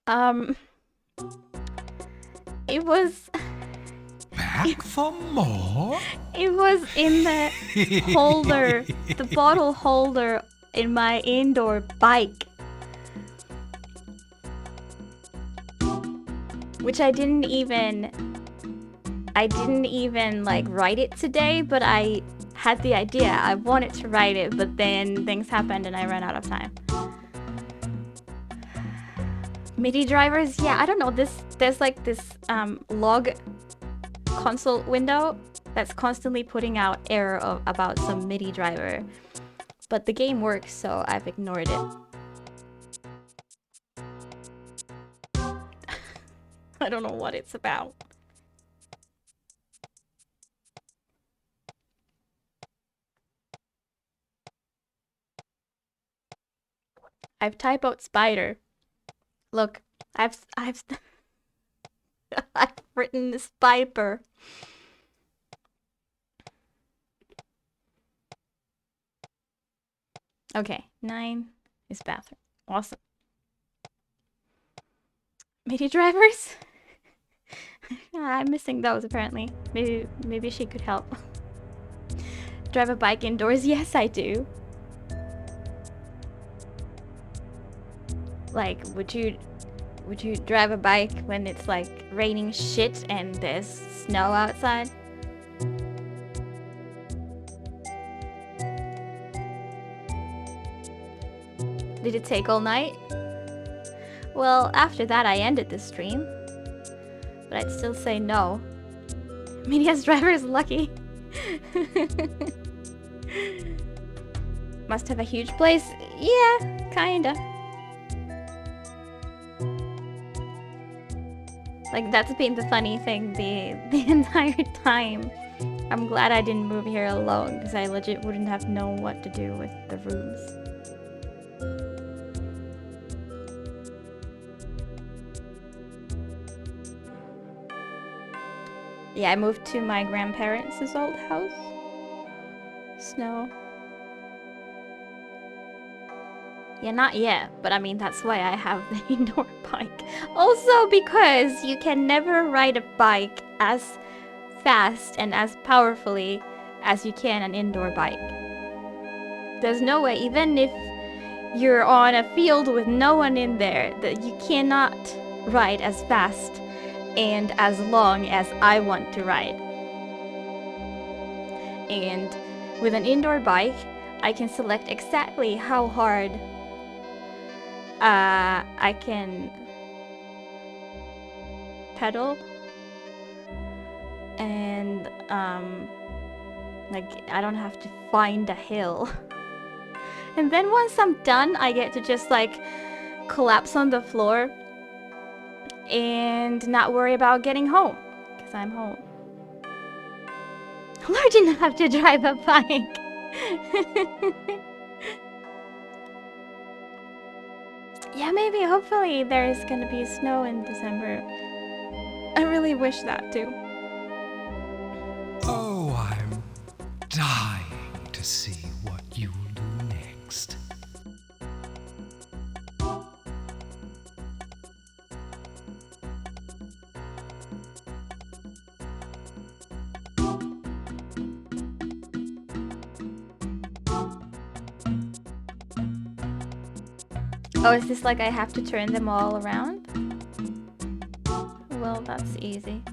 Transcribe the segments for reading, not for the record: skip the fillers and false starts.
Um, it was Back for more? it was in the holder, the bottle holder in my indoor bike. Which I didn't even like write it today, but I had the idea. I wanted to write it, but then things happened and I ran out of time. MIDI drivers, yeah, I don't know. There's like this log console window that's constantly putting out error about some MIDI driver. But the game works, so I've ignored it. I don't know what it's about. I've typoed spider. Look, I've I've I've written spiper. Okay, 9 is bathroom. Awesome. MIDI drivers? I'm missing those apparently. Maybe she could help. Drive a bike indoors? Yes, I do. Like, would you drive a bike when it's like raining shit and there's snow outside? Did it take all night? Well, after that I ended the stream. But I'd still say no. Media's driver is lucky. Must have a huge place? Yeah, kinda. Like, that's been the funny thing the entire time. I'm glad I didn't move here alone, because I legit wouldn't have known what to do with the rooms. Yeah, I moved to my grandparents' old house. Snow. Yeah, not yet, but I mean, that's why I have the indoor bike. Also because you can never ride a bike as fast and as powerfully as you can an indoor bike. There's no way, even if you're on a field with no one in there, that you cannot ride as fast and as long as I want to ride. And with an indoor bike, I can select exactly how hard I can pedal, and like, I don't have to find a hill. And then once I'm done, I get to just like collapse on the floor and not worry about getting home, because I'm home. Large enough to drive a bike. Yeah, maybe, hopefully there's gonna be snow in December. I really wish that too. Oh, I'm dying to see what you'll do next. Oh, is this like I have to turn them all around? Well, that's easy.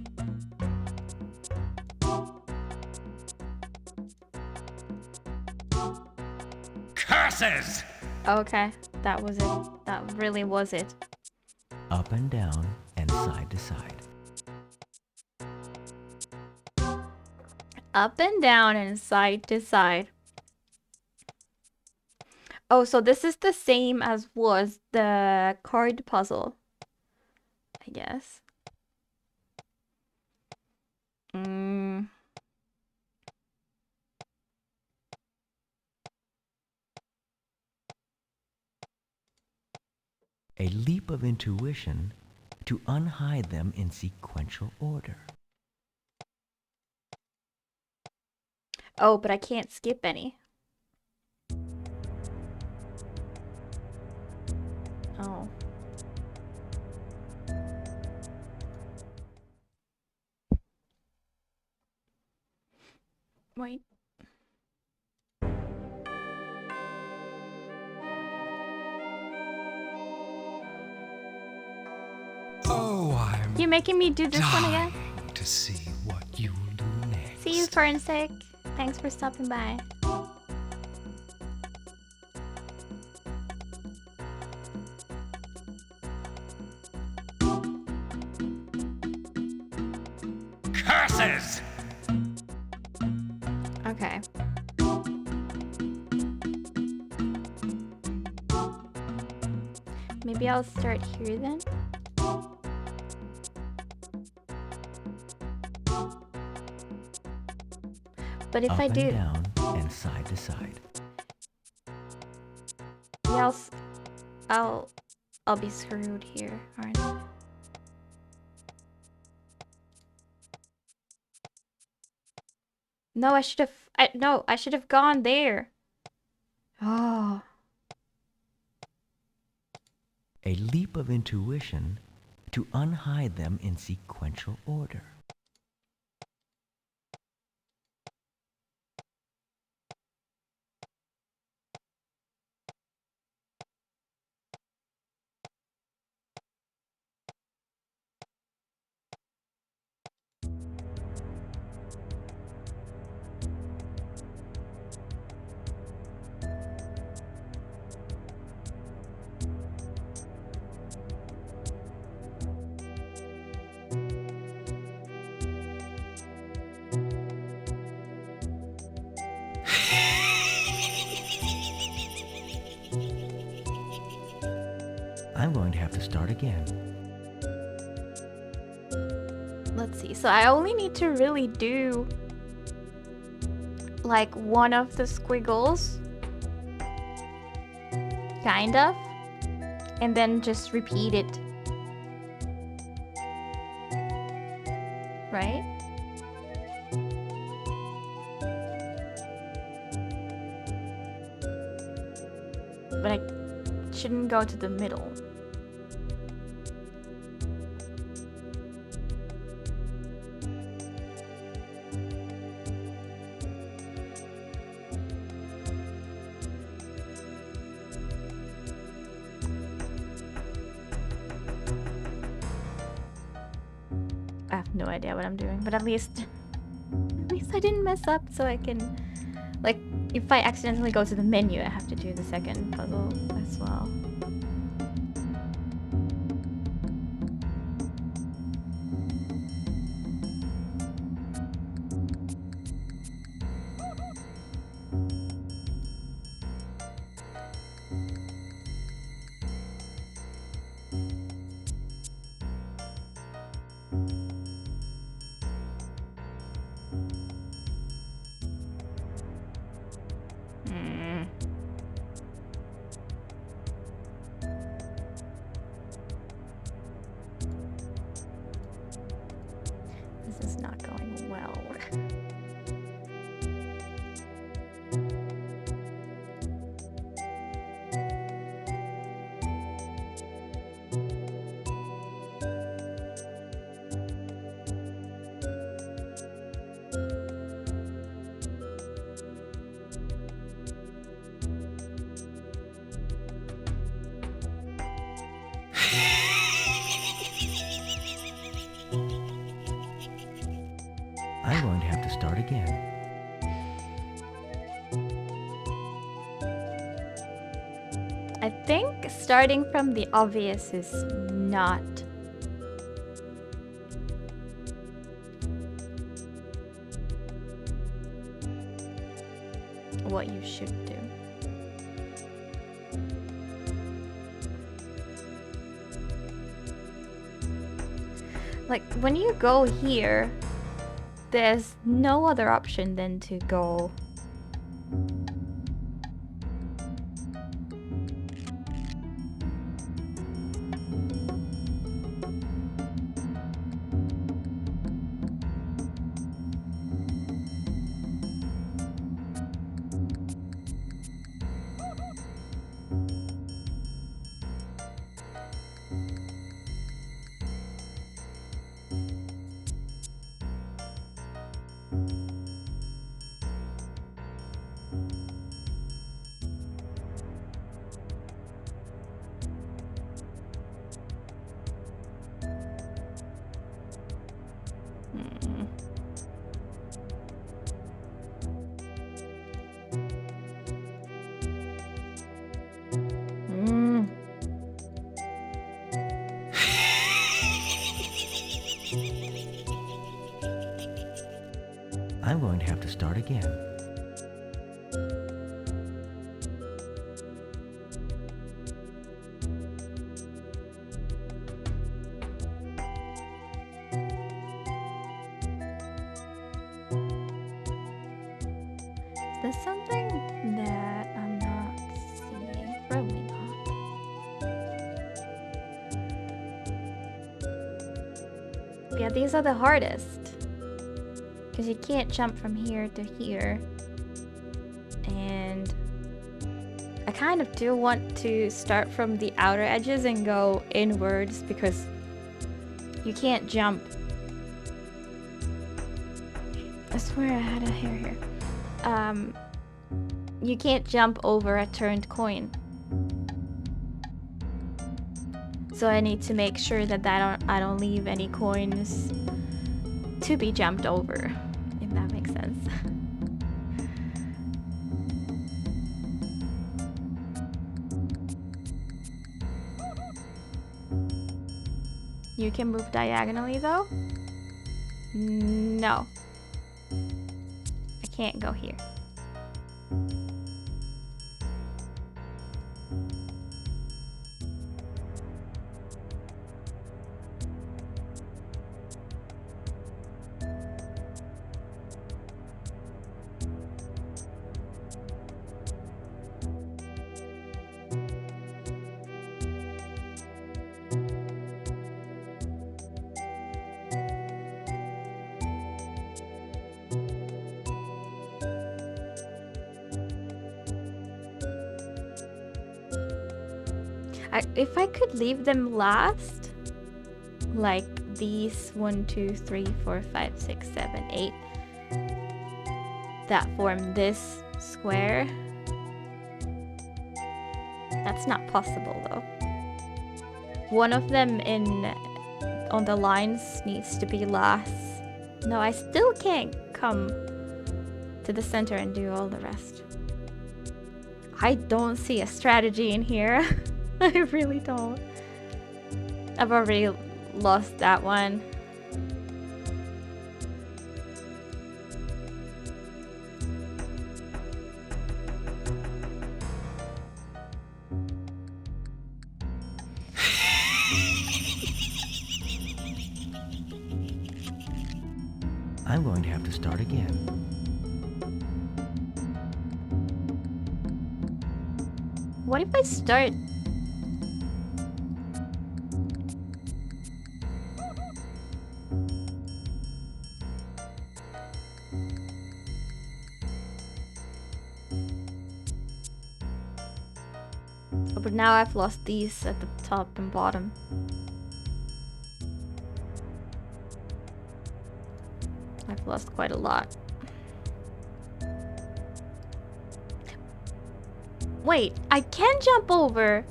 Curses! Okay, that was it. That really was it. Up and down and side to side. Up and down and side to side. Oh, so this is the same as was the card puzzle, I guess. Mm. A leap of intuition to unhide them in sequential order. Oh, but I can't skip any. Oh. Wait. Oh, I'm You making me do this one again? dying to see what you'll do next. See you, Fernsick. Thanks for stopping by. Curses! Okay. Maybe I'll start here then. But if Up I and do, down and side to side. yeah, I'll be screwed here, aren't I? No, I should have gone there. Oh. A leap of intuition to unhide them in sequential order. I'm going to have to start again. Let's see. So I only need to really do like one of the squiggles. Kind of. And then just repeat it. Right? But I shouldn't go to the middle. I have no idea what I'm doing, but at least I didn't mess up, so I can, like, if I accidentally go to the menu, I have to do the second puzzle as well. Hmm. This is not going well. I'm going to have to start again. I think starting from the obvious is not what you should do. Like, when you go here, there's no other option than to go have to start again. There's something that I'm not seeing. Probably not. Yeah, these are the hardest. Because you can't jump from here to here. And I kind of do want to start from the outer edges and go inwards because you can't jump. I swear I had a hair here. You can't jump over a turned coin. So I need to make sure that I don't leave any coins to be jumped over, if that makes sense. You can move diagonally though? No. I can't go here. If I could leave them last, like these 1, 2, 3, 4, 5, 6, 7, 8 that form this square. That's not possible though. One of them on the lines needs to be last. No, I still can't come to the center and do all the rest. I don't see a strategy in here. I really don't. I've already lost that one. I'm going to have to start again. What if I start? But now I've lost these at the top and bottom. I've lost quite a lot. Wait, I can jump over.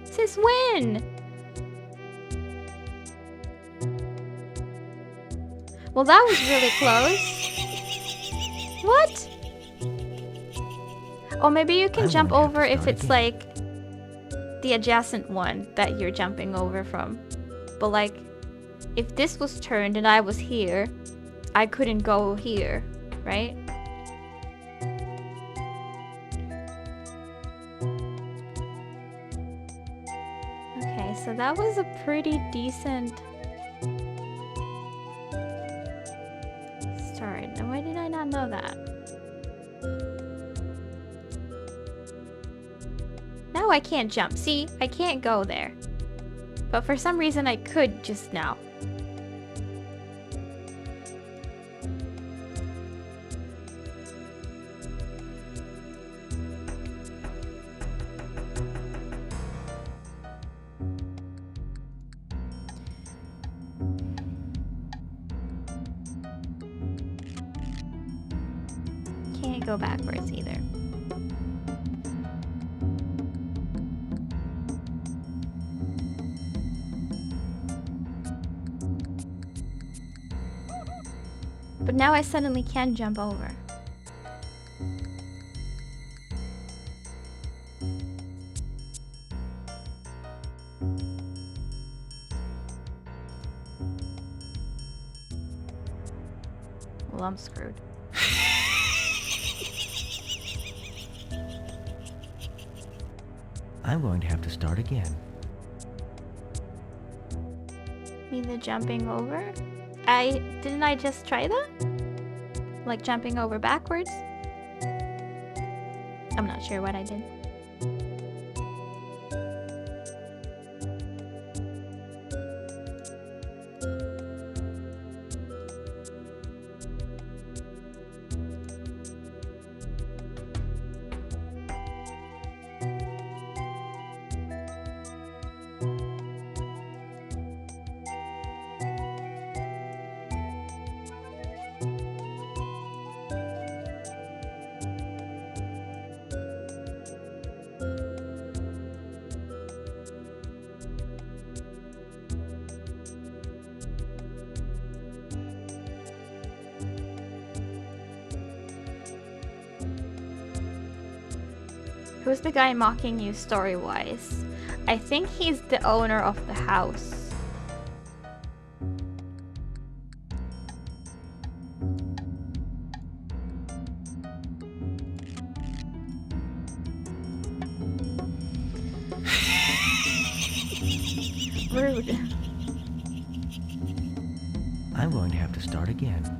Since when? Well, that was really close. What? Or maybe you can jump over if it's like the adjacent one that you're jumping over from. But like, if this was turned and I was here, I couldn't go here, right? Okay, so that was a pretty decent start. And why did I not know that? Now I can't jump. See, I can't go there. But for some reason I could just now. Can't go backwards either. But now I suddenly can jump over. well, I'm screwed. I'm going to have to start again. Mean the jumping over? Didn't I just try that? Like jumping over backwards? I'm not sure what I did. Who's the guy mocking you story-wise? I think he's the owner of the house. Rude. I'm going to have to start again.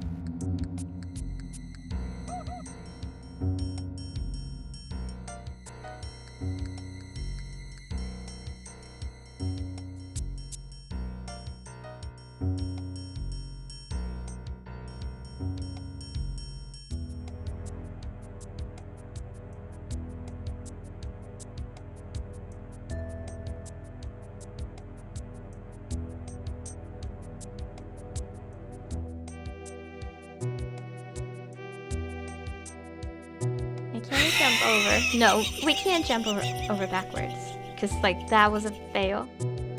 Can we jump over? No, we can't jump over backwards. Because, like, that was a fail.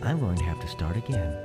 I'm going to have to start again.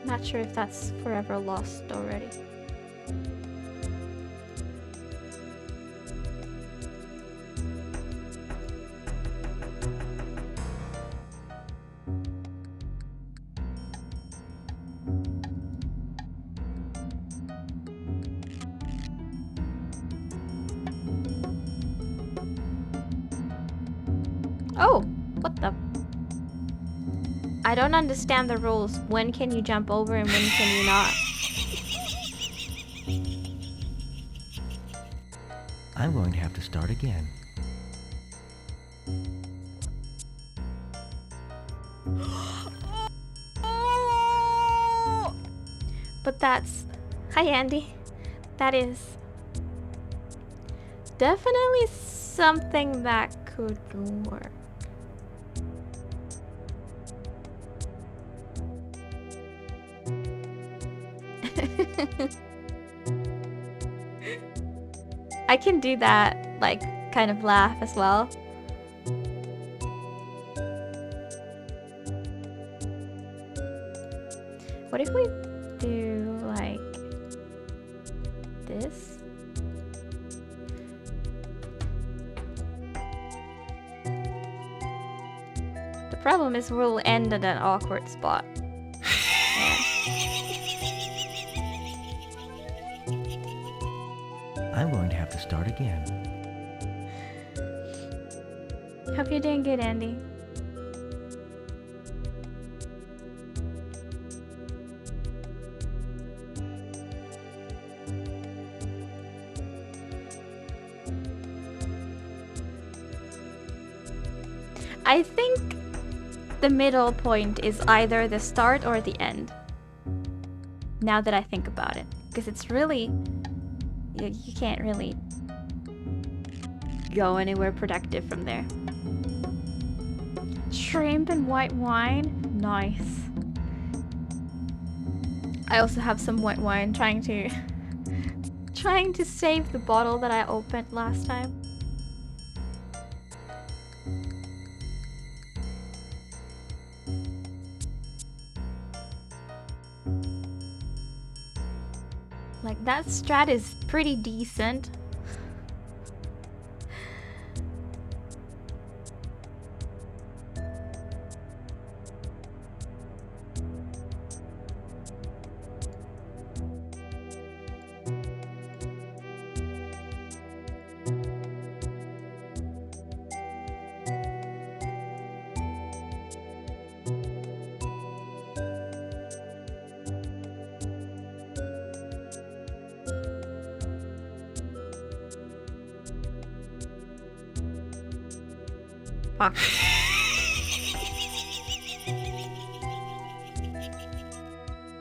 Not sure if that's forever lost already. Oh, what the? I don't understand the rules. When can you jump over and when can you not? I'm going to have to start again. But that's... Hi, Andy. That is... definitely something that could work. I can do that, like, kind of laugh as well. What if we do, like, this? The problem is we'll end at an awkward spot. I'm going to have to start again. Hope you're doing good, Andy. I think the middle point is either the start or the end. Now that I think about it. Because it's really... You can't really go anywhere productive from there. Shrimp and white wine? Nice. I also have some white wine trying to save the bottle that I opened last time. Like, that strat is pretty decent. Fuck.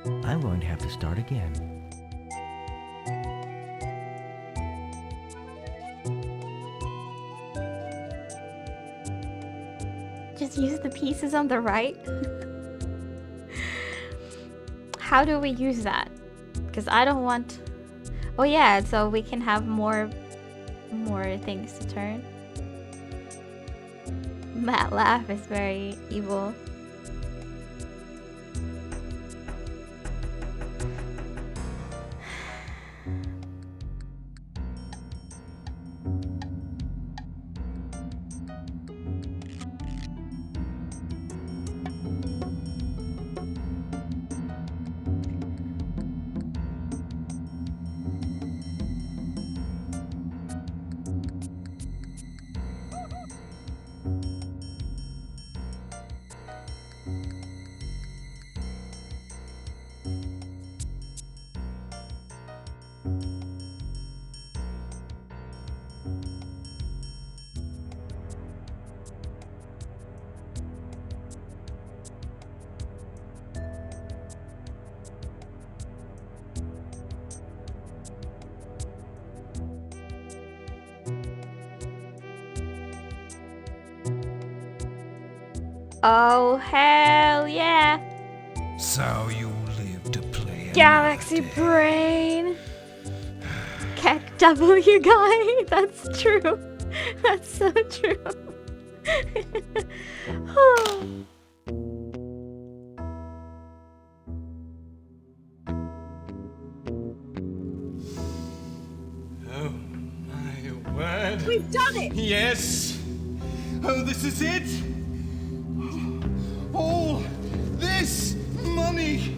I'm going to have to start again. Just use the pieces on the right. How do we use that? Because I don't want... Oh yeah, so we can have more things to turn. That laugh is very evil. Oh, hell yeah! So you live to play Galaxy another day. Brain! Keck W guy! That's true. That's so true. Oh my word. We've done it! Yes! Oh, this is it! All this money!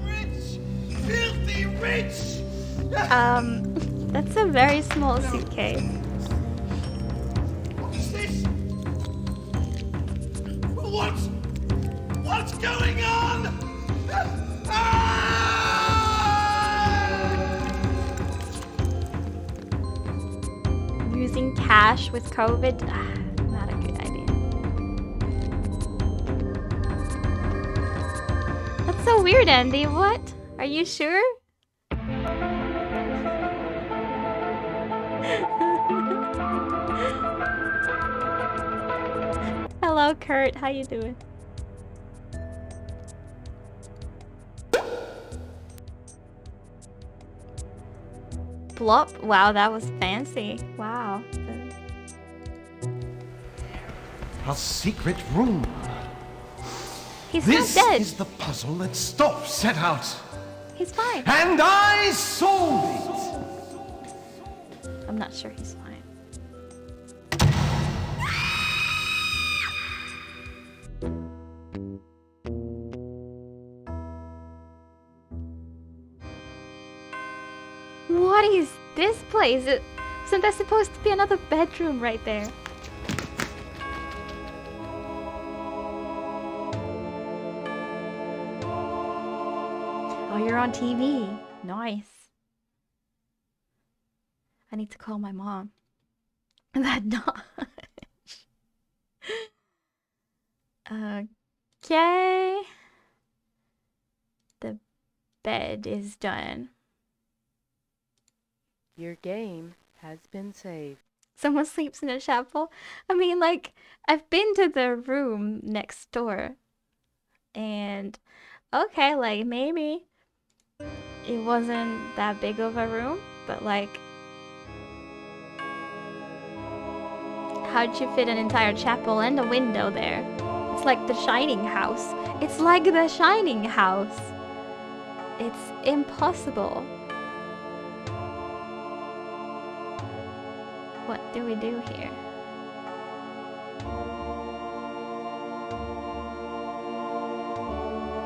Rich! Filthy rich! That's a very small suitcase. What's this? What's going on? Using cash with COVID? Not a good idea. That's so weird, Andy. What? Are you sure? Hello, Kurt. How you doing? Blop. Wow, that was fancy. Wow. A secret room. He's This not dead. is the puzzle that Stoff set out. He's fine. And I solved it. I'm not sure he's fine. What is this place? Isn't there supposed to be another bedroom right there? Oh, you're on TV. Nice. I need to call my mom. That dodge. Okay. The bed is done. Your game has been saved. Someone sleeps in a chapel. I mean, like, I've been to the room next door. And okay, like maybe it wasn't that big of a room, but like, how'd you fit an entire chapel and a window there? It's like the Shining House. It's like the Shining House. It's impossible. What do we do here?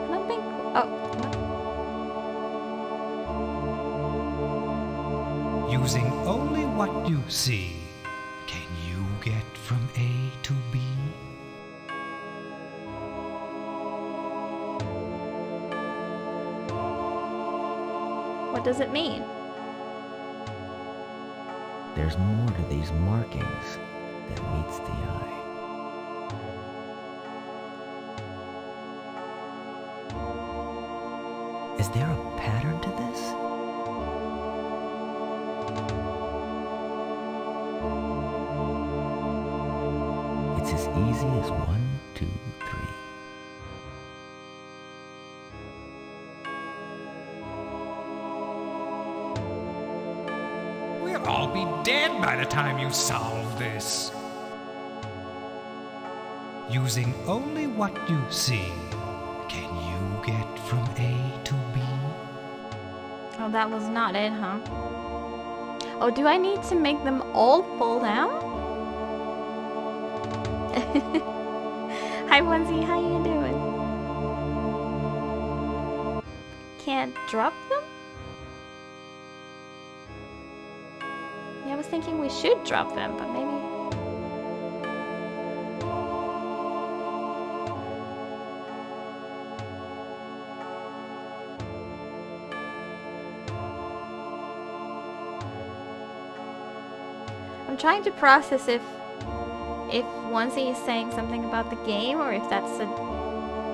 I don't think. Oh, what? Using only what you see, can you get from A to B? What does it mean? There's more to these markings than meets the eye. Is there a pattern to this? It's as easy as 1, 2, 3. We'll all be dead by the time you solve this. Using only what you see, can you get from A to B? Oh, that was not it, huh? Oh, do I need to make them all fall down? Hi, Onesie, how you doing? Can't drop them? Yeah, I was thinking we should drop them, but maybe... I'm trying to process if Onesie is saying something about the game, or if that's a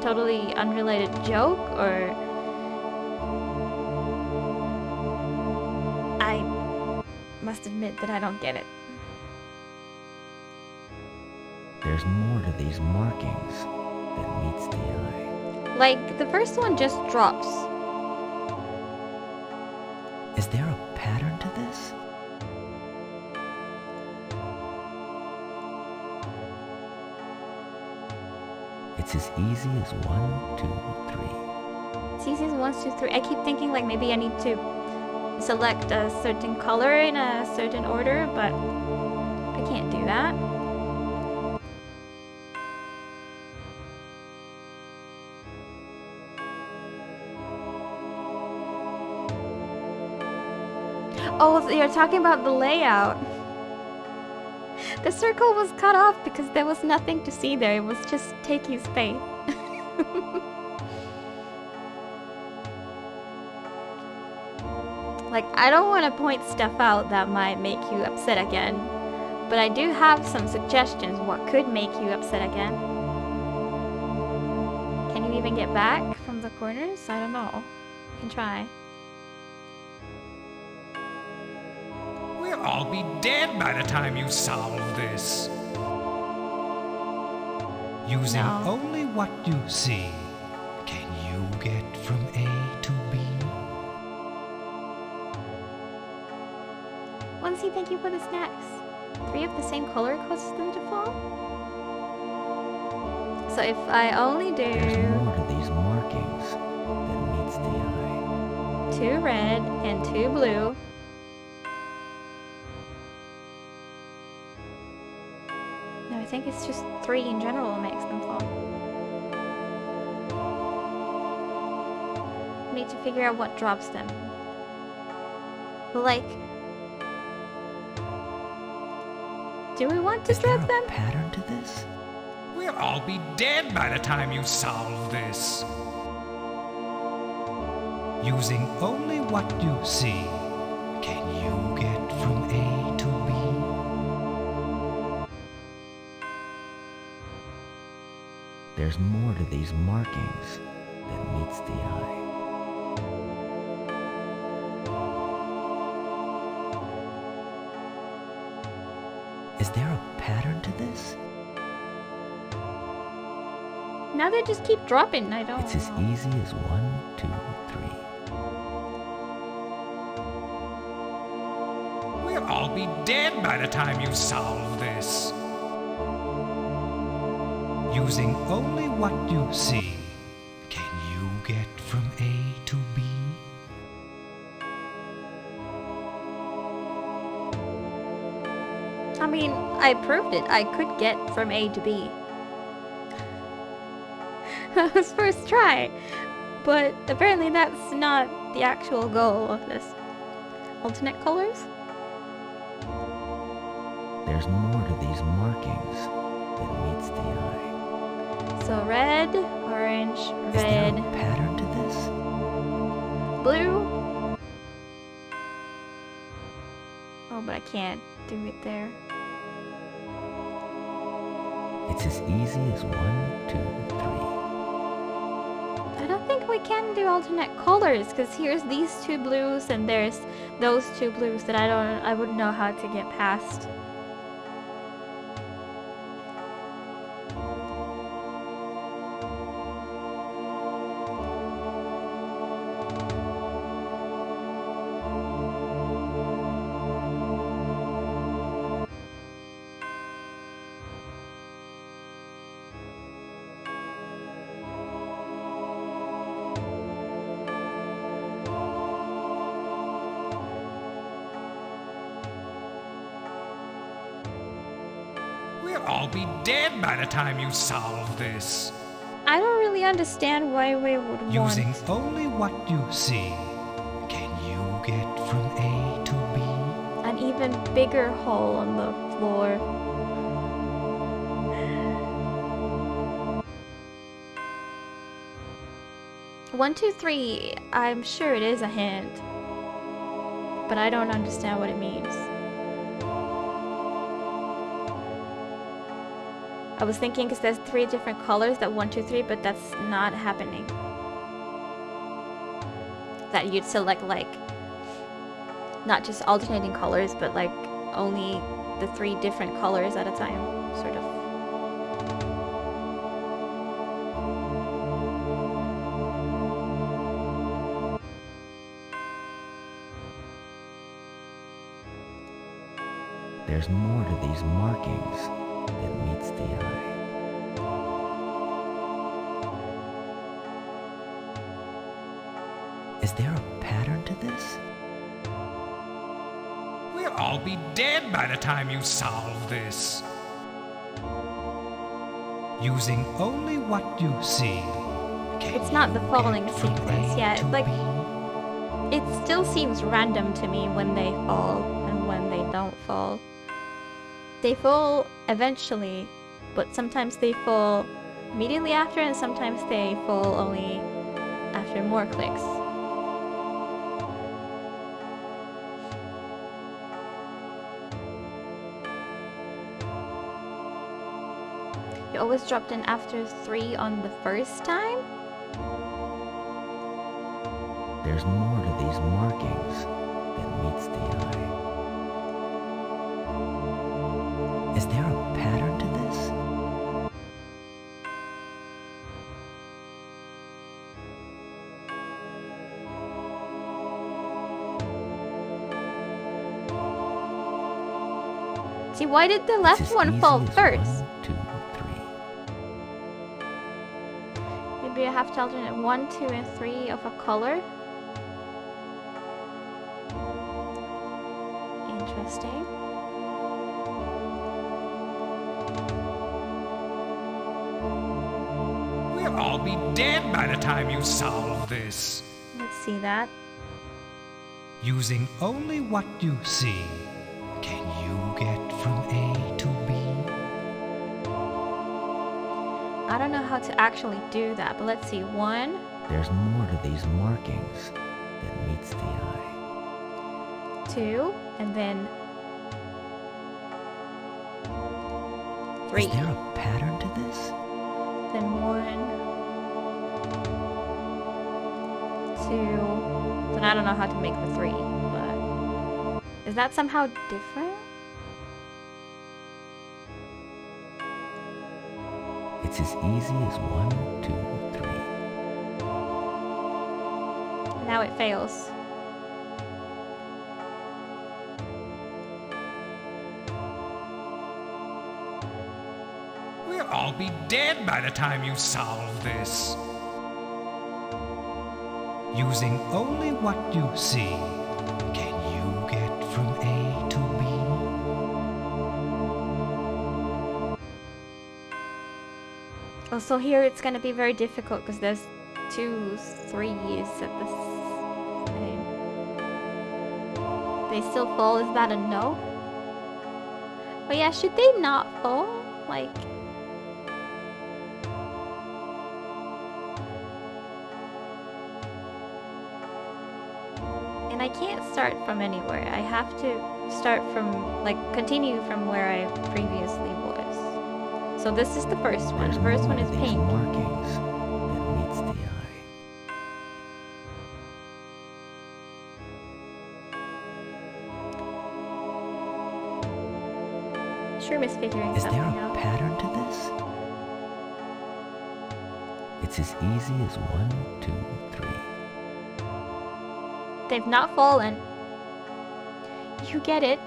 totally unrelated joke, or... I must admit that I don't get it. There's more to these markings than meets the eye. Like, the first one just drops. Is there a pattern to this? It's as easy as 1, 2, 3. It's easy as 1, 2, 3. I keep thinking like maybe I need to select a certain color in a certain order, but I can't do that. Oh, so you're talking about the layout. The circle was cut off because there was nothing to see there. It was just taking space. Like, I don't want to point stuff out that might make you upset again, but I do have some suggestions what could make you upset again. Can you even get back from the corners? I don't know. You can try. We'll all be dead by the time you solve this. Using No. only what you see, can you get from A to B? Onesie, thank you for the snacks. 3 of the same color causes them to fall? So if I only There's do more to these markings than meets the eye. 2 red and 2 blue. No, I think it's just 3 in general makes them fall. I need to figure out what drops them. But like, do we want to Is there drop a them? pattern to this? We'll all be dead by the time you solve this. Using only what you see, can you get from A to B? There's more to these markings than meets the eye. Is there a pattern to this? Now they just keep dropping. I don't It's as know. easy as 1, 2, 3. We'll all be dead by the time you solve this. Using only what you see, can you get from A to B? I mean, I proved it. I could get from A to B. That was first try. But apparently that's not the actual goal of this. Alternate colors? There's more to these markings than meets the eye. So red, orange, Is there red, a pattern to this? blue. Oh, but I can't do it there. It's as easy as 1, 2, 3. I don't think we can do alternate colors because here's these two blues and there's those two blues that I wouldn't know how to get past. We'll all be dead by the time you solve this. I don't really understand why we would want... Using only what you see, can you get from A to B? an even bigger hole on the floor. One, two, three. I'm sure it is a hint, but I don't understand what it means. I was thinking because there's 3 different colors that 1, 2, 3, but that's not happening. That you'd select like not just alternating colors, but like only the 3 different colors at a time, sort of. There's more to these markings than meets the eye. Is there a pattern to this? We'll all be dead by the time you solve this. Using only what you see, can It's not the you following get from sequence, A yeah, to like- B? It still seems random to me when they fall and when they don't fall. They fall eventually, but sometimes they fall immediately after and sometimes they fall only after more clicks. You always dropped in after 3 on the first time? There's more to these markings than meets the eye. Is there a pattern to this? See, why did the It's left as one easy fall as first? 1, 2, 3. Maybe I have to alternate 1, 2, and 3 of a color. Interesting. We'll all be dead by the time you solve this. Let's see that. Using only what you see, can you get from A to B? I don't know how to actually do that, but let's see. 1, There's more to these markings than meets the eye. 2, and then 3. Is there a pattern to this? Then 1, 2. Then I don't know how to make the 3, but is that somehow different? It's as easy as 1, 2, 3. Now it fails. We'll all be dead by the time you solve this. Using only what you see, can you get from A to B? Oh, so here it's gonna be very difficult because there's 2 3s at the same. They still fall? Is that a no? But yeah, should they not fall? Like... And I can't start from anywhere. I have to start from, like, continue from where I previously was. So this is the first one. The first one is pink. Markings that meets the eye. Shroom is figuring Is something there a out. pattern to this? It's as easy as 1, 2, 3. They've not fallen. You get it.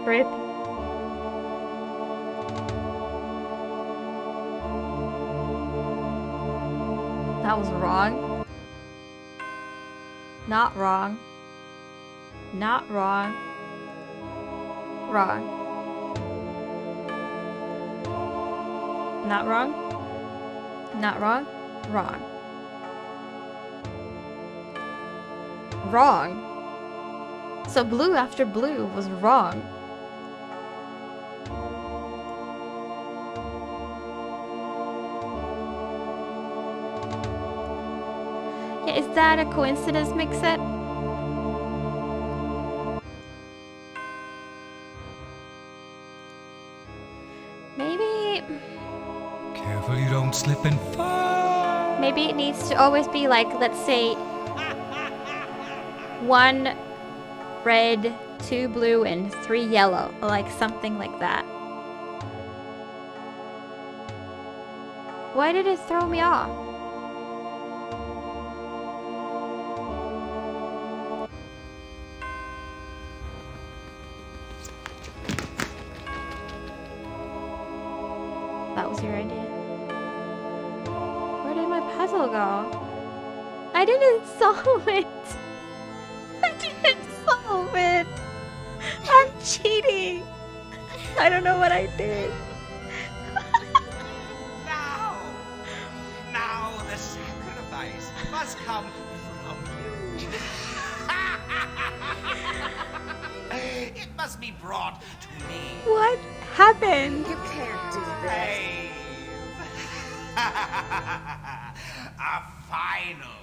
Rip. That was wrong. Not wrong. Not wrong. Wrong. Not wrong. Not wrong. Wrong. Wrong. So blue after blue was wrong. Yeah, is that a coincidence, Mix-It? Maybe... Careful you don't slip and fall. Maybe it needs to always be like, let's say, 1 red, 2 blue, and 3 yellow. Or like something like that. Why did it throw me off? That was your idea. Where did my puzzle go? I didn't solve it. I didn't solve it. I'm cheating. I don't know what I did. Now the sacrifice must come from you. It must be brought to me. What happened? You can't do this. Babe. A final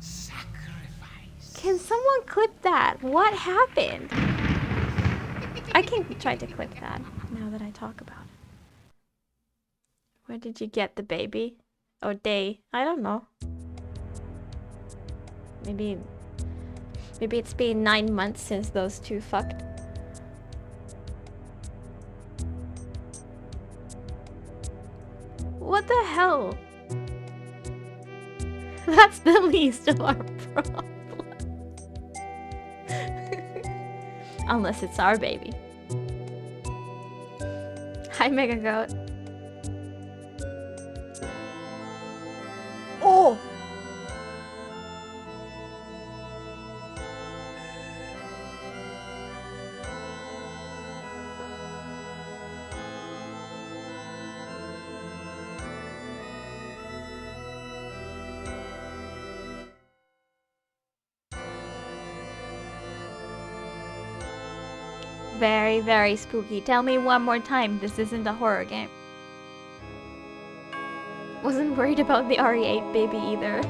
sacrifice. Can someone clip that? What happened? I can try to clip that now that I talk about it. Where did you get the baby? Or day? I don't know. Maybe it's been 9 months since those two fucked. What the hell? That's the least of our problem. Unless it's our baby. Hi, Mega Goat. Oh! Very, very spooky. Tell me one more time this isn't a horror game. Wasn't worried about the RE8 baby either.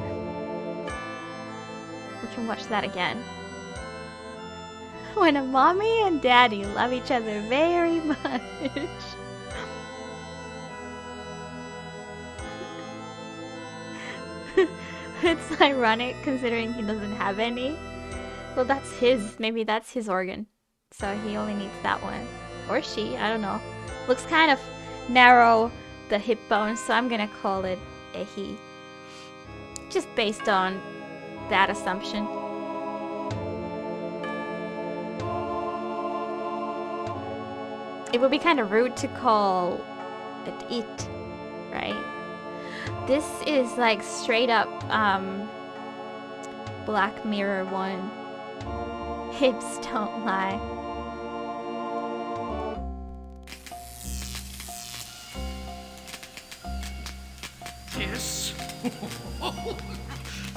We can watch that again. When a mommy and daddy love each other very much. It's ironic considering he doesn't have any. Well, that's his. Maybe that's his organ. So he only needs that one. Or she, I don't know. Looks kind of narrow, the hip bone, so I'm gonna call it a he. Just based on that assumption. It would be kind of rude to call it, right? This is like straight up Black Mirror 1. Hips don't lie. This?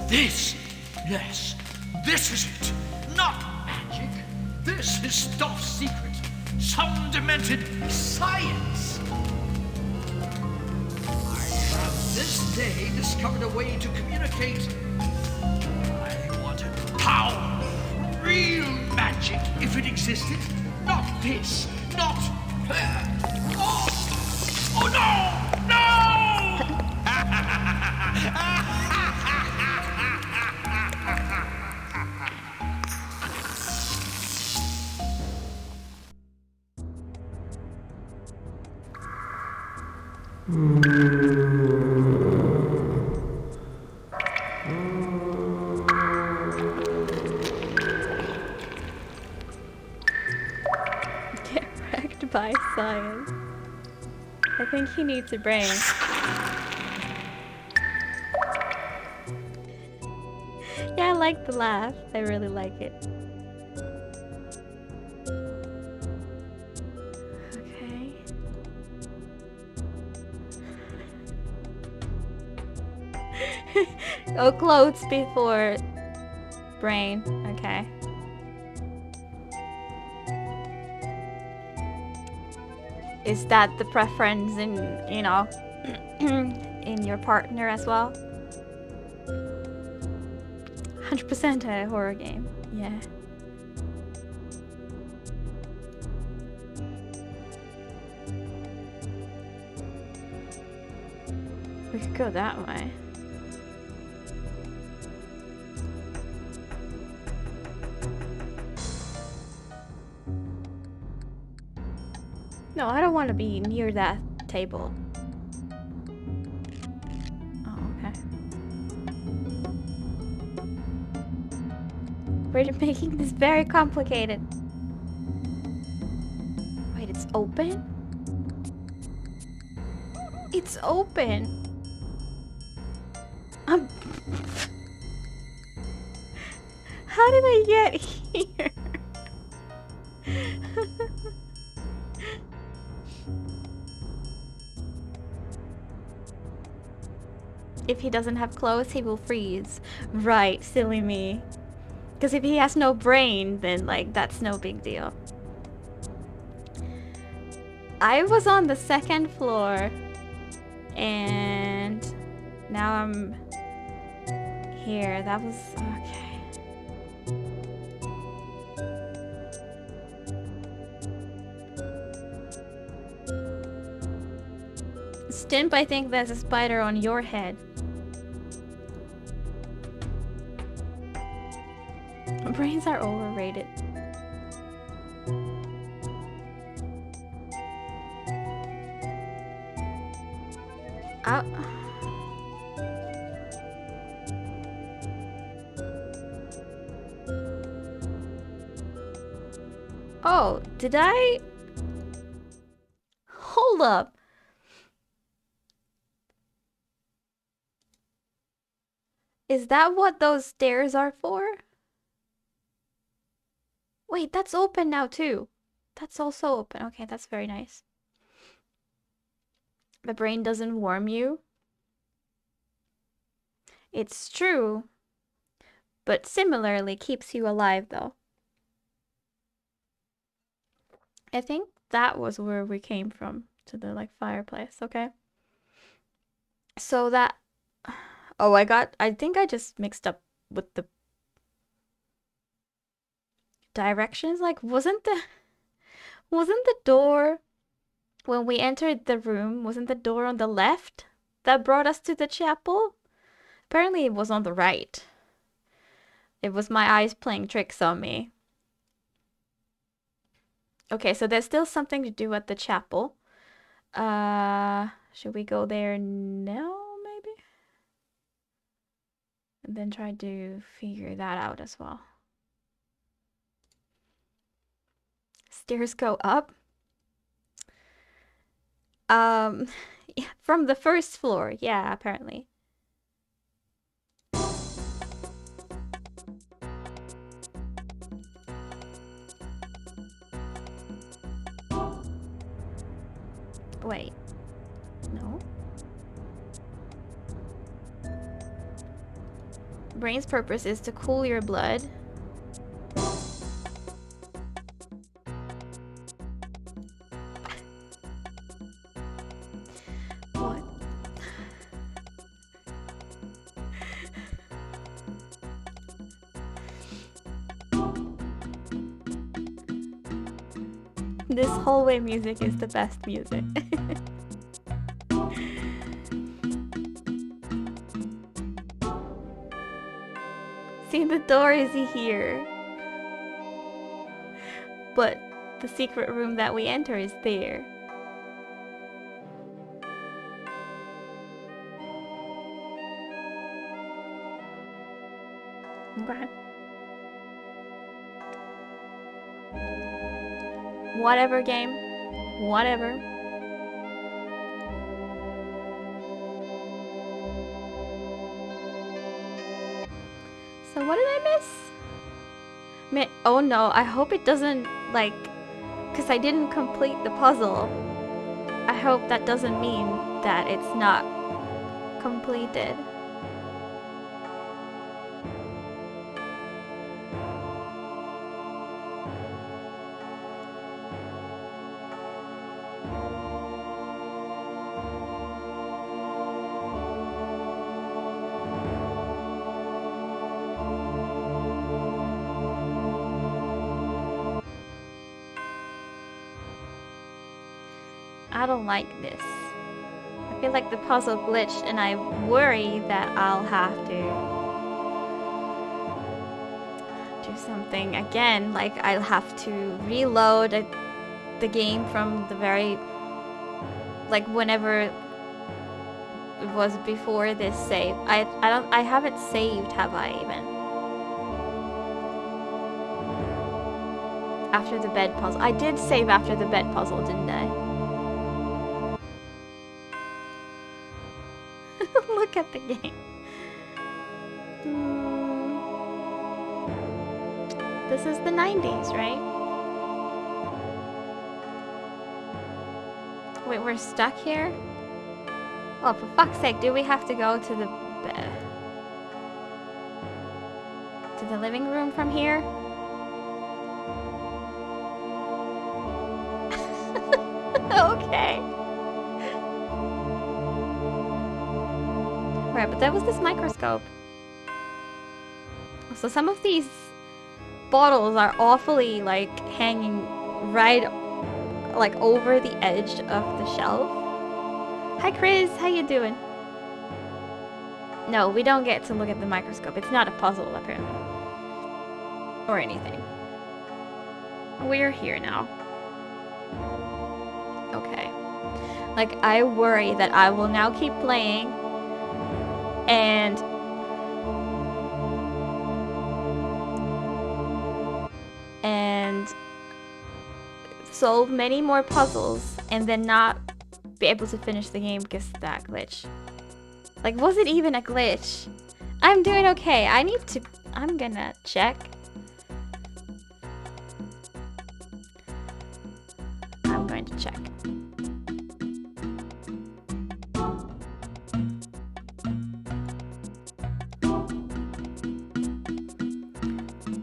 This? Yes, this is it. Not magic. This is top secret. Some demented science. I have this day discovered a way to communicate. I wanted power. Real magic, if it existed. Not this. Not... Oh no! No! Get wrecked by science. I think he needs a brain. Yeah, I like the laugh. I really like it. Okay. Oh, clothes before brain. Okay. Is that the preference in, you know, in your partner as well? 100% a horror game. Yeah. We could go that way. No, I don't want to be near that table. Oh, okay. We're making this very complicated. Wait, it's open? It's open! How did I get here? If he doesn't have clothes, he will freeze. Right, silly me. Because if he has no brain, then like that's no big deal. I was on the second floor and now I'm here. That was okay. Stimp, I think there's a spider on your head. Brains are overrated. Oh, did I? Hold up. Is that what those stairs are for? Wait, that's open now too. That's also open. Okay, that's very nice. The brain doesn't warm you. It's true, but similarly keeps you alive though. I think that was where we came from, to the like fireplace, okay? So that, oh, I think I just mixed up with the directions. Like, wasn't the door, when we entered the room, wasn't the door on the left that brought us to the chapel? Apparently it was on the right. It was my eyes playing tricks on me. Okay, so there's still something to do at the chapel. Should we go there now, maybe? And then try to figure that out as well. Stairs go up. Yeah, from the first floor. Yeah, apparently. Wait. No. Brain's purpose is to cool your blood. What? This hallway music is the best music. See, the door is here. But the secret room that we enter is there. Okay. Whatever, game. Whatever. So what did I miss? Oh no, I hope it doesn't, like... Because I didn't complete the puzzle. I hope that doesn't mean that it's not completed. I don't like this. I feel like the puzzle glitched and I worry that I'll have to do something again. Like I'll have to reload the game from the very... Like whenever it was before this save. I haven't saved, have I even? After the bed puzzle. I did save after the bed puzzle, didn't I? Look at the game. This is the 90s, right? Wait, we're stuck here? Oh, for fuck's sake, do we have to go to the living room from here? Okay. Right, but that was this microscope. So some of these bottles are awfully, like, hanging right, like, over the edge of the shelf. Hi, Chris. How you doing? No, we don't get to look at the microscope. It's not a puzzle, apparently. Or anything. We're here now. Okay. Like, I worry that I will now keep playing and solve many more puzzles and then not be able to finish the game because of that glitch. Like, was it even a glitch? I'm doing okay. I'm gonna check. I'm going to check.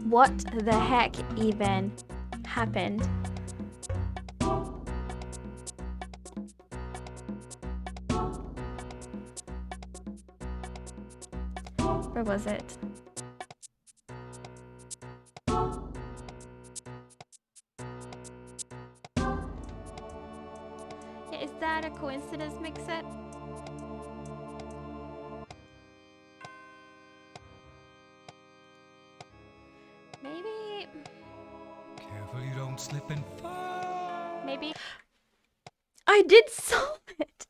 What the heck even happened? Where was it? Yeah, is that a coincidence, Mix-It? Maybe... Careful you don't slip and fall. Maybe I did solve it.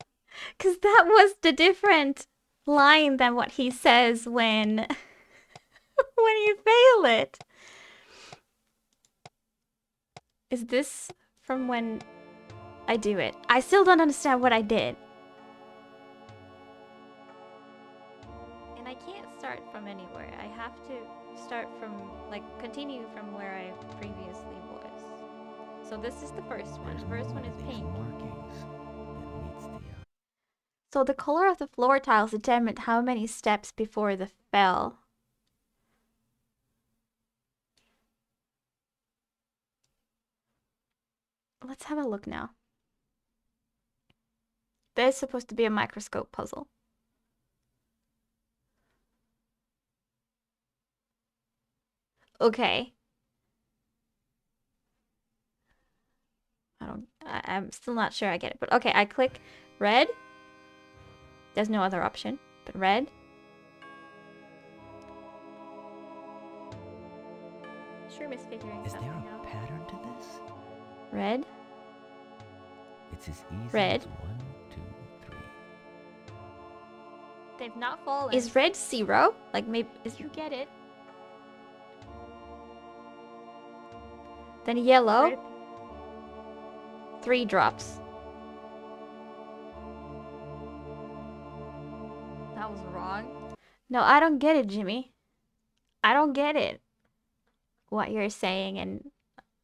Because that was the different line than what he says when when you fail it. Is this from when I do it? I still don't understand what I did. And I can't start from anywhere. I have to start from, like, continue from where I previously was. So this is the first one. The first one is pink. So the color of the floor tiles determined how many steps before the fell. Let's have a look now. There's supposed to be a microscope puzzle. Okay. I'm still not sure I get it, but okay, I click red. There's no other option, but red. Shroom is figuring Is something there out. a pattern to this? Red. It's as easy Red. as 1, 2, 3. They've not fallen. Is red 0? Like, maybe is you get it. Then yellow. Red. 3 drops. That was wrong. No, I don't get it, Jimmy. I don't get it. What you're saying and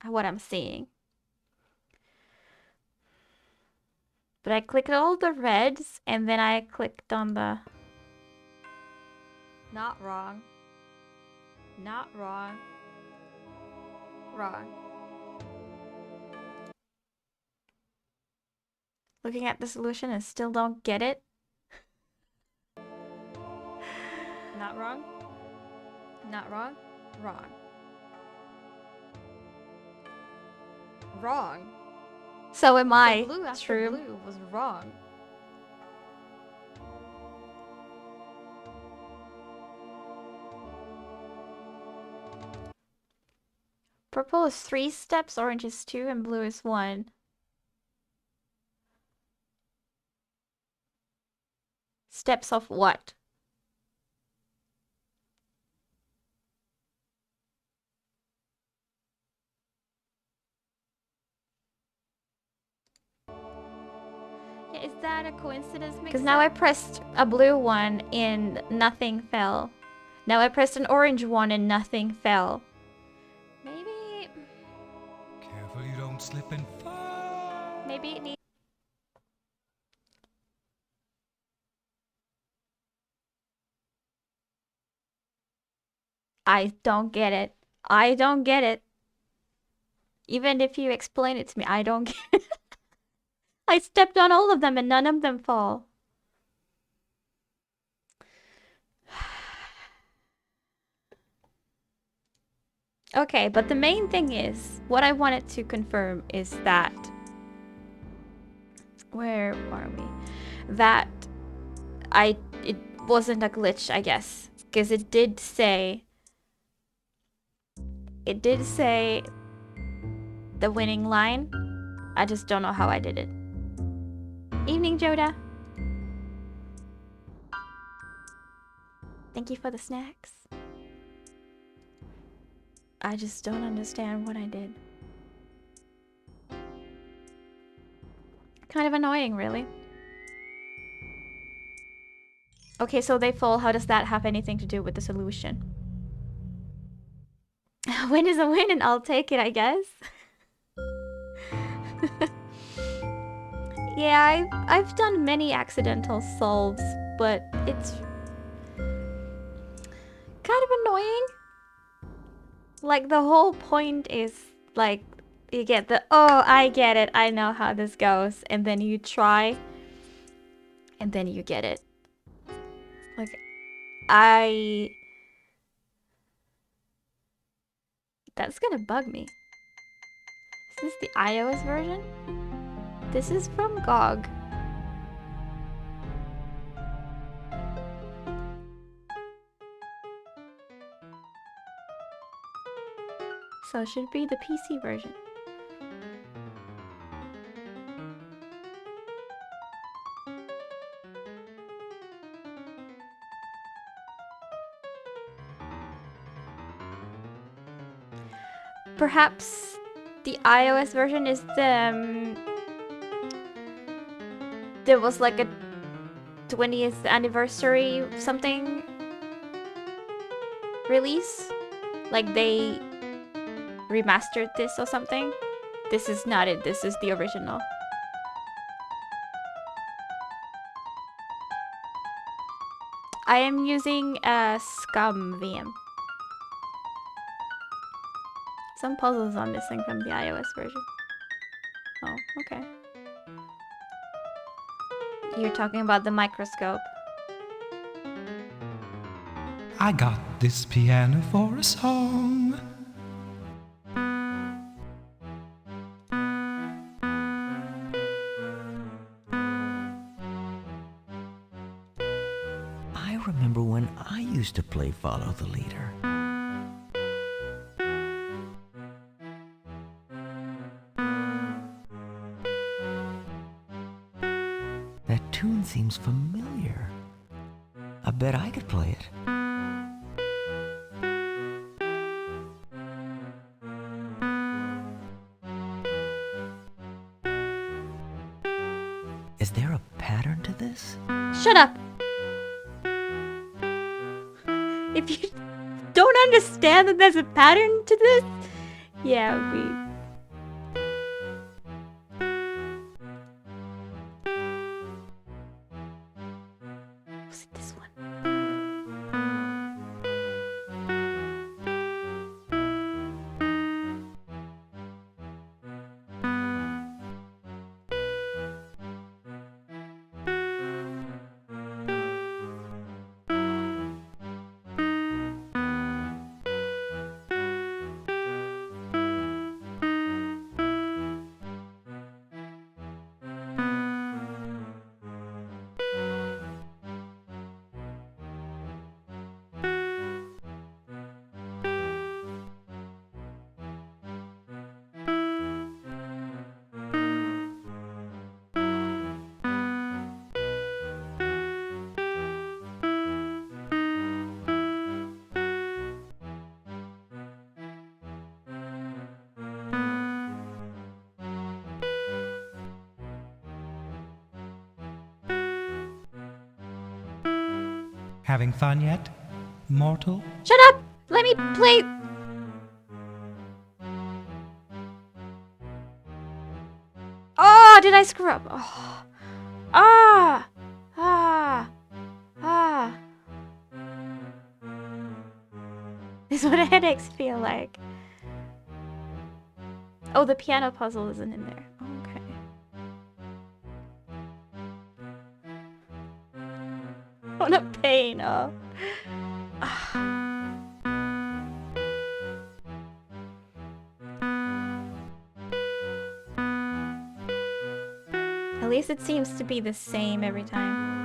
what I'm seeing. But I clicked all the reds and then I clicked on the... Not wrong. Not wrong. Wrong. Looking at the solution and still don't get it. Not wrong. Not wrong. Wrong. Wrong. So am I. So blue after blue was wrong. Purple is 3 steps, orange is 2, and blue is 1. Steps of what? Yeah, is that a coincidence? Because now I pressed a blue one and nothing fell. Now I pressed an orange one and nothing fell. Maybe... Careful you don't slip and fall. Maybe it needs... I don't get it. I don't get it. Even if you explain it to me, I don't get it. I stepped on all of them and none of them fall. Okay, but the main thing is, what I wanted to confirm is that... Where are we? That it wasn't a glitch, I guess. Because it did say... It did say the winning line. I just don't know how I did it. Evening, Joda. Thank you for the snacks. I just don't understand what I did. Kind of annoying, really. Okay, so they fall. How does that have anything to do with the solution? A win is a win and I'll take it, I guess. Yeah, I've done many accidental solves, but it's kind of annoying. Like, the whole point is, like, you get the, oh, I get it, I know how this goes, and then you try, and then you get it. Like, that's gonna bug me. Is this the iOS version? This is from GOG. So it should be the PC version. perhaps the iOS version is the there was like a 20th anniversary something release, like they remastered this or something. This is not it. This is the original. I am using a Scum VM. Some puzzles are missing from the iOS version. Oh, okay. You're talking about the microscope. I got this piano for a song. I remember when I used to play Follow the Leader. That tune seems familiar. I bet I could play it. Is there a pattern to this? Shut up! If you don't understand that there's a pattern to this, yeah, was it this one? Having fun yet, mortal? Shut up! Let me play. Oh, did I screw up? Oh. Ah! Ah! Ah! This is what headaches feel like. Oh, the piano puzzle isn't in there. Okay. What a pain, oh. At least it seems to be the same every time.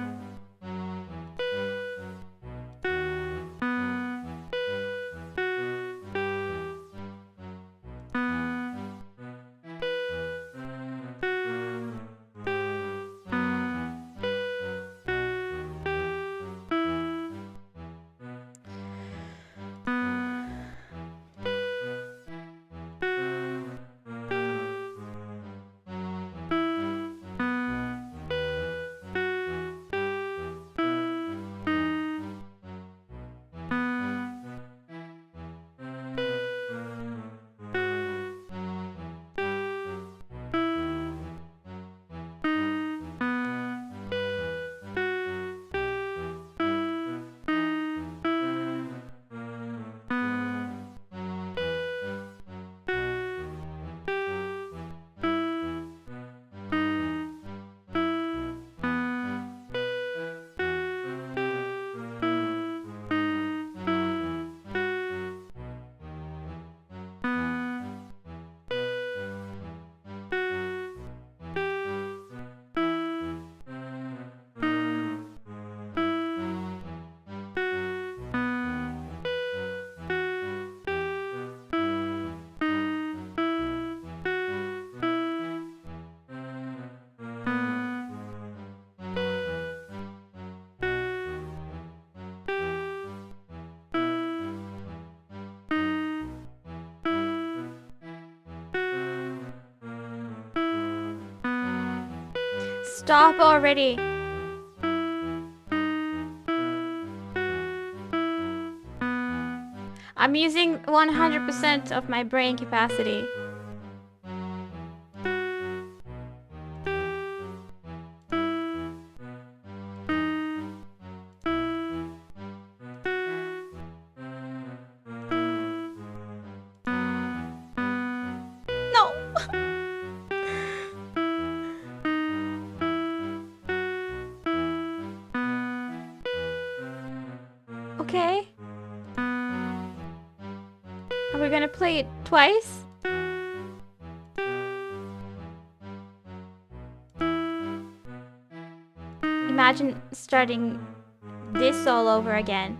Stop already. I'm using 100% of my brain capacity. No. Okay. Are we gonna play it twice? Imagine starting this all over again.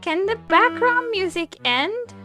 Can the background music end?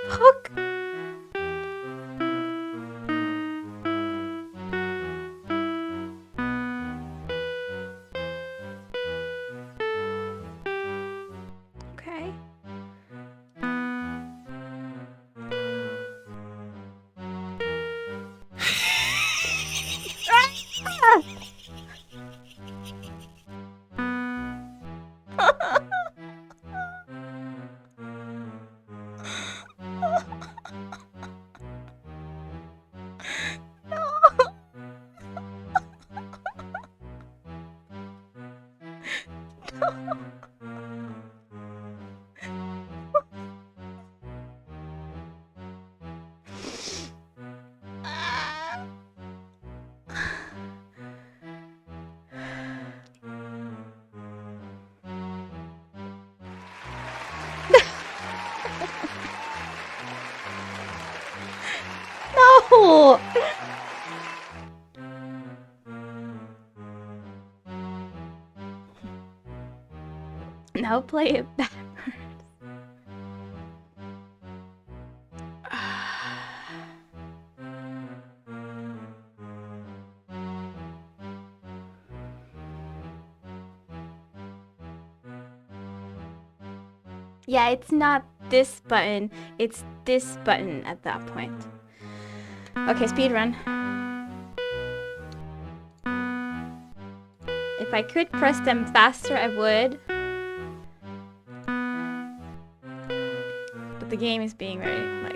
Fuck. Okay. No! Now play it backwards. Yeah, it's not this button, it's this button at that point. Okay, speedrun. If I could press them faster, I would. But the game is being very, like...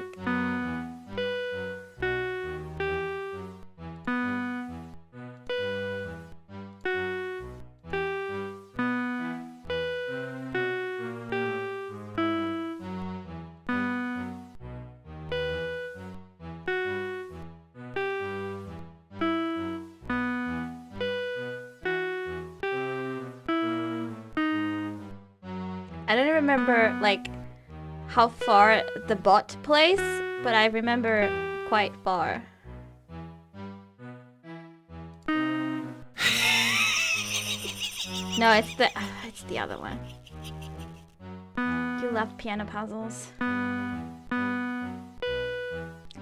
I don't remember like how far the bot plays, but I remember quite far. No, it's the other one. You love piano puzzles.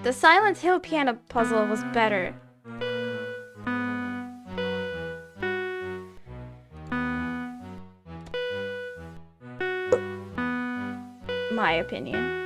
The Silent Hill piano puzzle was better. My opinion.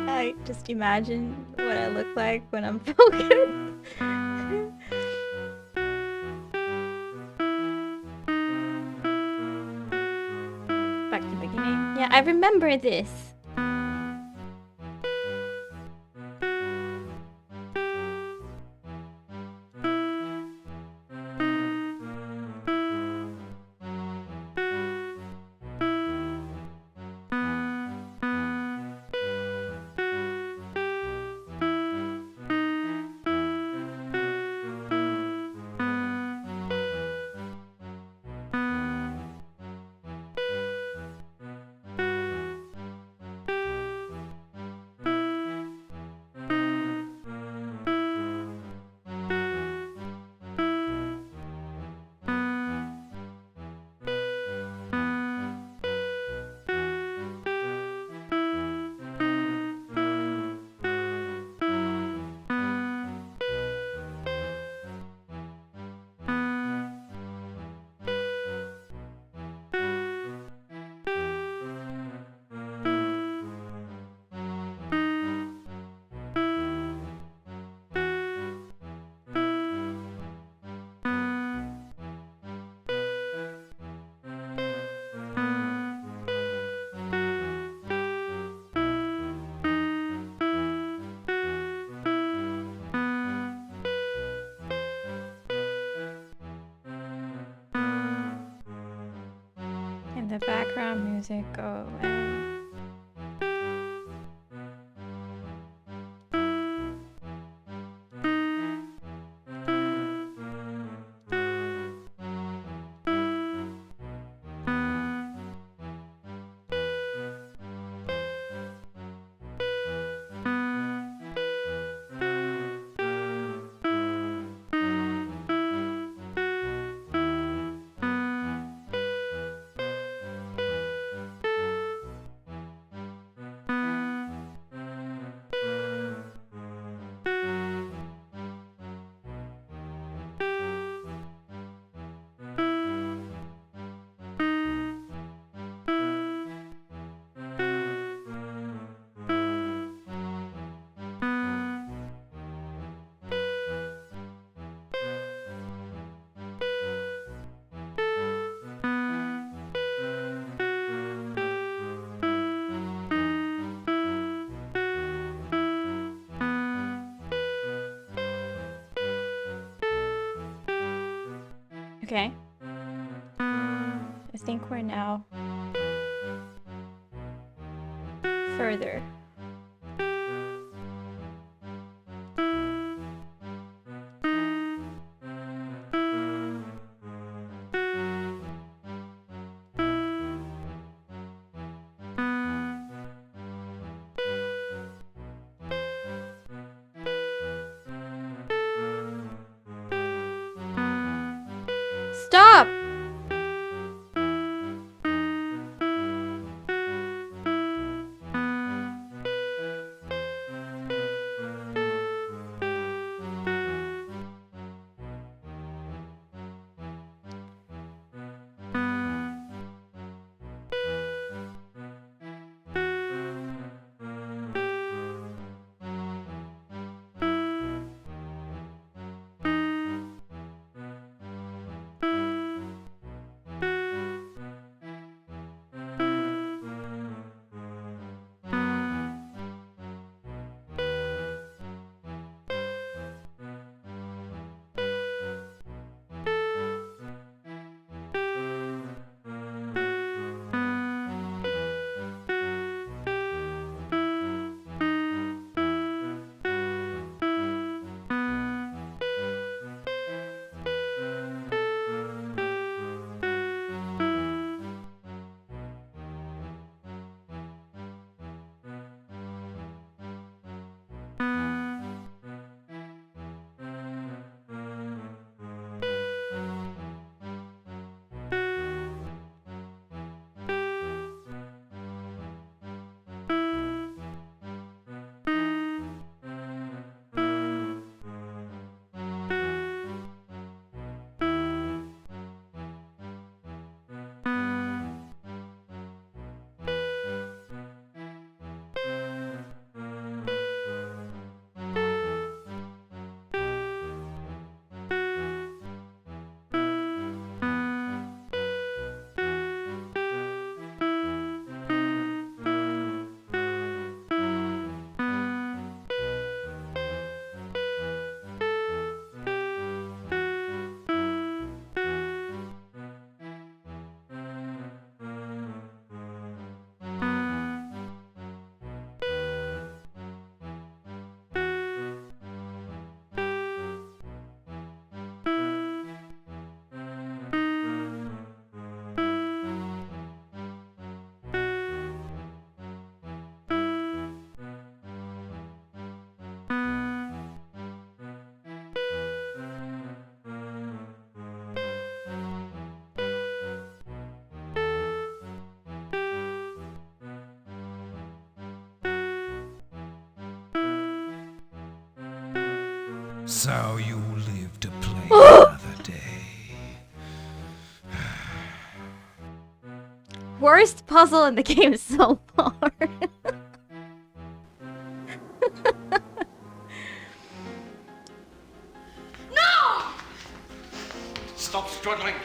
I just imagine what I look like when I'm focused. Back to the beginning. Yeah, I remember this. And the background music go away. Okay. think we're now further. Stop! So you live to play another day. Worst puzzle in the game so far. Stop struggling!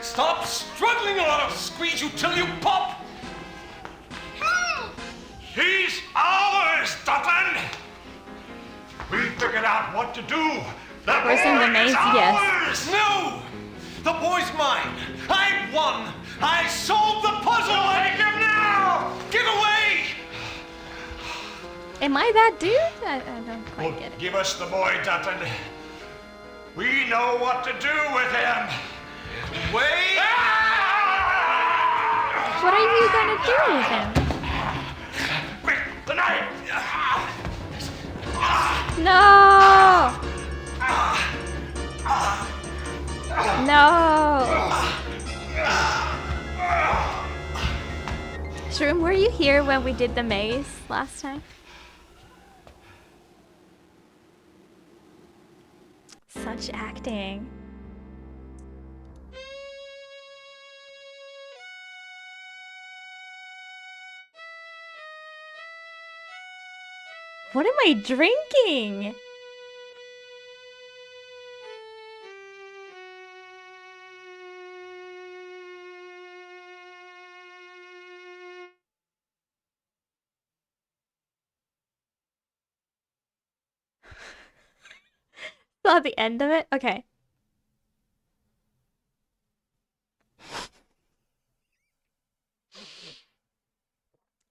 Stop struggling, or I'll squeeze you till you pop! He's ours, Dutton! We figured out what to do! The Person in the boy maze, is yes. ours! No! The boy's mine! I won! I solved the puzzle! Take him now! Give away! Am I that dude? I don't quite get it. Give us the boy, Dutton. We know what to do with him. Wait! What are you gonna do with him? Quick, the knife! No! No! Shroom, were you here when we did the maze last time? Such acting. What am I drinking? Saw the end of it? Okay.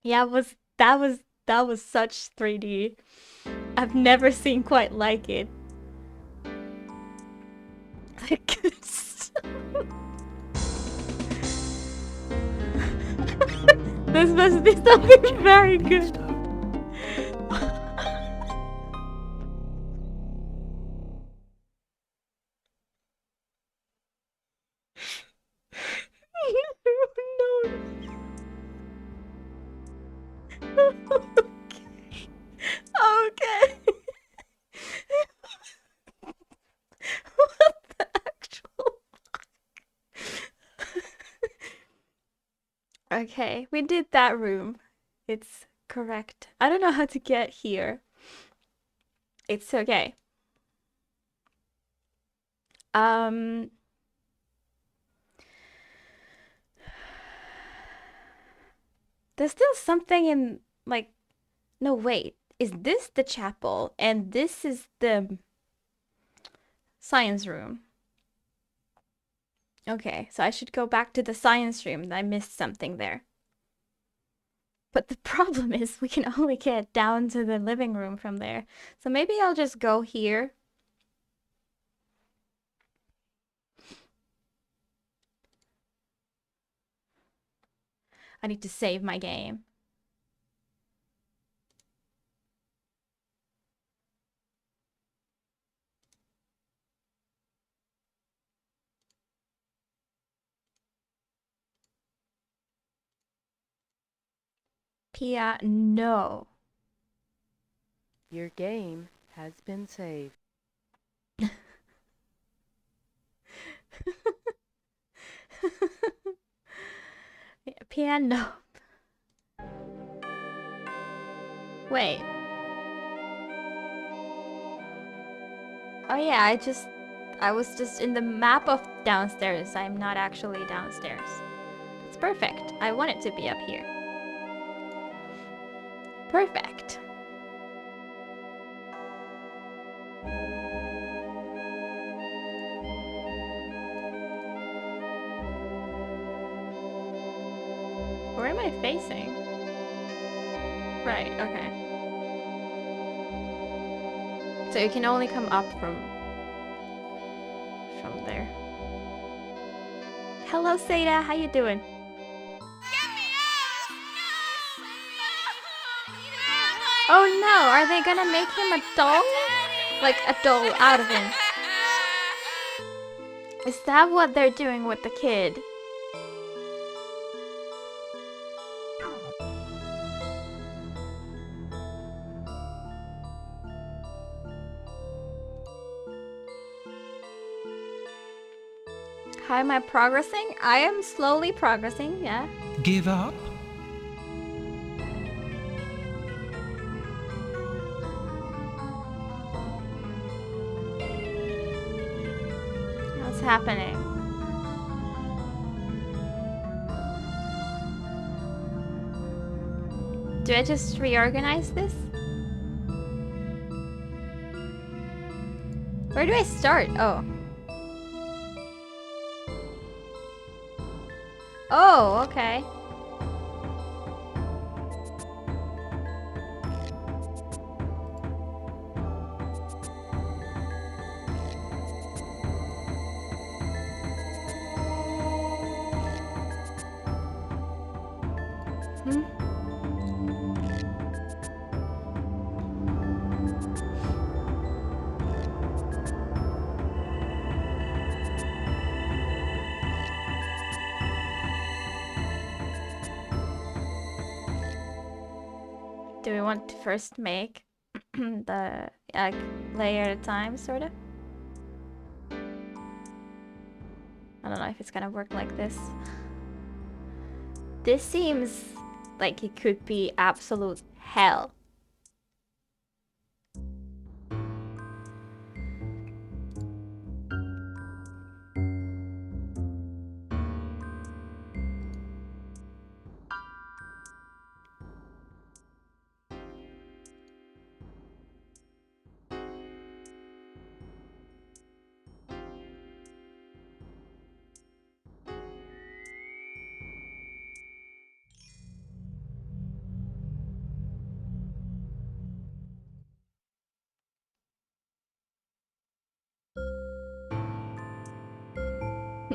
Yeah, that was such 3D. I've never seen quite like it. This must be something very good. No. Okay. What the actual? Okay, we did that room. It's correct. I don't know how to get here. It's okay. Um. There's still something in, like, no, wait. Is this the chapel? And this is the science room. Okay, so I should go back to the science room. I missed something there. But the problem is we can only get down to the living room from there. So maybe I'll just go here. I need to save my game. Pia, no. Your game has been saved. Pia, no. Wait. Oh yeah, I was just in the map of downstairs. I'm not actually downstairs. It's perfect. I want it to be up here. Perfect. Where am I facing? Right, okay. So you can only come up from there. Hello, Seda. How you doing? Oh no, are they gonna make him a doll? Like a doll out of him? Is that what they're doing with the kid? How am I progressing? I am slowly progressing, yeah. Give up? What's happening? Do I just reorganize this? Where do I start? Oh. Oh, okay. Hmm? Do we want to first make the layer at a time, sort of? I don't know if it's gonna work like this. This seems like it could be absolute hell.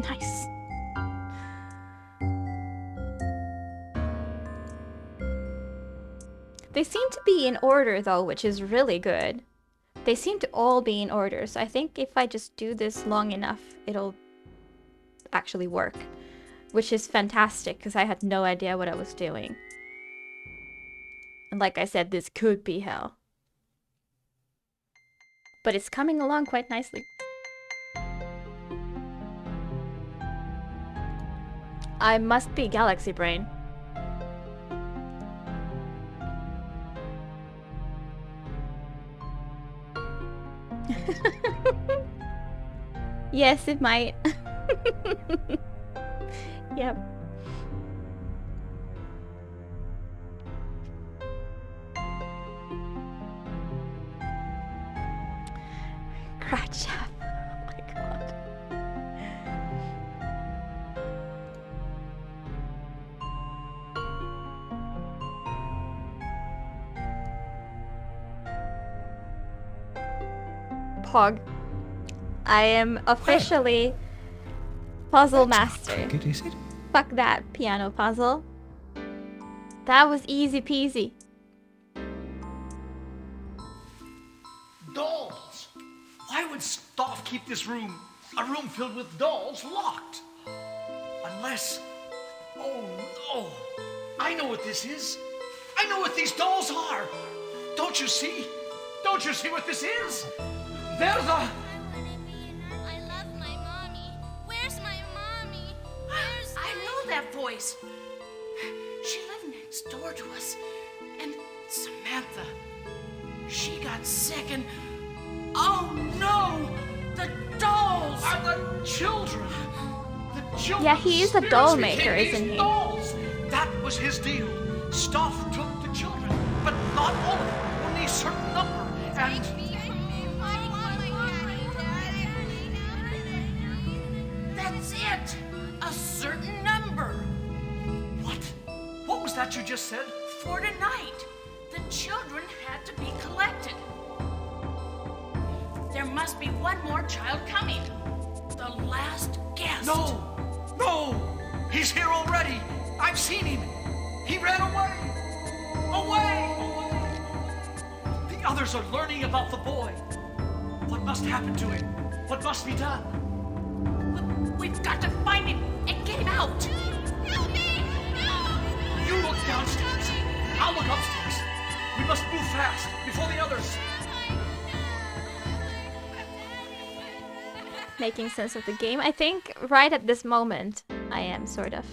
Nice. They seem to be in order though, which is really good. They seem to all be in order, so I think if I just do this long enough, it'll actually work. Which is fantastic, because I had no idea what I was doing. And like I said, this could be hell. But it's coming along quite nicely. I must be Galaxy Brain. Yes, it might. Yep. Cratch up. Oh my god. Pog. I am officially puzzle master. Good, is it? Fuck that piano puzzle. That was easy peasy. Dolls! Why would Stoff keep this room, a room filled with dolls, locked? Unless... Oh no! I know what this is! I know what these dolls are! Don't you see? Don't you see what this is? There's a... I love my mommy. Where's my mommy? I know that voice. She lived next door to us. And Samantha, she got sick and... Oh no! The dolls are the children! The children. Yeah, he is a spirits doll became maker, these isn't he? Dolls. That was his deal. Stoff took the children, but not all of them, only a certain number. And... That's it! A certain number! What? What was that you just said? for tonight, the children had to be collected. There must be one more child coming. The last guest. No! No! He's here already! I've seen him! He ran away! Away! The others are learning about the boy. What must happen to him? What must be done? We've got to find him and get him out. Help me! Help! You look downstairs. I'll look upstairs. We must move fast before the others. Making sense of the game. I think right at this moment, I am sort of.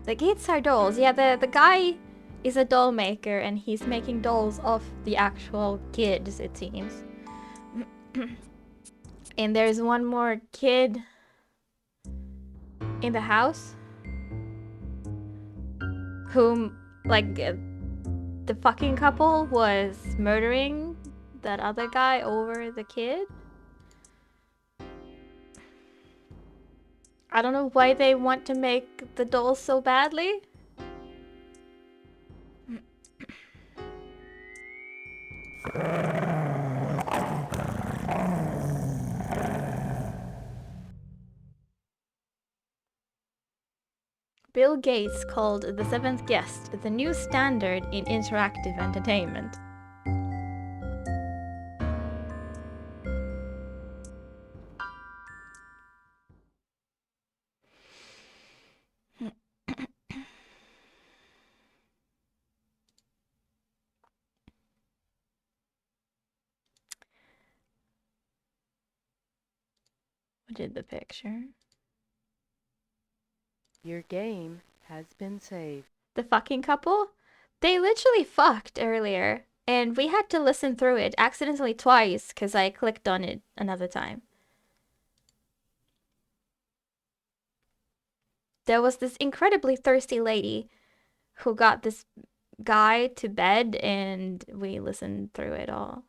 The kids are dolls. Yeah, the guy is a doll maker and he's making dolls of the actual kids, it seems. And there's one more kid in the house whom, like, the fucking couple was murdering that other guy over the kid. I don't know why they want to make the dolls so badly. Bill Gates called The Seventh Guest the new standard in interactive entertainment. What did the picture? Your game has been saved. The fucking couple? They literally fucked earlier, and we had to listen through it accidentally twice because I clicked on it another time. There was this incredibly thirsty lady who got this guy to bed, and we listened through it all.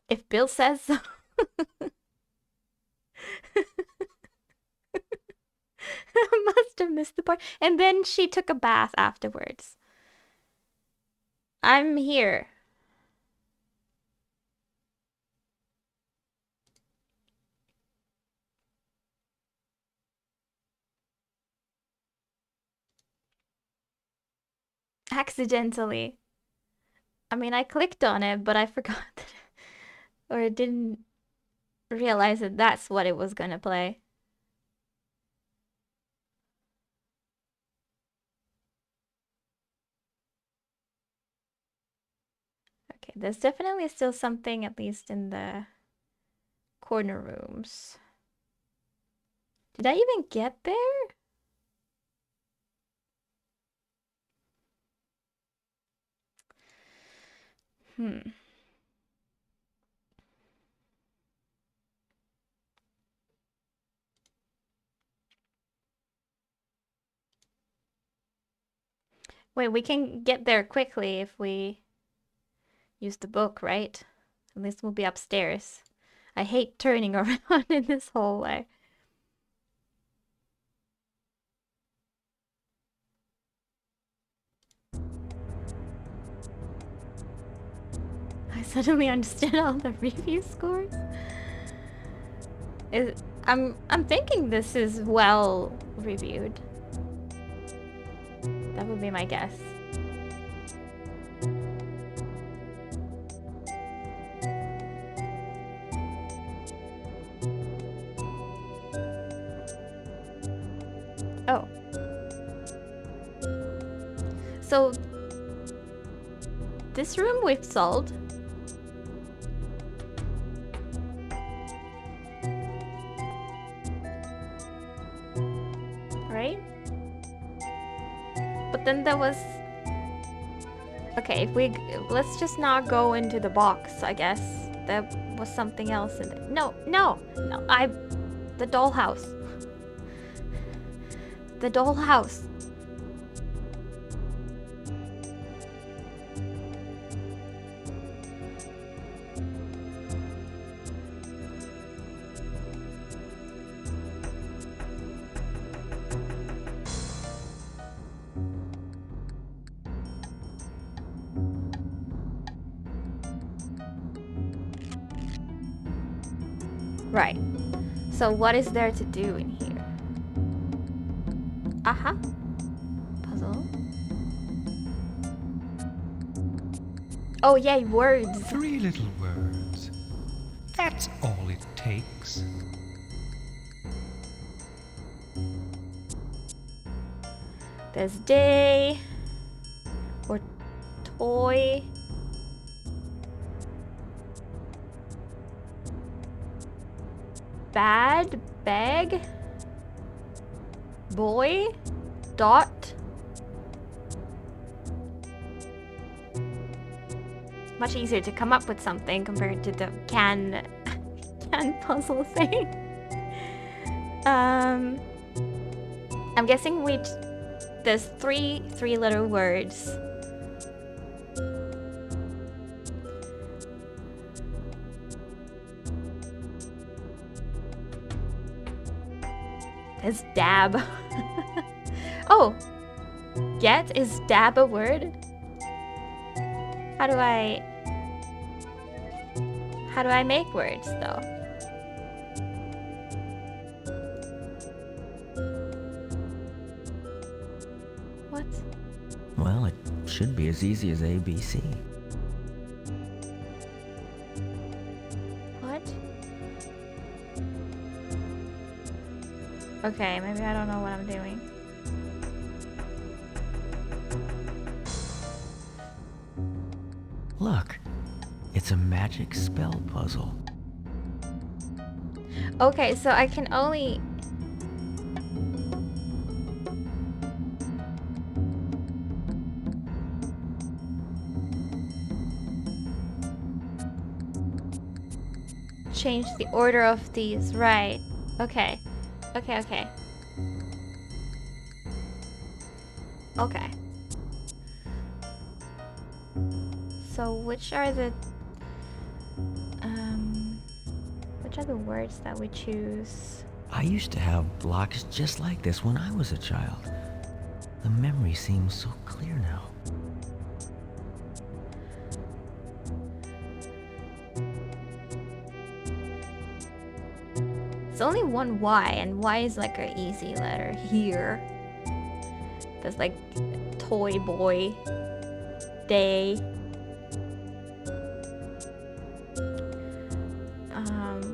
If Bill says so. I must have missed the part. And then she took a bath afterwards. I'm here. accidentally. I mean, I clicked on it, but I forgot that or didn't realize that that's what it was gonna play. Okay, there's definitely still something, at least in the corner rooms. Did I even get there? Wait, we can get there quickly if we use the book, right? At least we'll be upstairs. I hate turning around in this hallway. I suddenly understand all the review scores. I'm thinking this is well reviewed. That would be my guess. Oh. So this room we've solved. Right? But then there was... Okay, let's just not go into the box, I guess. There was something else in there. No, the dollhouse. The dollhouse. Right. So what is there to do in here? Aha. Puzzle. Oh yay, words. 3 little words. That's all it takes. There's day or toy. Bad, bag, boy, dot. Much easier to come up with something compared to the can puzzle thing. I'm guessing there's three letter words. Is dab. Oh, get is dab a word? How do I make words though? What? Well, it should be as easy as ABC. What? Okay, maybe I don't know what I'm doing. Look, it's a magic spell puzzle. Okay, so I can only... change the order of these, right? Okay. Okay. So which are the words that we choose? I used to have blocks just like this when I was a child. The memory seems so clear now. It's only one Y, and Y is like an easy letter here. There's like toy boy day.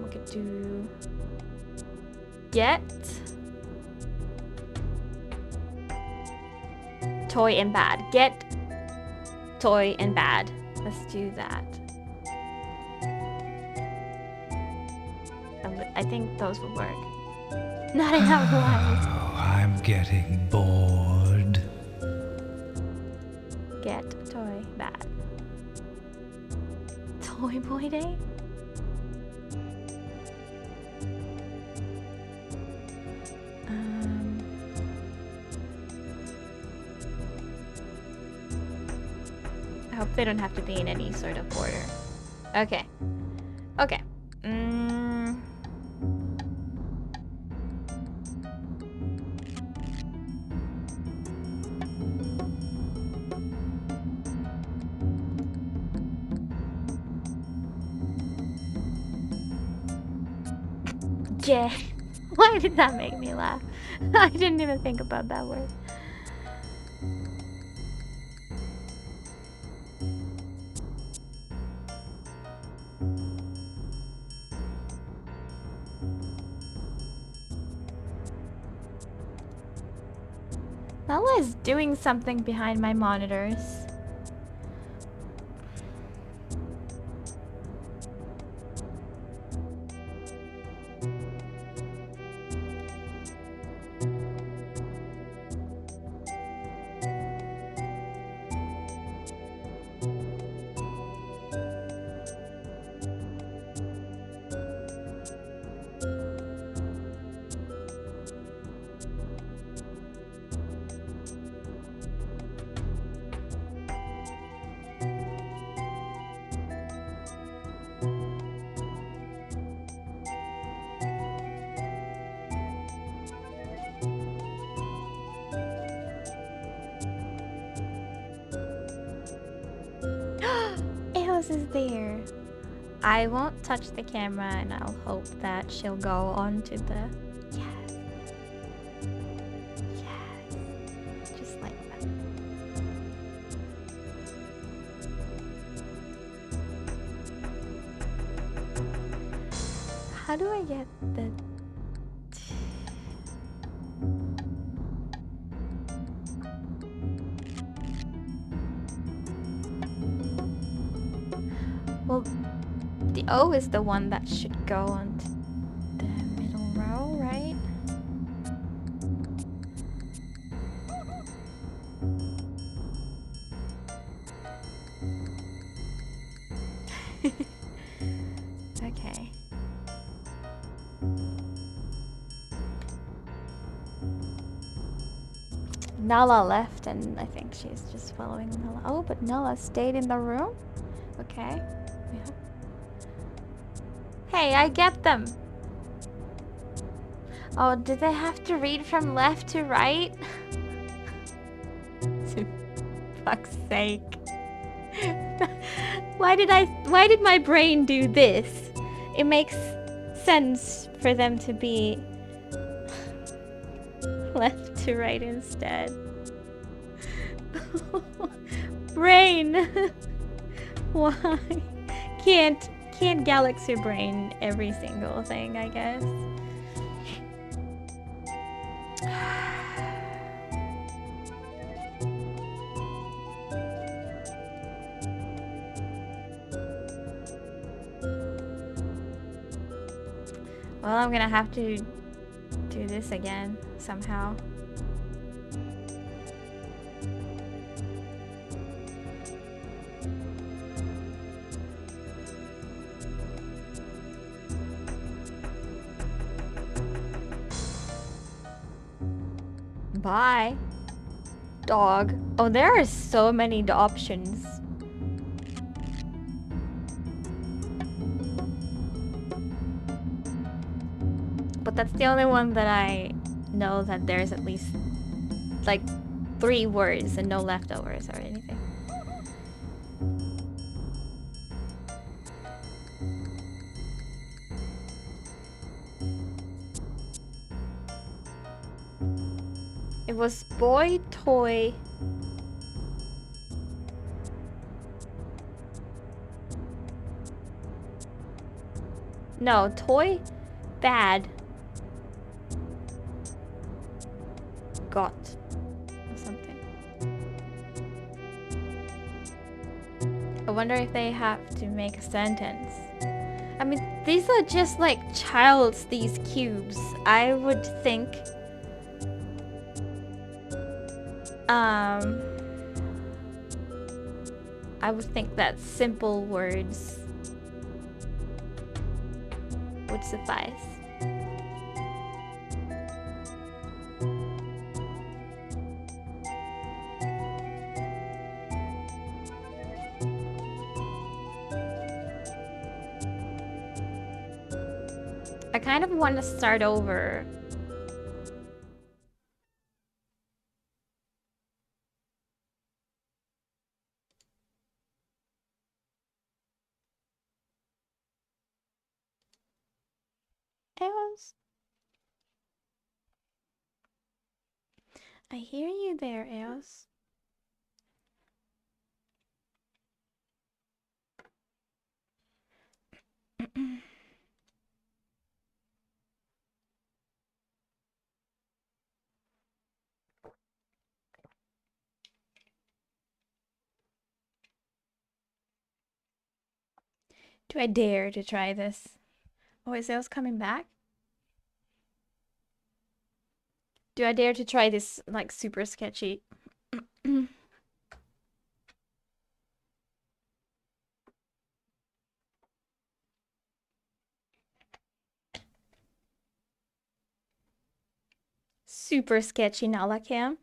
We could do get toy and bad. Get toy and bad. Let's do that. I think those would work. Not enough lives. Oh, I'm getting bored. Get toy bad. Toy boy day? I hope they don't have to be in any sort of order. Okay. Okay. J. Why did that make me laugh? I didn't even think about that word. Nala is doing something behind my monitors. Eos is there. I won't touch the camera and I'll hope that she'll go on to the... Yes. Yes. Just like that. How do I get the... Well, the O is the one that should go on the middle row, right? Okay. Nala left and I think she's just following Nala. Oh, but Nala stayed in the room? Okay. Yeah. Hey, I get them. Oh, did they have to read from left to right? For fuck's sake. Why did my brain do this? It makes sense for them to be left to right instead. Brain. Why? Can't galaxy brain every single thing, I guess. Well, I'm gonna have to do this again somehow. Bye. Dog. Oh, there are so many options. But that's the only one that I know that there's at least like 3 words and no leftovers or anything. It was boy, toy, No, toy bad got or something. I wonder if they have to make a sentence. I mean, these are just like child's, these cubes. I would think I would think that simple words would suffice. I kind of want to start over. Eos. I hear you there, Eos. Do I dare to try this? Oh, is Eos coming back? Do I dare to try this, like, super sketchy? Super sketchy Nalakam.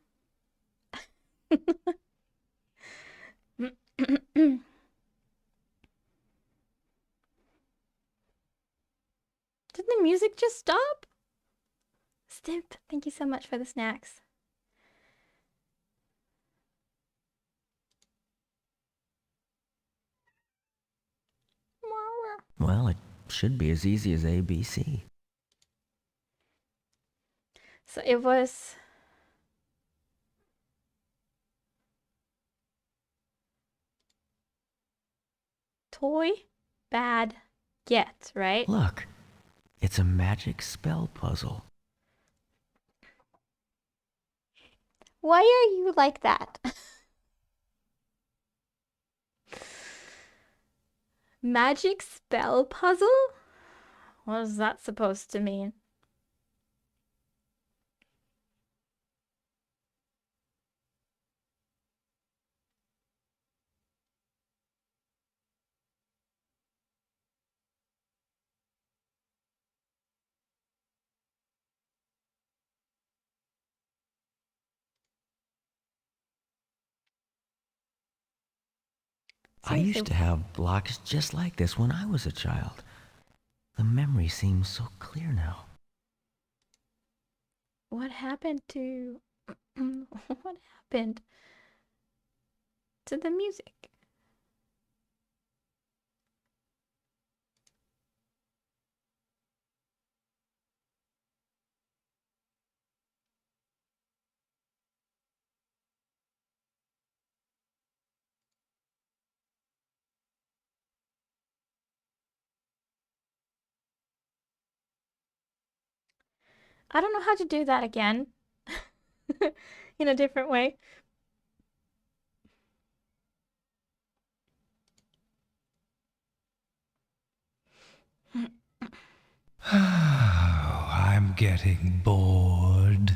Did the music just stop? Stimp, thank you so much for the snacks. Well, it should be as easy as ABC. So it was toy bad get, right? Look, it's a magic spell puzzle. Why are you like that? Magic spell puzzle? What is that supposed to mean? I used to have blocks just like this when I was a child. The memory seems so clear now. What happened to what happened to the music? I don't know how to do that again. In a different way. Oh, I'm getting bored.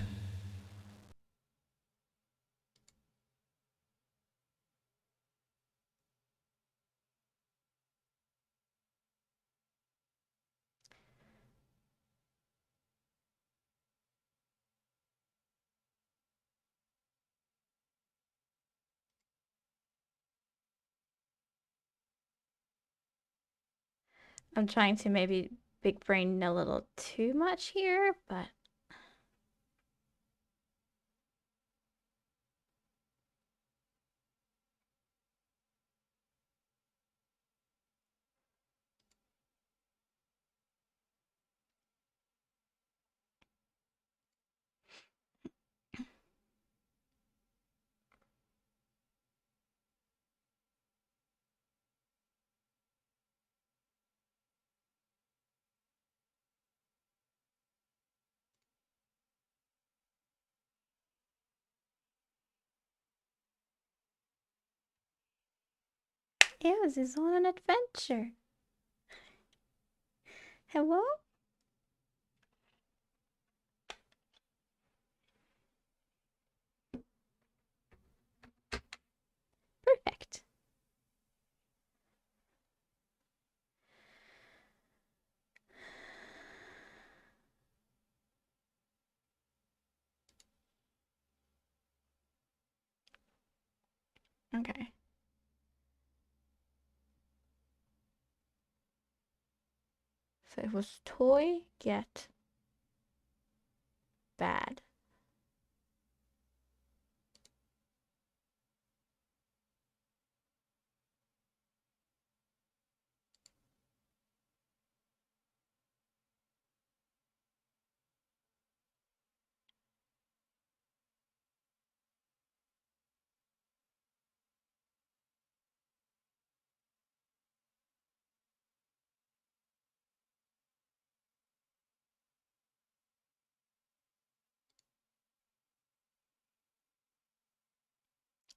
I'm trying to maybe big brain a little too much here, but is. He's on an adventure. Hello? Perfect. Okay. So it was toy, get, bad.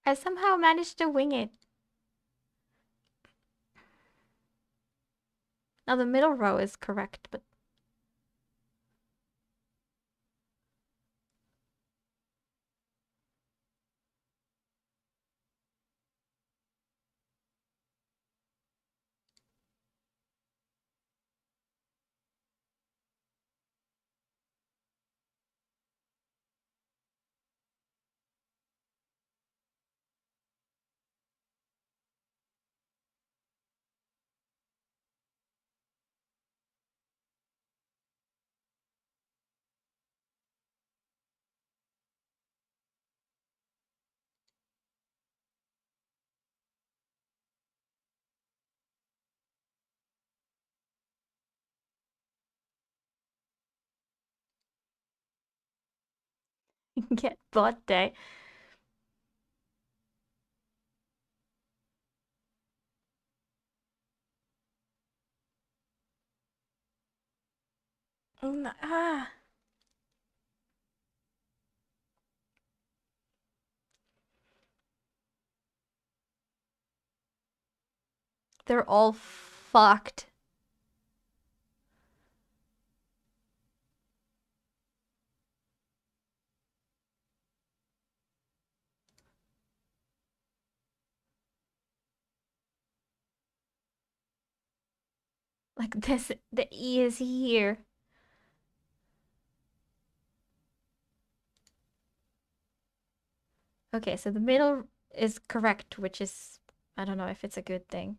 I somehow managed to wing it. Now the middle row is correct, but get bot day. Ah. They're all fucked. Like this, the E is here. Okay, so the middle is correct, which is, I don't know if it's a good thing.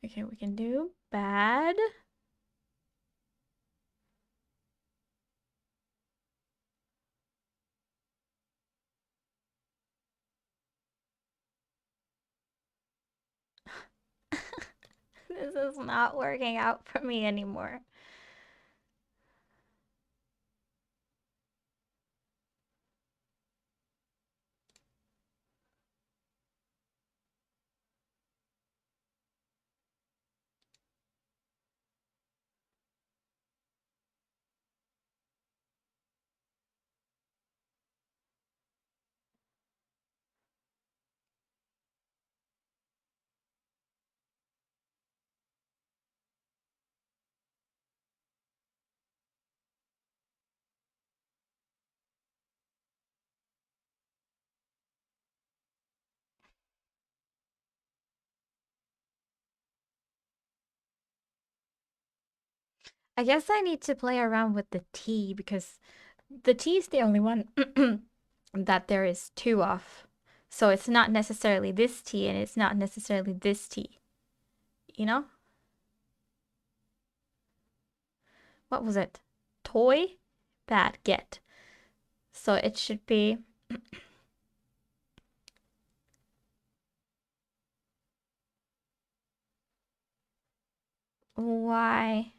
Okay, we can do bad. This is not working out for me anymore. I guess I need to play around with the T because the T is the only one that there is two of. So it's not necessarily this T and it's not necessarily this T. You know? What was it? Toy? Bad. Get. So it should be... Why?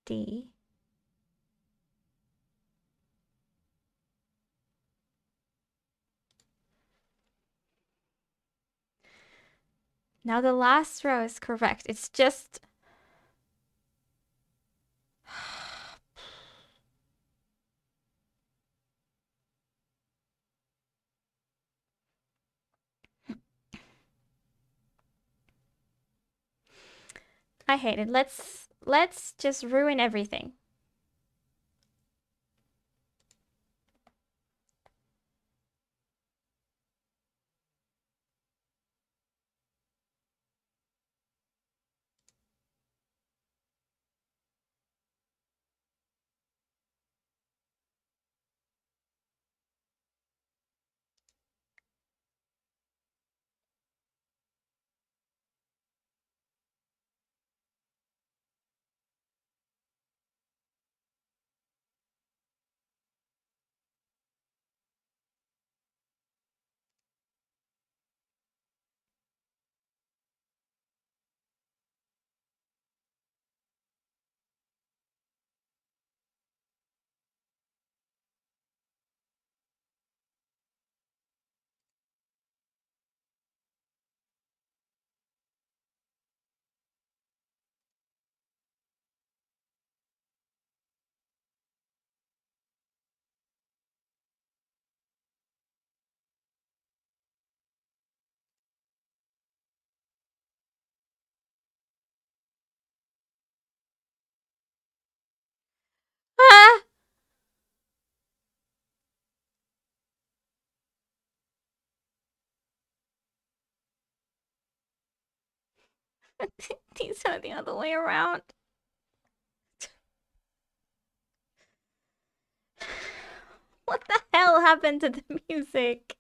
D. Now the last row is correct. It's just... I hate it. Let's just ruin everything. Ah! These are the other way around. What the hell happened to the music?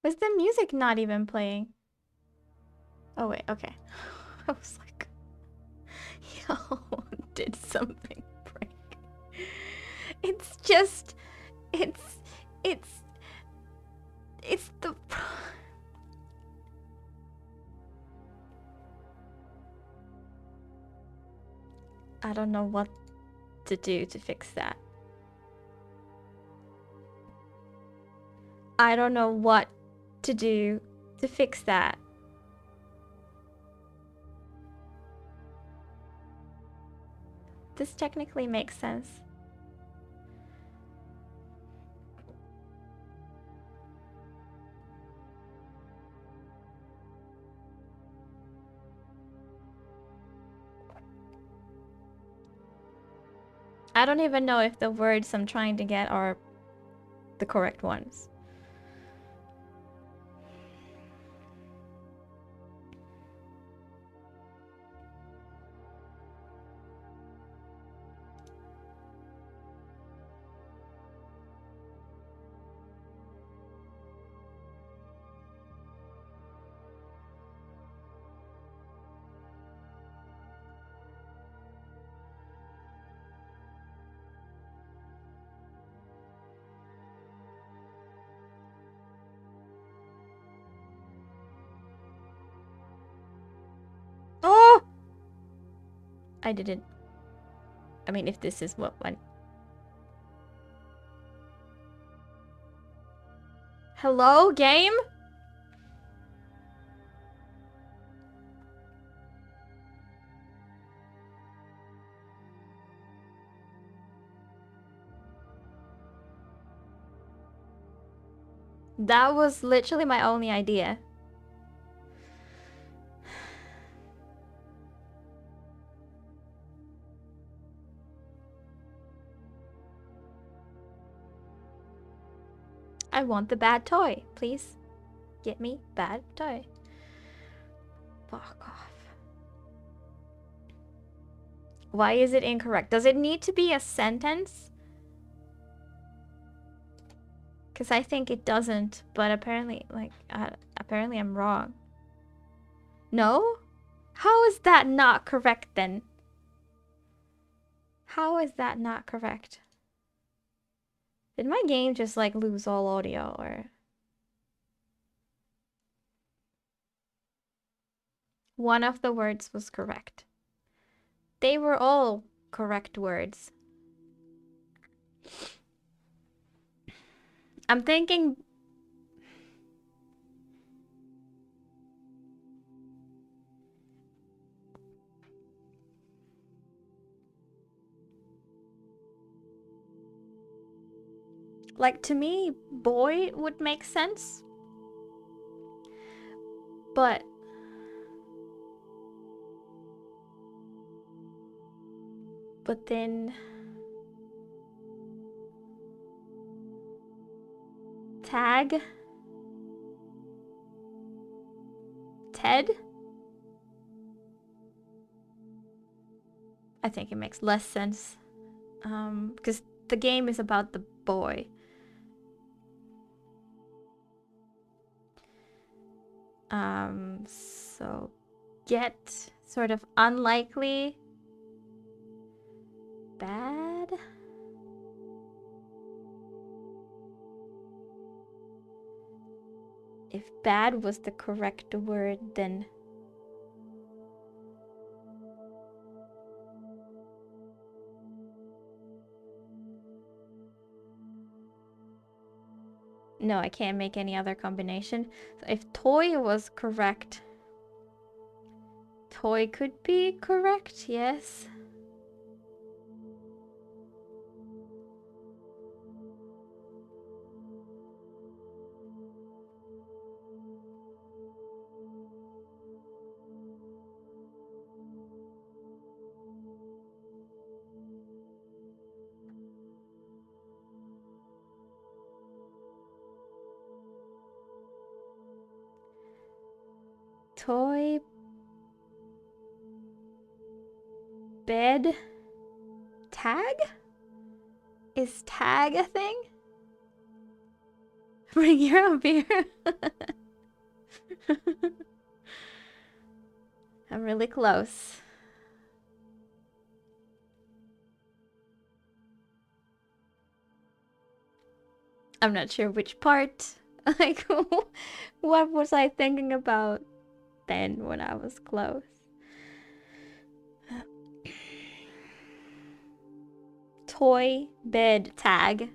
Was the music not even playing? Oh wait, okay. I was like, yo, did something break? It's just, it's the... I don't know what to do to fix that. I don't know what to do to fix that. This technically makes sense. I don't even know if the words I'm trying to get are the correct ones. Oh! I didn't. I mean, if this is what went. Hello, game? That was literally my only idea. I want the bad toy. Please get me bad toy. Fuck off. Why is it incorrect? Does it need to be a sentence? Because I think it doesn't, but apparently, like, apparently I'm wrong. No? How is that not correct then? How is that not correct? Did my game just like lose all audio or? One of the words was correct. They were all correct words. I'm thinking... Like, to me, boy would make sense. But... But then... Tag? Ted? I think it makes less sense. Because the game is about the boy. So get sort of unlikely. Bad? If bad was the correct word, then... No, I can't make any other combination. So if toy was correct... Toy could be correct, yes. Toy... Bed... Tag? Is tag a thing? Bring your own beer. I'm really close. I'm not sure which part. Like, what was I thinking about then when I was close? Toy, bed, tag.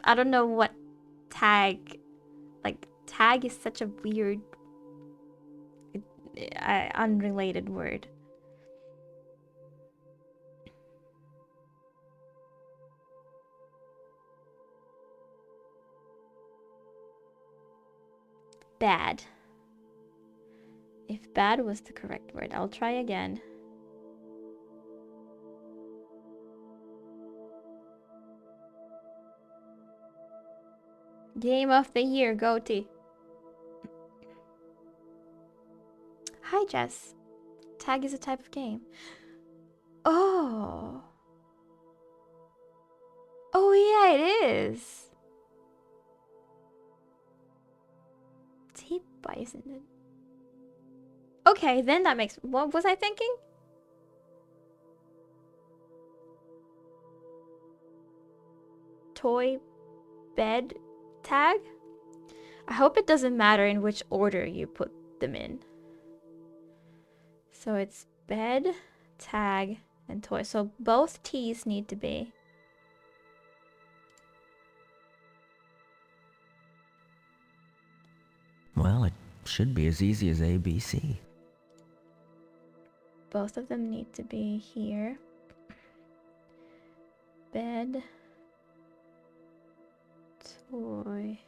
I don't know what tag... Like, tag is such a weird... unrelated word. Bad. If bad was the correct word, I'll try again. Game of the year, goatee. Hi, Jess. Tag is a type of game. Oh. Oh, yeah, it is. Tape bison. Okay, then that makes... What was I thinking? Toy, bed, tag? I hope it doesn't matter in which order you put them in. So it's bed, tag, and toy. So both T's need to be. Well, it should be as easy as A, B, C. Both of them need to be here. Bed, toy,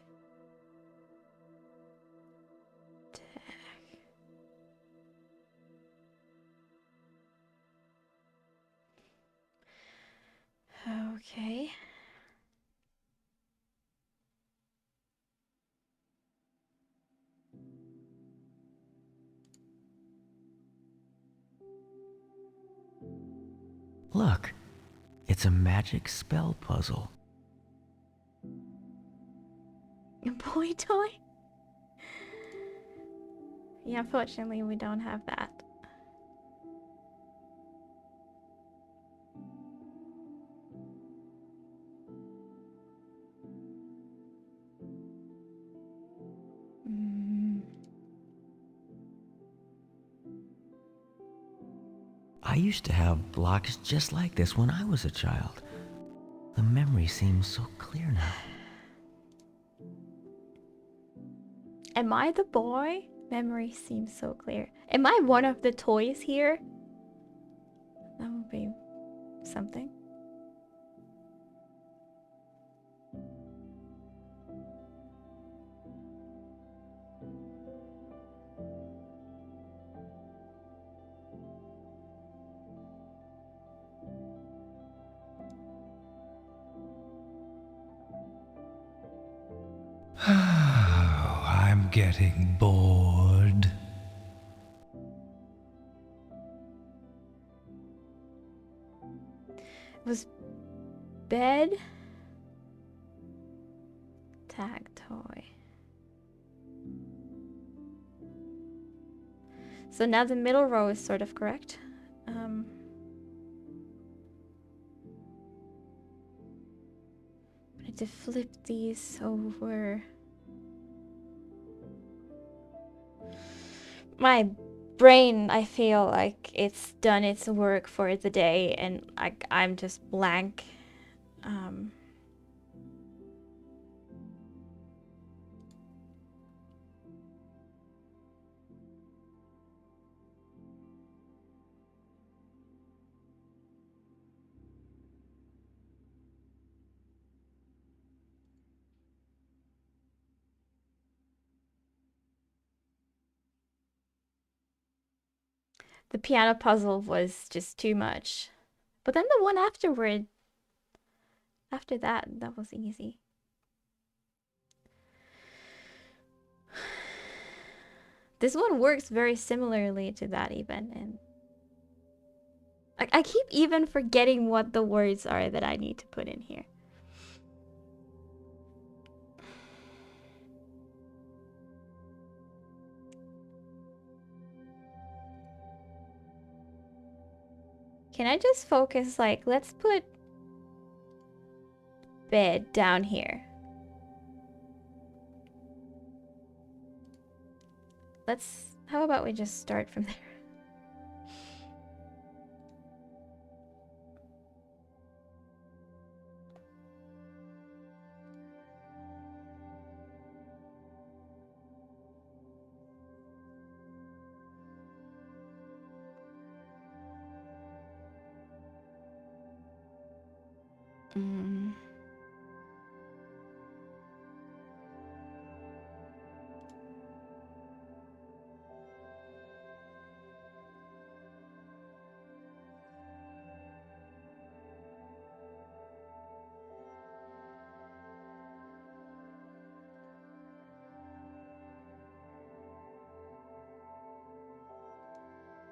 tag. Okay. Look, it's a magic spell puzzle. boy toy? Yeah, unfortunately we don't have that. I used to have blocks just like this when I was a child. The memory seems so clear now. Am I the boy? Memory seems so clear. Am I one of the toys here? That would be something. Oh, I'm getting bored. It was bed, tag toy. So now the middle row is sort of correct. I need to flip these over. My brain, I feel like it's done its work for the day, and I'm just blank. The piano puzzle was just too much. But then the one after that was easy. This one works very similarly to that even, and I keep even forgetting what the words are that I need to put in here. Can I just focus, like, let's put bed down here. How about we just start from there?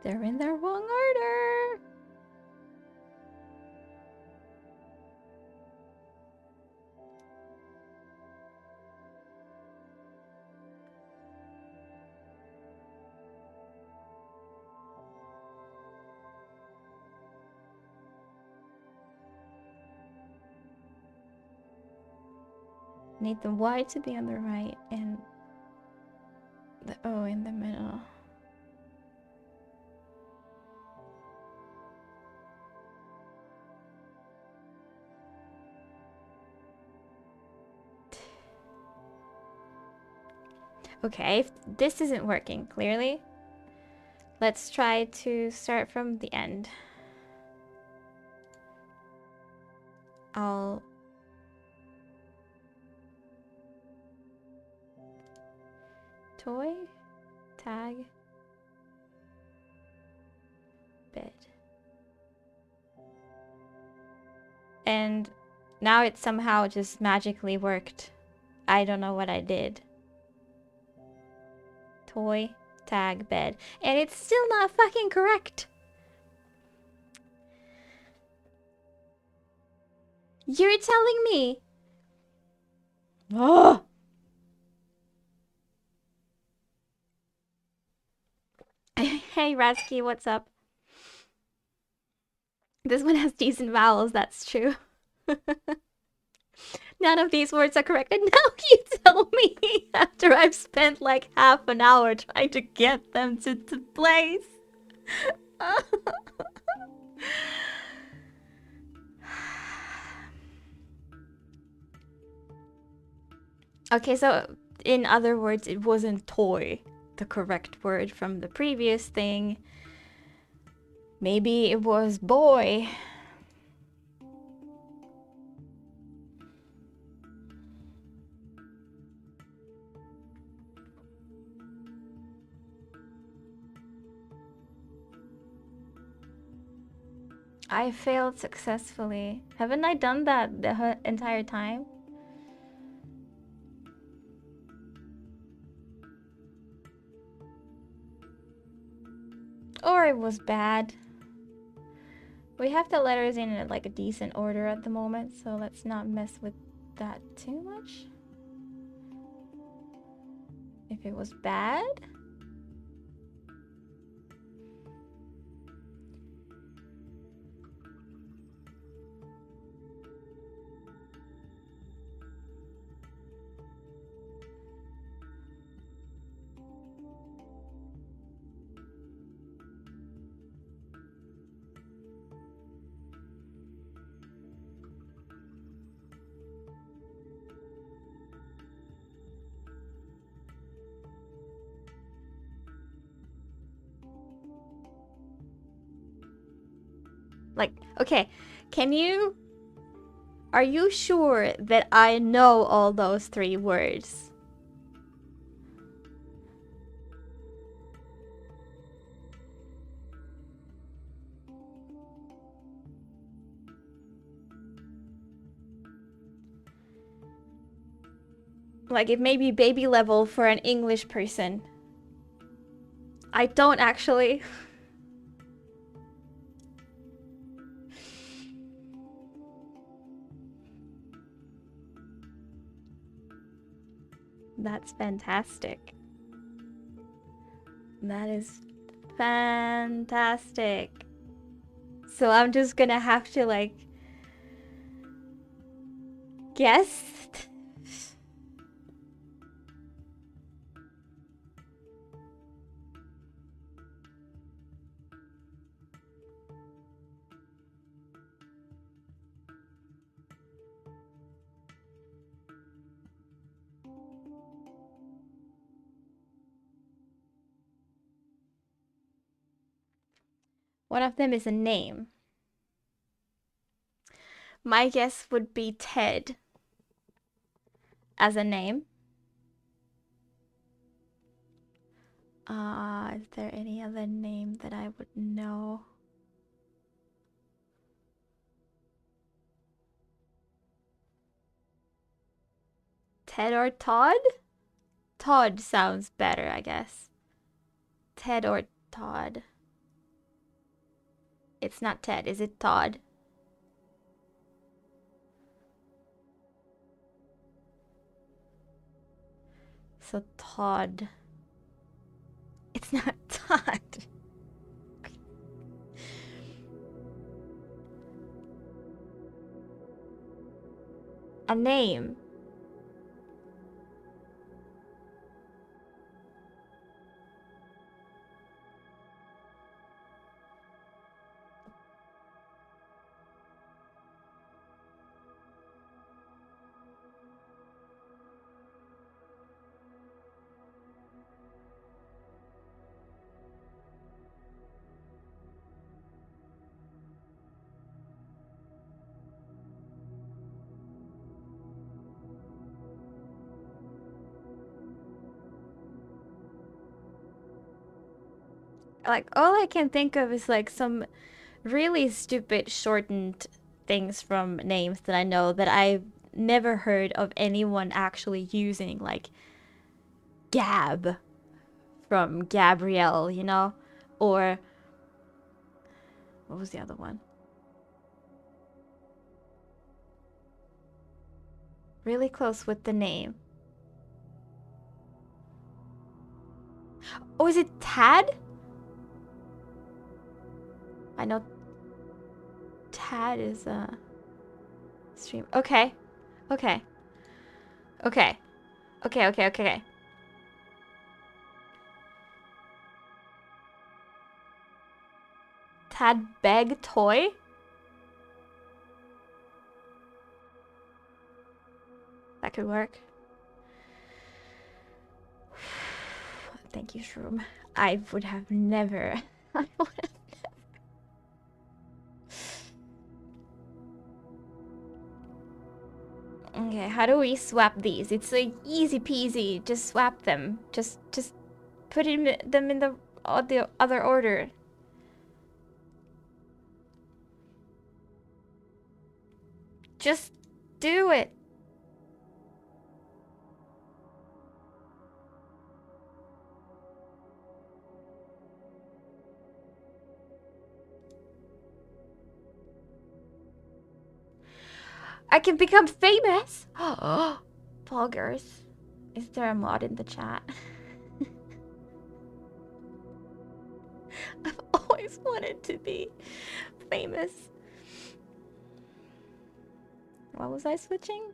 They're in their wrong order. Need the Y to be on the right and the O in the middle. Okay, if this isn't working, clearly, let's try to start from the end. I'll toy, tag, bed. And now it somehow just magically worked. I don't know what I did. Toy, tag, bed. And it's still not fucking correct. You're telling me. Oh! Hey, Rasky, what's up? This one has decent vowels, that's true. None of these words are correct. And now you tell me after I've spent like half an hour trying to get them to place. Okay, so in other words, it wasn't toy, the correct word from the previous thing. Maybe it was boy. I failed successfully. Haven't I done that the entire time? Or it was bad. We have the letters in like a decent order at the moment, so let's not mess with that too much. If it was bad? Like, okay, are you sure that I know all those 3 words? Like, it may be baby level for an English person. I don't actually. That's fantastic. That is fantastic. So I'm just gonna have to, like, guess? One of them is a name. My guess would be Ted as a name. Is there any other name that I would know? Ted or Todd? Todd sounds better, I guess. Ted or Todd. It's not Ted, is it Todd? So Todd. It's not Todd. A name. Like, all I can think of is like some really stupid shortened things from names that I know that I've never heard of anyone actually using, like Gab from Gabrielle, you know? Or what was the other one? Really close with the name. Oh, is it Tad? I know Tad is a stream. Okay. Okay. Okay. Okay, okay, okay. Tad Beg Toy? That could work. Thank you, Shroom. I would have never. I would have never. Okay, how do we swap these? It's like easy peasy. Just swap them. Just put them in the other order. Just do it. I can become famous. Oh, Poggers. Is there a mod in the chat? I've always wanted to be famous. What was I switching?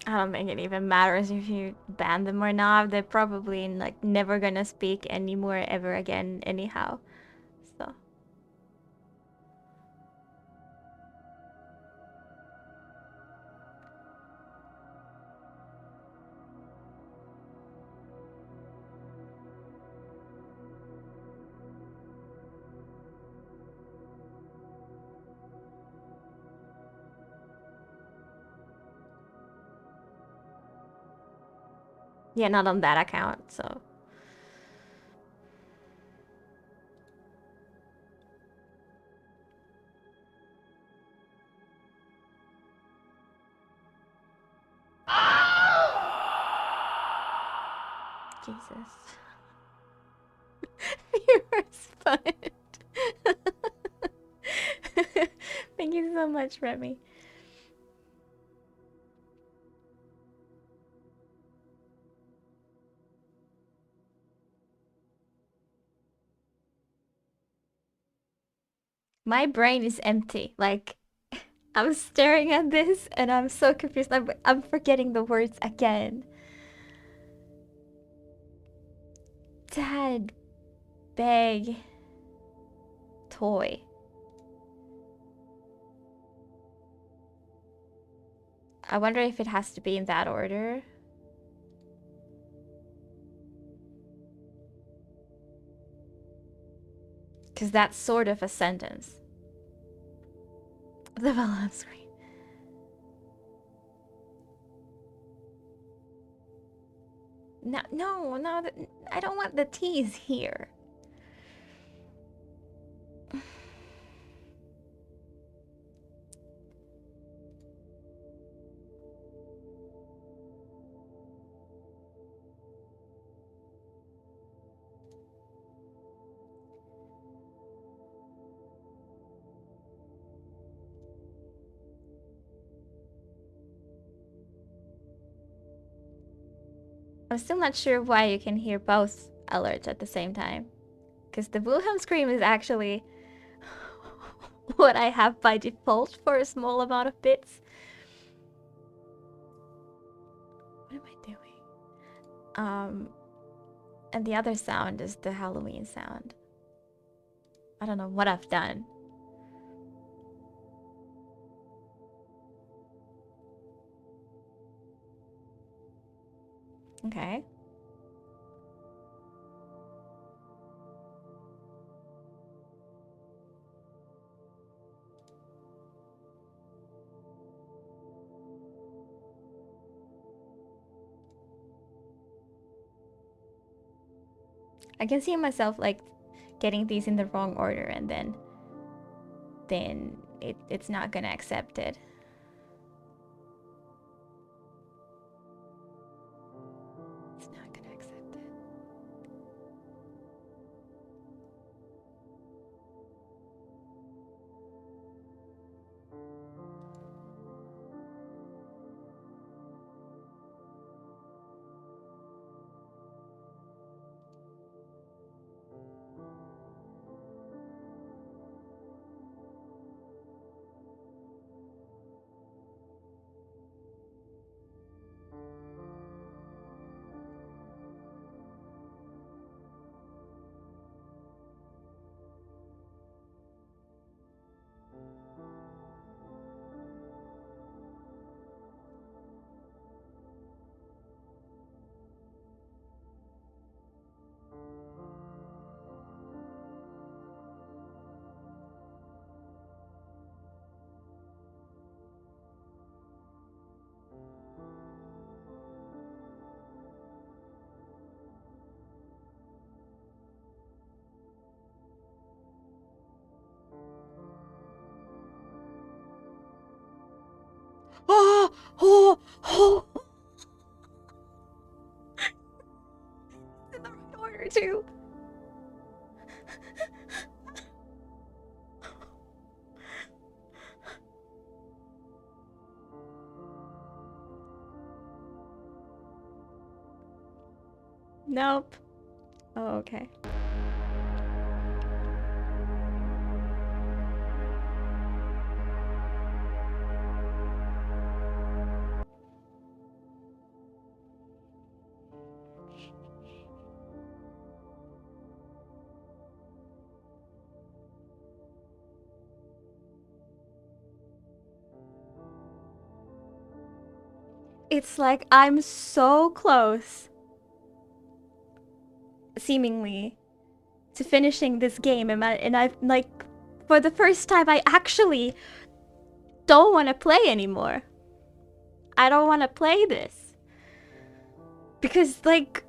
I don't think it even matters if you ban them or not. They're probably like never gonna speak anymore ever again anyhow. So yeah, not on that account, so Jesus. Viewers fund. Thank you so much, Remy. My brain is empty. Like, I'm staring at this and I'm so confused. I'm forgetting the words again. Dad, bag, toy. I wonder if it has to be in that order. Because that's sort of a sentence. The balance screen. No, no, no, I don't want the T's here. I'm still not sure why you can hear both alerts at the same time. Because the Wilhelm scream is actually what I have by default for a small amount of bits. What am I doing? And the other sound is the Halloween sound. I don't know what I've done. Okay. I can see myself like getting these in the wrong order, and then it's not gonna accept it. It's not gonna accept it. Oh, oh, oh. In the right order too. Nope. Oh, okay. It's like I'm so close, seemingly, to finishing this game, and I've like, for the first time, I actually don't want to play anymore. I don't want to play this. Because, like,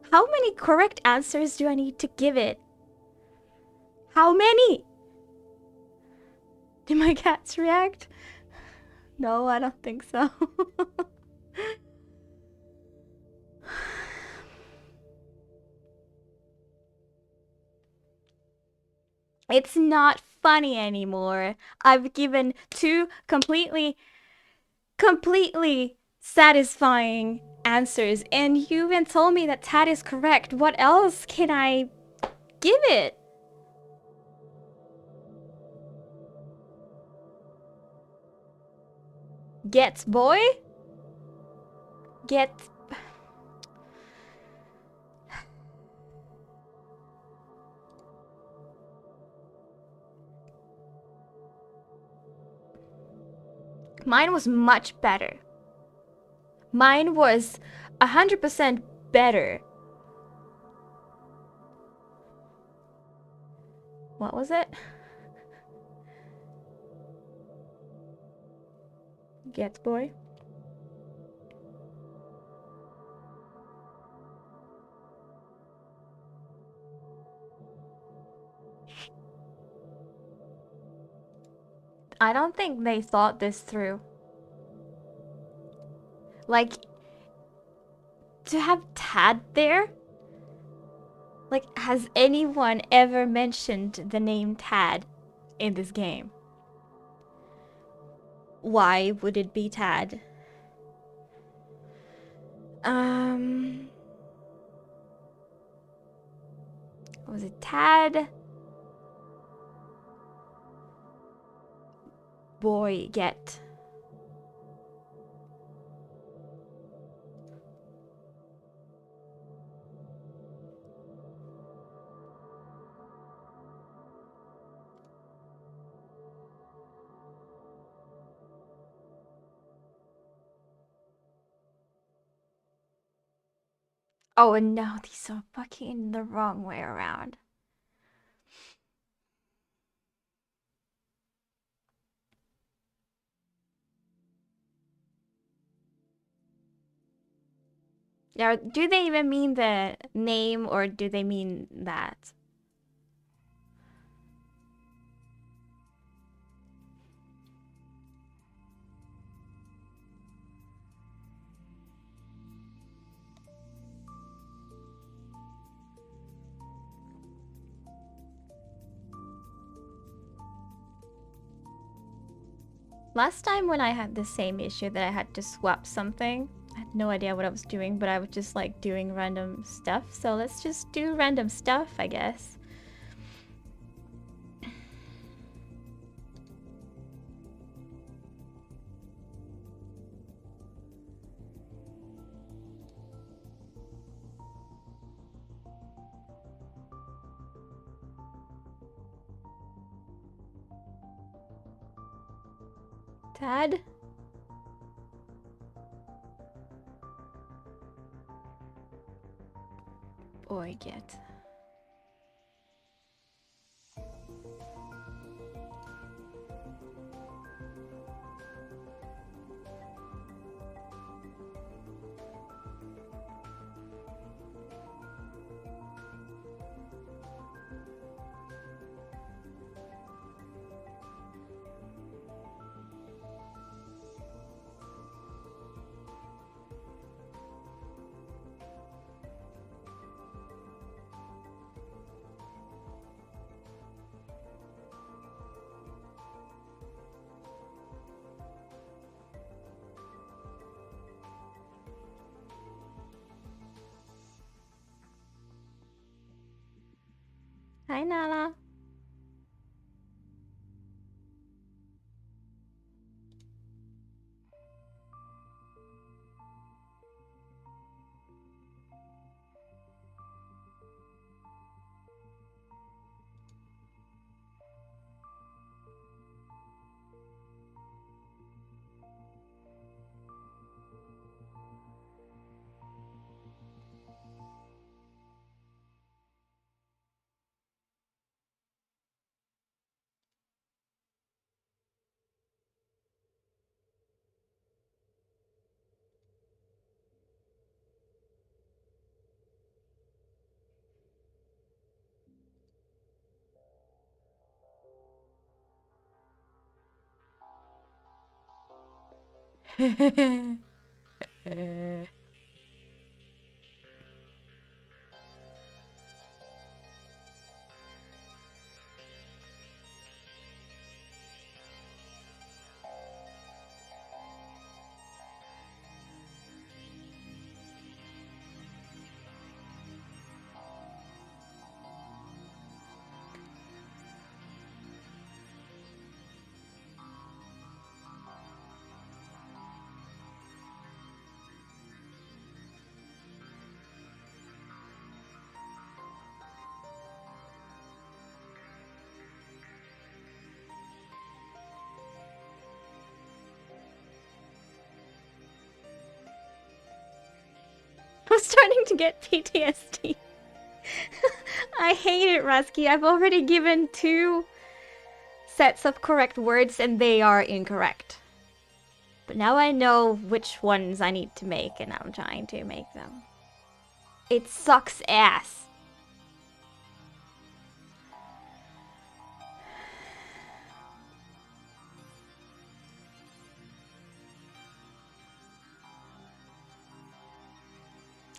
how many correct answers do I need to give it? How many? Did my cats react? No, I don't think so. It's not funny anymore. I've given two completely satisfying answers, and you even told me that Tad is correct. What else can I give it? Get boy? Get... Mine was much better. Mine was 100% better. What was it? Get boy? I don't think they thought this through. Like, to have Tad there? Like, has anyone ever mentioned the name Tad in this game? Why would it be Tad? Was it Tad? Boy, get. Oh, and now these are fucking the wrong way around. Yeah, do they even mean the name or do they mean that? Last time when I had the same issue that I had to swap something, I had no idea what I was doing, but I was just like doing random stuff. So let's just do random stuff, I guess. Dad? Boy, get. Hi, Nala. I'm starting to get PTSD. I hate it, Rusky. I've already given 2 sets of correct words and they are incorrect. But now I know which ones I need to make and I'm trying to make them. It sucks ass.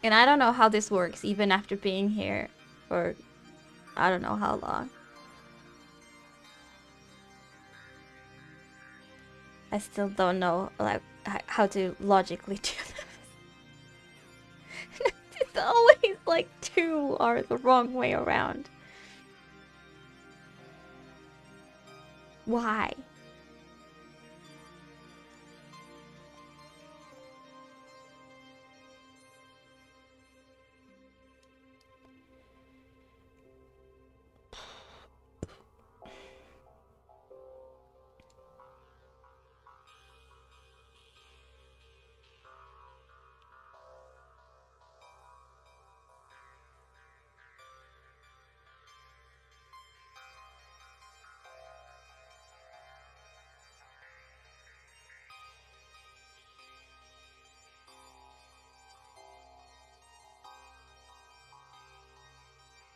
And I don't know how this works even after being here for I don't know how long. I still don't know like how to logically do this. It's always like 2 are the wrong way around. Why?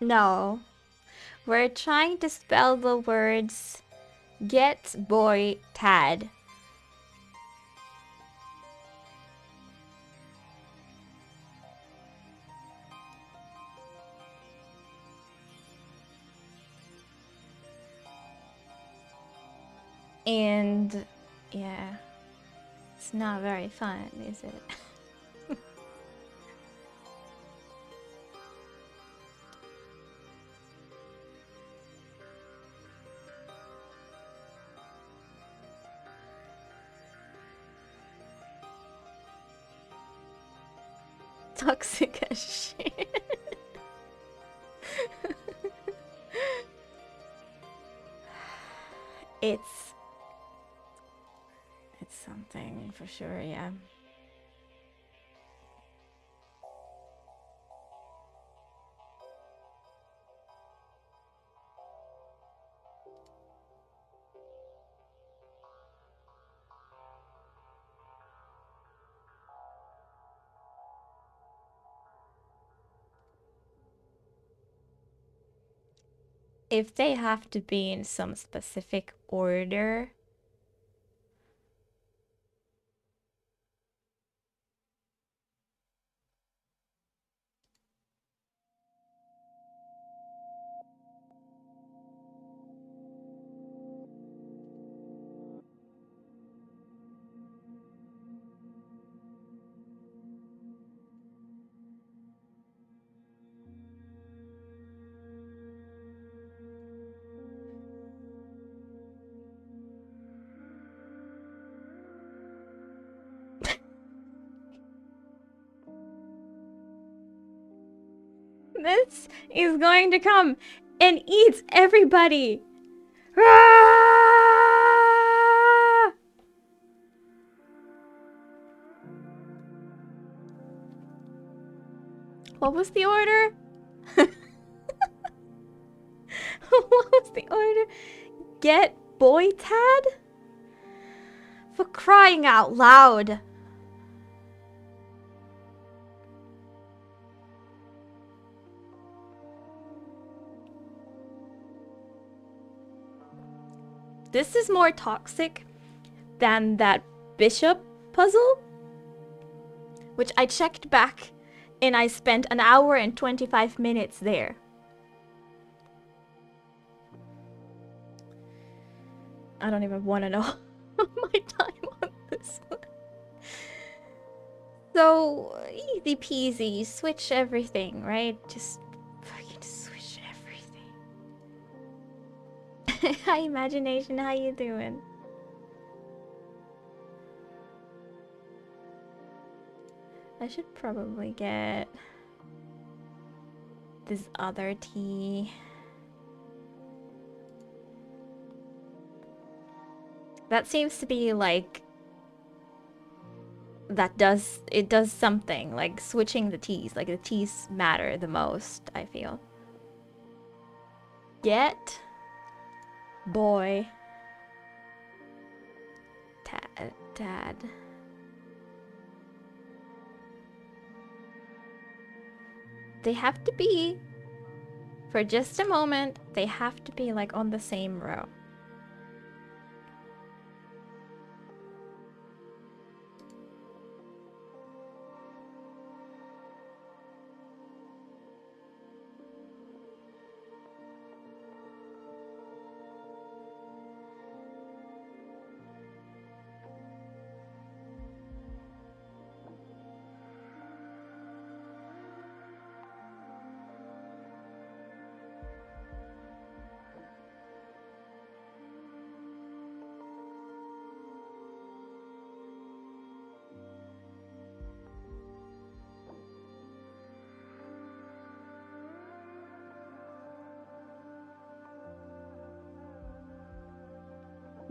No. We're trying to spell the words get boy tad. And yeah, it's not very fun, is it? Toxic as shit. It's something for sure, yeah. If they have to be in some specific order, this is going to come and eat everybody. Ah! What was the order? What was the order? Get boy tad? For crying out loud. This is more toxic than that bishop puzzle, which I checked back and I spent an hour and 25 minutes there. I don't even want to know my time on this one. So, easy peasy, you switch everything, right? Just fucking switch everything. Hi, imagination, how you doing? I should probably get this other tea. That seems to be like it does something, like switching the teas. Like the teas matter the most, I feel. Get boy tad. They have to be, for just a moment, they have to be like on the same row.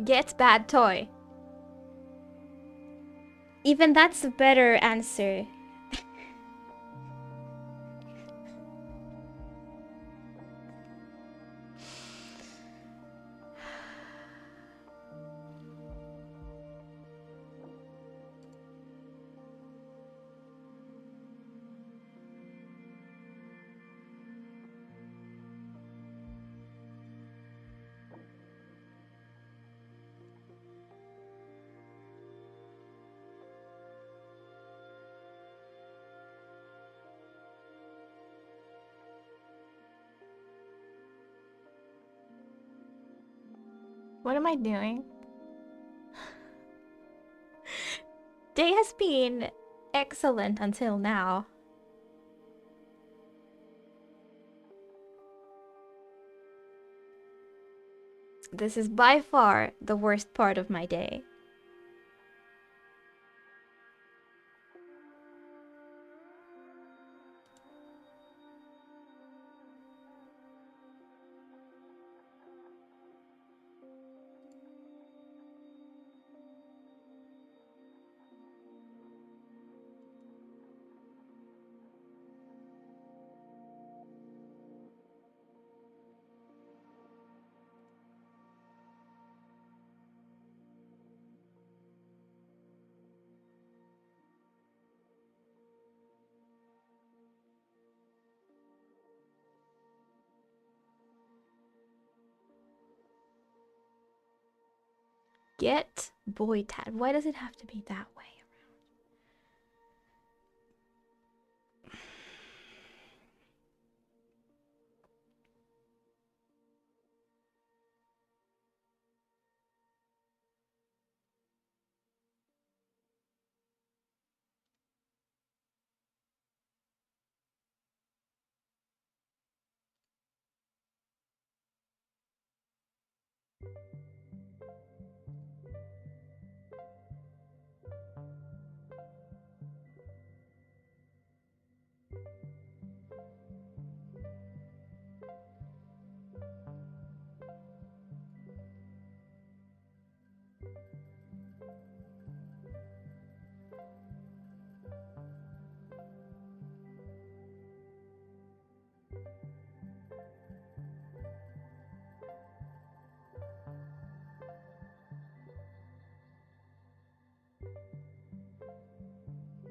Get bad toy. Even that's a better answer. What am I doing? Day has been excellent until now. This is by far the worst part of my day. Get boy Tad. Why does it have to be that way?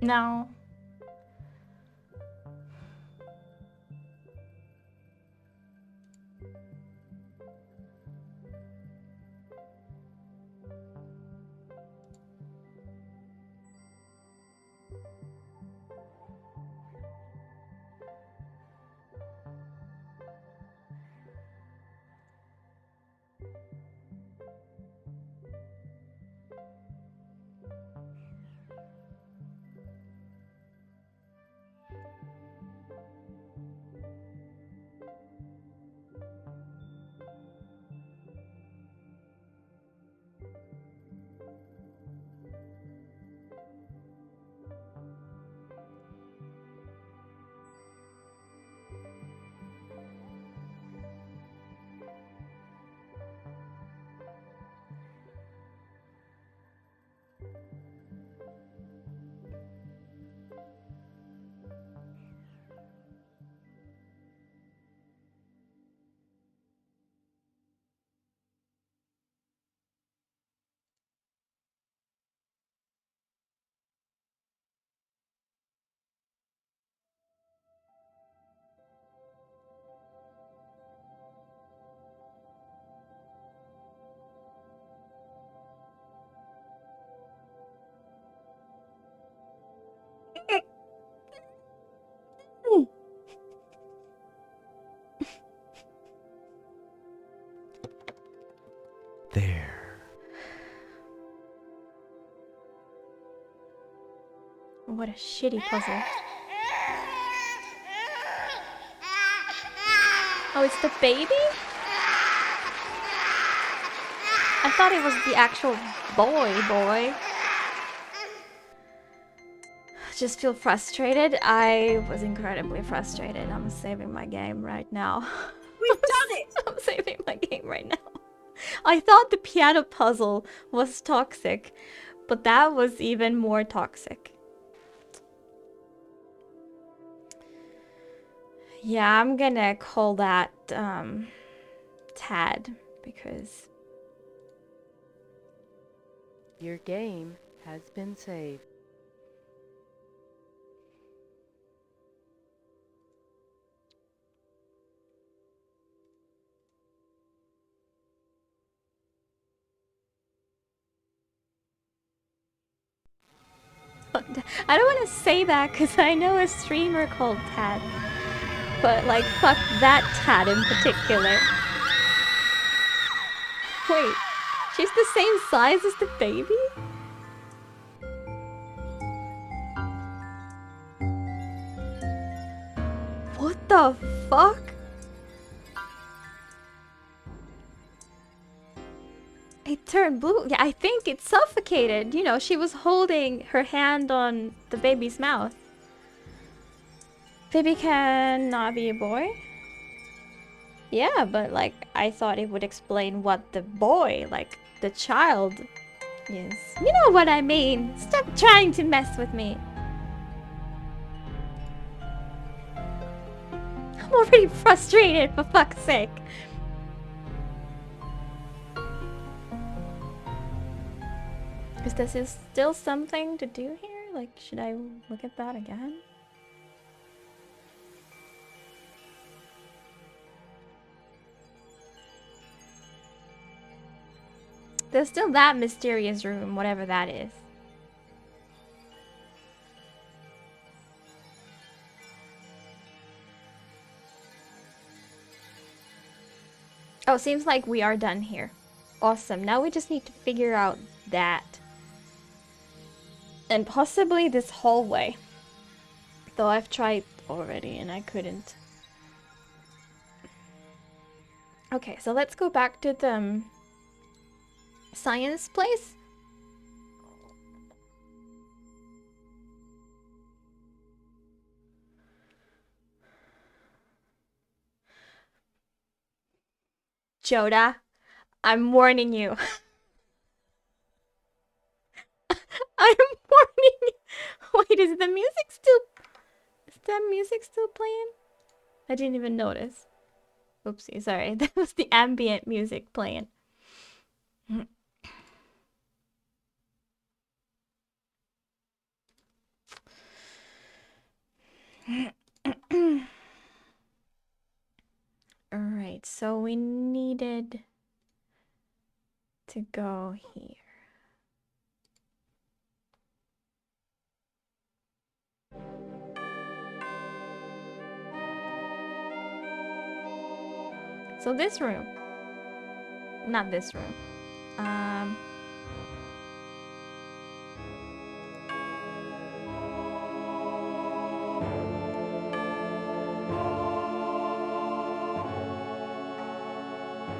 No. There. What a shitty puzzle. Oh, it's the baby? I thought it was the actual boy. Just feel frustrated. I was incredibly frustrated. I'm saving my game right now. We've done it! I'm saving my game right now. I thought the piano puzzle was toxic, but that was even more toxic. Yeah, I'm gonna call that Tad because Your game has been saved. I don't want to say that because I know a streamer called Tad. But, like, fuck that Tad in particular. Wait, She's the same size as the baby? What the fuck? It turned blue. Yeah, I think it suffocated. You know, she was holding her hand on the baby's mouth. Baby cannot be a boy? Yeah, but like, I thought it would explain what the boy, like, the child is. You know what I mean. Stop trying to mess with me. I'm already frustrated, for fuck's sake. Is this still something to do here? Like, should I look at that again? There's still that mysterious room, whatever that is. Oh, seems like we are done here. Awesome. Now we just need to figure out that. And possibly this hallway. Though I've tried already and I couldn't. Okay, so let's go back to the science place. Joda, I'm warning you. I'm warning you. Wait, is the music still... Is that music still playing? I didn't even notice. Oopsie, sorry. That was the ambient music playing. Alright, so we needed to go here. So this room. Not this room.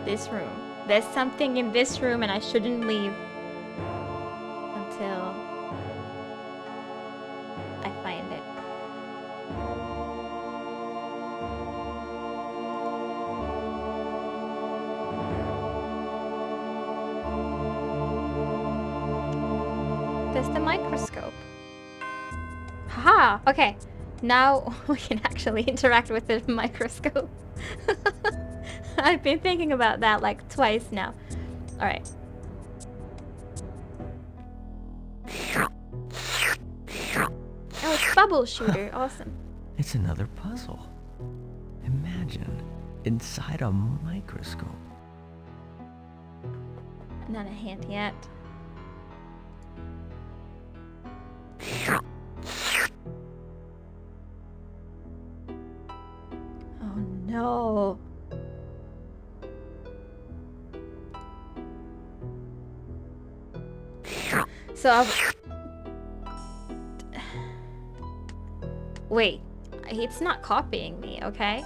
This room. There's something in this room and I shouldn't leave until I find it. There's the microscope. Haha! Okay. Now we can actually interact with the microscope. I've been thinking about that like twice now. Alright. Oh, it's Bubble Shooter. Awesome. It's another puzzle. Imagine, inside a microscope. Not a hint yet. Oh no. So wait, it's not copying me, okay?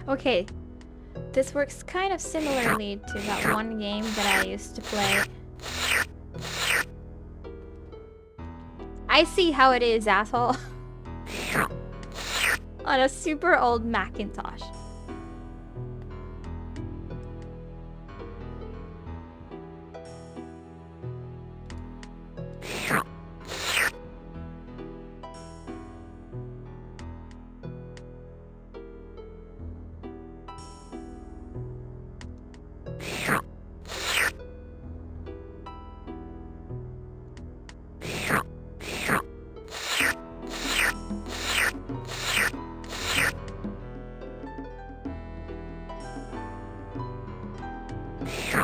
Okay, this works kind of similarly to that one game that I used to play. I see how it is, asshole. On a super old Macintosh.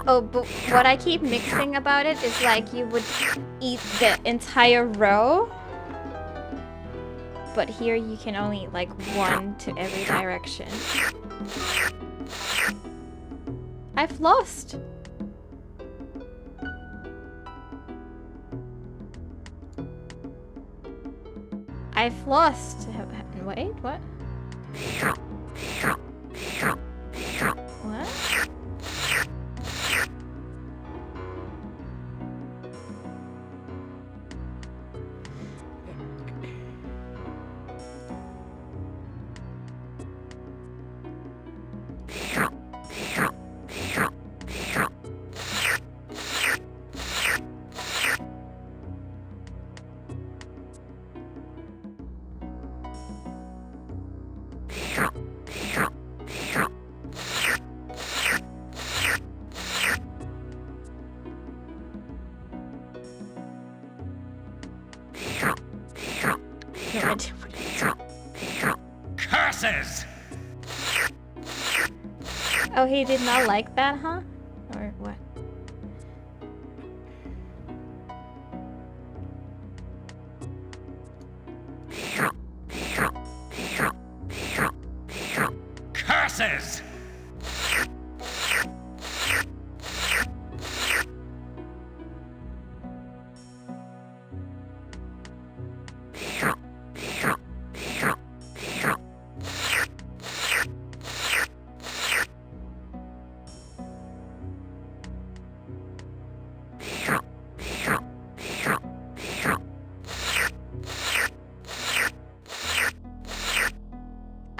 Oh, but what I keep mixing about it is like you would eat the entire row. But here you can only eat like one to every direction. I've lost. I've lost. Wait, what? What? Curses! Oh, he did not like that, huh? Or what? Curses!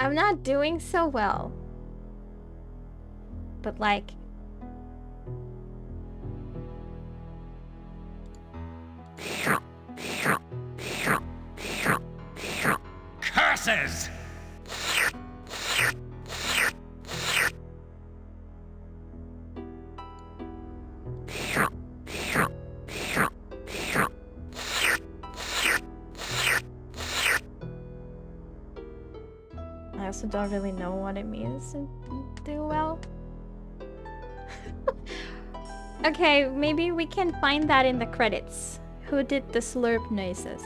I'm not doing so well. But like... Curses! I also don't really know what it means to do well. Okay, maybe we can find that in the credits. Who did the slurp noises?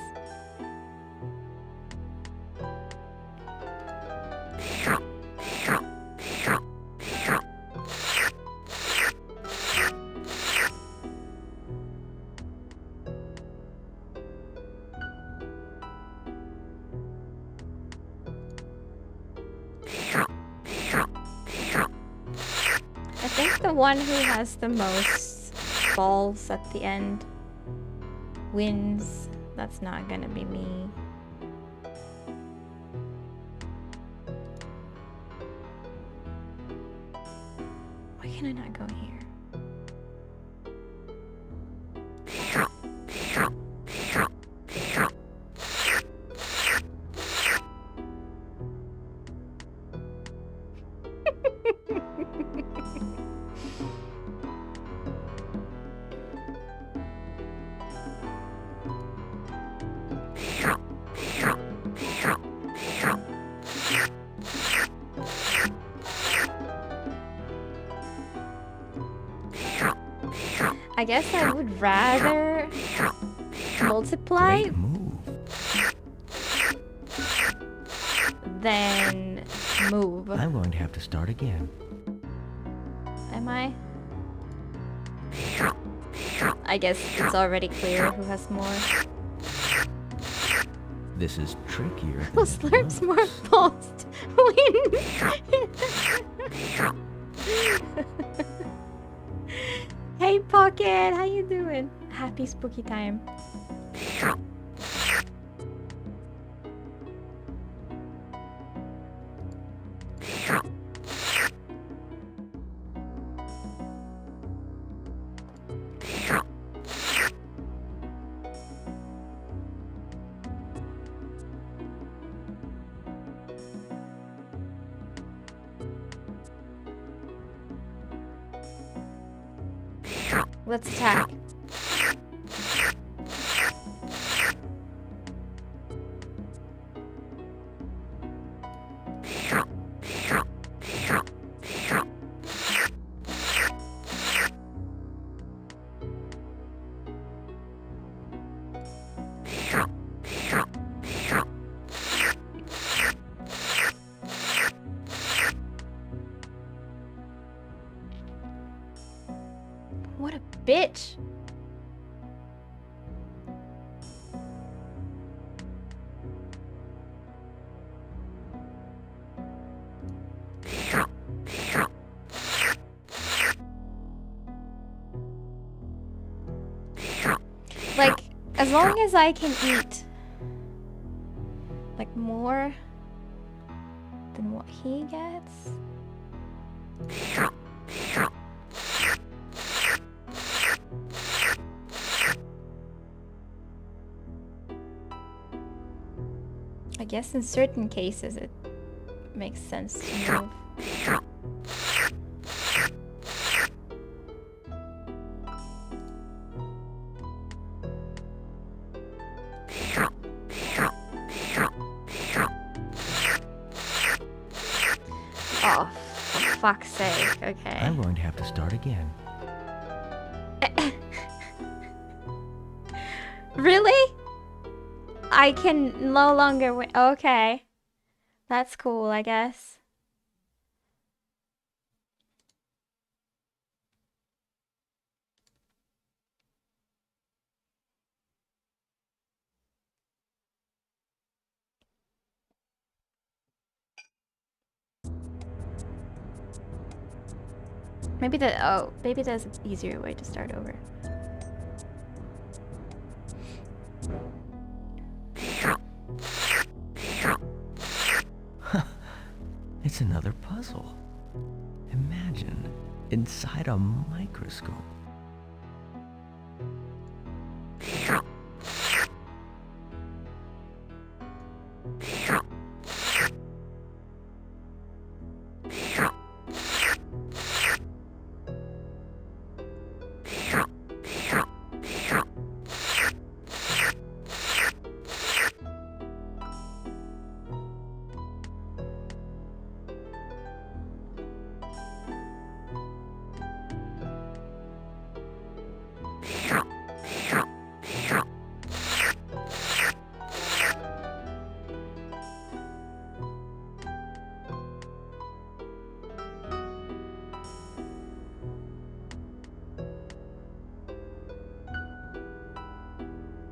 I think the one who has the most balls at the end wins. That's not gonna be me. Why can I not go here? I guess I would rather multiply Great move. than move. I'm going to have to start again. Am I? I guess it's already clear who has more. This is trickier than Who it slurps more looks. balls win? Hey Pocket, how you doing? Happy spooky time. Let's attack. bitch. Like, as long as I can eat like more than what he gets. I guess in certain cases it makes sense to move. Oh, for fuck's sake, okay. I'm going to have to start again. Really? I can no longer wait. Okay. That's cool, I guess. Maybe maybe there's an easier way to start over. It's another puzzle. Imagine inside a microscope.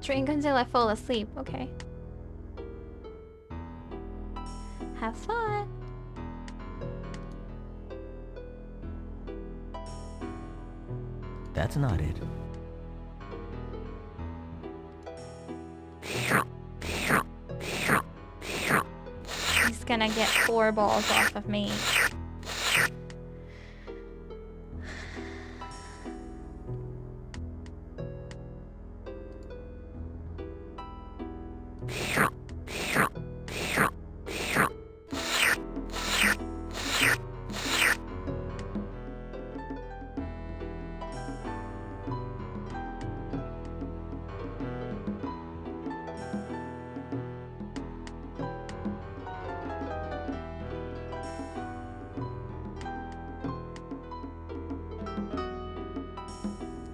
Drink until I fall asleep. Okay. Have fun. That's not it. He's gonna get 4 balls off of me.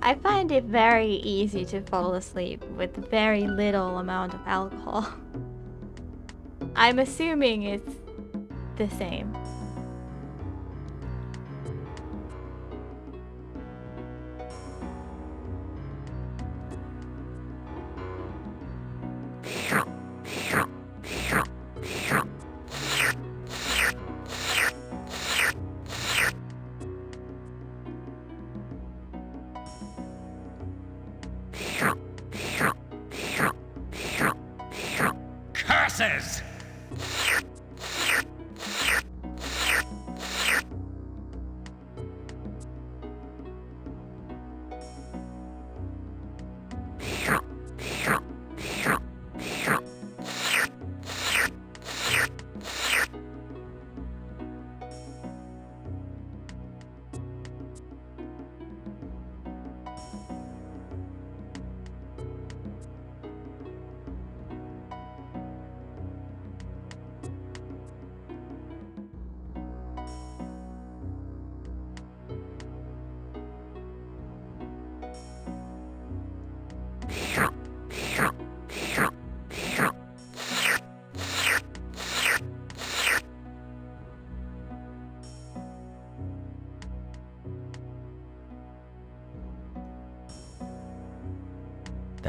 I find it very easy to fall asleep with very little amount of alcohol. I'm assuming it's the same. Curses!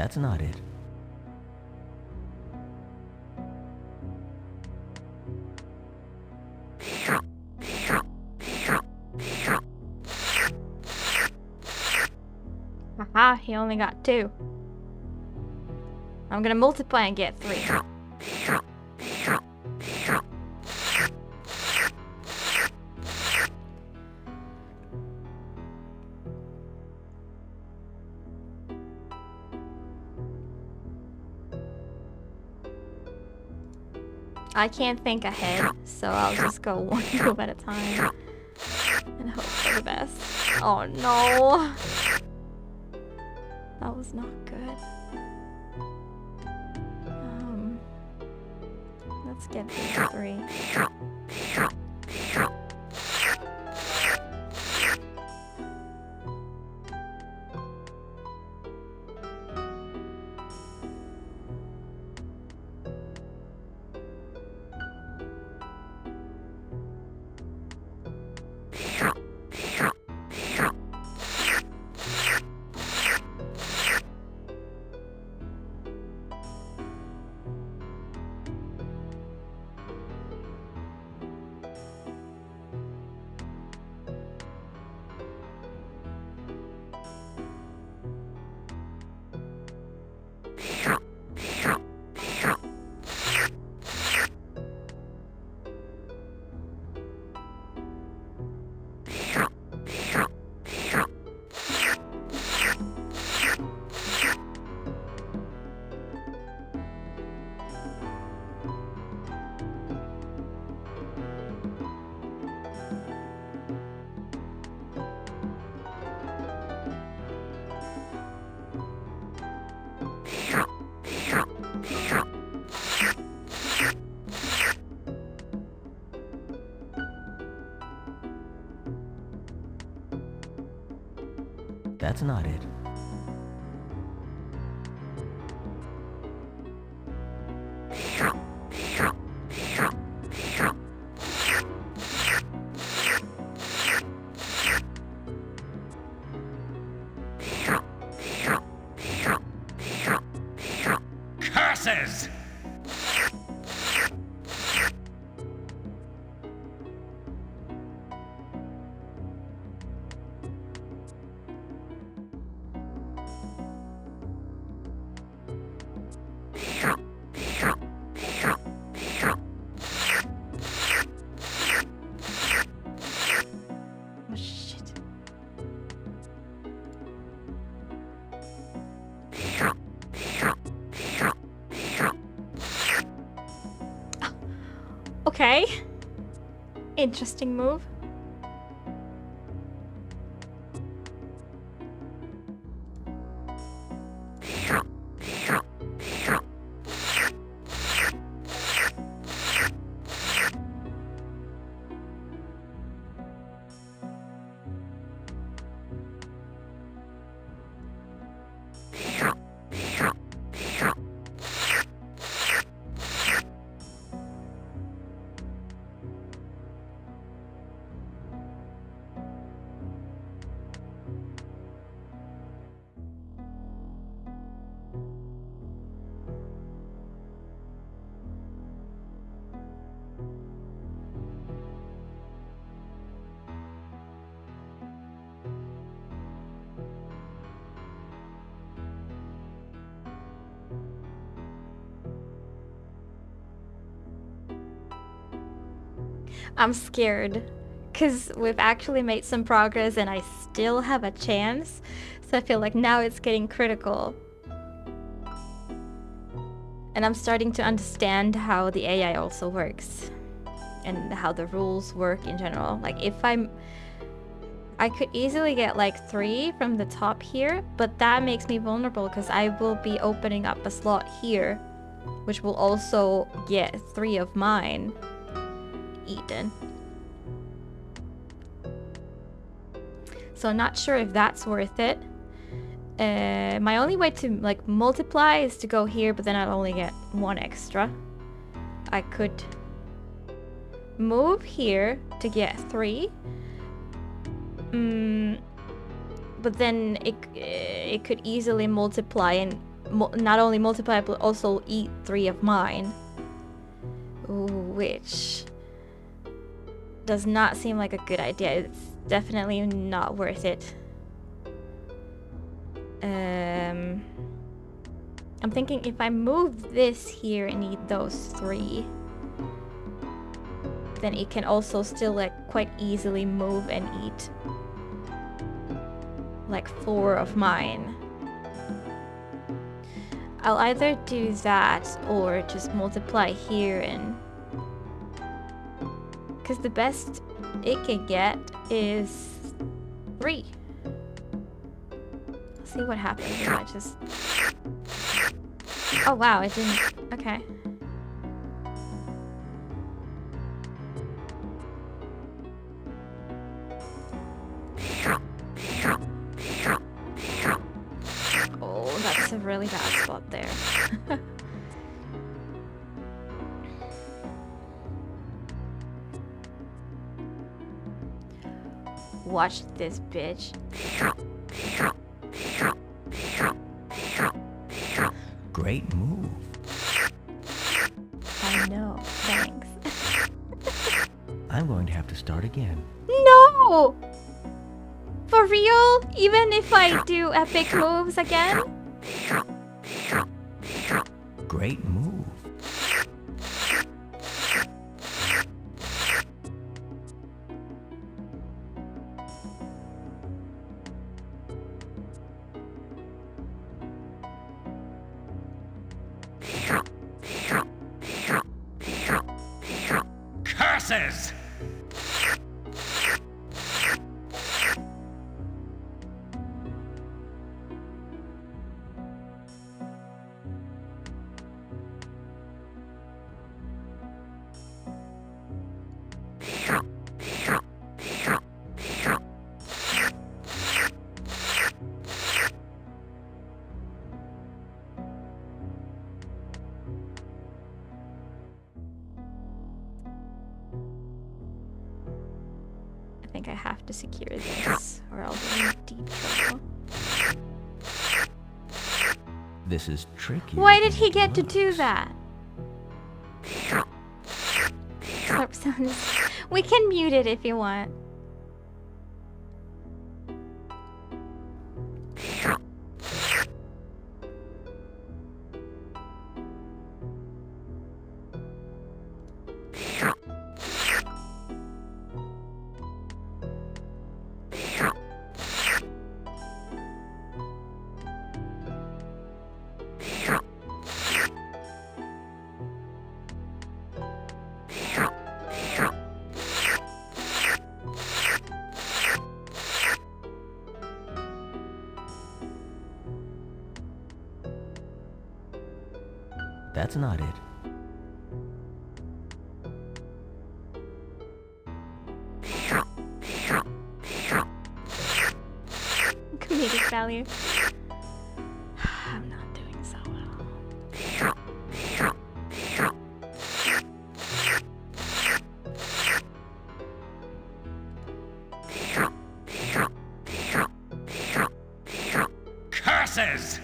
That's not it. Haha, he only got 2. I'm gonna multiply and get 3. I can't think ahead, so I'll just go one move at a time and hope for the best. Oh no! That was not good. Let's get these 3. That's not it. Curses! Oh shit. Okay. Interesting move. I'm scared because we've actually made some progress and I still have a chance. So I feel like now it's getting critical. And I'm starting to understand how the AI also works and how the rules work in general. Like if I could easily get like 3 from the top here, but that makes me vulnerable because I will be opening up a slot here, which will also get 3 of mine eaten. So I'm not sure if that's worth it. My only way to like multiply is to go here, but then I'll only get 1 extra. I could move here to get 3. But then it could easily multiply and not only multiply but also eat 3 of mine, which does not seem like a good idea. It's definitely not worth it. I'm thinking if I move this here and eat those 3, then it can also still like quite easily move and eat like 4 of mine. I'll either do that or just multiply here, and because the best it can get is 3. Let's see what happens if I just... Oh wow, it didn't... Okay. Oh, that's a really bad spot there. Watch this, bitch. Great move. I know, thanks. I'm going to have to start again. No! For real? Even if I do epic moves again? Great move. Curses! I think I have to secure this or I'll be in deep trouble. This is tricky. Why did he get to do that? Slurp sounds... We can mute it if you want. That's not it. Comedic value. I'm not doing so well. Curses!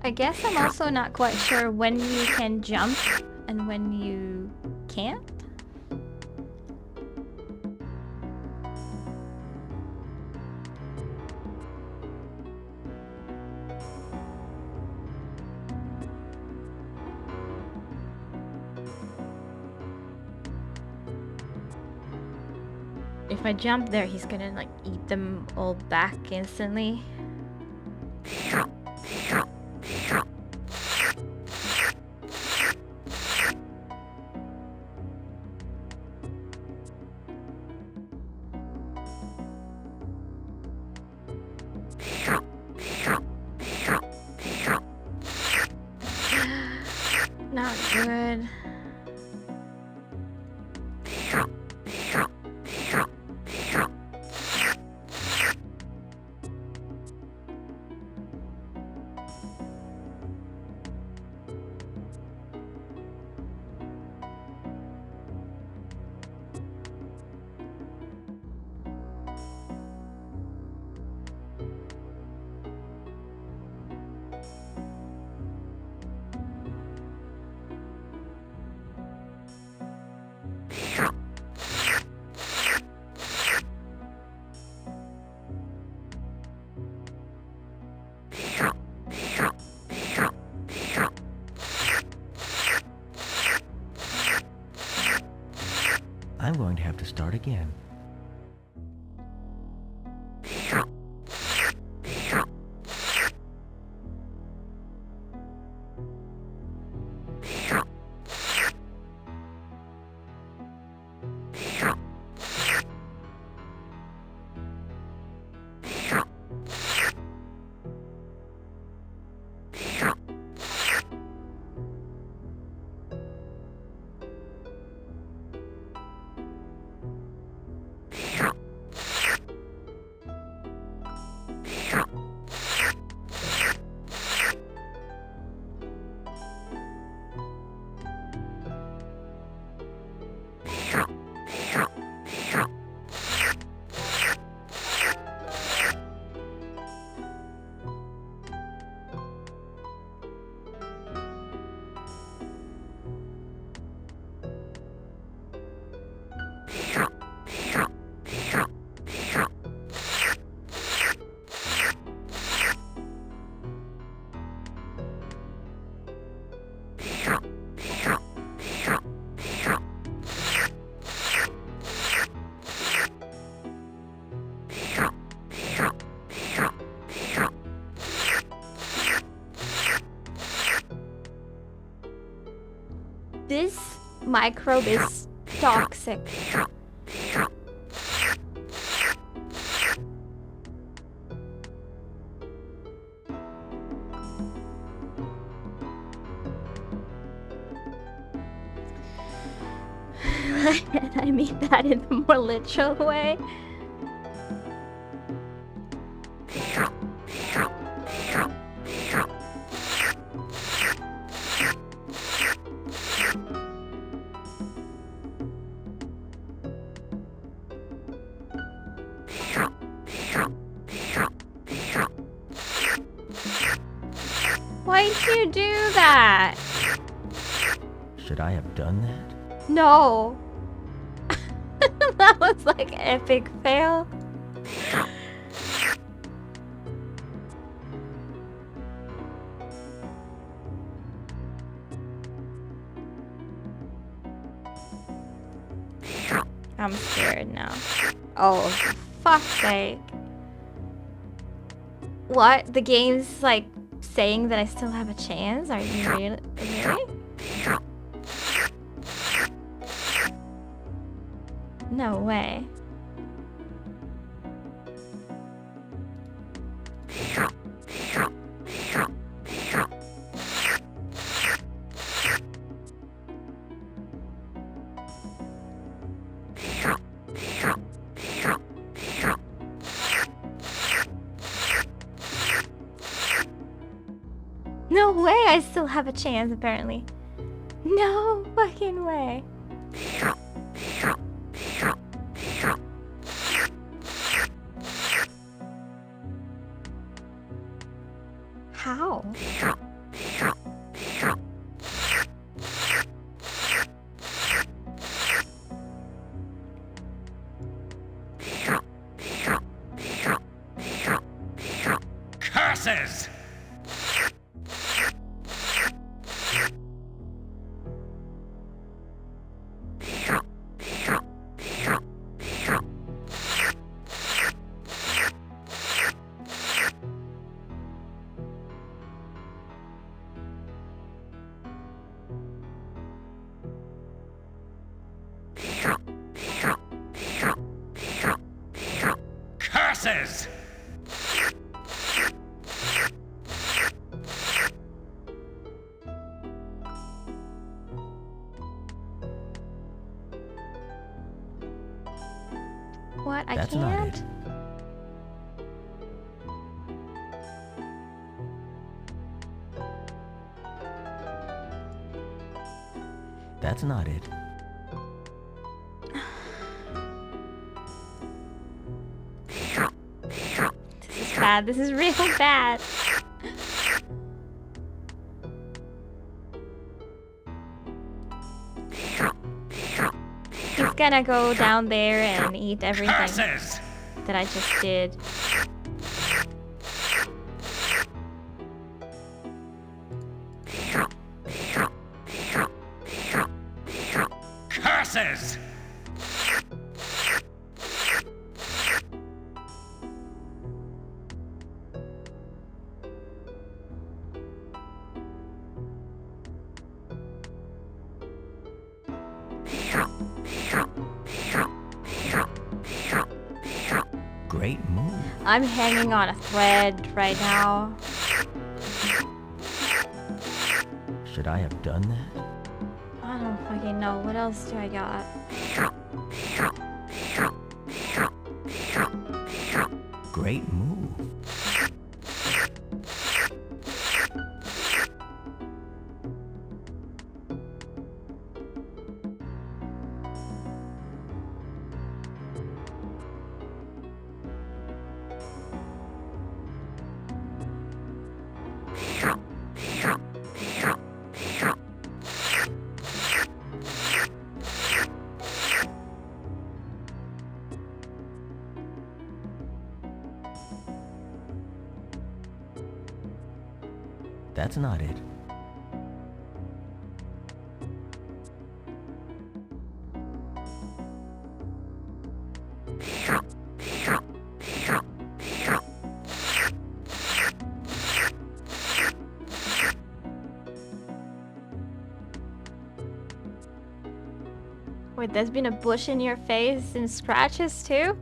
I guess I'm also not quite sure when you can jump and when you can't. If I jump there, he's gonna like eat them all back instantly. have to start again. This microbe is toxic. I mean that in the more literal way. Why'd you do that? Should I have done that? No. That was like epic fail. I'm scared now. Oh, for fuck's sake. What? The game's like saying that I still have a chance? Are you really? No way. No way, I still have a chance apparently. No fucking way. How? Curses! Curses! What? I That's can't? not it. That's not it. This is bad. This is real bad. He's gonna go down there and eat everything Curses! that I just did. Curses! Great move. I'm hanging on a thread right now. Should I have done that? I don't fucking know. What else do I got? Great move. That's not it. Wait, there's been a bush in your face and scratches too?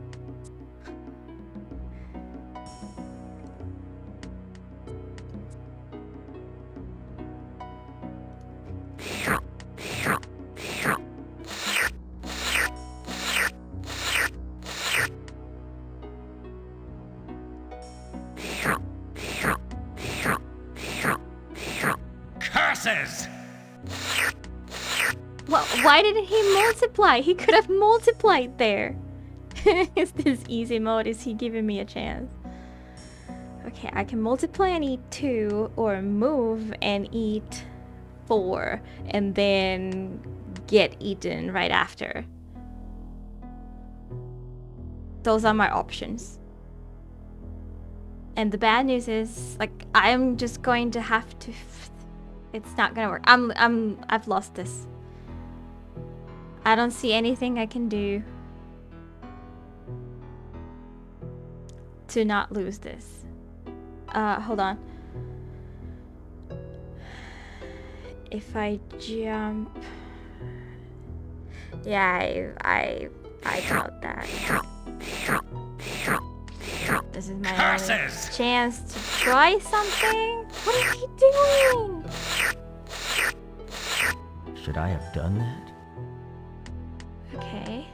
Curses! Well, why didn't he multiply? He could have multiplied there. Is this easy mode? Is he giving me a chance? Okay, I can multiply and eat 2, or move and eat 4, and then get eaten right after. Those are my options. And the bad news is, like, I'm just going to have to... It's not gonna work. I've lost this. I don't see anything I can do to not lose this. Hold on. If I jump... Yeah, I doubt that. This is my only chance to try something. What is he doing? Should I have done that? Okay.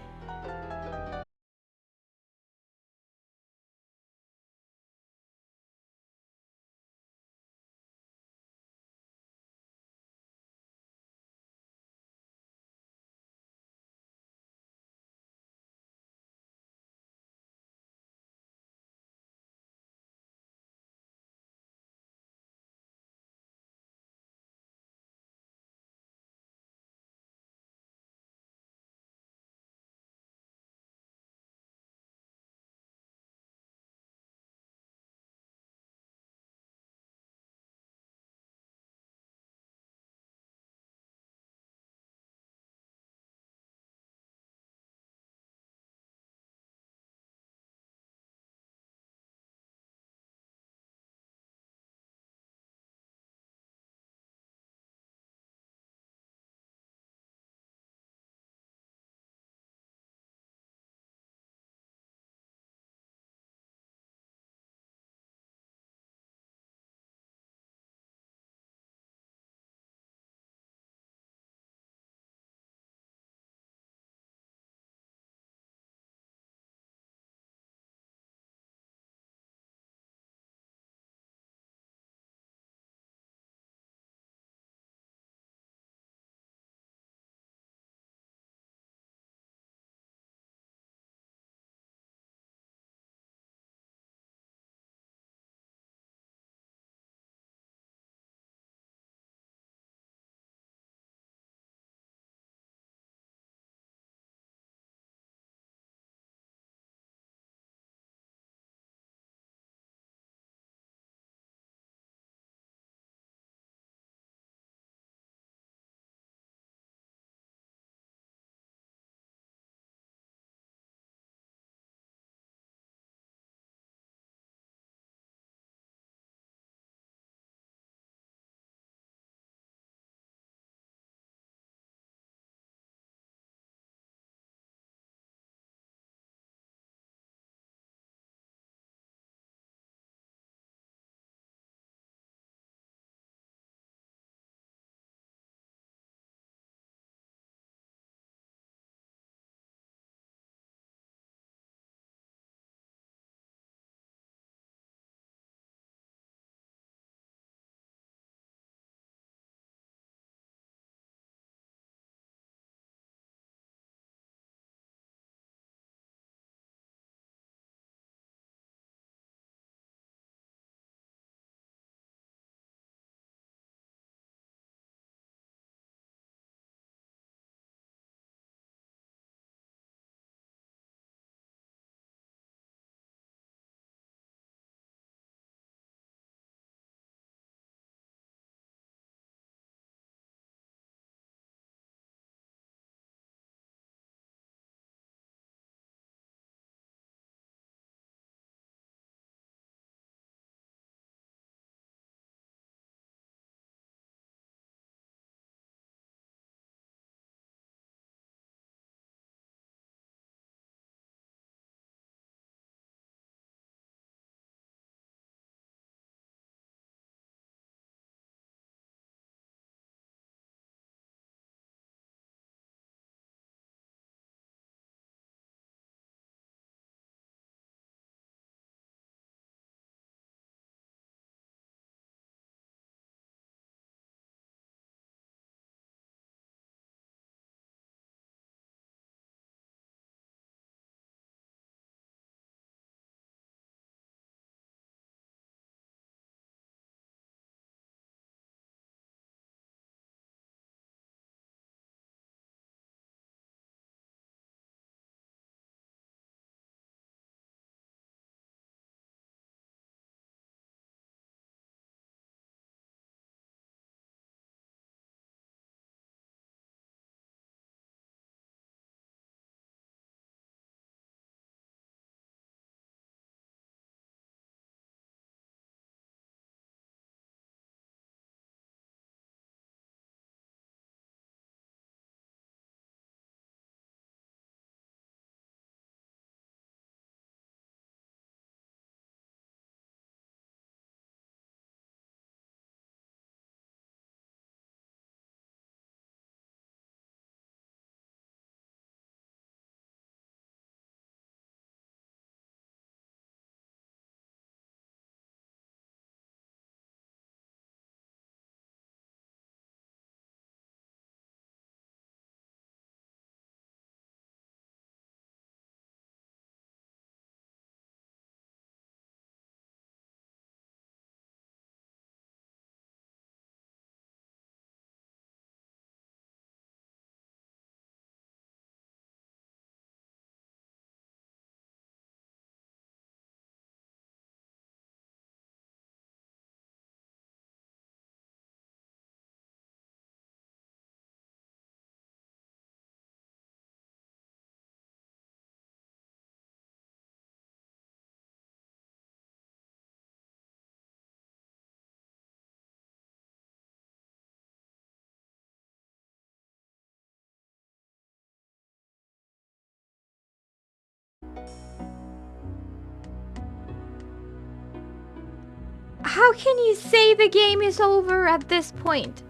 How can you say the game is over at this point?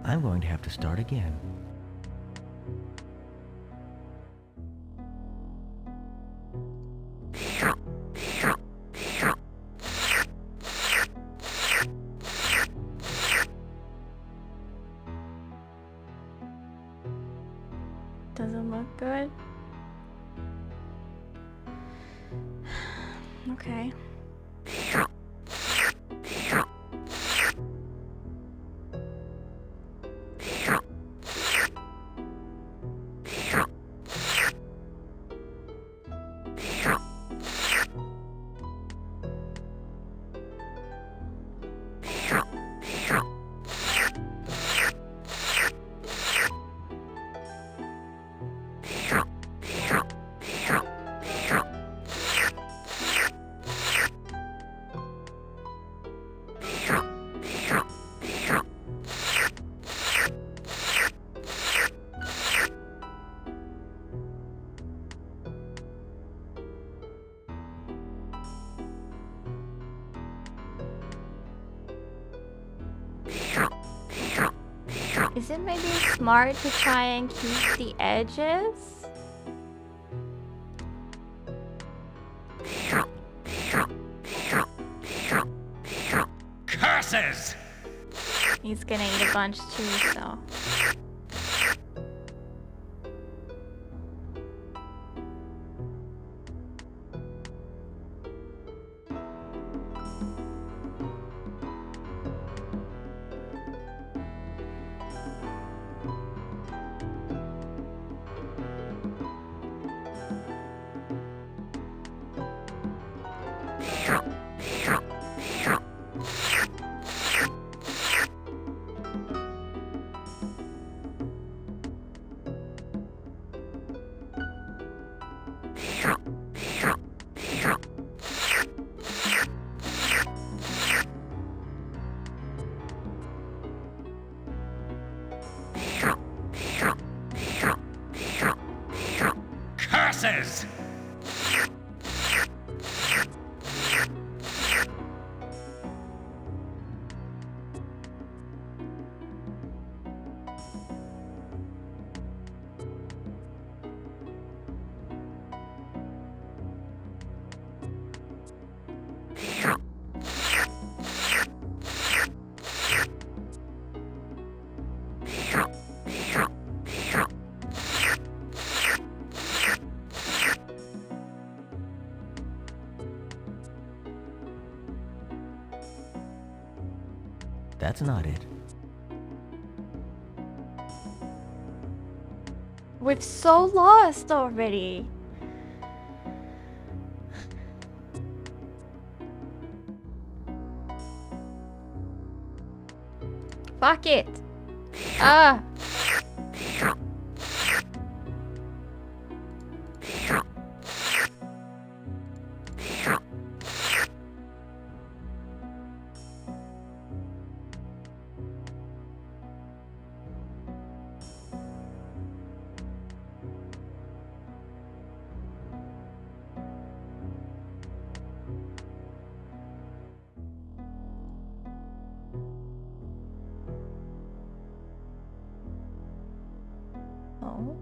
I'm going to have to start again. Doesn't look good. Okay. Is it maybe smart to try and keep the edges? Curses! He's gonna eat a bunch too, so. Curses! That's not it. We've so lost already. Fuck it. Ah. Oh.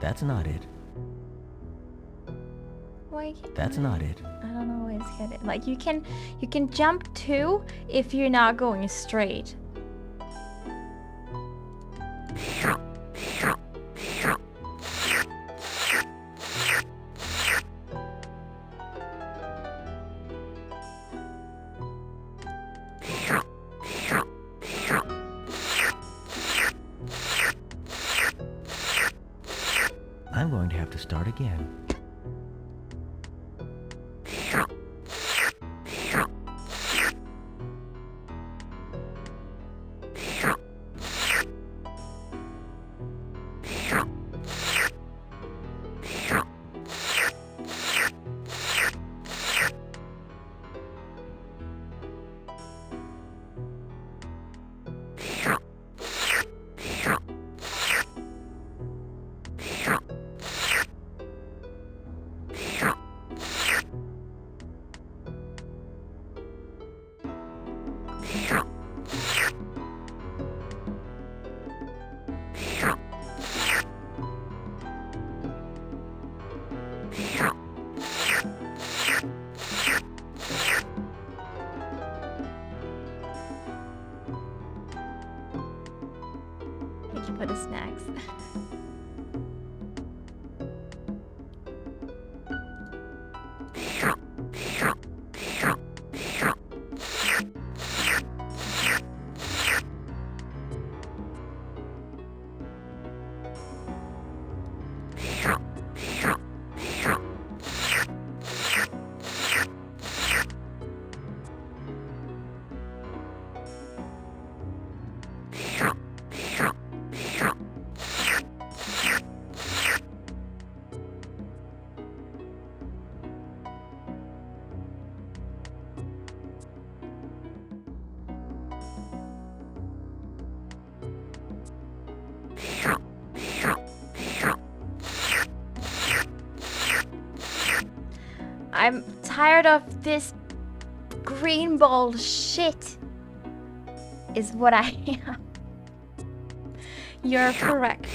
That's not it. Why can't That's not it. I don't always get it. Like you can jump too if you're not going straight. I'm going to have to start again. for the snacks. I'm tired of this green ball shit, is what I am. You're correct.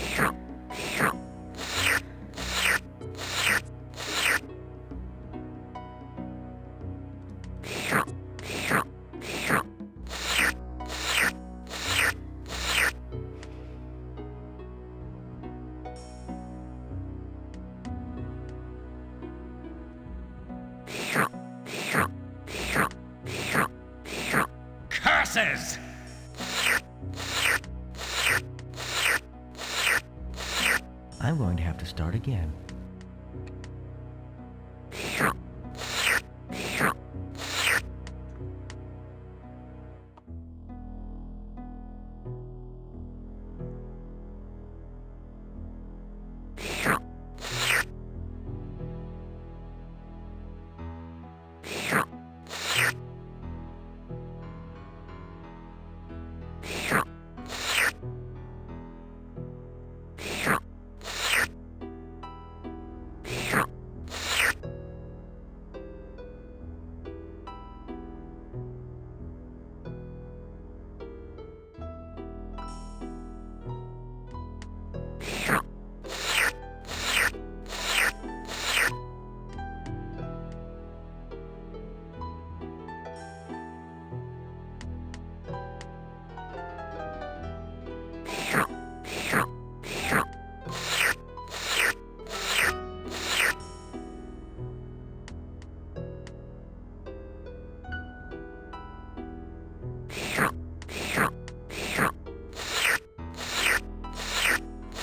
Curses! I'm going to have to start again.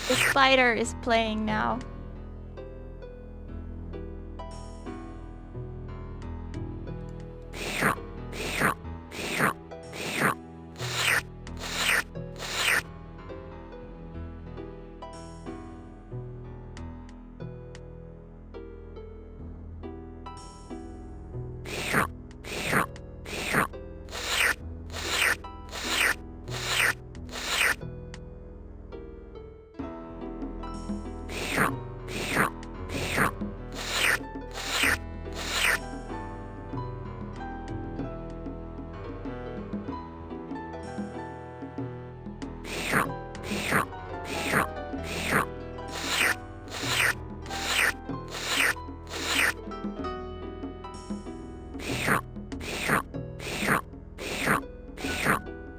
The spider is playing now.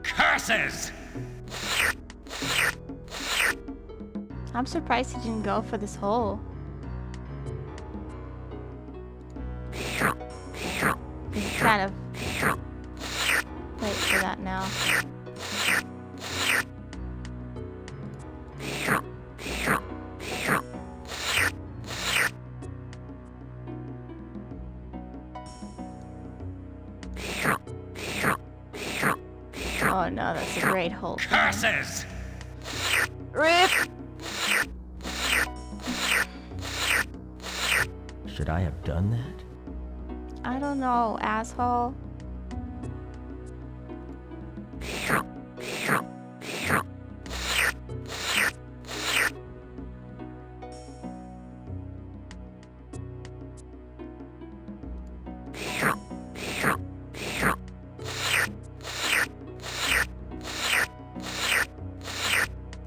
Curses! I'm surprised he didn't go for this hole. He's kind of late for that now. Oh no, that's a great hole. Curses! Rip! Should I have done that? I don't know, asshole.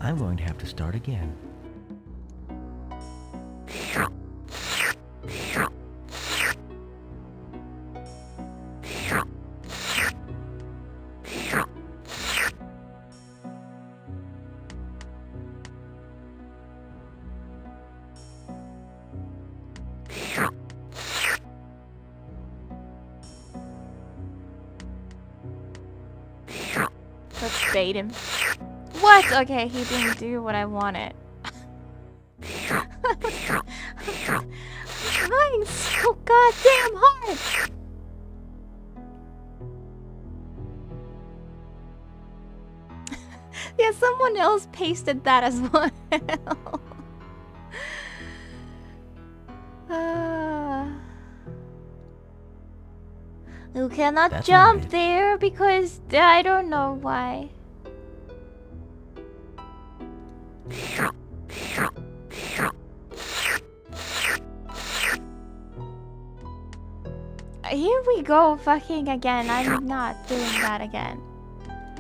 I'm going to have to start again. bait him. What? Okay, he didn't do what I wanted. I'm trying so goddamn hard. Yeah, someone else pasted that as well. You cannot That's jump not it. there because I don't know why. Here we go fucking again. I'm not doing that again.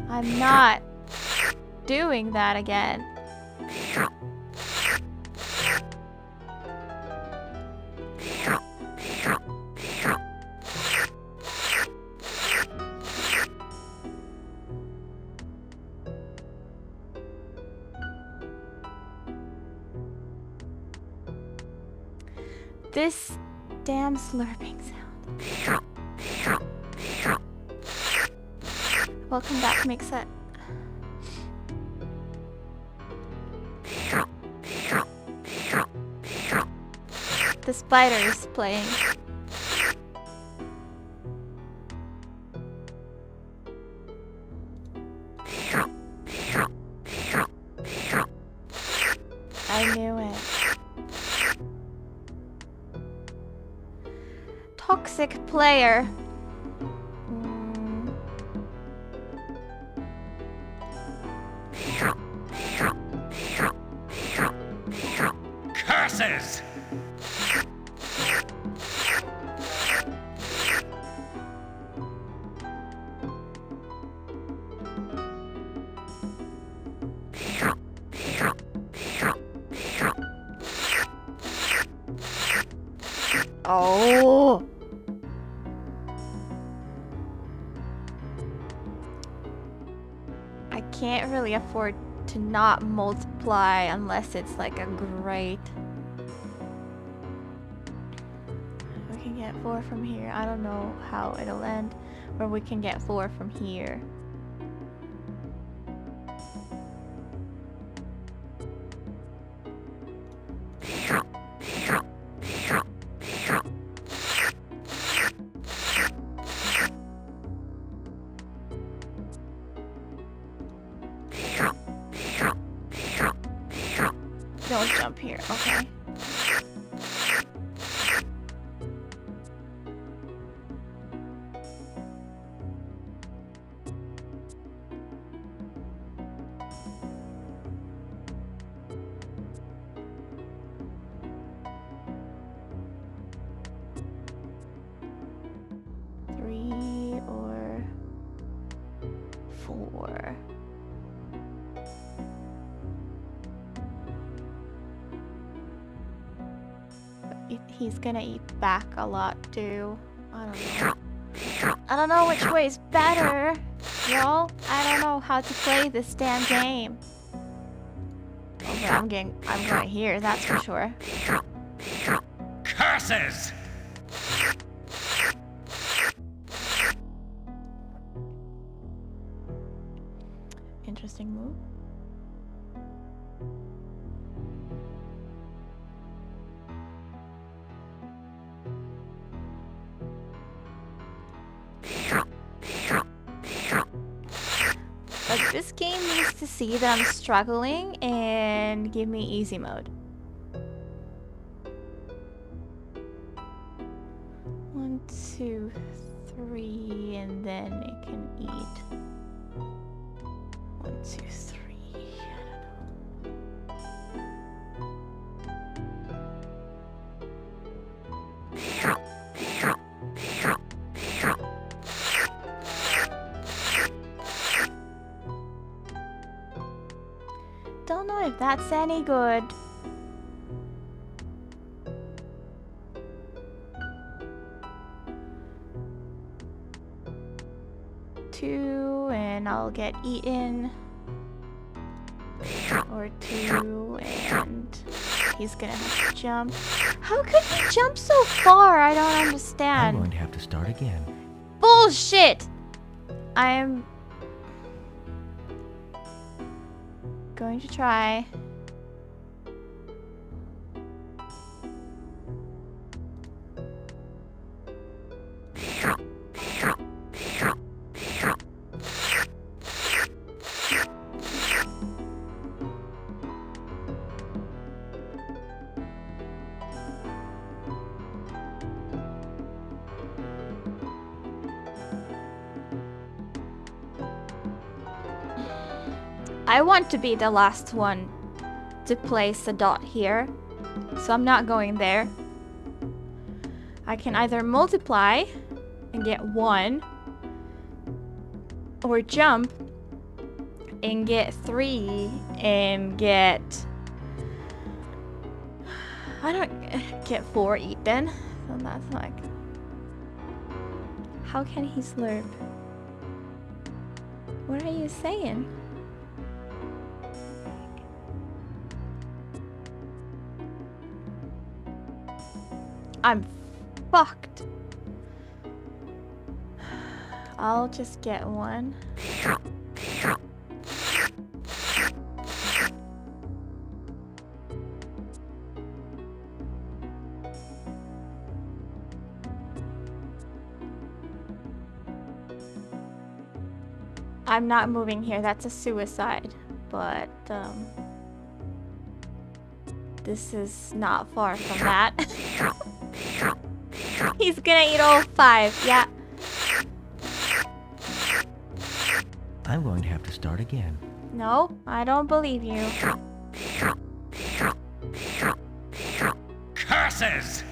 I'm not doing that again. This damn slurping sound. Welcome back, Mix-It. The spider is playing. I knew it. Toxic player. Curses! Oh. I can't really afford to not multiply unless it's like a great. We can get 4 from here. I don't know how it'll end, or we can get 4 from here. Don't jump here, okay? Three or 4. He's gonna eat back a lot too. I don't know. I don't know which way is better, y'all. I don't know how to play this damn game. Okay, I'm going here, that's for sure. Curses! Interesting move. Like, this game needs to see that I'm struggling and give me easy mode. 1, 2, 3, and then it can eat. 1, 2, 3. Don't know if that's any good. Two, and I'll get eaten. Or 2, and he's gonna have to jump. How could he jump so far? I don't I'm understand. going to have to start again. Bullshit! going to try. I want to be the last one to place a dot here, so I'm not going there. I can either multiply and get 1, or jump and get 3 and get... I don't get 4 then. So that's like... How can he slurp? What are you saying? I'm fucked. I'll just get 1. I'm not moving here. That's a suicide. But, this is not far from that. He's gonna eat all 5, yeah. I'm going to have to start again. No, I don't believe you. Curses!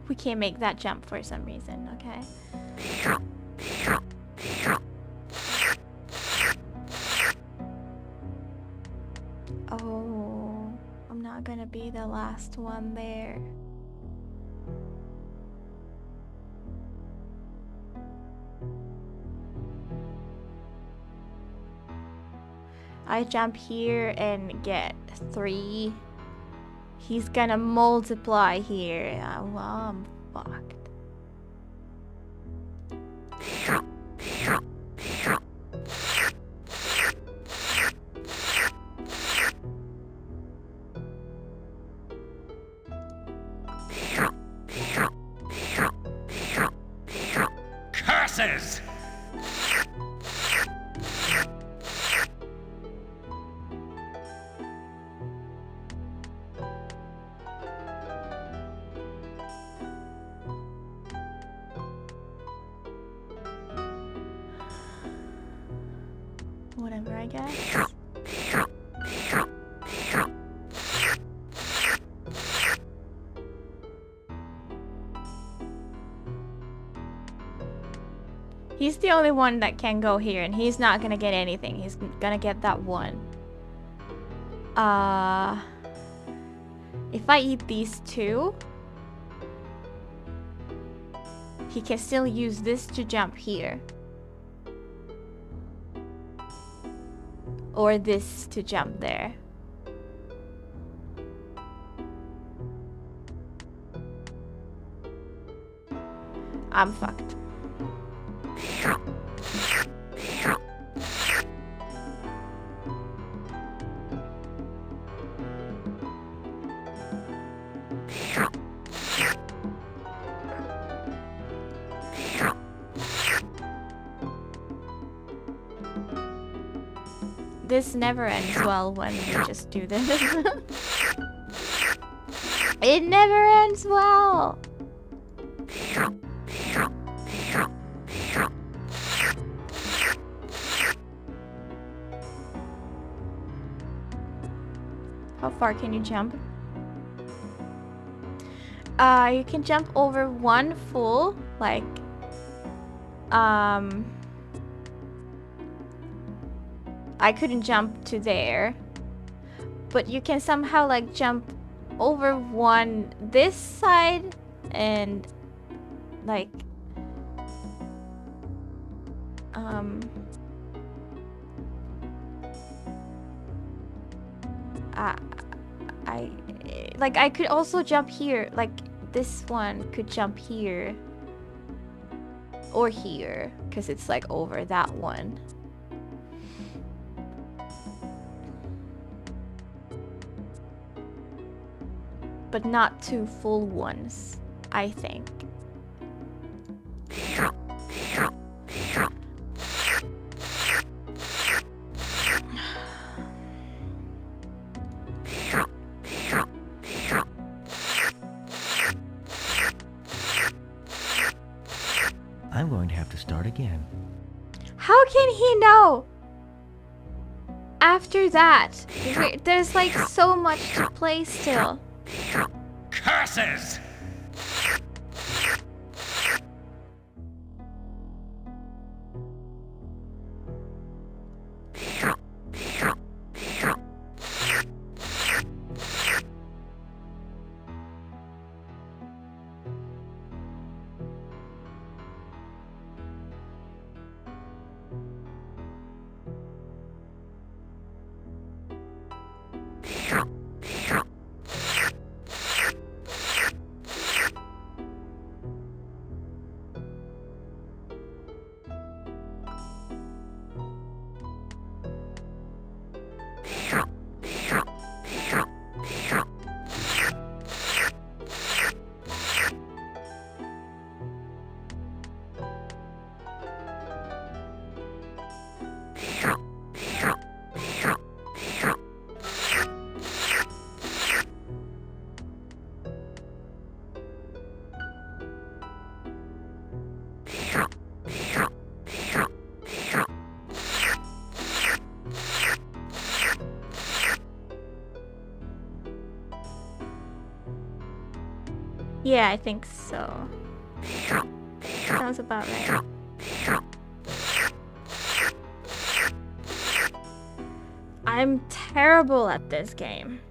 We can't make that jump for some reason, okay? Oh, I'm not gonna be the last one there. I jump here and get 3. He's gonna multiply here. Well, I'm fucked. Curses! Whatever, I guess. He's the only one that can go here, and he's not gonna get anything. He's gonna get that 1. If I eat these 2, he can still use this to jump here. Or this to jump there. I'm fucked. This never ends well when we just do this. It never ends well. How far can you jump? You can jump over 1 full, like, I couldn't jump to there, but you can somehow like jump over 1 this side and like like I could also jump here. Like this one could jump here or here because it's like over that one. But not two full ones, I think. I'm going to have to start again. How can he know? After that, there's like so much to play still. Curses! Yeah, I think so. Sounds about right. I'm terrible at this game.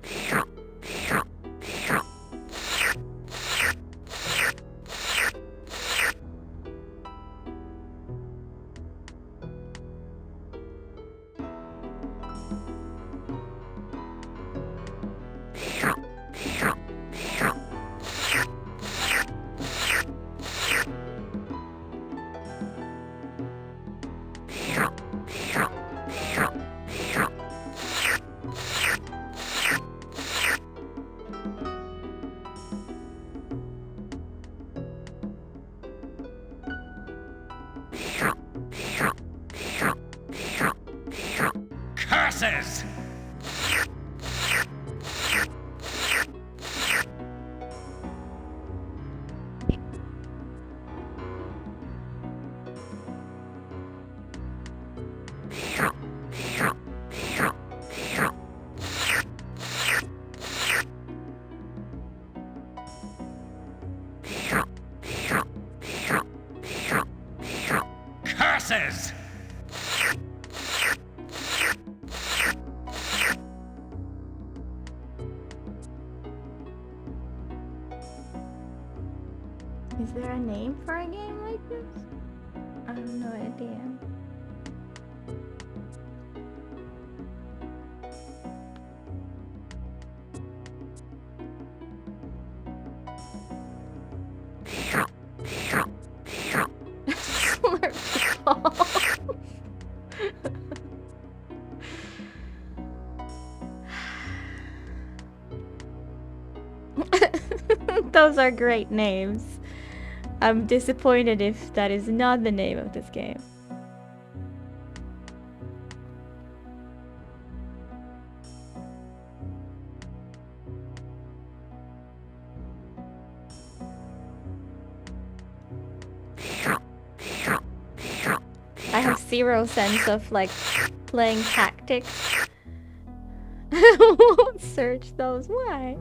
Curses! Curses! Is there a name for a game like this? I have no idea. Slurpy balls. Those are great names. I'm disappointed if that is not the name of this game. I have zero sense of like playing tactics. I won't search those. Why?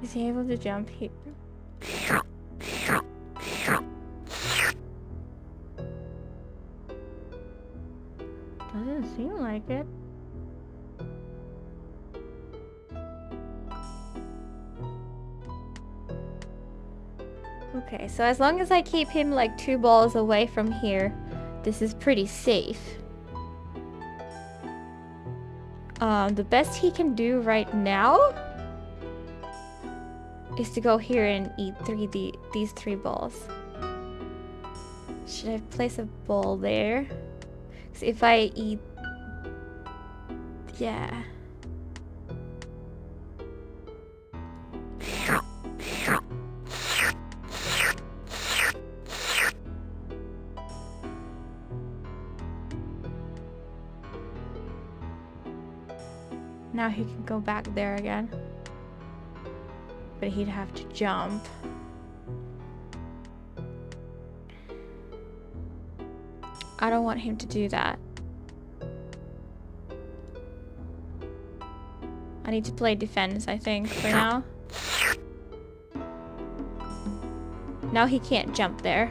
Is he able to jump here? Doesn't seem like it. Okay, so as long as I keep him like 2 balls away from here, this is pretty safe. The best he can do right now is to go here and eat these 3 balls. Should I place a ball there? 'Cause if I eat... Yeah. Now he can go back there again. But he'd have to jump. I don't want him to do that. I need to play defense, I think, for now. Now he can't jump there.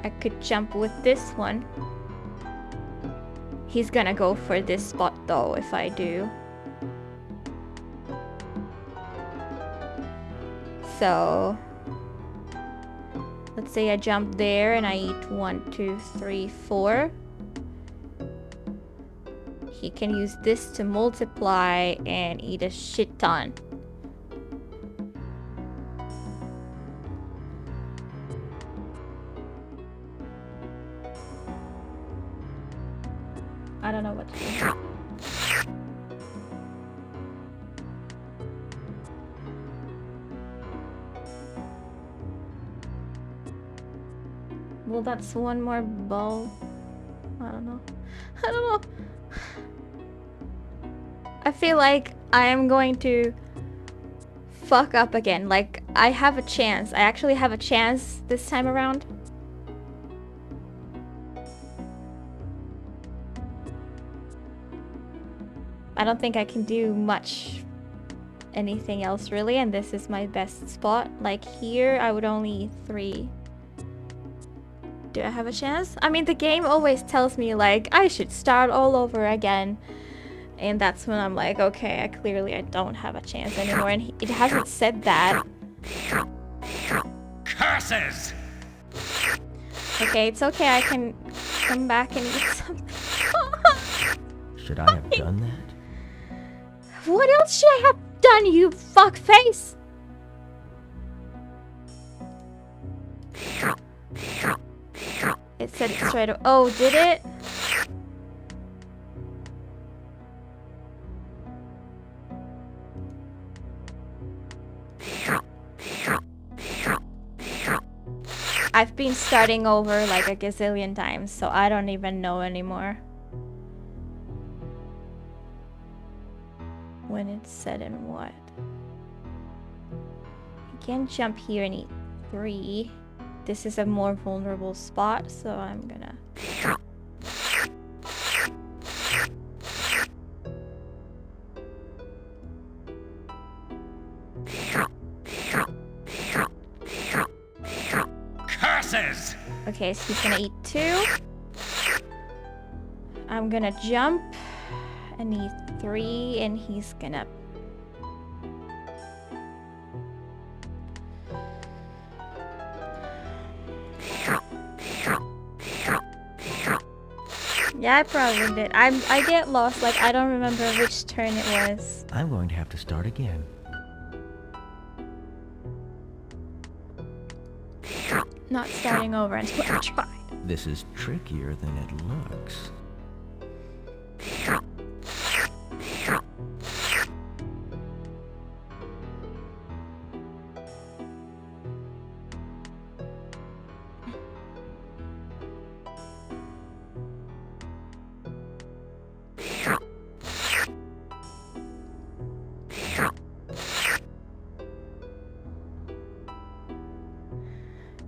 I could jump with this one. He's gonna go for this spot though, if I do. So... let's say I jump there and I eat 1, 2, 3, 4. He can use this to multiply and eat a shit ton. I don't know what to do. Well, that's 1 more ball. I don't know. I don't know. I feel like I am going to fuck up again. Like, I have a chance. I actually have a chance this time around. I don't think I can do much anything else really, and this is my best spot. Like here, I would only eat 3. Do I have a chance? I mean, the game always tells me like I should start all over again, and that's when I'm like, okay, I don't have a chance anymore, and it hasn't said that. Curses! Okay, it's okay. I can come back and eat something. Should I have done that? What else should I have done, you fuckface? It said it straight away. Oh, did it? I've been starting over like a gazillion times, so I don't even know anymore when it's said and what. You can jump here and eat 3. This is a more vulnerable spot, so I'm gonna... Curses! Okay, so he's gonna eat 2. I'm gonna jump and eat 3, and he's gonna... Yeah, I probably did. I get lost, like I don't remember which turn it was. I'm going to have to start again. Not starting over until I tried. This is trickier than it looks.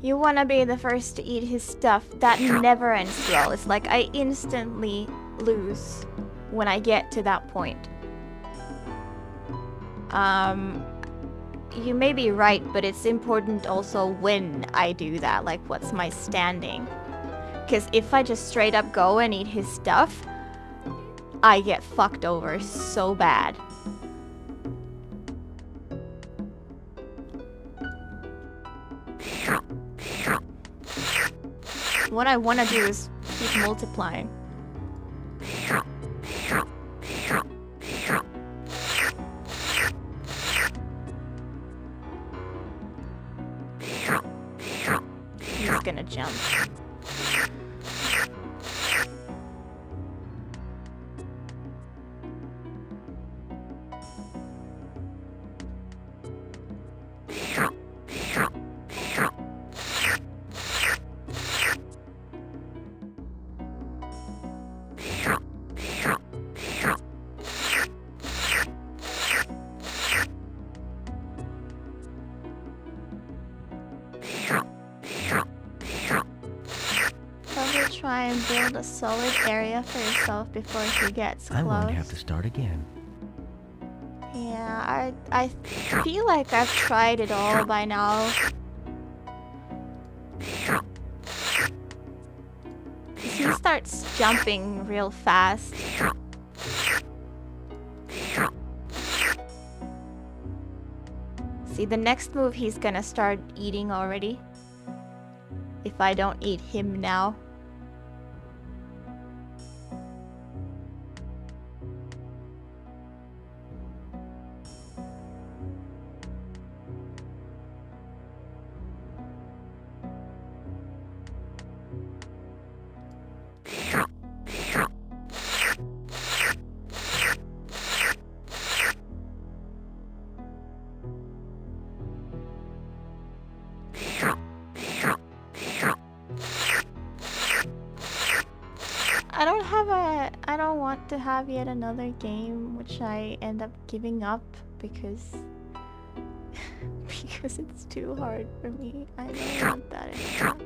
You wanna be the first to eat his stuff. That never ends well. It's like I instantly lose when I get to that point. You may be right, but it's important also when I do that. Like, what's my standing? Because if I just straight up go and eat his stuff, I get fucked over so bad. What I want to do is keep multiplying. He's gonna jump. Probably try and build a solid area for yourself before he gets close. I'm going to have to start again. Yeah, I feel like I've tried it all by now. He starts jumping real fast. See, the next move he's gonna start eating already. If I don't eat him now. I don't want to have yet another game which I end up giving up because because it's too hard for me. I don't want that anymore.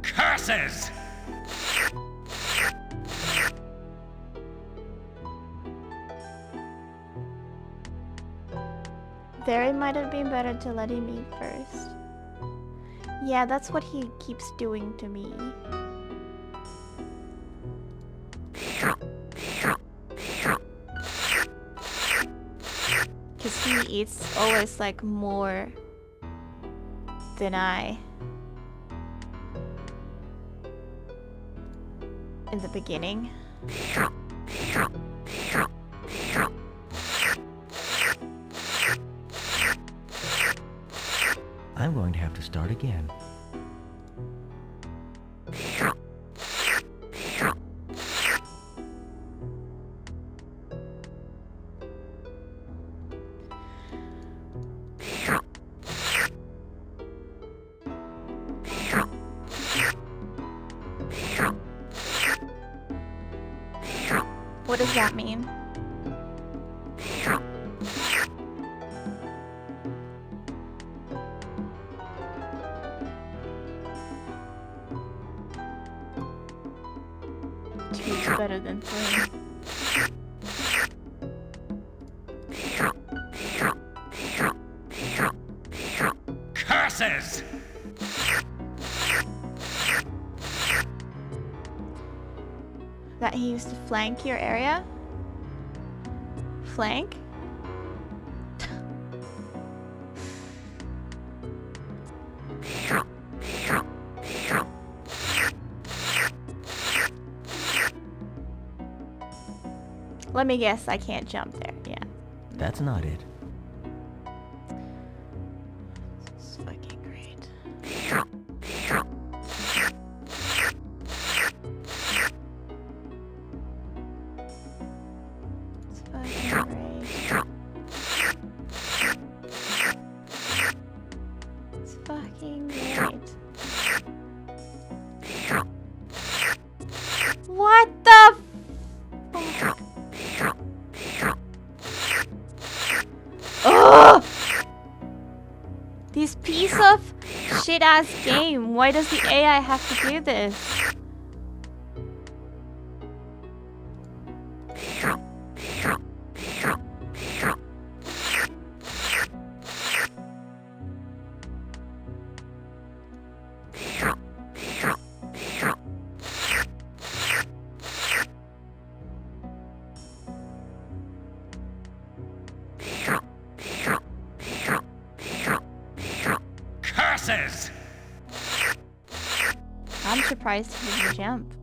Curses! There, it might have been better to let him eat first. Yeah, that's what he keeps doing to me. Because he eats always like more than I. In the beginning. I'm going to have to start again. What does that mean? Two's better than three. Curses! That he used to flank your area? Flank? Let me guess, I can't jump there. Yeah. That's not it. It's fucking great. It's fucking great. It's fucking great. What the fuck? Ugh! This piece of shit ass game. Why does the AI have to do this? I'm surprised he didn't jump.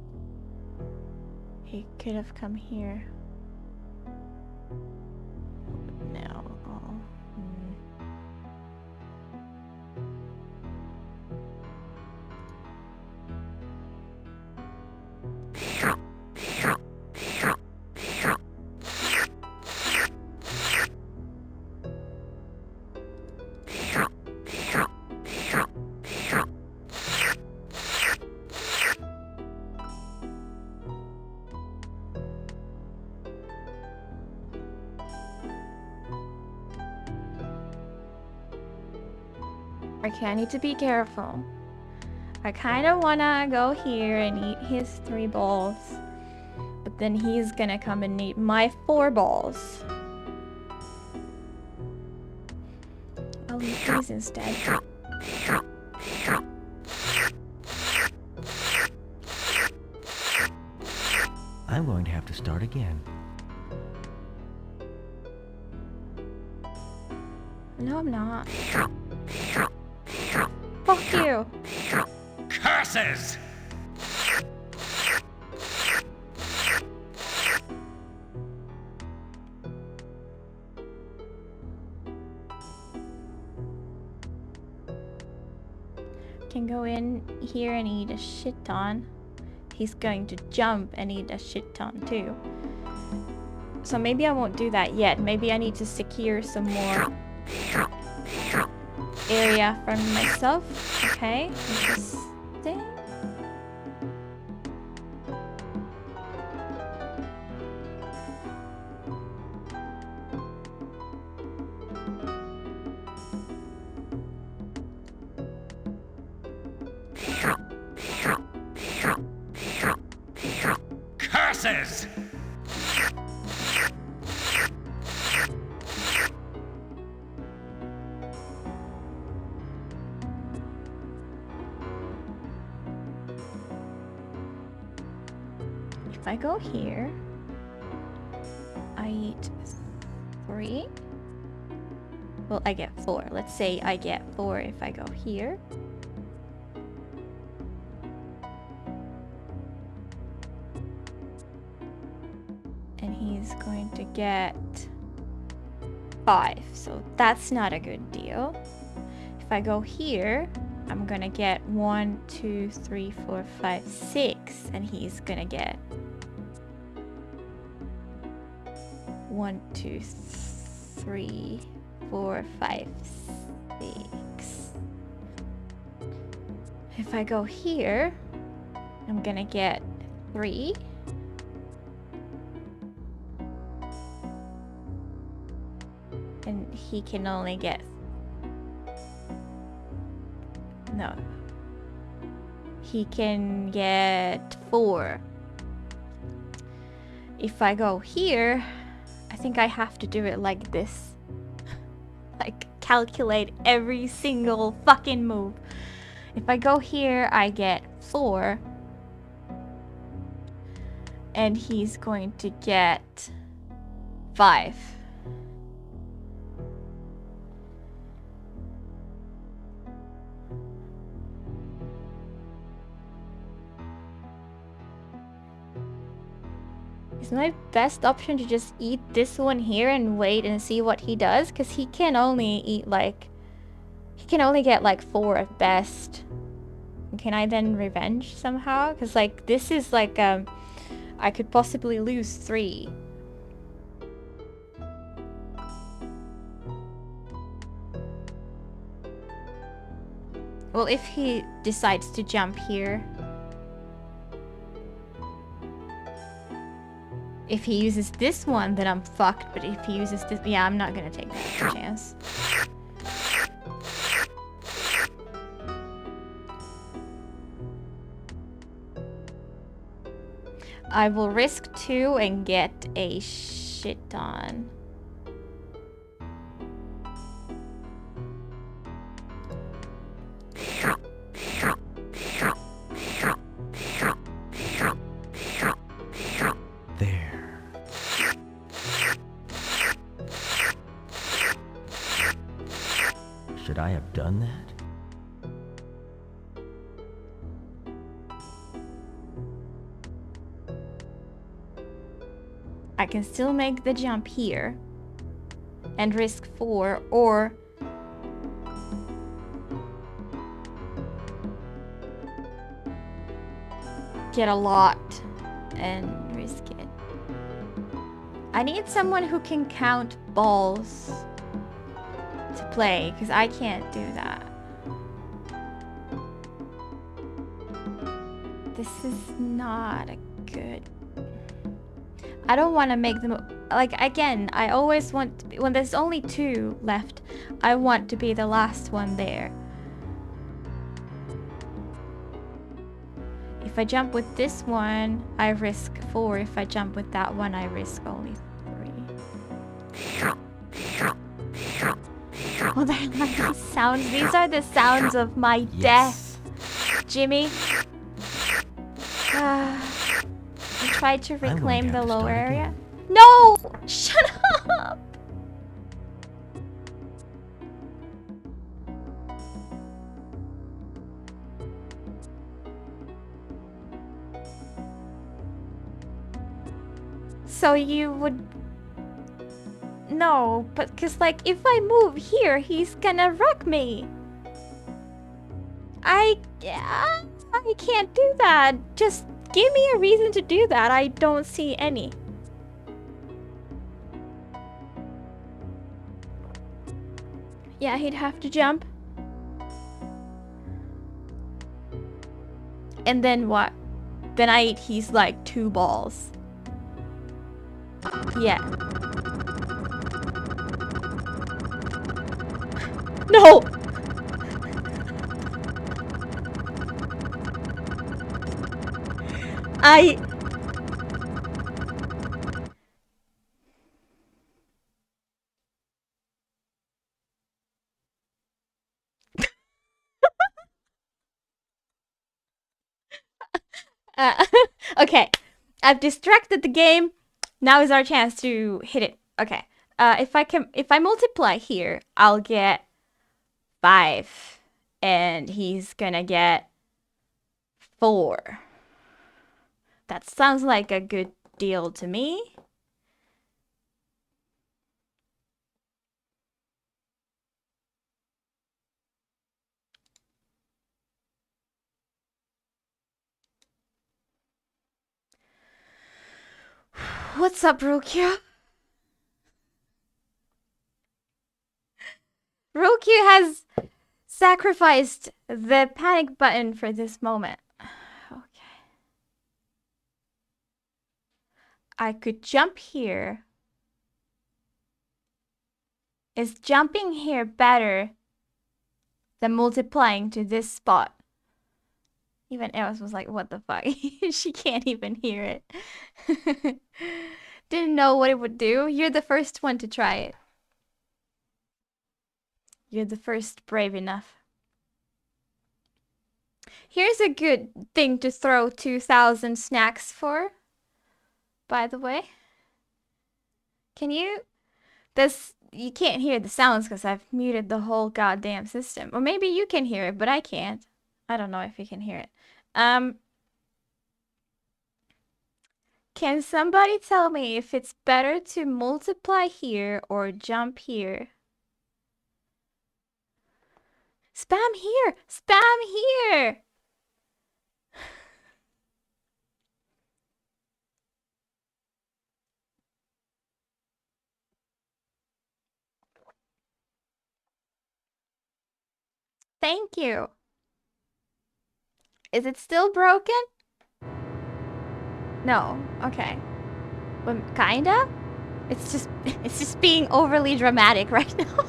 He could have come here. No. Okay, I need to be careful. I kind of want to go here and eat his 3 balls. But then he's gonna come and eat my 4 balls. I'll eat these instead. I'm going to have to start again. No, I'm not. Fuck you! Curses! Can go in here and eat a shit ton. He's going to jump and eat a shit ton too. So maybe I won't do that yet. Maybe I need to secure some more area for myself. Okay. Interesting. Curses! If I go here, I eat 3. Well, I get 4. Let's say I get 4 if I go here. And he's going to get 5. So that's not a good deal. If I go here, I'm gonna get 1, 2, 3, 4, 5, 6, and he's gonna get 1, 2, 3, 4, 5, 6. If I go here, I'm gonna get 3. And he can only get... No. He can get 4. If I go here, I think I have to do it like this. Like, calculate every single fucking move. If I go here, I get 4. And he's going to get 5. Is my best option to just eat this one here and wait and see what he does? Because he can only eat like... He can only get like 4 at best. Can I then revenge somehow? Because like this is like I could possibly lose 3. Well, if he decides to jump here. If he uses this one, then I'm fucked. But if he uses this... Yeah, I'm not gonna take that chance. I will risk 2 and get a shit ton. There. Should I have done that? I can still make the jump here and risk 4, or get a lot and risk it. I need someone who can count balls to play, because I can't do that. This is not a good... I don't want to make them... Like, again, I always want to be... When there's only 2 left, I want to be the last one there. If I jump with this one, I risk 4. If I jump with that one, I risk only 3. Oh, they're like these sounds. These are the sounds of my death, Jimmy. I tried to reclaim the lower area. No! Shut up! So you would... No, but cause like if I move here, he's gonna wreck me. I can't do that. Just give me a reason to do that. I don't see any. Yeah, he'd have to jump. And then what? Then he's like 2 balls. Yeah. No! Okay. I've distracted the game. Now is our chance to hit it. Okay. If I multiply here, I'll get 5. And he's gonna get 4. That sounds like a good deal to me. What's up, Rukyu? Rukyu has sacrificed the panic button for this moment. Okay. I could jump here. Is jumping here better than multiplying to this spot? Even Eros was like, what the fuck? She can't even hear it. Didn't know what it would do. You're the first one to try it. You're the first brave enough. Here's a good thing to throw 2,000 snacks for, by the way. Can you... You can't hear the sounds because I've muted the whole goddamn system. Or maybe you can hear it, but I can't. I don't know if you can hear it. Can somebody tell me if it's better to multiply here or jump here? Spam here! Spam here! Thank you. Is it still broken? No. Okay. But kinda? It's just being overly dramatic right now.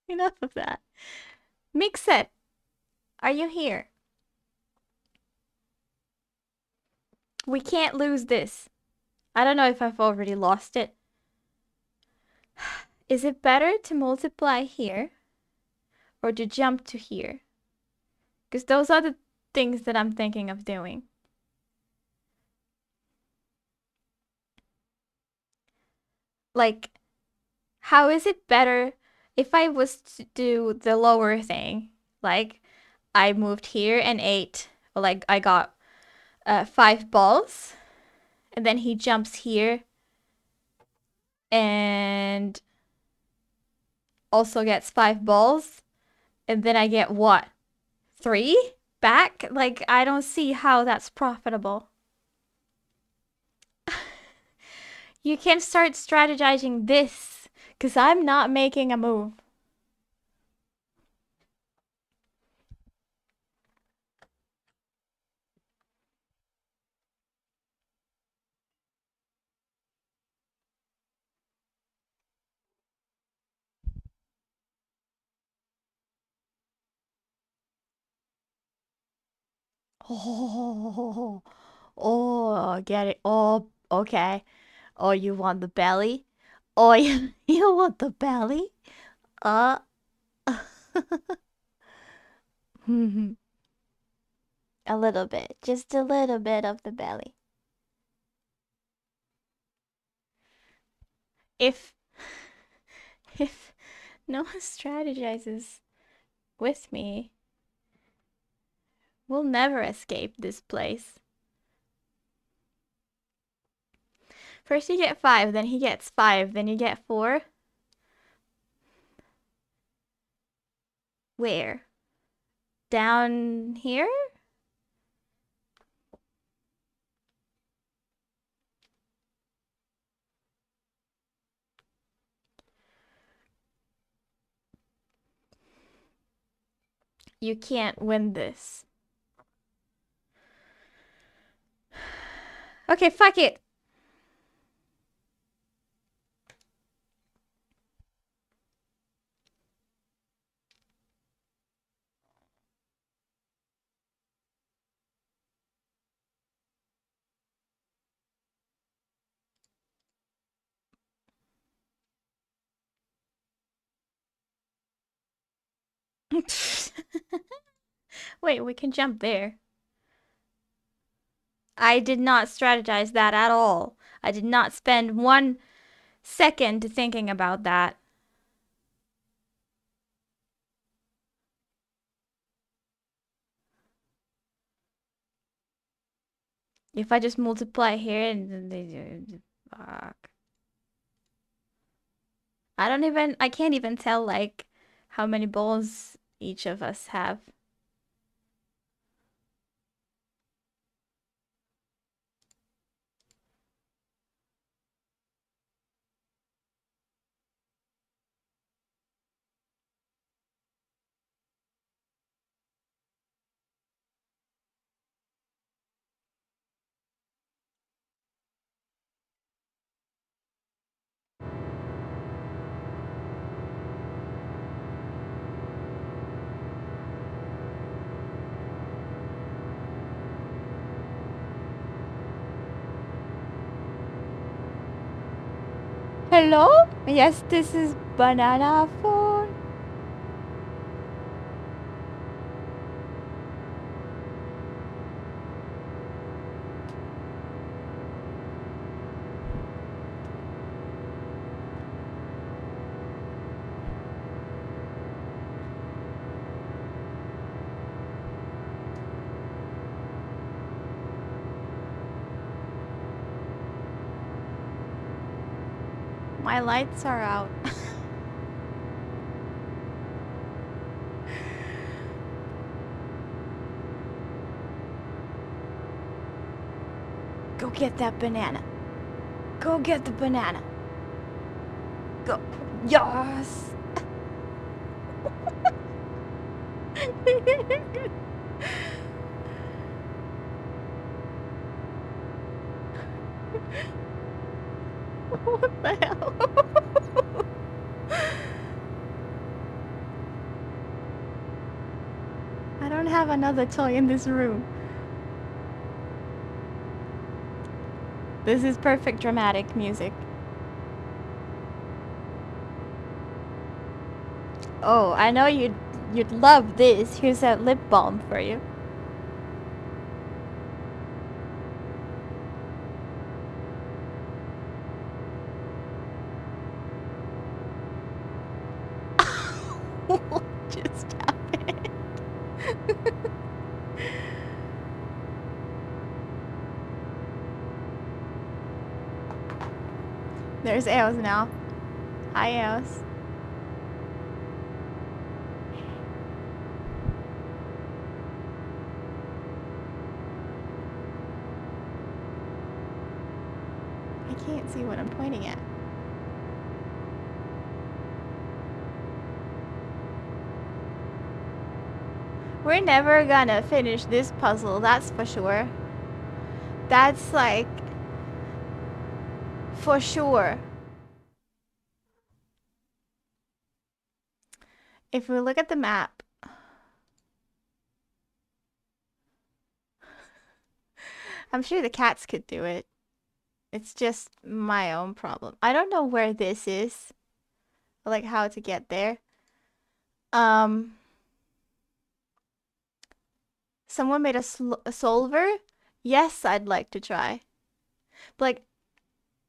Enough of that. Mix it. Are you here? We can't lose this. I don't know if I've already lost it. Is it better to multiply here or to jump to here? Because those are the things that I'm thinking of doing. Like, how is it better if I was to do the lower thing? Like, I moved here and ate, like, I got 5 balls. And then he jumps here and also gets 5 balls. And then I get what? 3 back? Like, I don't see how that's profitable. You can start strategizing this, because I'm not making a move. Oh, oh, get it. Oh, okay. Oh, you want the belly? Oh, you want the belly? Uh. A little bit. Just a little bit of the belly. If if no one strategizes with me, we'll never escape this place. First you get 5, then he gets 5, then you get 4. Where? Down here? You can't win this. Okay, fuck it. Wait, we can jump there. I did not strategize that at all. I did not spend 1 second thinking about that. If I just multiply here and then they fuck. I can't even tell like how many balls each of us have. Hello? Yes, this is banana phone. My lights are out. Go get that banana. Go get the banana. Go. Yes. What the hell? I don't have another toy in this room. This is perfect dramatic music. Oh, I know you'd love this. Here's that lip balm for you. What just happened? There's Eos now. Hi, Eos. I can't see what I'm pointing at. We're never gonna finish this puzzle, that's for sure. That's like... for sure. If we look at the map... I'm sure the cats could do it. It's just my own problem. I don't know where this is. Like how to get there. Someone made a solver? Yes, I'd like to try. But like,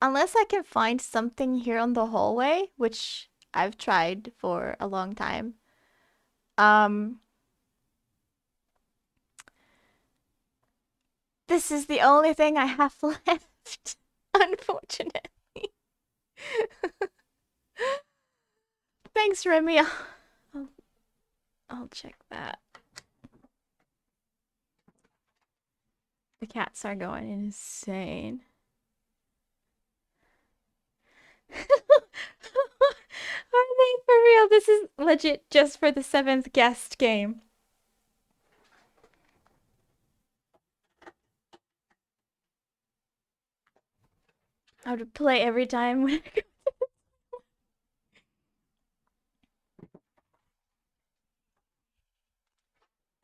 unless I can find something here on the hallway, which I've tried for a long time. This is the only thing I have left, unfortunately. Thanks, Remy. I'll check that. The cats are going insane. Are they for real? This is legit just for the 7th guest game. I would play every time when I go.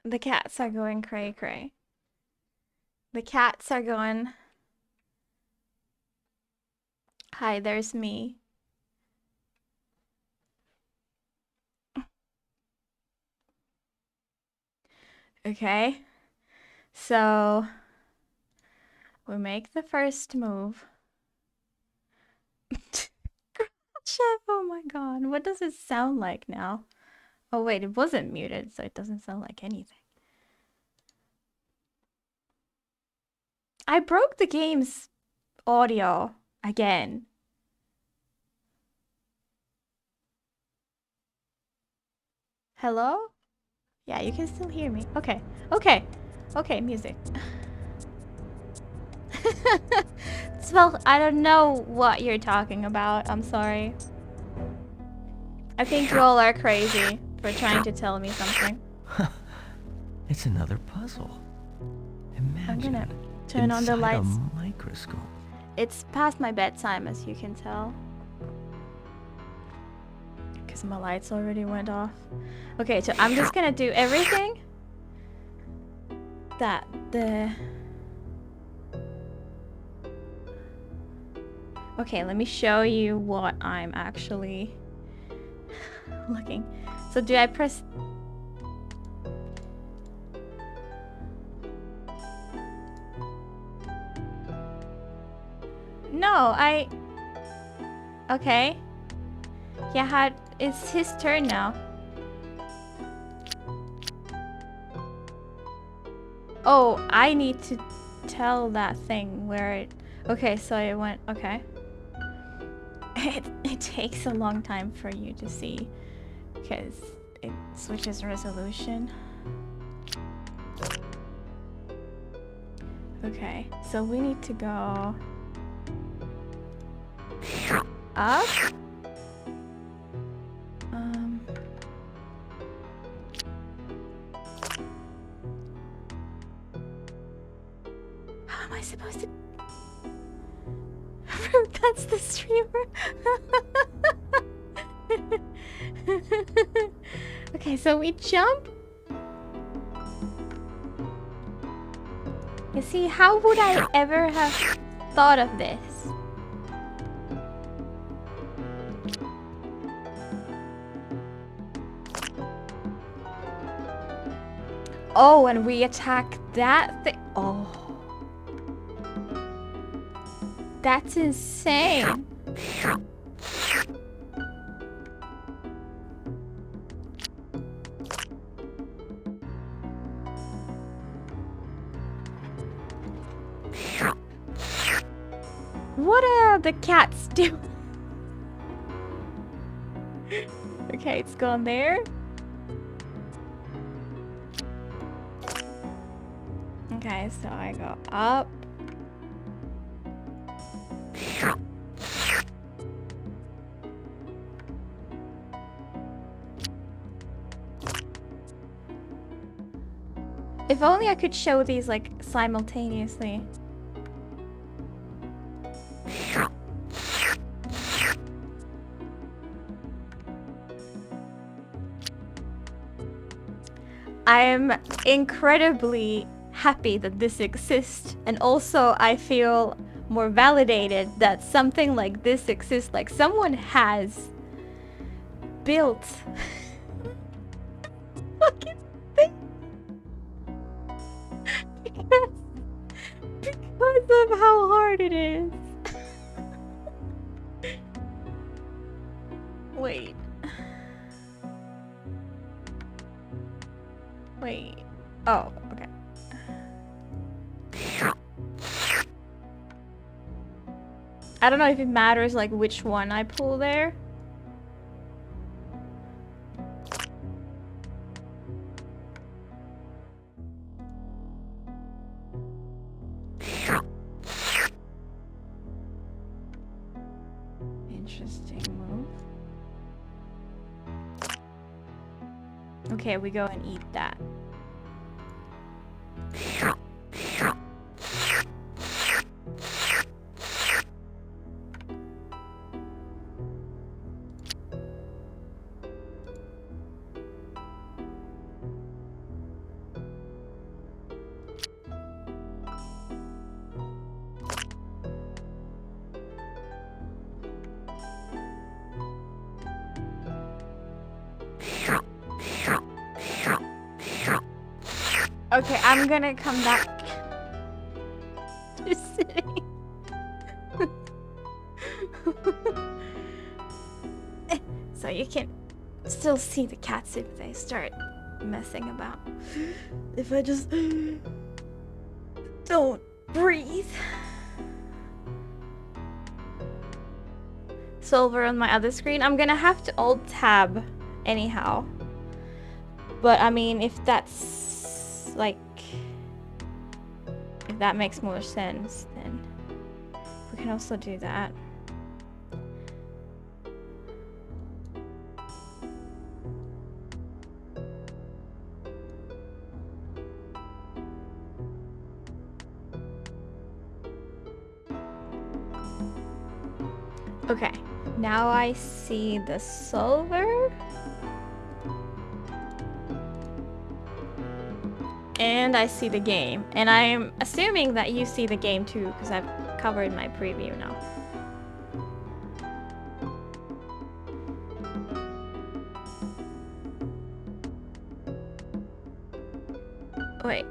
The cats are going cray cray. The cats are going. Hi, there's me. Okay. So we make the first move. Chef, oh my god, what does it sound like now? Oh wait, it wasn't muted, so it doesn't sound like anything. I broke the game's audio again. Hello? Yeah, you can still hear me. Okay, okay, okay, music. Well, I don't know what you're talking about. I'm sorry. I think you all are crazy for trying to tell me something. It's another puzzle. Imagine. I'm gonna turn on the lights. A microscope. It's past my bedtime, as you can tell. Because my lights already went off. Okay, so I'm just gonna do everything that the... Okay, let me show you what I'm actually looking. So do I press... No, Okay. Yeah, it's his turn now. Oh, I need to tell that thing where it... Okay, so I went... Okay. It takes a long time for you to see because it switches resolution. Okay, so we need to go up. How am I supposed to... That's the streamer. Okay, so we jump. You see, how would I ever have thought of this? Oh, and we attack that thing. Oh. That's insane. What are the cats doing? Okay, it's gone there. Okay, so I go up. If only I could show these like simultaneously. I am incredibly happy that this exists, and also I feel more validated that something like this exists, like someone has built fucking thing because of how hard it is. Wait. Wait. Oh, okay. I don't know if it matters like which one I pull there. Interesting move. Okay, we go and eat that. Okay, I'm gonna come back. Just sitting. So you can still see the cats if they start messing about. If I just don't breathe. Silver on my other screen. I'm gonna have to alt tab anyhow. But I mean, if that's like, if that makes more sense, then we can also do that. Okay, now I see the silver. And I see the game. And I'm assuming that you see the game too, because I've covered my preview now. Wait.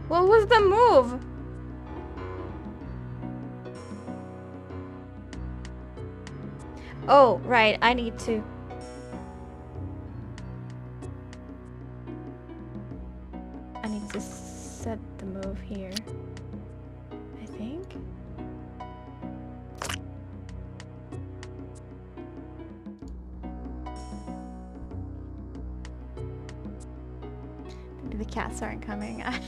What was the move? Oh, right, I need to... I need to set the move here. I think. Maybe the cats aren't coming. I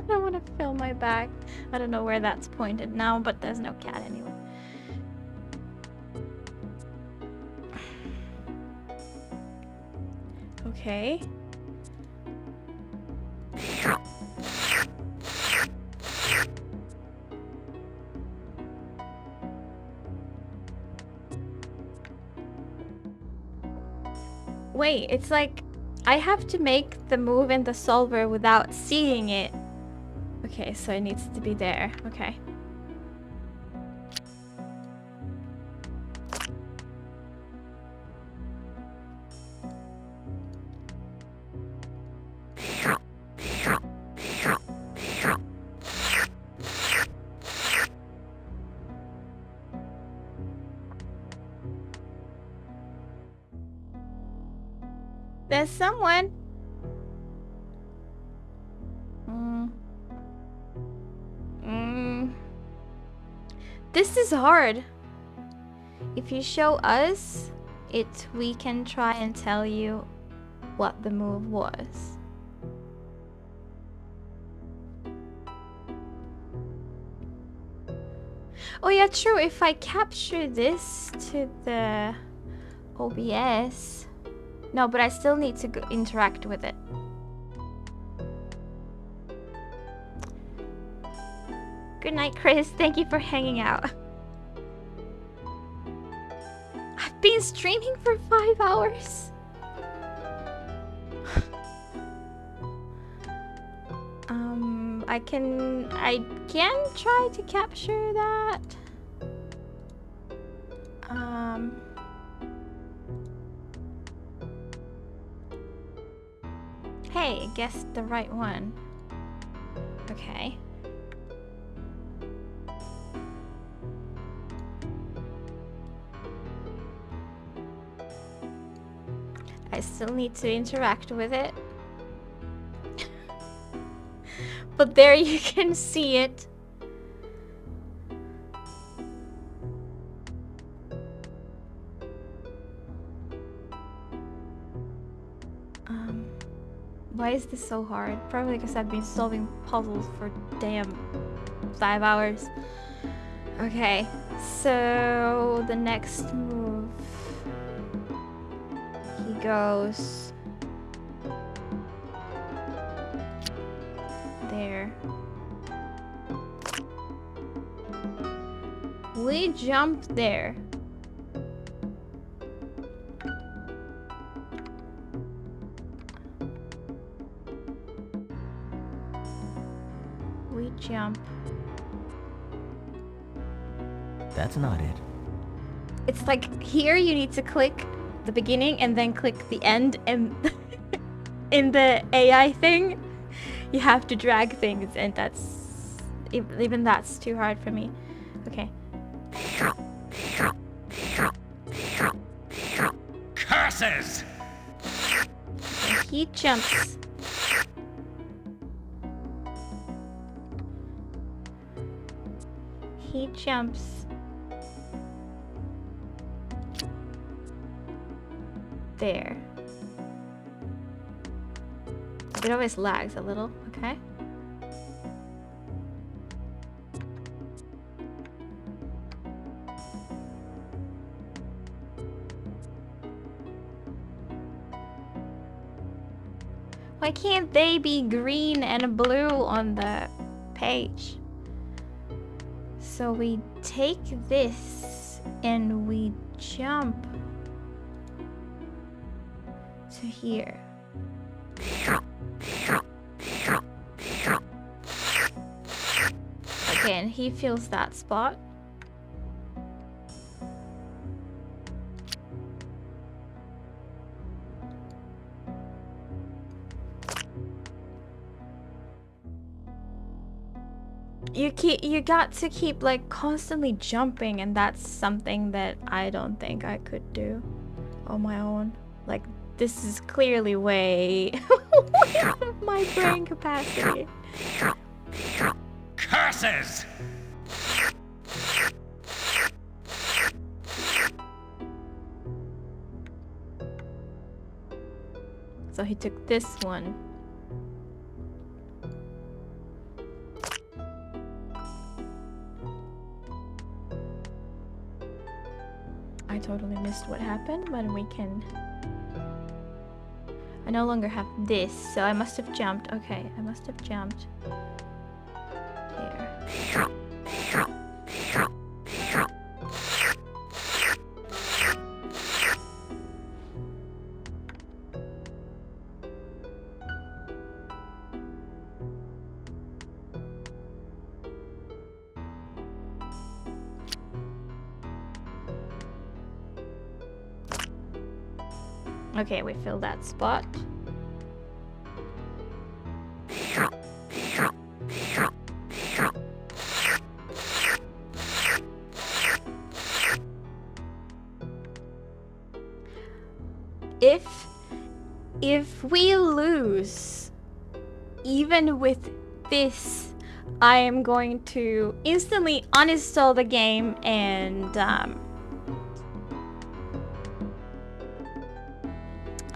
don't want to fill my back. I don't know where that's pointed now, but there's no cat anyway. Okay. Wait, it's like I have to make the move in the solver without seeing it. Okay, so it needs to be there. Okay. There's someone. This is hard. If you show us it, we can try and tell you what the move was. Oh yeah, true. If I capture this to the OBS... No, but I still need to interact with it. Good night, Chris. Thank you for hanging out. I've been streaming for 5 hours. I can try to capture that. Hey, guessed the right one. Okay. I still need to interact with it. But there you can see it. Why is this so hard? Probably because I've been solving puzzles for damn 5 hours. Okay, so the next move. He goes there. We jump there. We jump. That's not it. It's like here you need to click the beginning and then click the end, and in the AI thing you have to drag things, and that's even that's too hard for me. Okay. Curses! He jumps. He jumps there. It always lags a little, okay? Why can't they be green and blue on the page? So we take this and we jump to here. Okay, and he feels that spot. You got to keep like constantly jumping, and that's something that I don't think I could do on my own. Like, this is clearly way out of my brain capacity. Curses! So he took this one. I totally missed what happened, but we can... I no longer have this, so I must have jumped. Okay, I must have jumped here. Okay, we fill that spot. If we lose, even with this I am going to instantly uninstall the game and I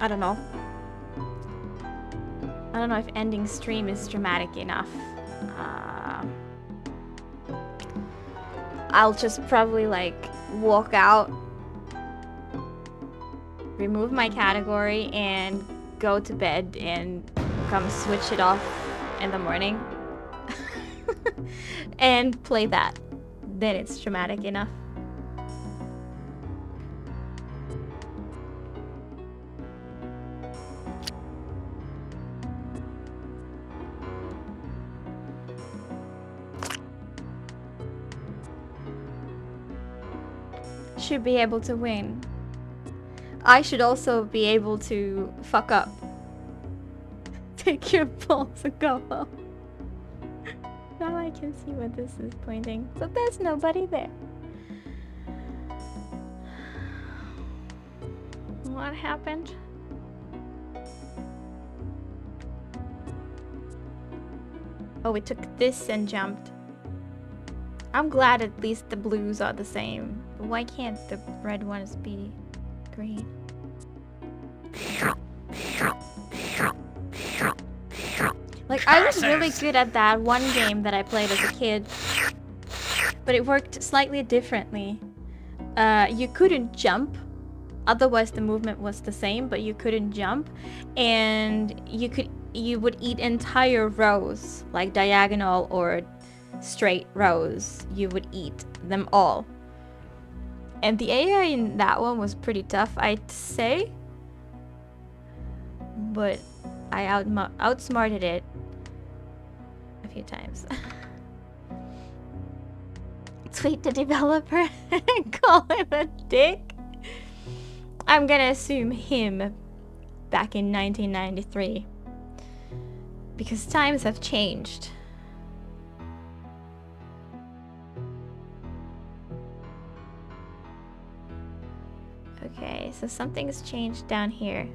don't know. I don't know if ending stream is dramatic enough. I'll just probably like walk out, remove my category, and go to bed and come switch it off in the morning and play that. Then it's dramatic enough. Should be able to win. I should also be able to fuck up. Take your balls and go home. Now I can see what this is pointing. So there's nobody there. What happened? Oh, we took this and jumped. I'm glad at least the blues are the same. But why can't the red ones be green? Like, I was really good at that one game that I played as a kid. But it worked slightly differently. You couldn't jump. Otherwise the movement was the same, but you couldn't jump. And you would eat entire rows, like diagonal or straight rows. You would eat them all. And the AI in that one was pretty tough, I'd say. But I outsmarted it a few times. Tweet the developer and call him a dick. I'm gonna assume him back in 1993. Because times have changed. Okay, so something's changed down here.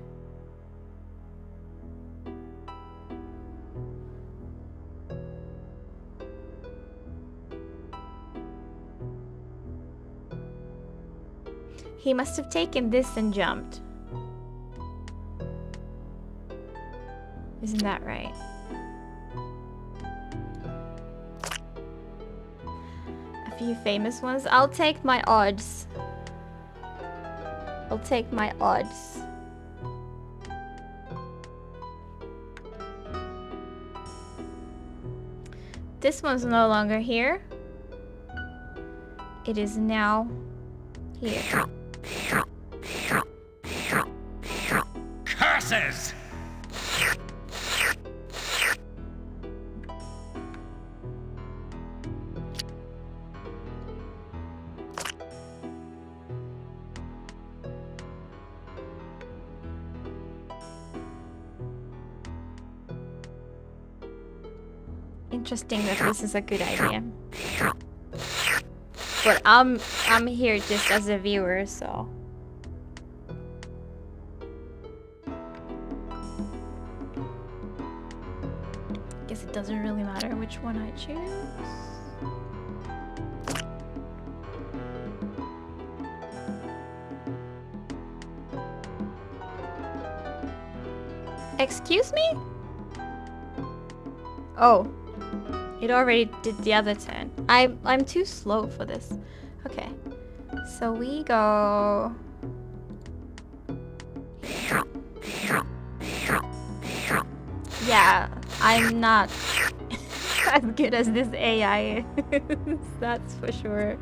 He must have taken this and jumped. Isn't that right? A few famous ones. I'll take my odds. I'll take my odds. This one's no longer here. It is now here. Curses! Interesting that this is a good idea. But I'm here just as a viewer, so. Guess it doesn't really matter which one I choose. Excuse me? Oh. It already did the other turn. I'm too slow for this. Okay. So we go... Yeah, I'm not as good as this AI is. That's for sure.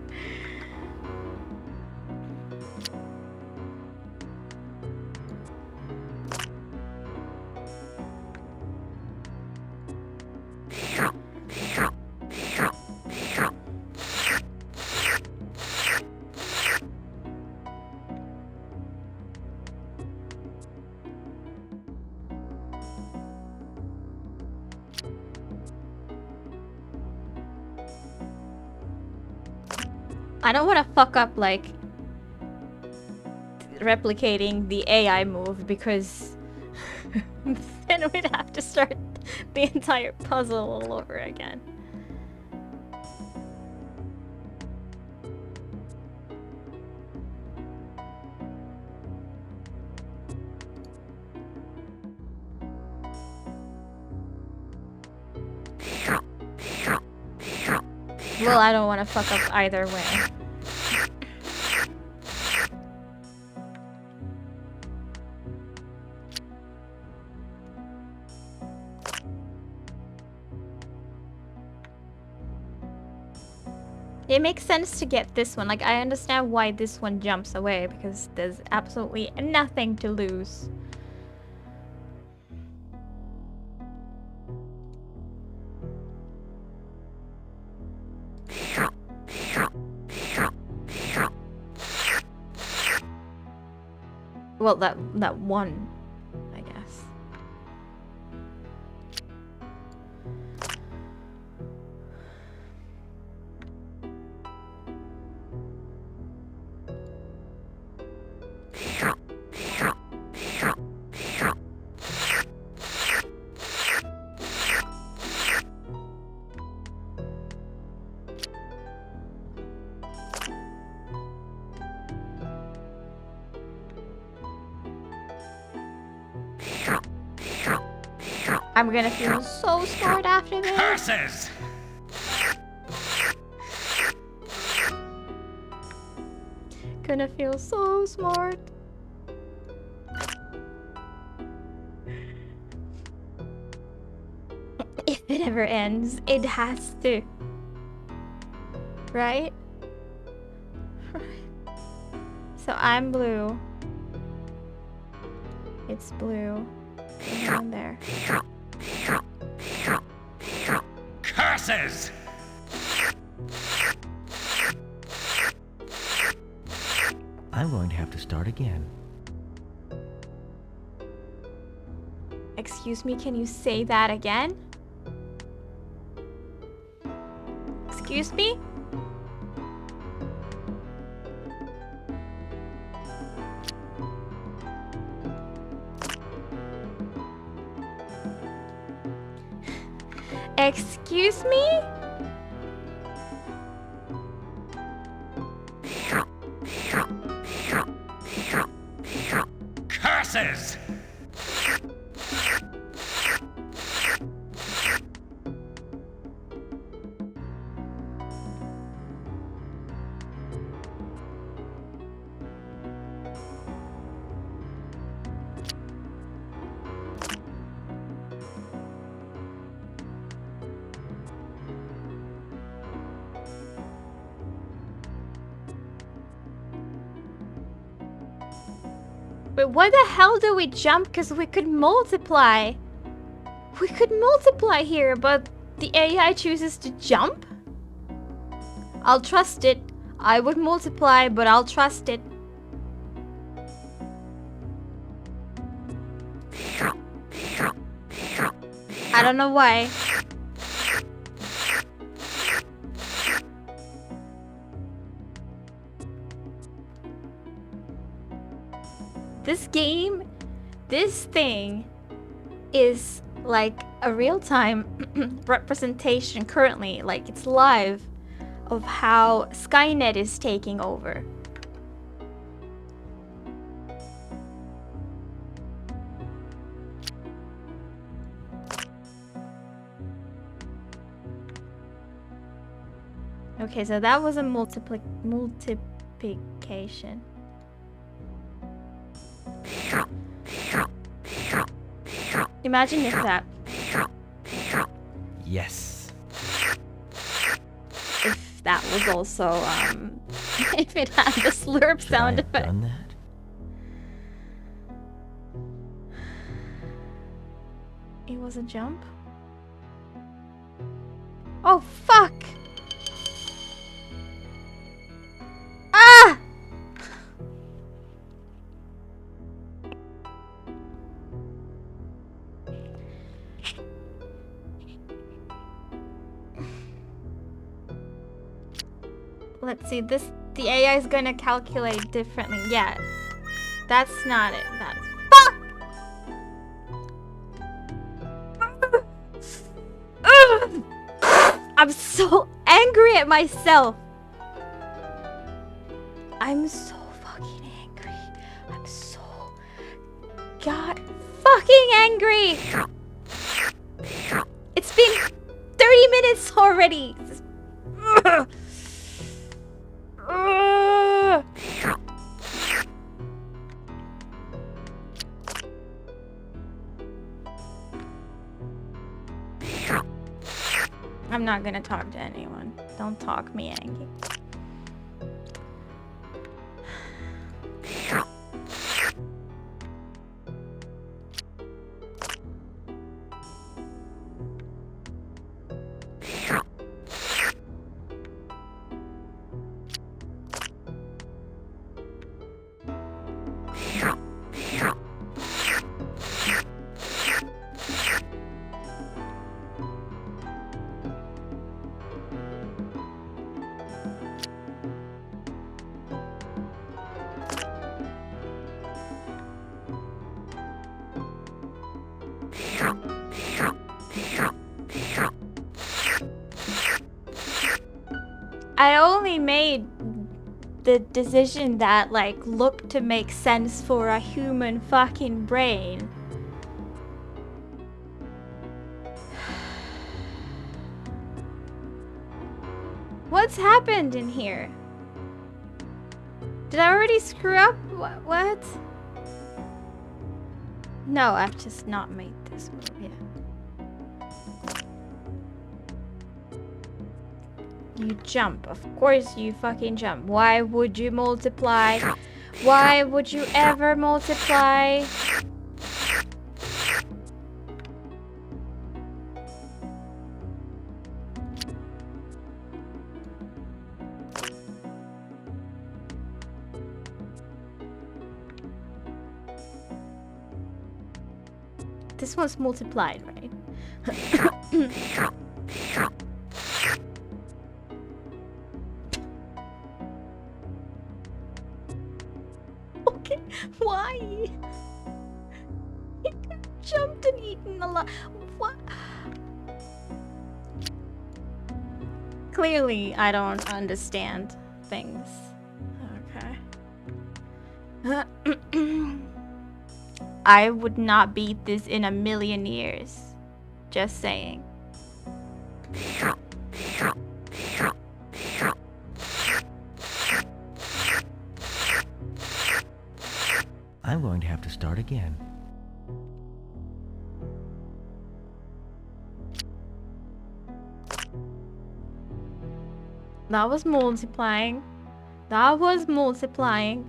I don't want to fuck up, like, replicating the AI move, because then we'd have to start the entire puzzle all over again. Well, I don't want to fuck up either way. It makes sense to get this one. Like, I understand why this one jumps away, because there's absolutely nothing to lose. Well, that one, I guess. I'm gonna feel so smart after this. Curses! Gonna feel so smart. If it ever ends, it has to. Right? So I'm blue. It's blue. Down there. Curses! I'm going to have to start again. Excuse me, can you say that again? Excuse me? Excuse me? Curses! But why the hell do we jump? Because we could multiply. We could multiply here, but the AI chooses to jump? I'll trust it. I would multiply, but I'll trust it. I don't know why. This game, this thing is like a real-time representation currently, like it's live, of how Skynet is taking over. Okay, so that was a multiplication. Imagine if that. Yes. If that was also, if it had the slurp Should sound I have effect. done that? It was a jump? Oh, fuck! Ah! Let's see, the AI is gonna calculate differently. Yeah. That's not it. That's fuck! Ugh! I'm so angry at myself. I'm so fucking angry. I'm so god fucking angry. It's been 30 minutes already. I'm not gonna talk to anyone. Don't talk me, Angie. I only made the decision that, like, looked to make sense for a human fucking brain. What's happened in here? Did I already screw up? What? No, I've just not made this move yet. You jump. Of course you fucking jump. Why would you multiply? Why would you ever multiply? This one's multiplied, right? Okay, why? He jumped and eaten a lot. What? Clearly, I don't understand things. Okay. I would not beat this in a million years. Just saying. I'm going to have to start again. That was multiplying. That was multiplying.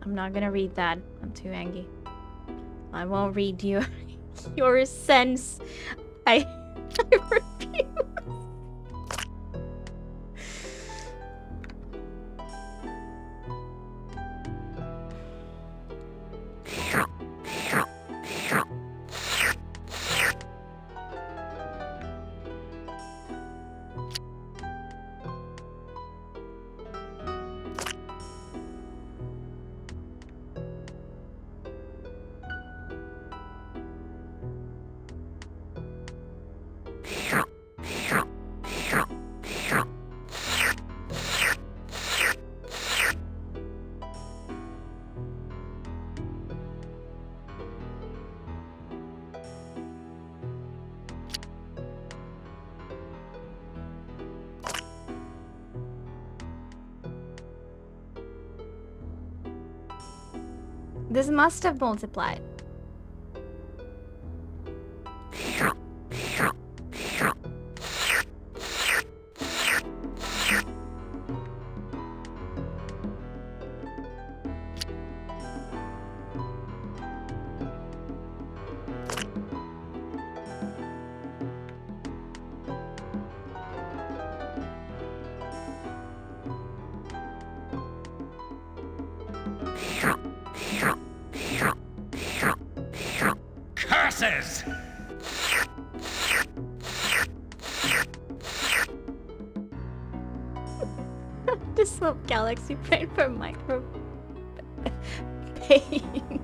I'm not gonna read that. I'm too angry. I won't read your sense. I refuse. This must have multiplied. Curses! This little galaxy brain for micro pain.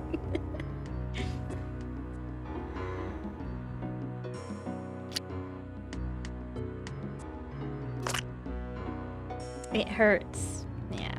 It hurts. Yeah.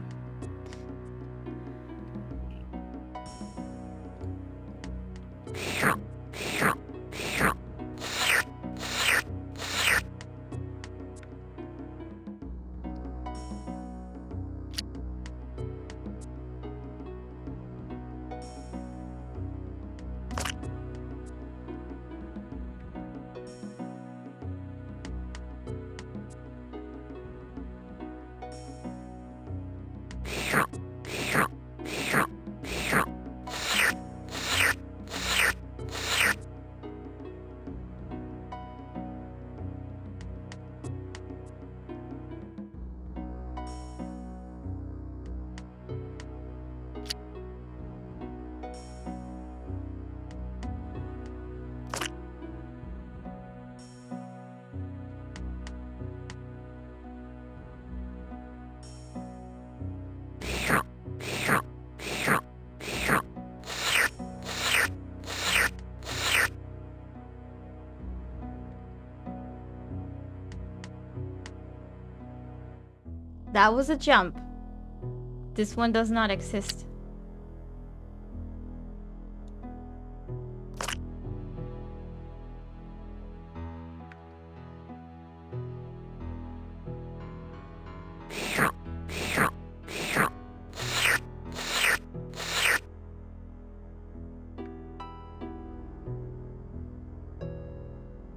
That was a jump. This one does not exist.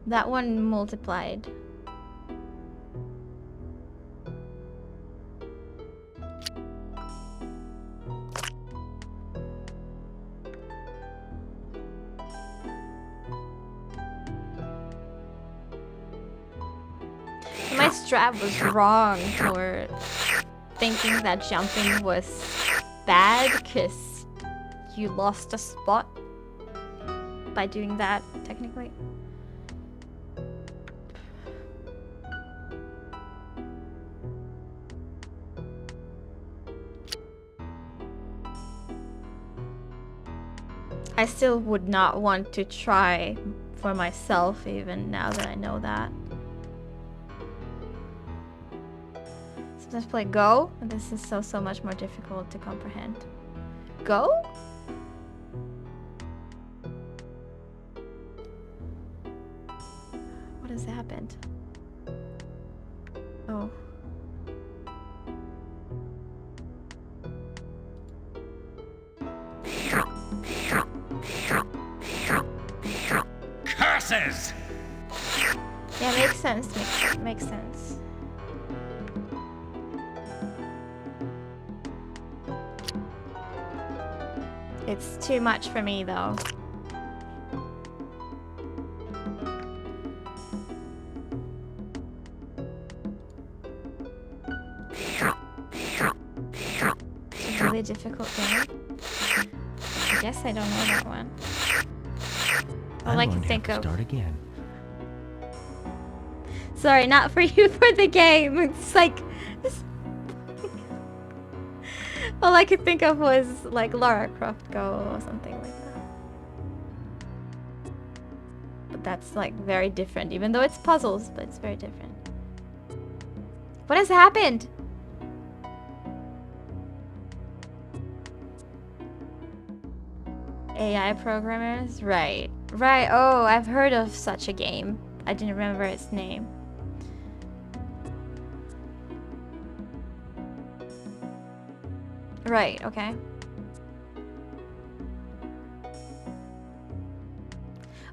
That one multiplied. My strat was wrong for thinking that jumping was bad because you lost a spot by doing that, technically. I still would not want to try for myself even now that I know that. Let's play Go. This is so much more difficult to comprehend. Go? What has happened? Oh. Curses! Yeah, makes sense. Makes sense. It's too much for me, though. It's a really difficult game. I guess I don't know that one. All I can think of. Start again. Sorry, not for you, for the game. It's like... All I could think of was like Lara Croft Go or something like that. But that's like very different, even though it's puzzles, but it's very different. What has happened? AI programmers? Right. Right. Oh, I've heard of such a game. I didn't remember its name. Right, okay.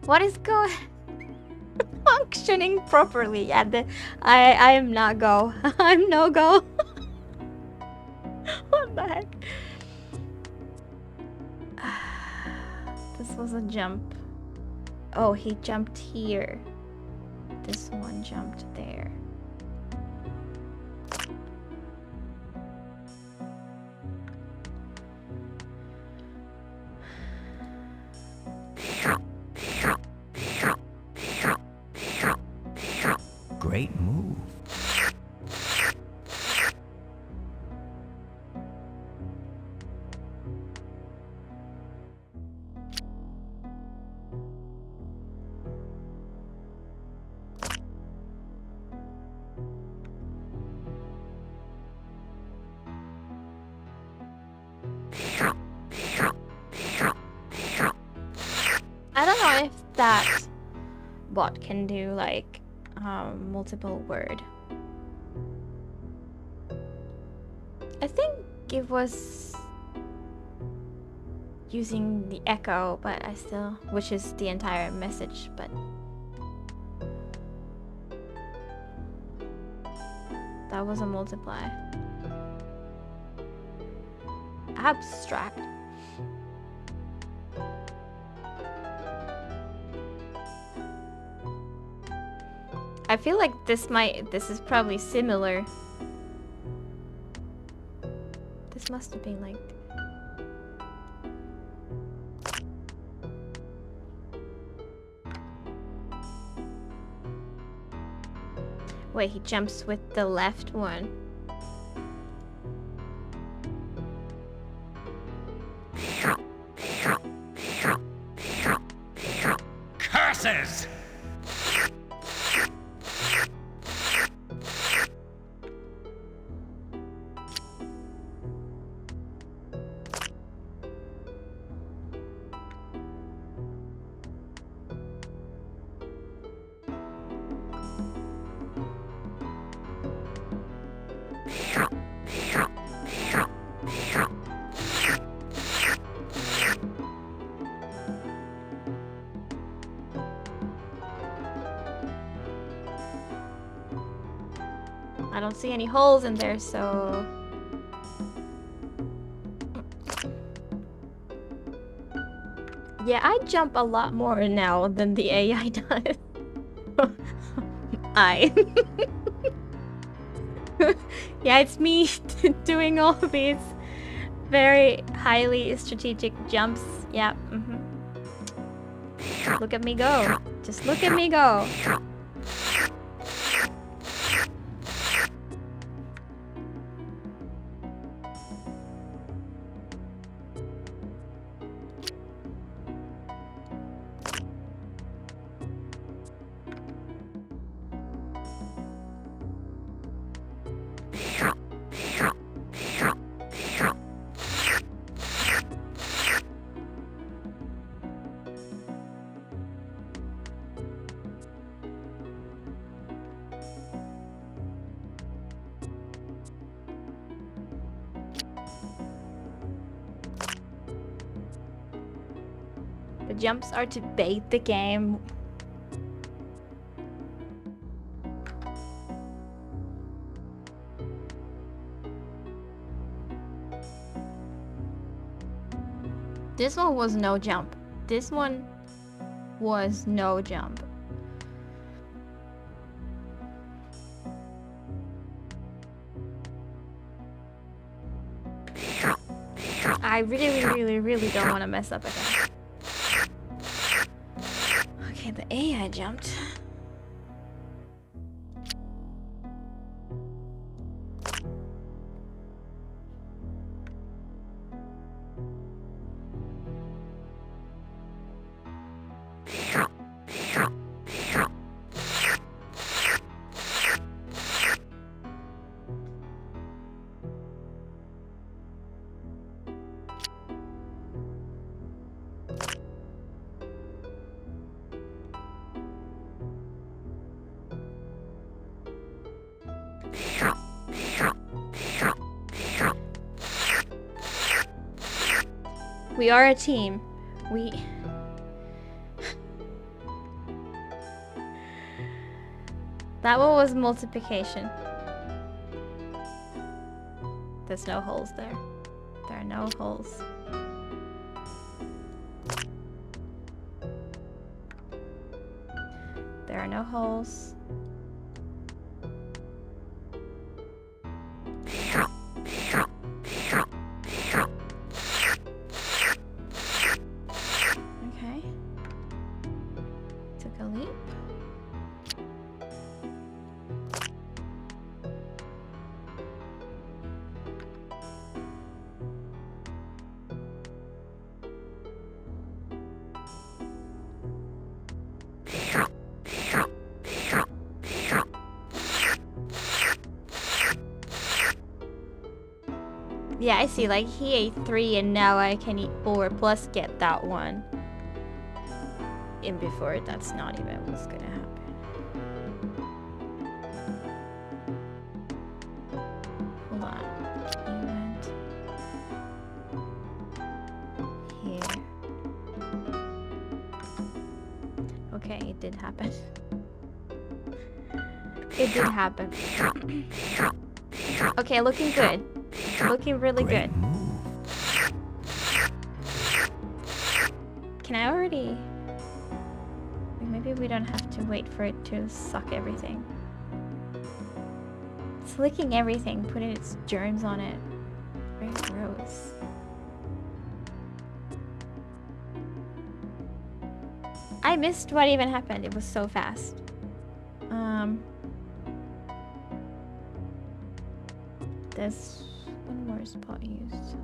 What is going functioning properly? Yeah, I am not Go. I'm no Go. What the heck? This was a jump. Oh, he jumped here. This one jumped there. Great move. I don't know if that bot can do like multiple word. I think it was using the echo, but I still, which is the entire message, but that was a multiply. abstract. I feel like this is probably similar. This must have been like... Wait, he jumps with the left one. Curses! I don't see any holes in there, so... Yeah, I jump a lot more now than the AI does. Yeah, it's me doing all these very highly strategic jumps. Yeah, Look at me go. Just look at me go. The jumps are to bait the game. This one was no jump. This one was no jump. I really don't want to mess up again. Okay, the AI jumped. We are a team. That one was multiplication. There's no holes there. There are no holes. There are no holes. Okay. Took a leap. Yeah, I see, like, he ate 3 and now I can eat 4 plus get that one. And before, that's not even what's gonna happen. Hold on. Event. Here. Okay, it did happen. It did happen. Okay, looking good. Looking really Great good. move. Can I already... Maybe we don't have to wait for it to suck everything. It's licking everything, putting its germs on it. Very gross. I missed what even happened. It was so fast. There's one more spot used.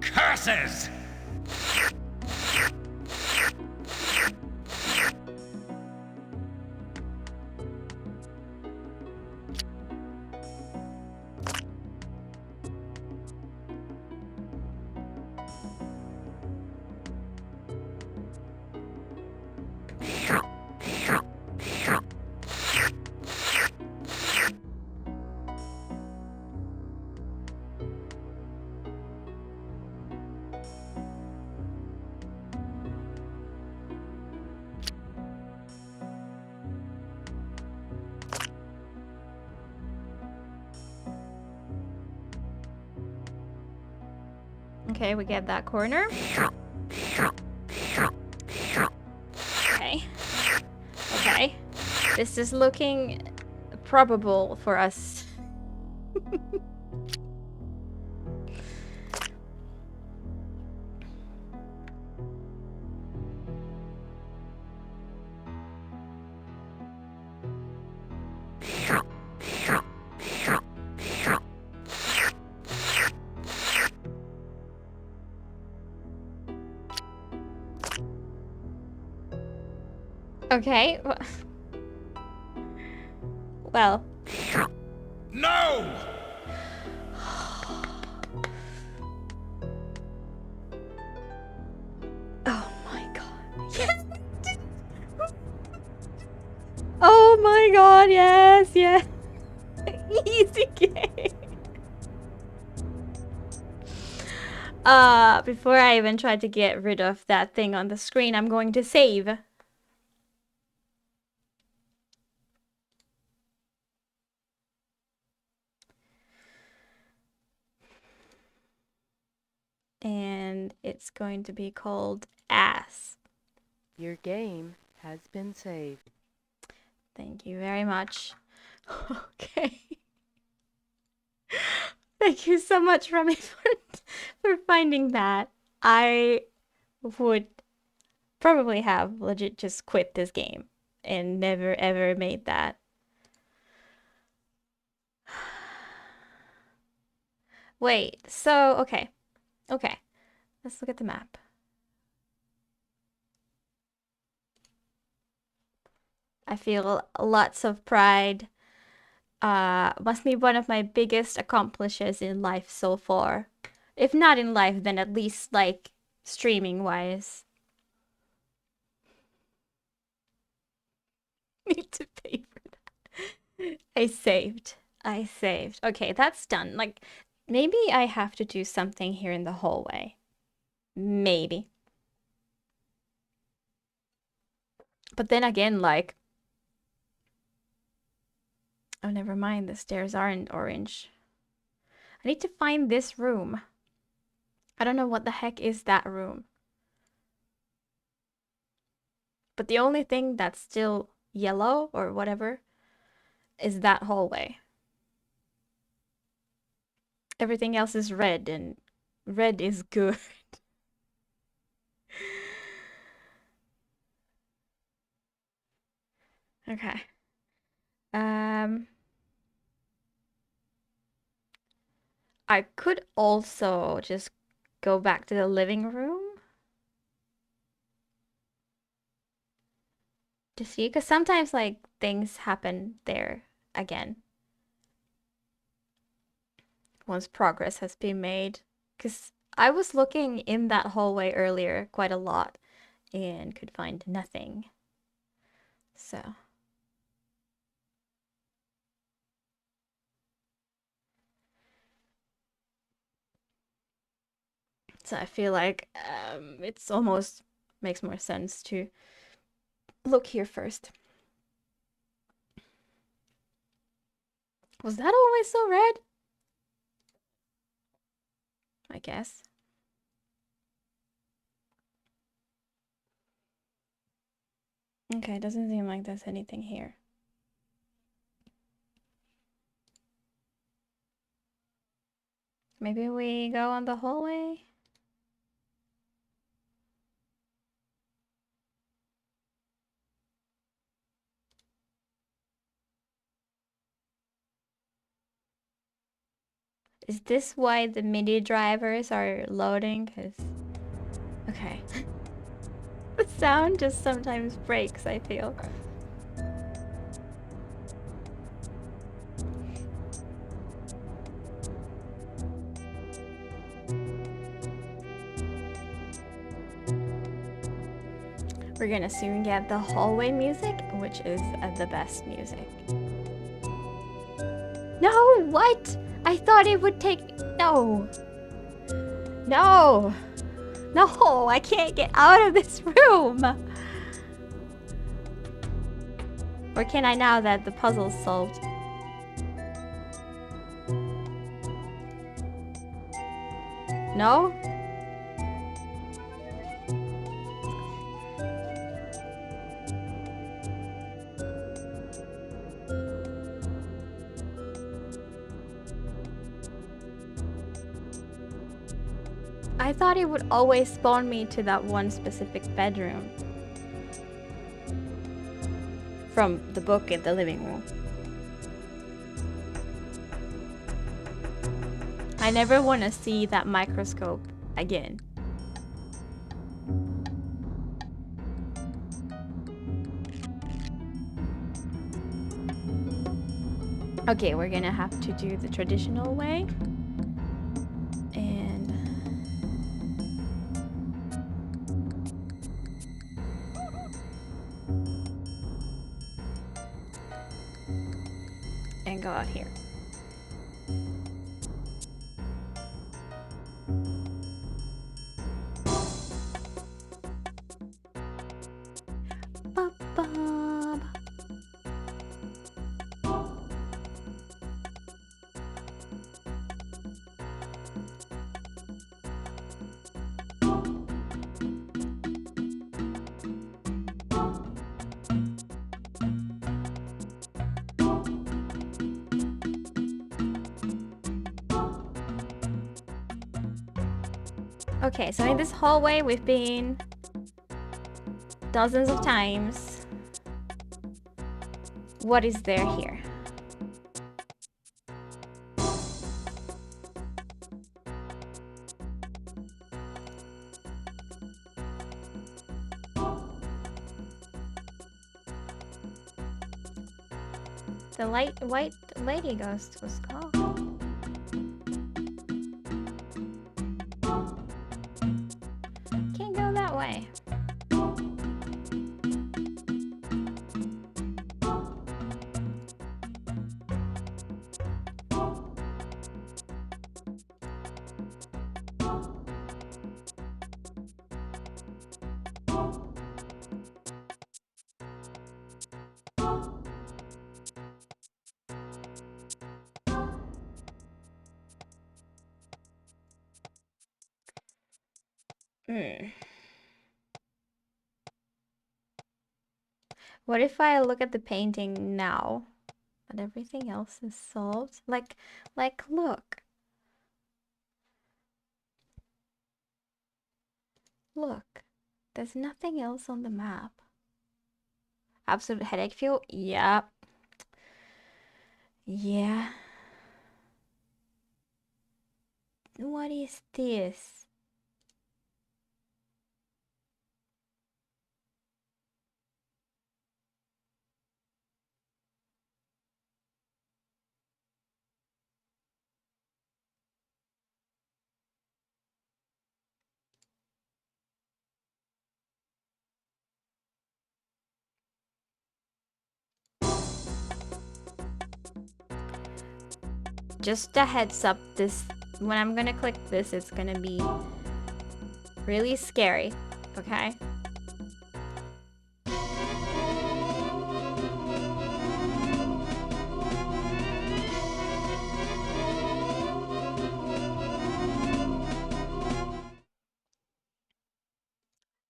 Curses! Okay, we get that corner. Okay. Okay. This is looking probable for us. Okay. Well. No! Oh my god. Yes! Oh my god, yes, yes. Easy game. Before I even try to get rid of that thing on the screen, I'm going to save. And it's going to be called ass. Your game has been saved. Thank you very much. Okay. Thank you so much, Remy, for finding that. I would probably have legit just quit this game and never ever made that. Wait, so, okay. Okay. Let's look at the map. I feel lots of pride. Must be one of my biggest accomplishments in life so far. If not in life, then at least, like, streaming-wise. Need to pay for that. I saved. I saved. Okay, that's done. Like, maybe I have to do something here in the hallway. Maybe. But then again, like... Oh, never mind. The stairs aren't orange. I need to find this room. I don't know what the heck is that room. But the only thing that's still yellow or whatever is that hallway. Everything else is red, and red is good. Okay. I could also just go back to the living room to see, because sometimes like things happen there again once progress has been made. Because I was looking in that hallway earlier quite a lot and could find nothing. So I feel like it's almost makes more sense to look here first. Was that always so red? I guess. Okay, it doesn't seem like there's anything here. Maybe we go on the hallway? Is this why the MIDI drivers are loading? 'Cause... Okay. The sound just sometimes breaks, I feel. We're gonna soon get the hallway music, which is the best music. No, what? I thought it would take... No. No. No, I can't get out of this room. Or can I now that the puzzle's solved? No? I thought it would always spawn me to that one specific bedroom. From the book in the living room. I never want to see that microscope again. Okay, we're gonna have to do the traditional way. And go out here. Ba-ba-ba. Okay, so in this hallway we've been dozens of times. What is there here? The white lady ghost was called. Can't go that way. What if I look at the painting now, but everything else is solved? Like, look. Look. There's nothing else on the map. Absolute headache fuel? Yeah. Yeah. What is this? Just a heads up, when I'm gonna click this, it's gonna be really scary, okay?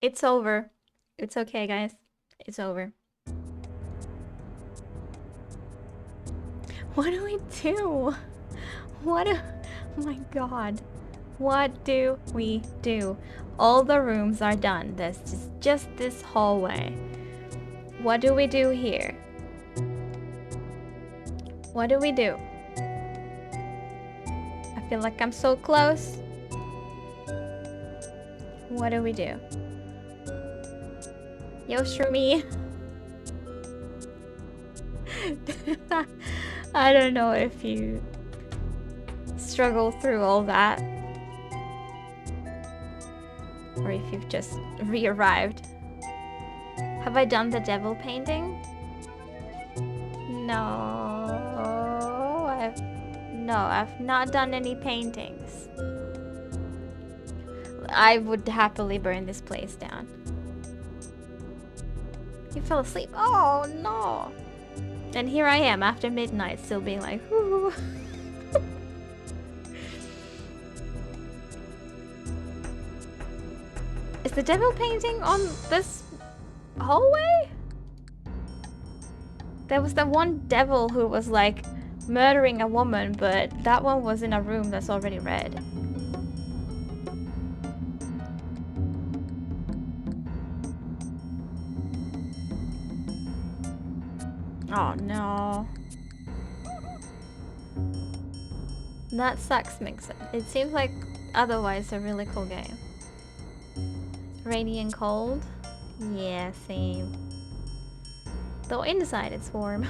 It's over. It's okay, guys. It's over. What do we do? What do... Oh my god. What do we do? All the rooms are done. There's just this hallway. What do we do here? What do we do? I feel like I'm so close. What do we do? Yoshimi. I don't know if you struggle through all that or if you've just re-arrived. Have I done the devil painting? No, I've not done any paintings. I would happily burn this place down. You fell asleep. Oh no. And here I am after midnight still being like, whoo. Is the devil painting on this hallway? There was the one devil who was like murdering a woman, but that one was in a room that's already red. Oh no. That sucks, Mixon. It seems like otherwise a really cool game. Rainy and cold? Yeah, same. Though inside it's warm.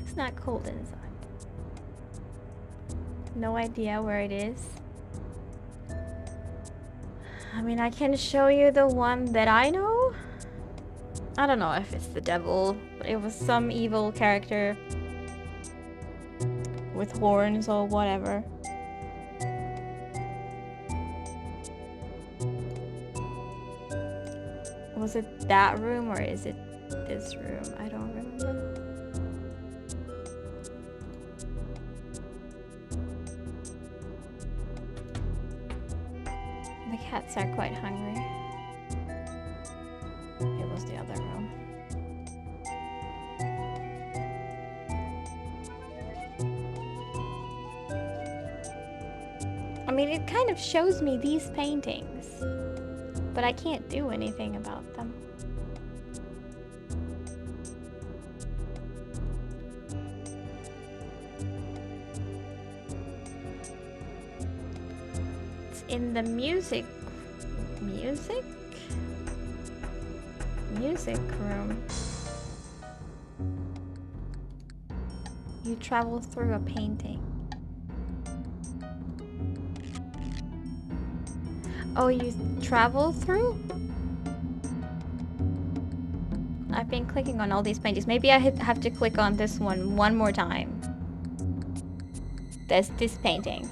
It's not cold inside. No idea where it is. I mean, I can show you the one that I know. I don't know if it's the devil, but it was some evil character with horns or whatever. Was it that room or is it this room? I don't remember. The cats are quite hungry. It was the other room. I mean, it kind of shows me these paintings, but I can't do anything about them. It's in the music room. You travel through a painting. Oh, you travel through? I've been clicking on all these paintings. Maybe I have to click on this one more time. There's this painting.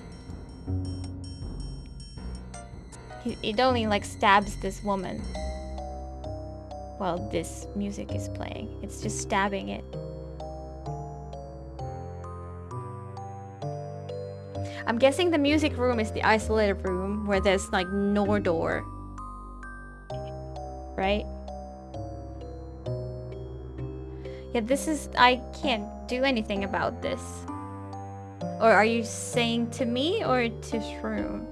It only like stabs this woman while this music is playing. It's just stabbing it. I'm guessing the music room is the isolated room where there's like no door. Right? Yeah, this is... I can't do anything about this. Or are you saying to me or to Shroom?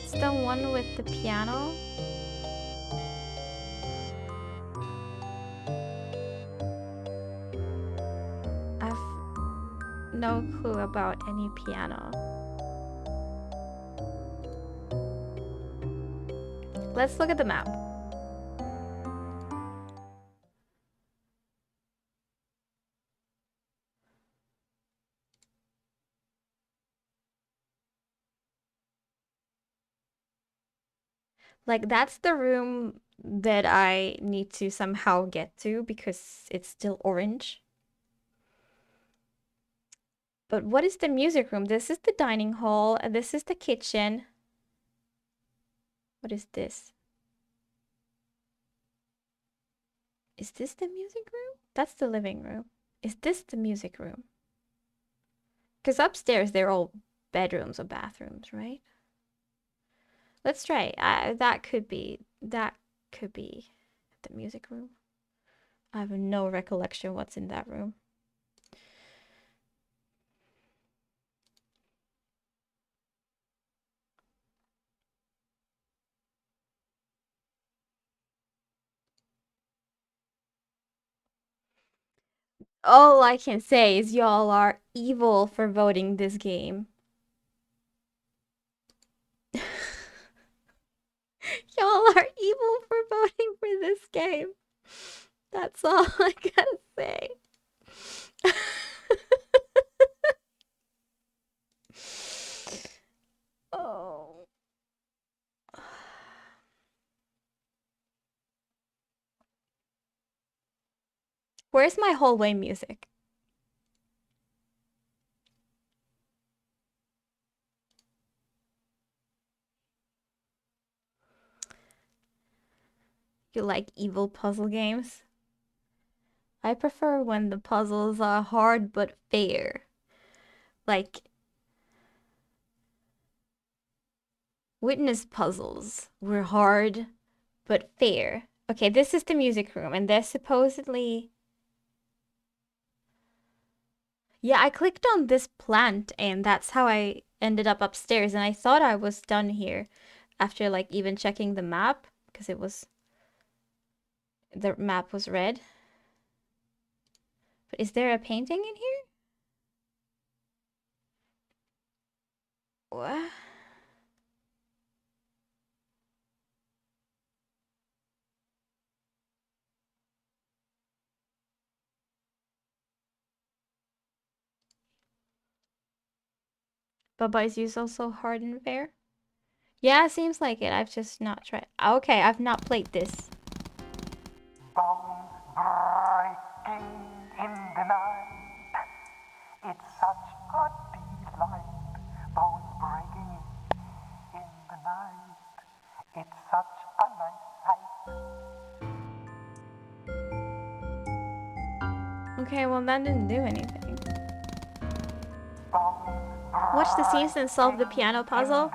It's the one with the piano. I've no clue about any piano. Let's look at the map. Like, that's the room that I need to somehow get to because it's still orange. But what is the music room? This is the dining hall, and this is the kitchen. What is this? Is this the music room? That's the living room. Is this the music room? Because upstairs they're all bedrooms or bathrooms, right? Let's try. That could be the music room. I have no recollection what's in that room. All I can say is y'all are evil for voting this game. Y'all are evil for voting for this game. That's all I gotta say. Oh. Where's my hallway music? You like evil puzzle games? I prefer when the puzzles are hard but fair. Like witness puzzles were hard but fair. Okay, this is the music room, and there's supposedly... Yeah, I clicked on this plant, and that's how I ended up upstairs, and I thought I was done here after, like, even checking the map, because it was... The map was red. But is there a painting in here? What? Baba is used also hard and fair? Yeah, it seems like it. I've just not tried. Okay, I've not played this. Bones breaking in the night. It's such a delight. Bones breaking in the night. It's such a nice sight. Okay, well that didn't do anything. Watch the scenes and solve the piano puzzle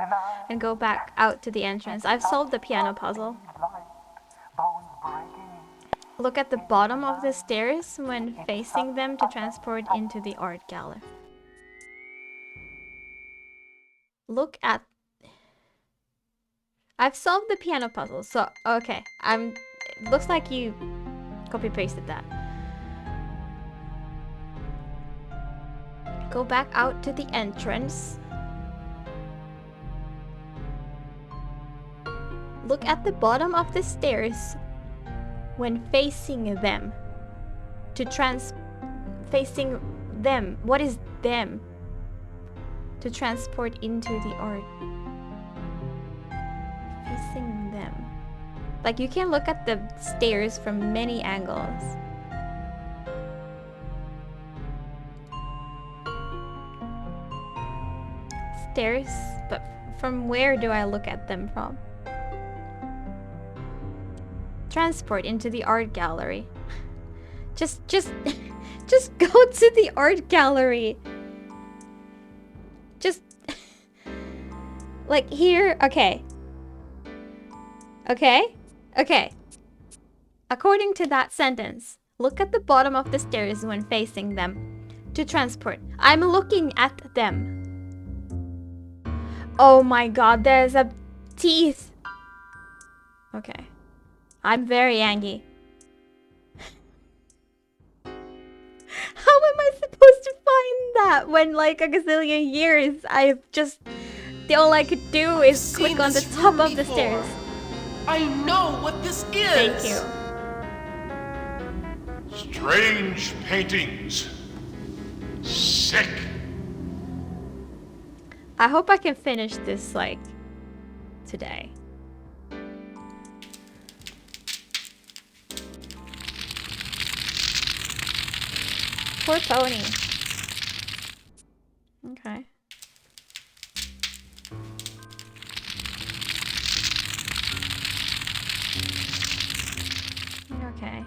and go back out to the entrance. I've solved the piano puzzle. Look at the bottom of the stairs when facing them to transport into the art gallery. Look at... I've solved the piano puzzle, so okay. It looks like you copy-pasted that. Go back out to the entrance. Look at the bottom of the stairs when facing them. Facing them. What is them? To transport into the art. Facing them. Like you can look at the stairs from many angles. Stairs, but from where do I look at them from? Transport into the art gallery. Just go to the art gallery. Just like here, okay. Okay. According to that sentence, look at the bottom of the stairs when facing them to transport. I'm looking at them. Oh my god, there's a teeth. Okay. I'm very angry. How am I supposed to find that when like a gazillion years I've just... all I could do is click on the top of the stairs. I know what this is! Thank you. Strange paintings. Sick. I hope I can finish this, like, today. Poor pony. Okay. Okay.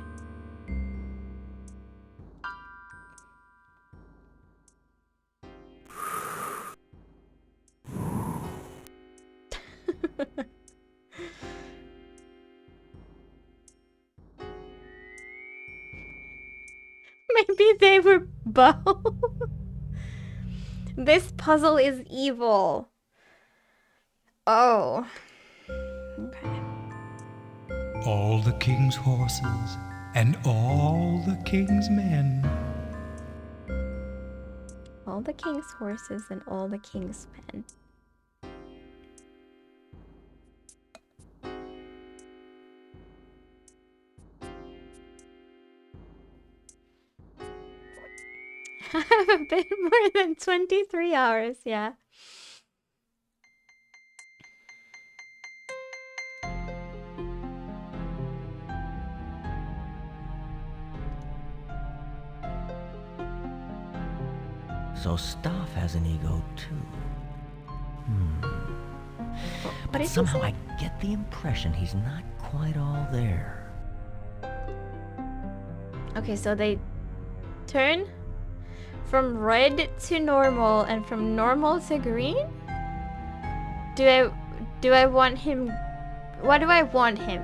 Maybe they were both. This puzzle is evil. Oh. Okay. All the king's horses and all the king's men. All the king's horses and all the king's men. I have a bit more than 23 hours, yeah. So Staff has an ego too. But somehow I get the impression he's not quite all there. Okay, so they turn from red to normal and from normal to green? Do I want him... What do I want him?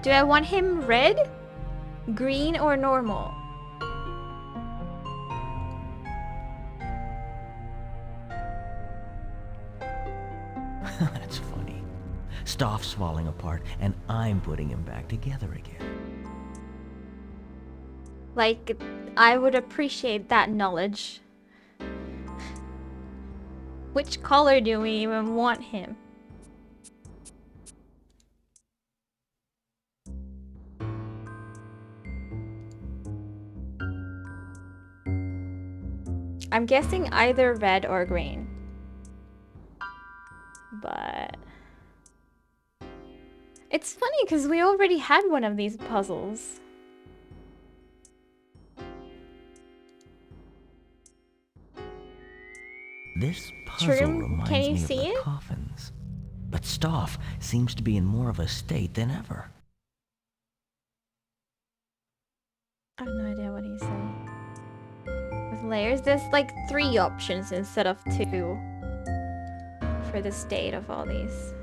Do I want him red, green, or normal? That's funny. Staff's falling apart, and I'm putting him back together again. Like, I would appreciate that knowledge. Which color do we even want him? I'm guessing either red or green. But... It's funny because we already had one of these puzzles. This puzzle reminds can you me of see the it? coffins. But Staff seems to be in more of a state than ever. I have no idea what he's saying. With layers, there's like 3 options instead of 2 for the state of all these.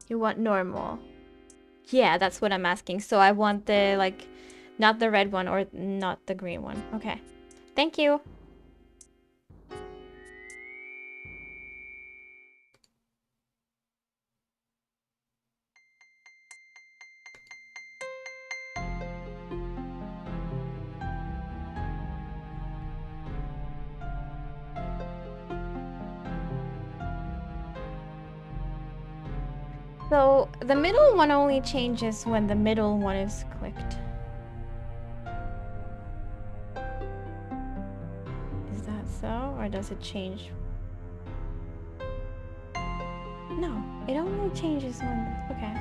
You want normal. Yeah, that's what I'm asking. So I want the, like, not the red one or not the green one. Okay. Thank you. So the middle one only changes when the middle one is clicked. Is that so? Or does it change? No, it only changes when... Okay.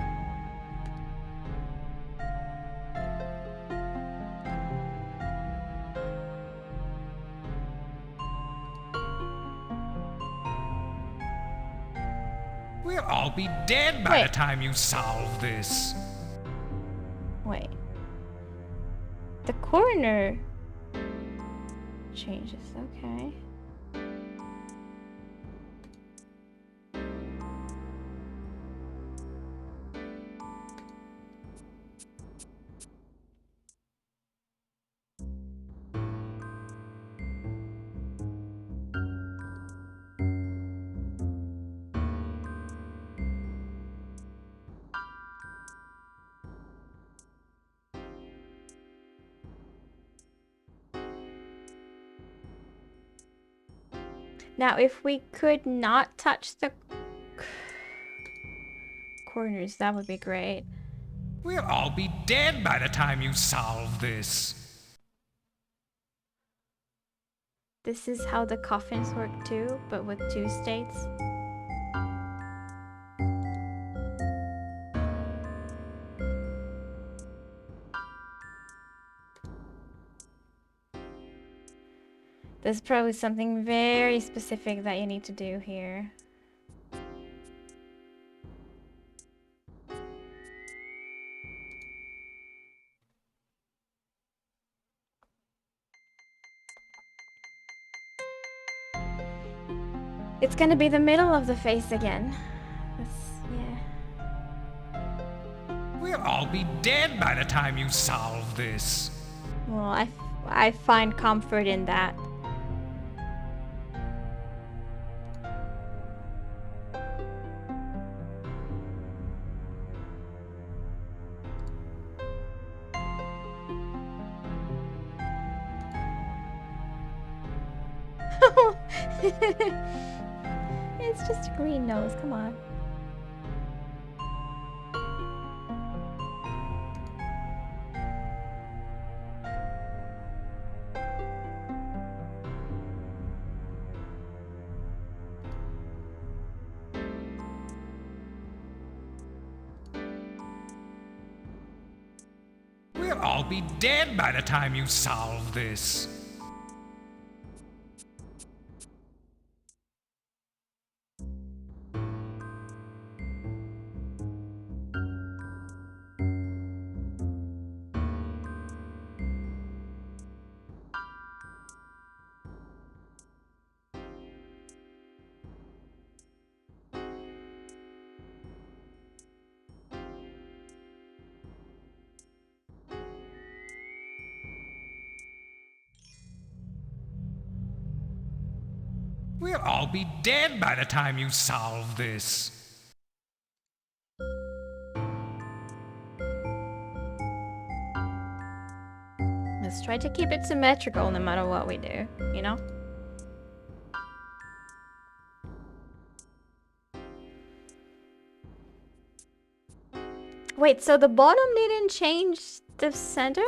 We'll all be dead by the time you solve this. Wait. The corner changes, okay. Now, if we could not touch the corners, that would be great. We'll all be dead by the time you solve this. This is how the coffins work too, but with 2 states. There's probably something very specific that you need to do here. It's gonna be the middle of the face again. Yeah. We'll all be dead by the time you solve this. Well, I find comfort in that. It's just a green nose, come on. We'll all be dead by the time you solve this. We'll all be dead by the time you solve this. Let's try to keep it symmetrical no matter what we do, you know? Wait, so the bottom didn't change the center?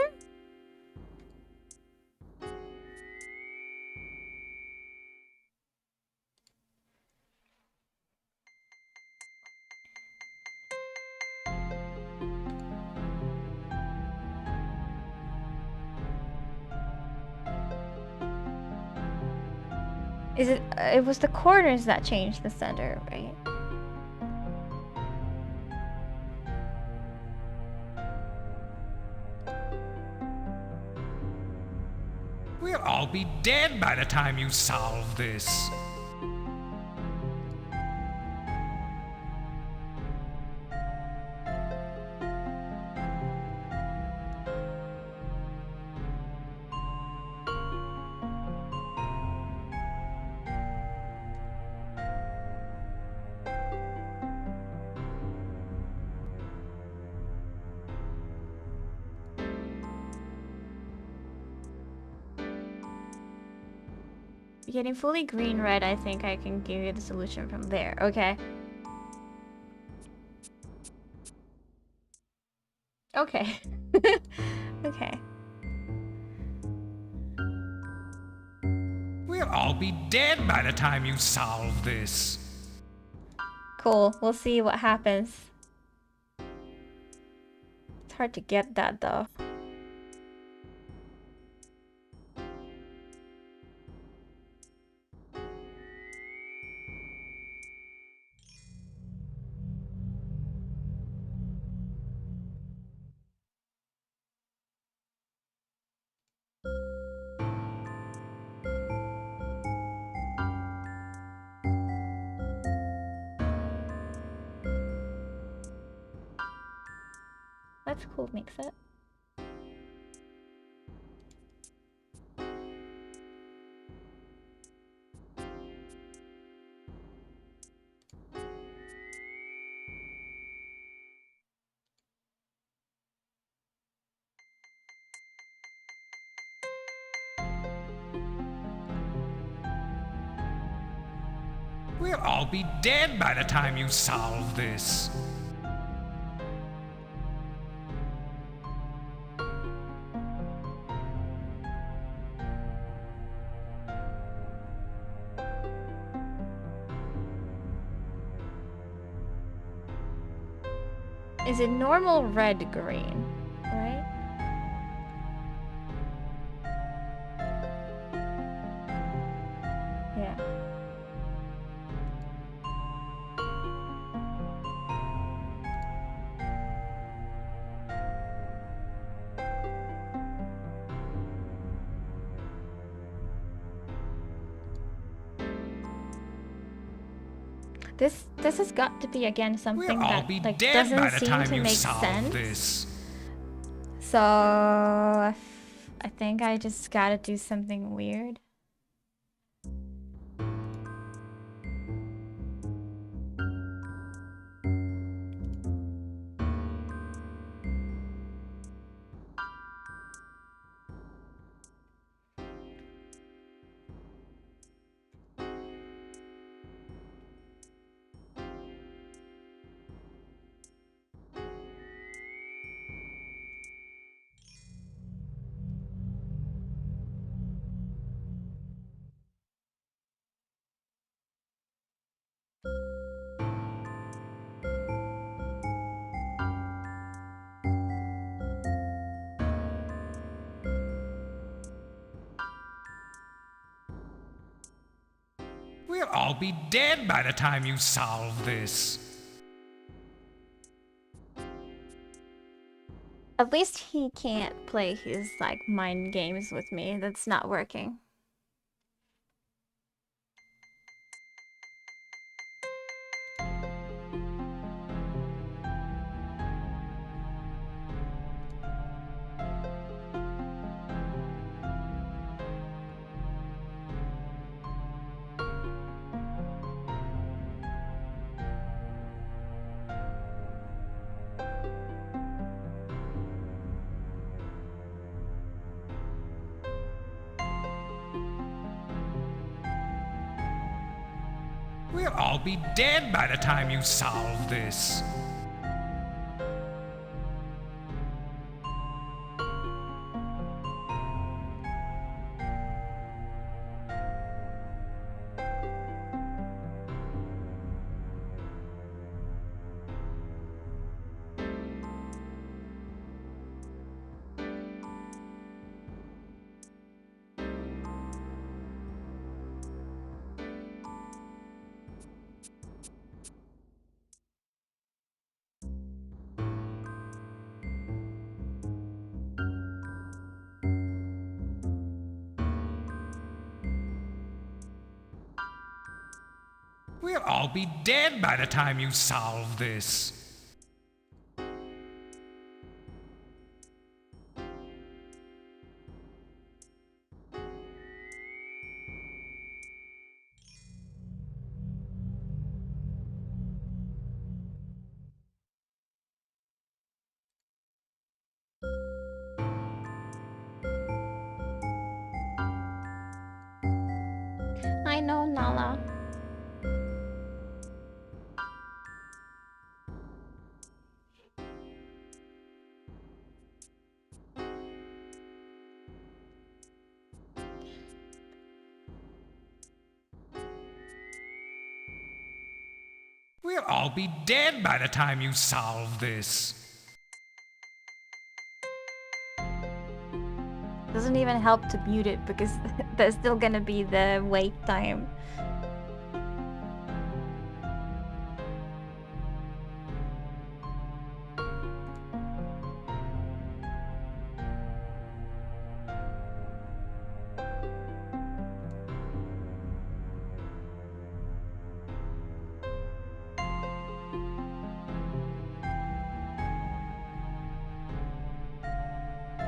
Is it? It was the corners that changed the center, right? We'll all be dead by the time you solve this. Getting fully green red, I think I can give you the solution from there. Okay. Okay. Okay. We'll all be dead by the time you solve this. Cool. We'll see what happens. It's hard to get that though. That's cool, mix it. We'll all be dead by the time you solve this. Is it normal red green, right? Yeah. This has got to be again something We'll all that be like dead by doesn't the seem time to you make solve sense. this. So I think I just gotta do something weird. We'll all be dead by the time you solve this. At least he can't play his like mind games with me. That's not working. We'll all be dead by the time you solve this. We'll all be dead by the time you solve this. I know, Nala. We'll all be dead by the time you solve this. Doesn't even help to mute it because there's still gonna be the wait time.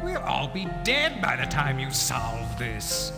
We'll all be dead by the time you solve this.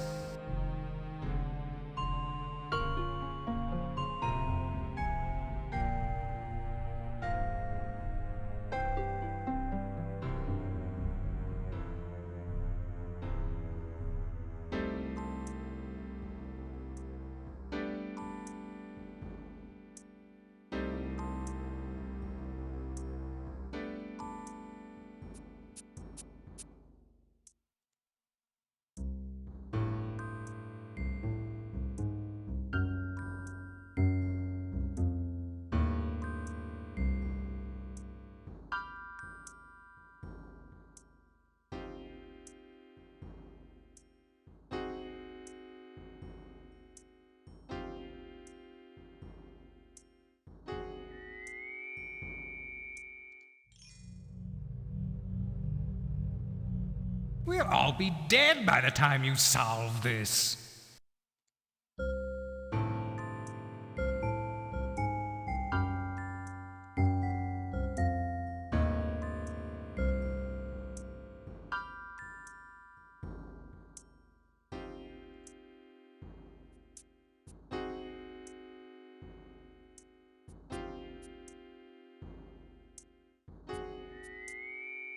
We'll all be dead by the time you solve this.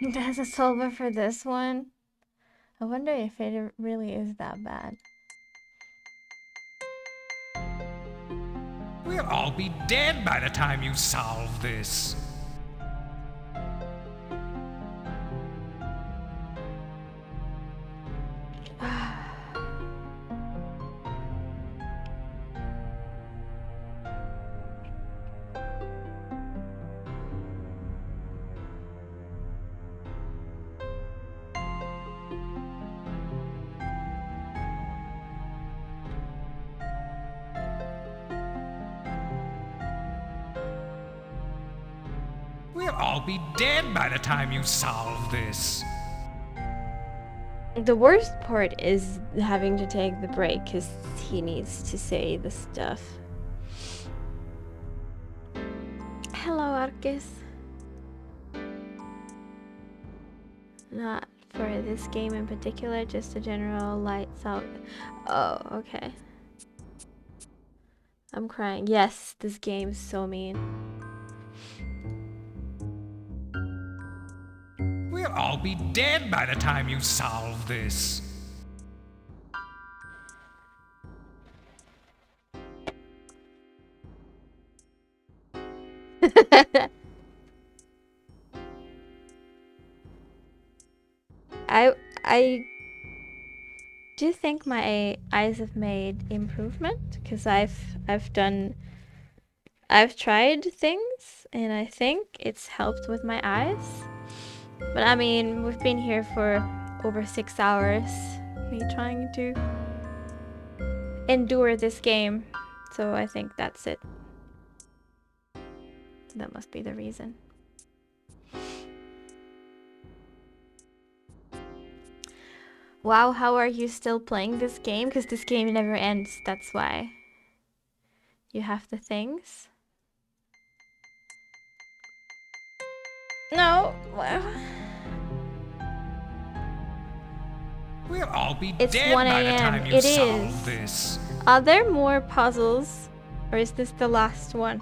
There's a solver for this one. I wonder if it really is that bad. We'll all be dead by the time you solve this. We'll all be dead by the time you solve this. The worst part is having to take the break because he needs to say the stuff. Hello, Arcus. Not for this game in particular, just a general lights out. Oh, okay. I'm crying. Yes, this game's so mean. We'll all be dead by the time you solve this. I do think my eyes have made improvement because I've tried things and I think it's helped with my eyes. But I mean, we've been here for over 6 hours, me trying to endure this game. So I think that's it. That must be the reason. Wow, how are you still playing this game? Because this game never ends, that's why. You have the things. No, well... We'll all be It's dead 1 by the time a.m. you It solve is. this. Are there more puzzles? Or is this the last one?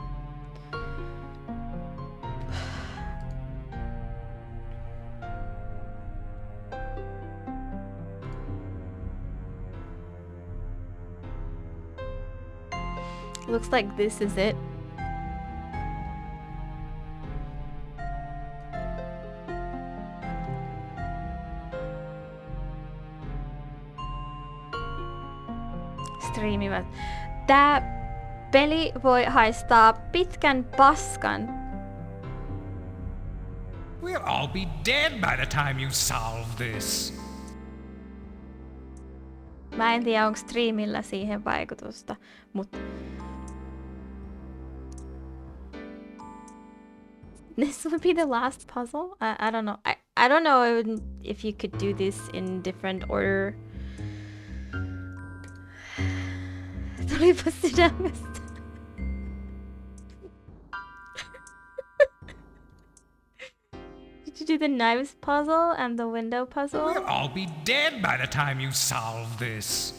Looks like this is it. Striimivat. Tää peli voi haistaa pitkän paskan. We'll all be dead by the time you solve this. Mä en tiedä, onko striimillä siihen vaikutusta, mutta... This would be the last puzzle? I don't know. I don't know if you could do this in different order. Tulipa sydämestä. Did you do the knives puzzle and the window puzzle? We'll all be dead by the time you solve this.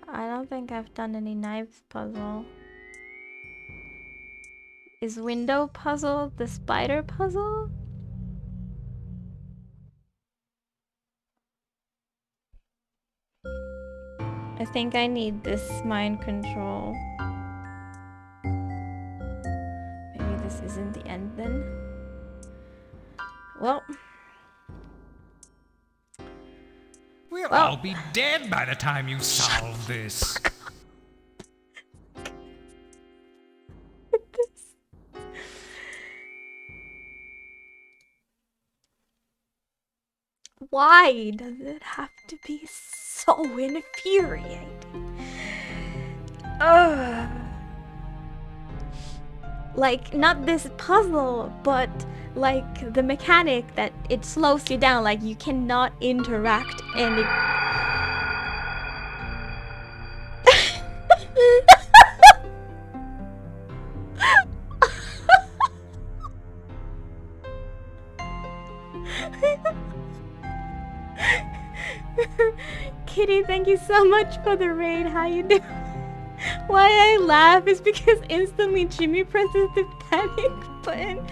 I don't think I've done any knives puzzle. Is window puzzle the spider puzzle? I think I need this mind control. Maybe this isn't the end then. Well. We'll all be dead by the time you solve this. Why does it have to be so infuriating? Ugh. Like, not this puzzle, but like the mechanic that it slows you down, like you cannot interact and it... Kitty, thank you so much for the raid. How you doing? Why I laugh is because instantly Jimmy presses the panic button.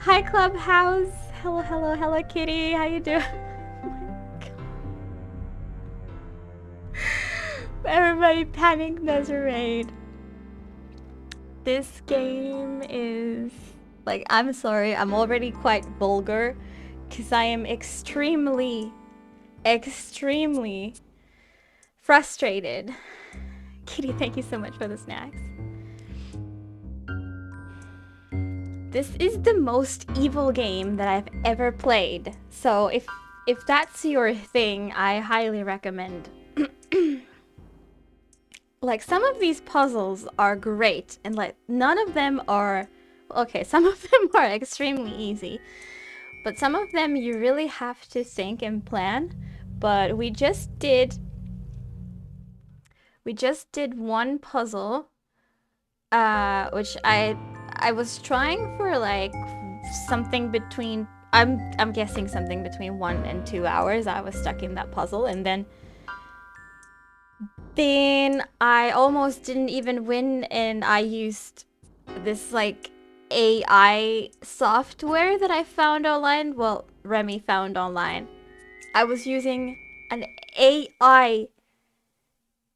Hi Clubhouse. hello, kitty. How you doing? Everybody panic Desiree. This game is like, I'm sorry, I'm already quite vulgar because I am extremely frustrated. Kitty, thank you so much for the snacks. This is the most evil game that I've ever played. So if that's your thing, I highly recommend. Like, some of these puzzles are great, and like none of them are okay, some of them are extremely easy. But some of them you really have to think and plan. But we just did one puzzle, which I was trying for like something between, I'm guessing something between 1 and 2 hours. I was stuck in that puzzle, and then I almost didn't even win, and I used this like AI software that I found online. Well, Remy found online. I was using an AI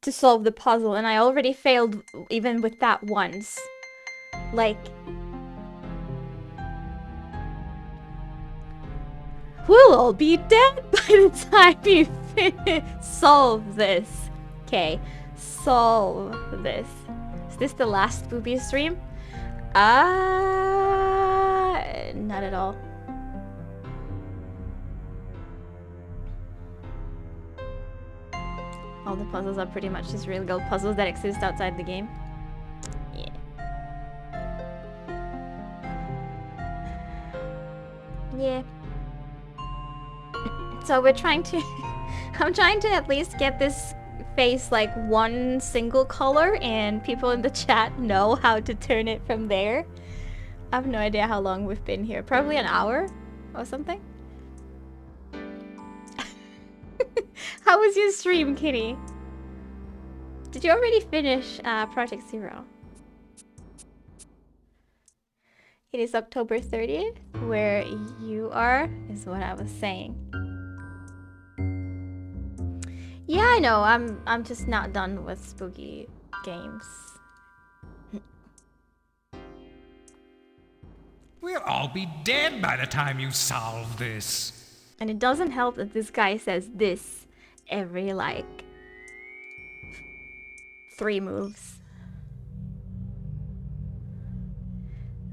to solve the puzzle, and I already failed even with that once. Like, we'll all be dead by the time you solve this. Okay, solve this. Is this the last booby stream? Not at all. All the puzzles are pretty much just real gold puzzles that exist outside the game. Yeah. Yeah. So we're trying to... I'm trying to at least get this face like one single color, and people in the chat know how to turn it from there. I have no idea how long we've been here. Probably an hour or something. How was your stream, Kitty? Did you already finish Project Zero? It is October 30th, where you are, is what I was saying. Yeah, I know. I'm just not done with spooky games. We'll all be dead by the time you solve this. And it doesn't help that this guy says this every, like, 3 moves.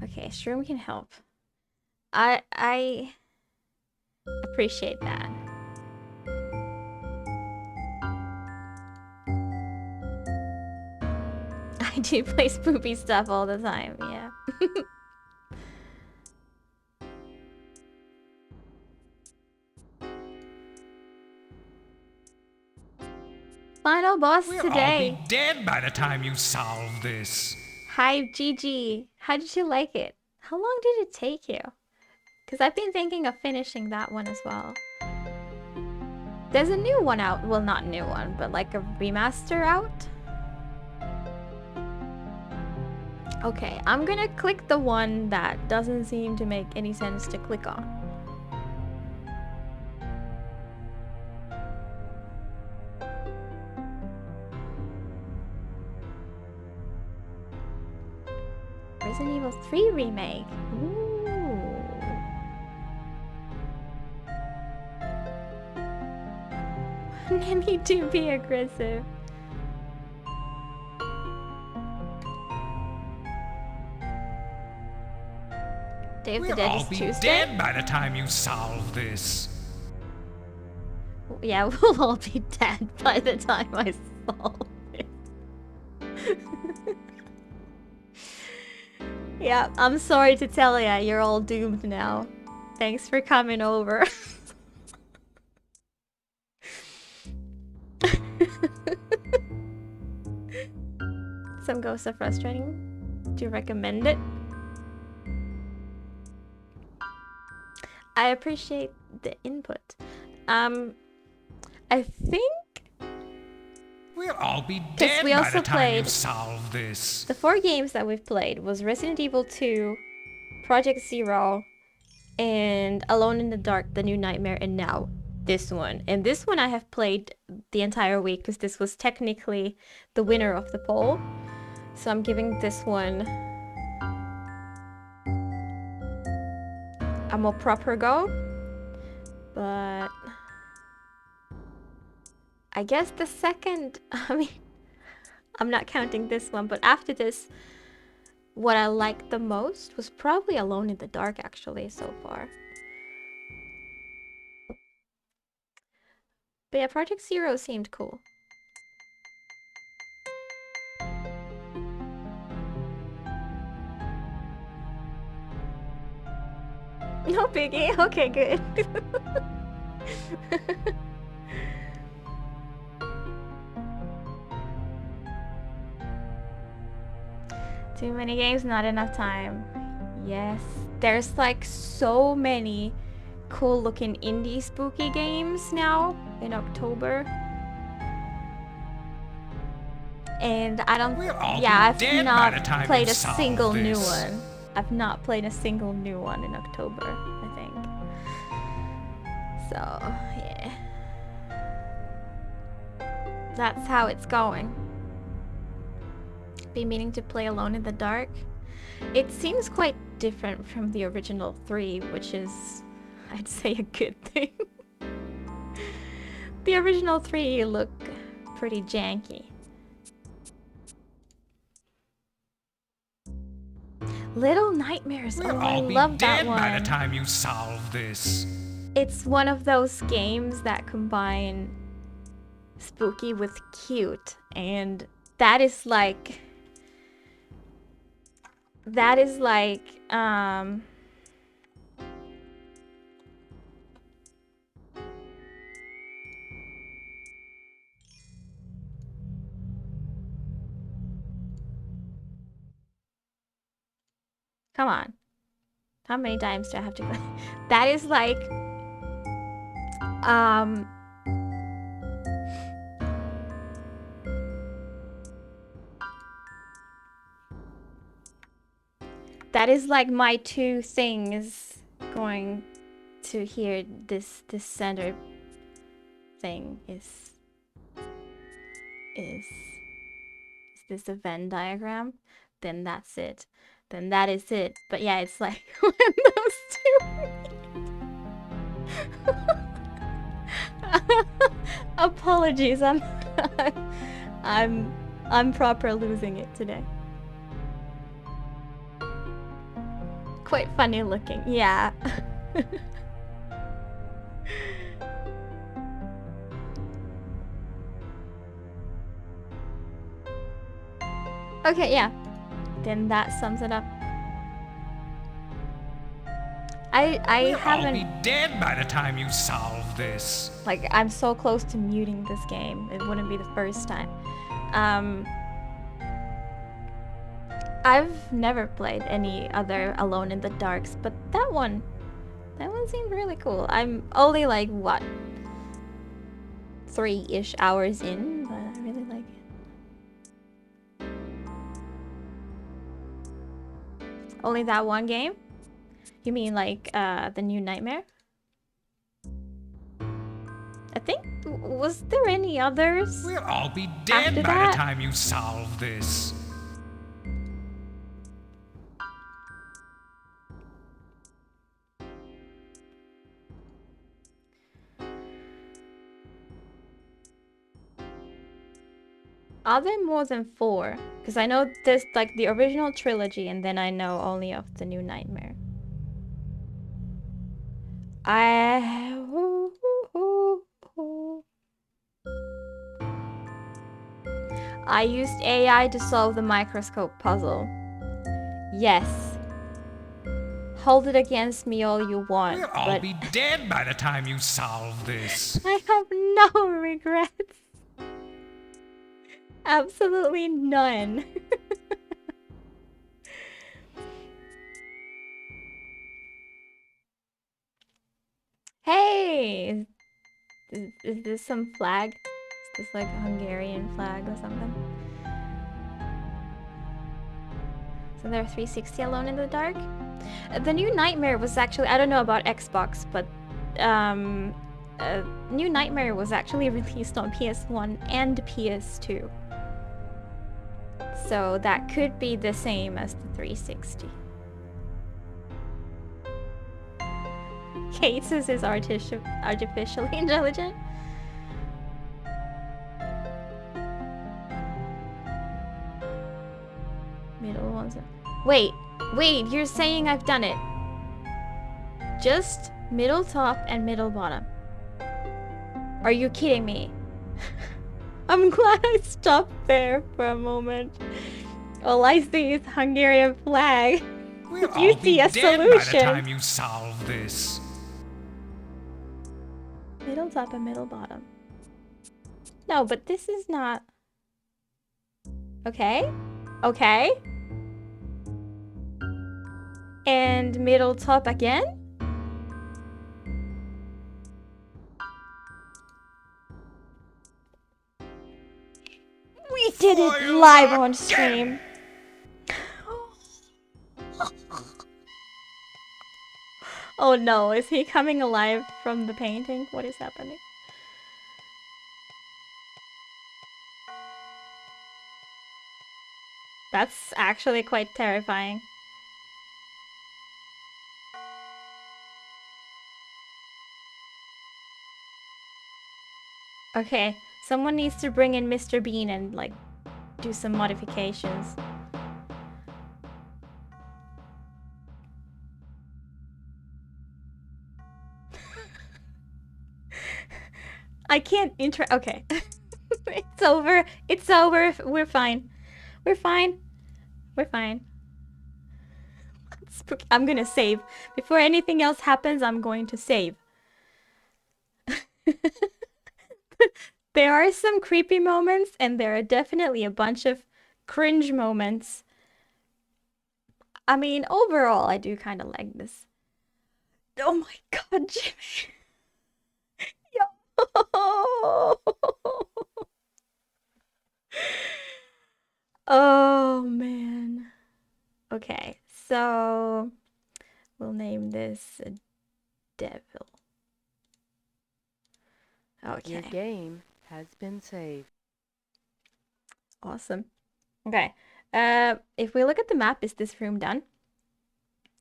Okay, Shroom can help. I appreciate that. I do play spoopy stuff all the time, yeah. Final boss we'll today. All be dead by the time you solve this. Hi, Gigi. How did you like it? How long did it take you? Because I've been thinking of finishing that one as well. There's a new one out. Well, not new one, but like a remaster out. Okay, I'm gonna click the one that doesn't seem to make any sense to click on. Resident Evil 3 remake. Ooh. Nemi do be aggressive. Day of the Dead is Tuesday. We'll all be dead by the time you solve this. Yeah, we'll all be dead by the time I solve it. Yeah, I'm sorry to tell ya, you're all doomed now. Thanks for coming over. Some ghosts are frustrating. Do you recommend it? I appreciate the input. I think we'll all be dead we by also the time played you solve this. the 4 games that we've played was Resident Evil 2, Project Zero, and Alone in the Dark, The New Nightmare, and now this one. And this one I have played the entire week because this was technically the winner of the poll. So I'm giving this one a more proper go. But I guess the second, I mean, I'm not counting this one, but after this, what I liked the most was probably Alone in the Dark, actually, so far. But yeah, Project Zero seemed cool. No biggie. Okay, good. Too many games, not enough time. Yes, there's like so many cool looking indie spooky games now in October. And I don't, I've not played a single new one. I've not played a single new one in October, I think. So, yeah. That's how it's going. Been meaning to play Alone in the Dark. It seems quite different from the original 3, which is, I'd say, a good thing. The original 3 look pretty janky. Little Nightmares. Oh, I love that one. By the time you solve this. It's one of those games that combine spooky with cute, and that is like come on. How many times do I have to go? That is like that is like my two things going to here. This center thing is this a Venn diagram? Then that's it. Then that is it. But yeah, it's like when those two apologies, I'm proper losing it today. Quite funny looking, yeah. Okay, yeah. Then that sums it up. I haven't. We'll all be dead by the time you solve this. Like, I'm so close to muting this game. It wouldn't be the first time. I've never played any other Alone in the Darks, but that one seemed really cool. I'm only like, what, 3-ish hours in, but I really like it. Only that one game? You mean like the New Nightmare? I think, was there any others? We'll all be dead by the time you solve this. Are there more than 4? Because I know there's like the original trilogy, and then I know only of the New Nightmare. I used AI to solve the microscope puzzle. Yes. Hold it against me all you want. We'll all be dead by the time you solve this. I have no regrets. Absolutely none. Hey! Is this some flag? Is this like a Hungarian flag or something? So there are 360 Alone in the Dark? The new Nightmare was actually, I don't know about Xbox, but New Nightmare was actually released on PS1 and PS2. So that could be the same as the 360. Cases is artificially intelligent. Middle ones. Wait, you're saying I've done it. Just middle top and middle bottom. Are you kidding me? I'm glad I stopped there for a moment. All I see is Hungarian flag. We'll You all see be a dead by the solution. time you solve this. Middle top and middle bottom. No, but this is not... Okay. Okay. And middle top again? We did it live on stream. Oh no, is he coming alive from the painting? What is happening? That's actually quite terrifying. Okay, someone needs to bring in Mr. Bean and like do some modifications. I can't okay. It's over. It's over. We're fine. We're fine. We're fine. I'm gonna save. Before anything else happens, I'm going to save. There are some creepy moments, and there are definitely a bunch of cringe moments. I mean, overall, I do kind of like this. Oh my god, Jimmy. Yo. Oh, man. Okay, so we'll name this a devil. Okay. Your game has been saved. Awesome. Okay. If we look at the map, is this room done?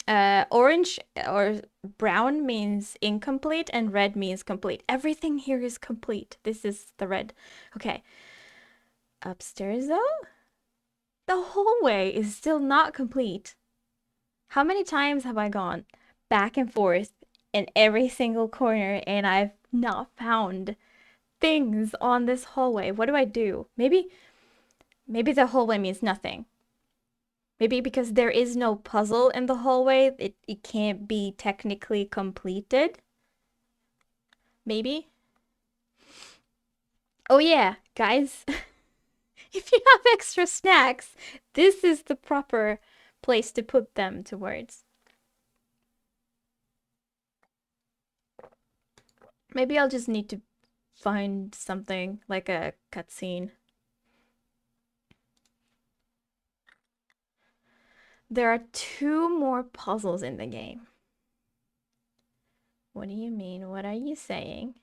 Orange or brown means incomplete and red means complete. Everything here is complete. This is the red. Okay. Upstairs though? The hallway is still not complete. How many times have I gone back and forth in every single corner and I've not found things on this hallway? What do I do? Maybe the hallway means nothing. Maybe because there is no puzzle in the hallway, it can't be technically completed. Maybe. Oh yeah, guys. If you have extra snacks, this is the proper place to put them towards. Maybe I'll just need to find something like a cutscene. There are 2 more puzzles in the game. What do you mean? What are you saying?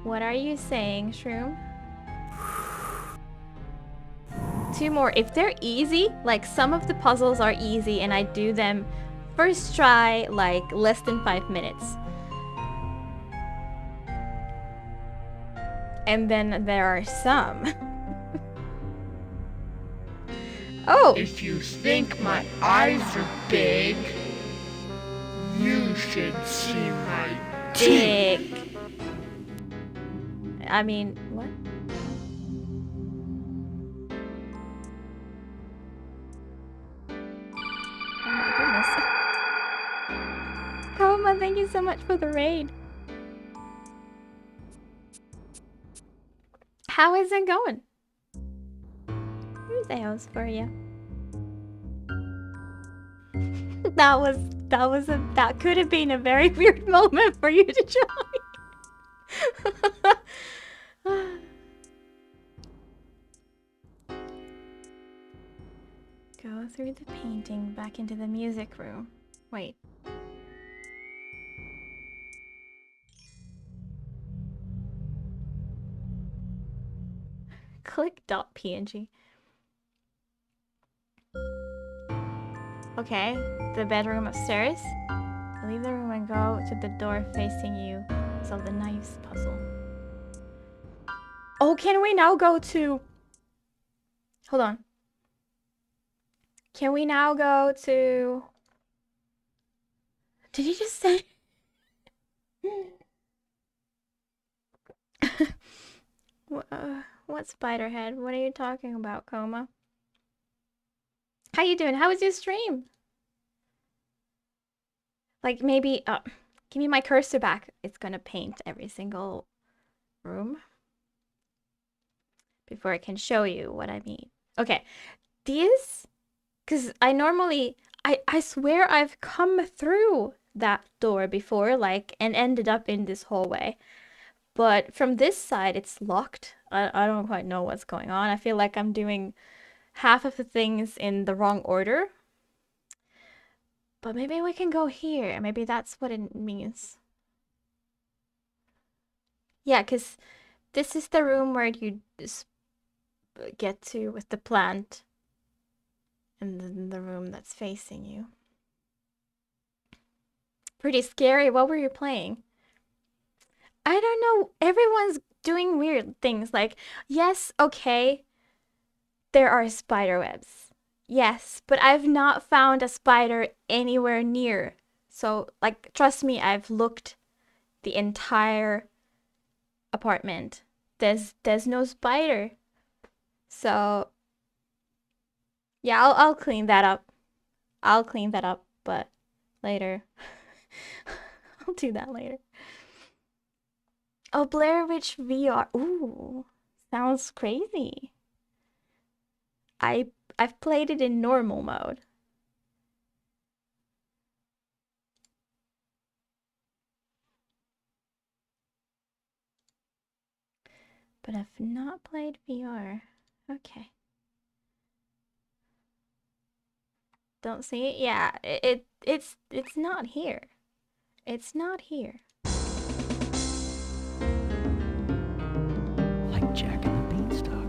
What are you saying, Shroom? 2 more. If they're easy, like some of the puzzles are easy and I do them first try, like less than 5 minutes. And then there are some. Oh! If you think my eyes are big, you should see my Dick. I mean, what? Oh my goodness. Koma, thank you so much for the raid. How is it going? Here's Eos for you. That could have been a very weird moment for you to join. Go through the painting back into the music room. Wait. Click .png. Okay, the bedroom upstairs. Leave the room and go to the door facing you. Solve the knives puzzle. Oh, can we now go to... Hold on. Can we now go to... Did you just say... What Spiderhead? What are you talking about, Coma? How you doing? How was your stream? Like maybe... give me my cursor back. It's gonna paint every single room. Before I can show you what I mean. Okay. These... Because I normally... I swear I've come through that door before, like, and ended up in this hallway. But from this side, it's locked. I don't quite know what's going on. I feel like I'm doing half of the things in the wrong order. But maybe we can go here. Maybe that's what it means. Yeah, because this is the room where you get to with the plant. And then the room that's facing you. Pretty scary. What were you playing? I don't know. Everyone's doing weird things. Like, yes, okay, there are spider webs. Yes, but I've not found a spider anywhere near. So, like, trust me, I've looked the entire apartment. There's no spider. So, yeah, I'll clean that up. I'll clean that up, but later. I'll do that later. Oh, Blair Witch VR. Ooh, sounds crazy. I've played it in normal mode. But I've not played VR. Okay. Don't see it? Yeah, it's not here. It's not here. Like Jack and the Beanstalk.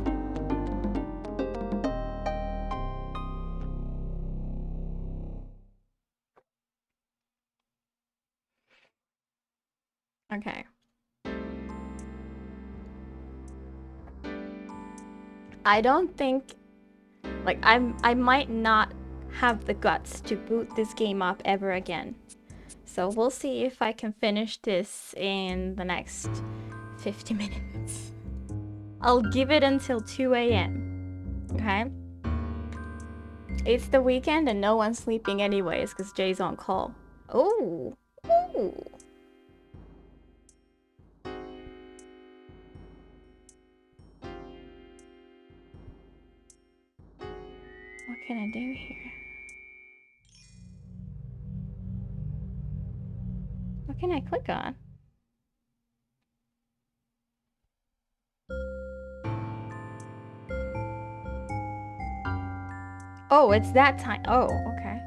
Okay. I don't think, like, I might not have the guts to boot this game up ever again. So we'll see if I can finish this in the next 50 minutes. I'll give it until 2 a.m. Okay? It's the weekend and no one's sleeping anyways because Jay's on call. Oh. Ooh. What can I do here? What can I click on? Oh, it's that time. Oh, okay.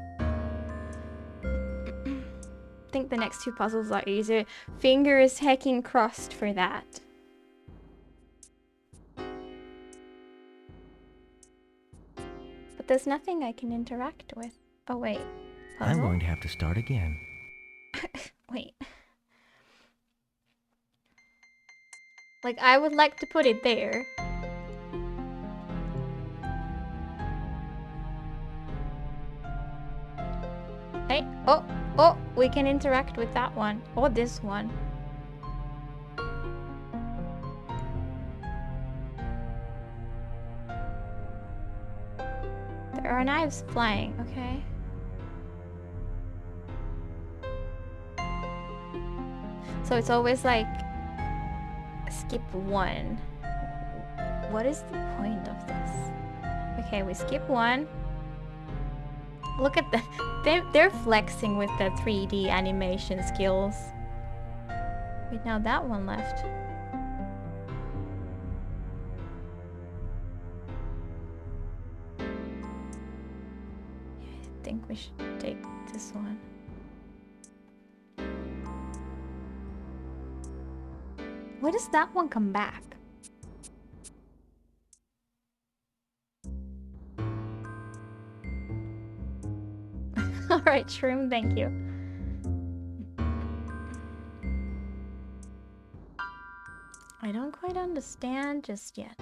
I think the next two puzzles are easier. Fingers hecking crossed for that. But there's nothing I can interact with. Oh, wait. Puzzle? I'm going to have to start again. Wait. Like, I would like to put it there. Hey, oh, we can interact with that one. Or this one. There are knives flying, okay? So it's always like skip one. What is the point of this? Okay, we skip one. Look at the they're flexing with the 3D animation skills. Wait, now that one left. we should take this one. Why does that one come back? Alright, Shroom, thank you. I don't quite understand just yet.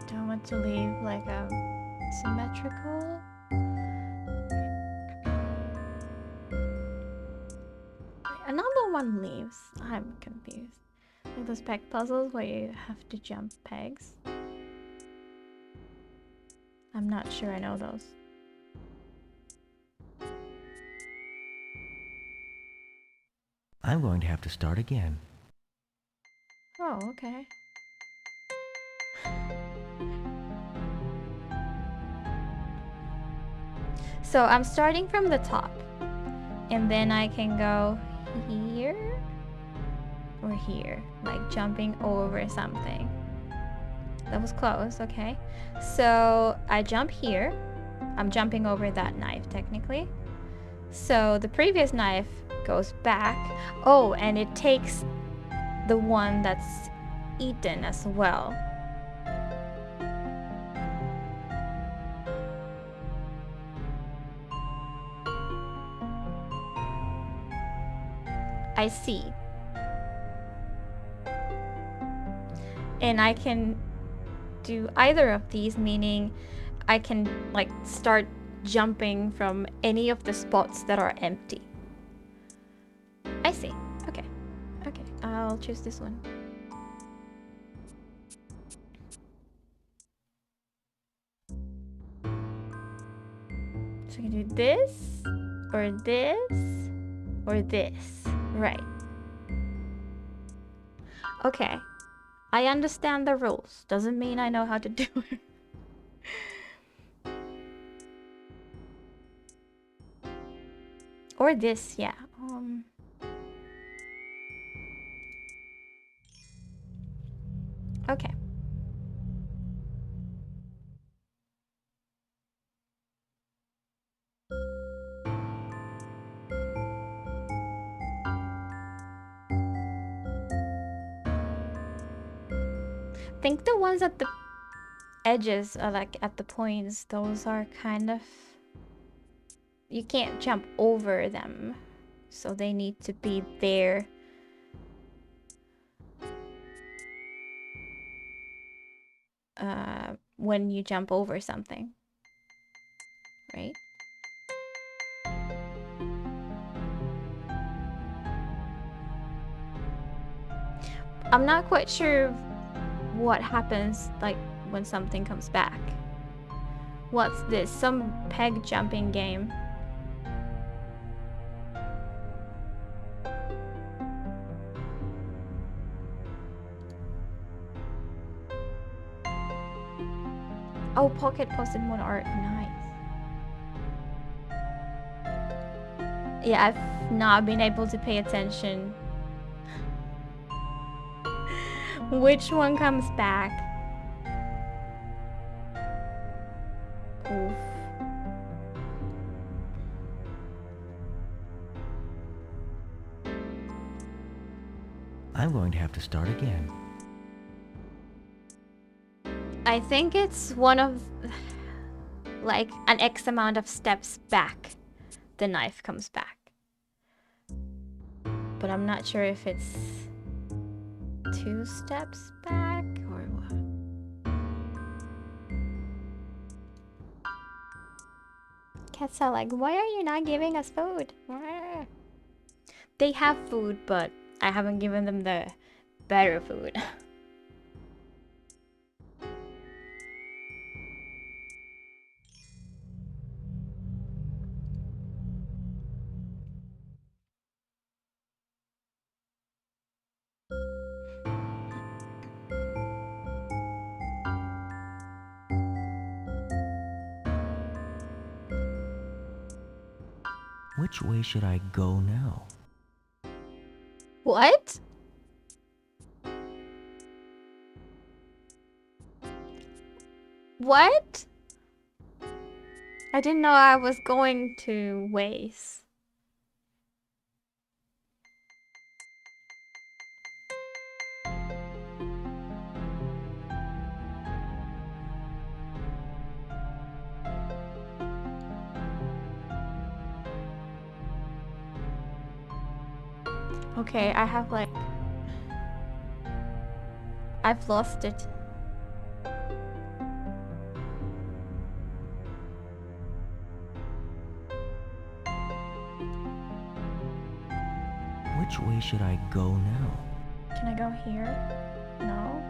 Do I want to leave like a symmetrical? Another one leaves. I'm confused. Like those peg puzzles where you have to jump pegs. I'm not sure I know those. I'm going to have to start again. Oh, okay. So I'm starting from the top. And then I can go here or here, like jumping over something. That was close, okay. So I jump here. I'm jumping over that knife technically. So the previous knife goes back. Oh, and it takes the one that's eaten as well. I see. And I can do either of these, meaning I can like start jumping from any of the spots that are empty. I see. Okay. Okay, I'll choose this one. So I can do this, or this, or this. Right. Okay. I understand the rules. Doesn't mean I know how to do it. Or this, yeah. Okay. I think the ones at the edges are like at the points, those are kind of... You can't jump over them. So they need to be there. When you jump over something. Right? I'm not quite sure what happens like when something comes back. What's this? Some peg jumping game. Oh, pocket posted one art. Nice. Yeah, I've not been able to pay attention. Which one comes back? Oof. I'm going to have to start again. I think it's one of like an X amount of steps back. The knife comes back. But I'm not sure if it's 2 steps back or what. Cats are like, why are you not giving us food? They have food, but I haven't given them the better food. Which way should I go now? What? What? I didn't know I was going to waste. Okay, I have like... I've lost it. Which way should I go now? Can I go here? No.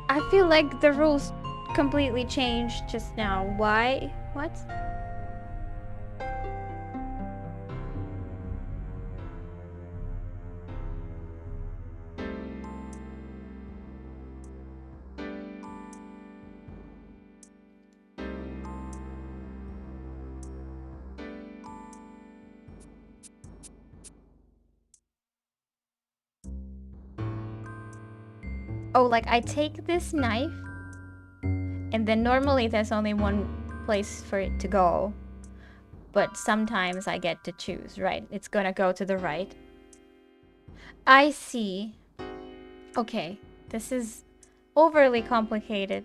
I feel like the rules completely changed just now. Why? What? Oh, like I take this knife and then normally there's only one place for it to go. But sometimes I get to choose, right? It's gonna go to the right. I see. Okay, this is overly complicated.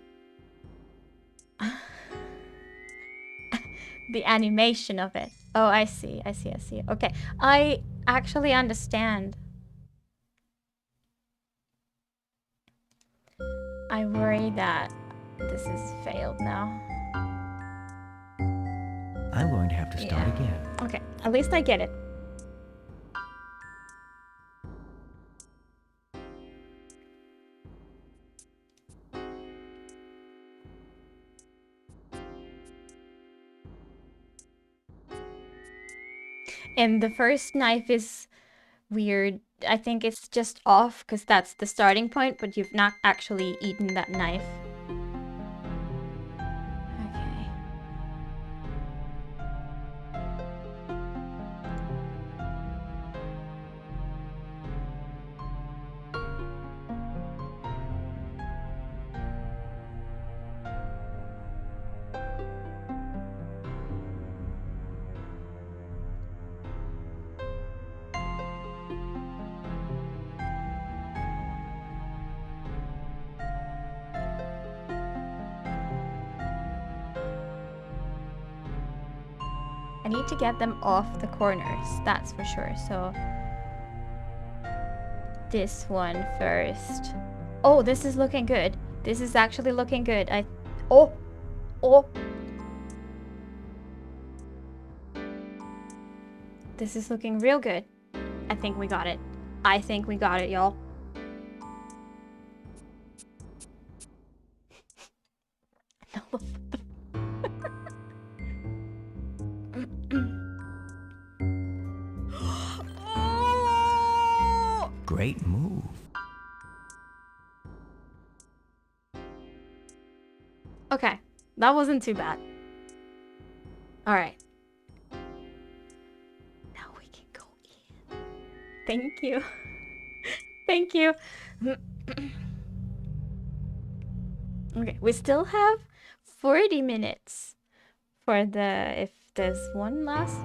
The animation of it. Oh, I see. Okay, I actually understand. I worry that this is failed now. I'm going to have to start again. Okay, at least I get it. And the first knife is weird. I think it's just off because that's the starting point, but you've not actually eaten that knife. Okay. I need to get them off the corners, that's for sure. So this one first. Oh, this is looking good. This is actually looking good. Oh. This is looking real good. I think we got it. I think we got it, y'all. Great move. Okay, that wasn't too bad. All right. Now we can go in. Thank you. Thank you. Okay, we still have 40 minutes for the, if there's one last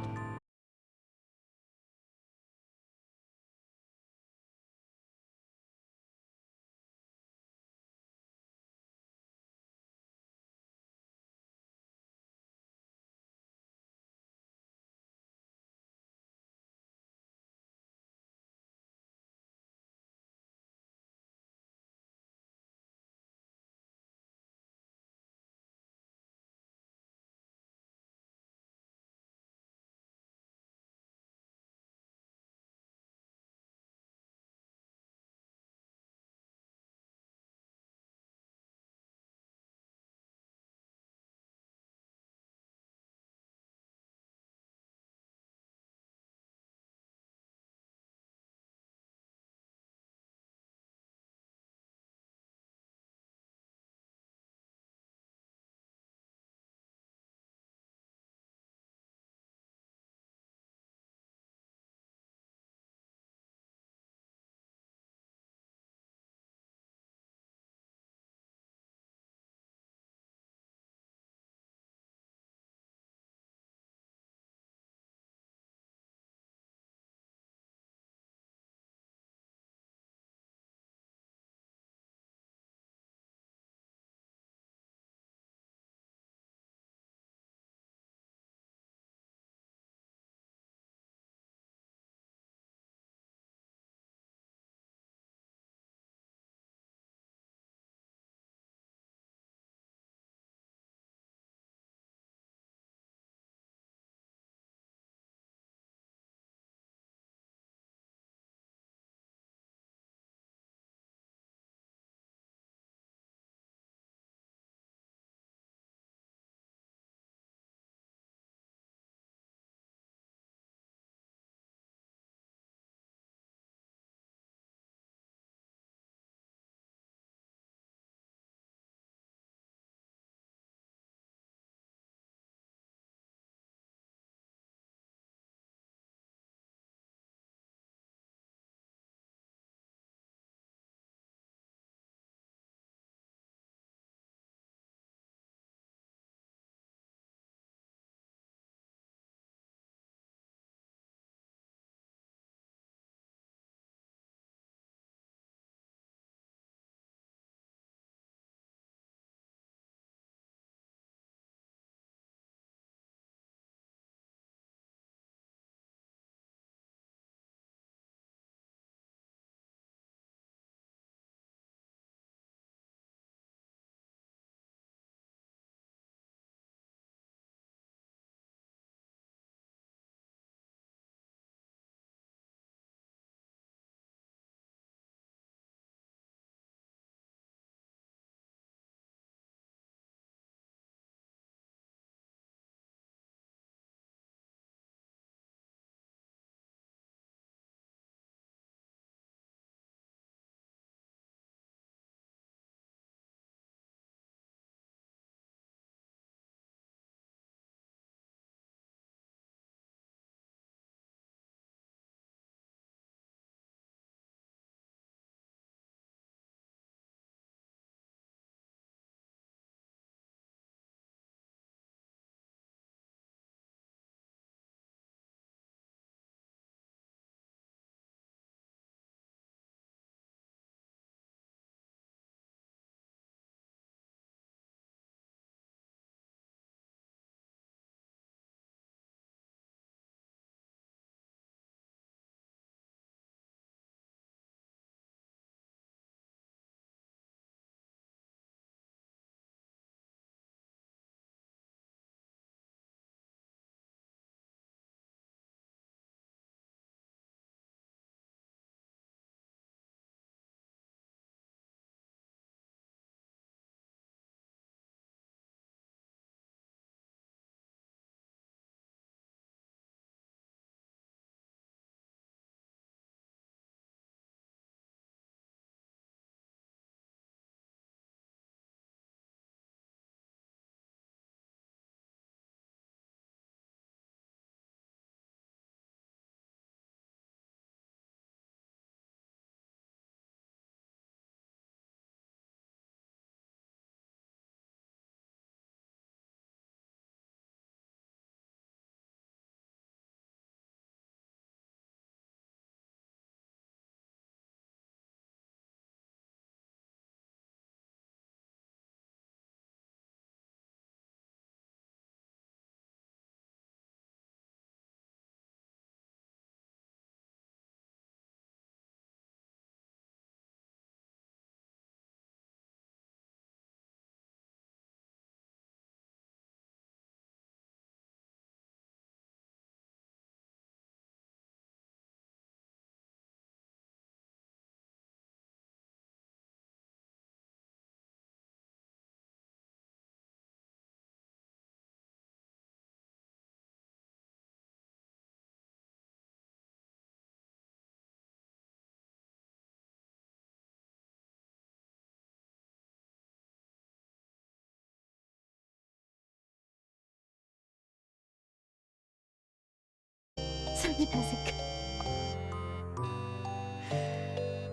It doesn't go.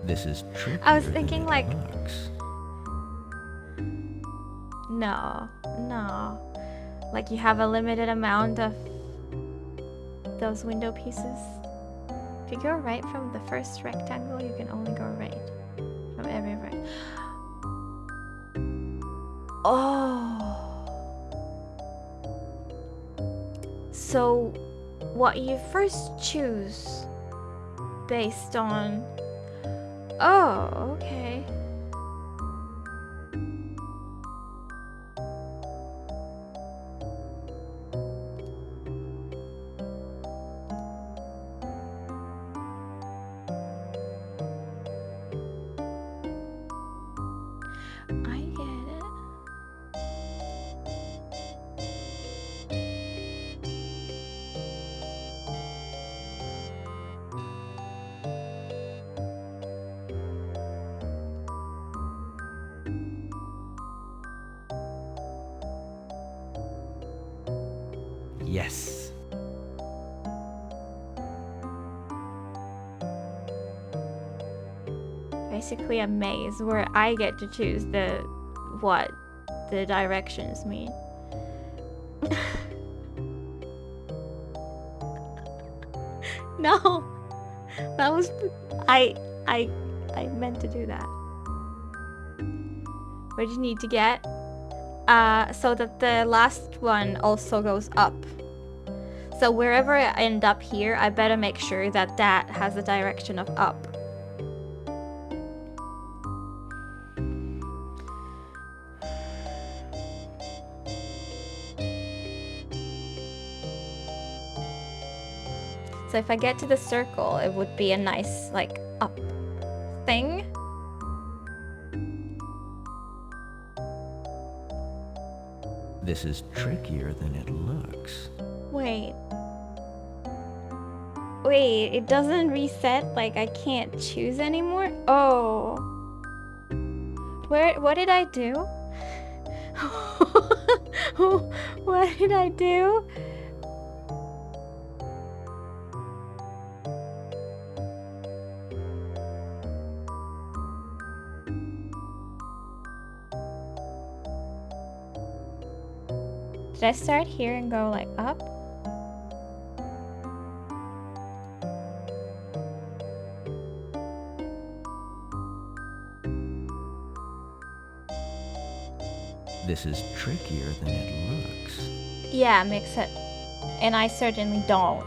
This is trickier I was thinking than like, it looks. no. Like you have a limited amount of those window pieces. If you go right from the first rectangle, you can only go right from every right. Oh. So what you first choose based on... Oh, okay. I get it. Yes. Basically a maze where I get to choose what the directions mean. No, that was I meant to do that. What do you need to get? So that the last one also goes up. So wherever I end up here, I better make sure that that has the direction of up. So if I get to the circle, it would be a nice, like, up thing. This is trickier than it looks. Wait, it doesn't reset? Like, I can't choose anymore? Oh. What did I do? What did I do? Did I start here and go like up? This is trickier than it looks. Yeah, makes it. And I certainly don't.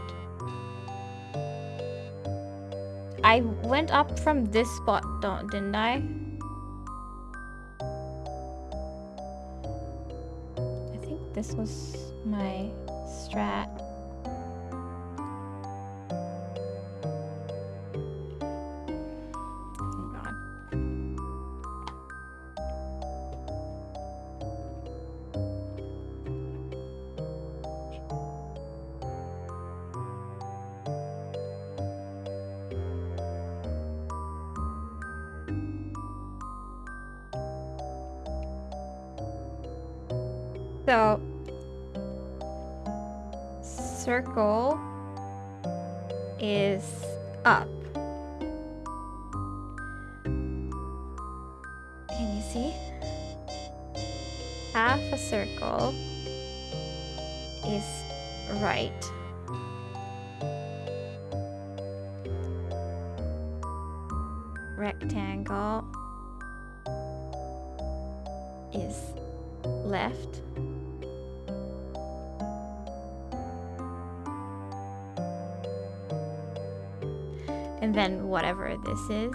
I went up from this spot, didn't I? I think this was my strat. Oh god. So, circle is up. Can you see? Half a circle is right. Rectangle is left. And then whatever this is.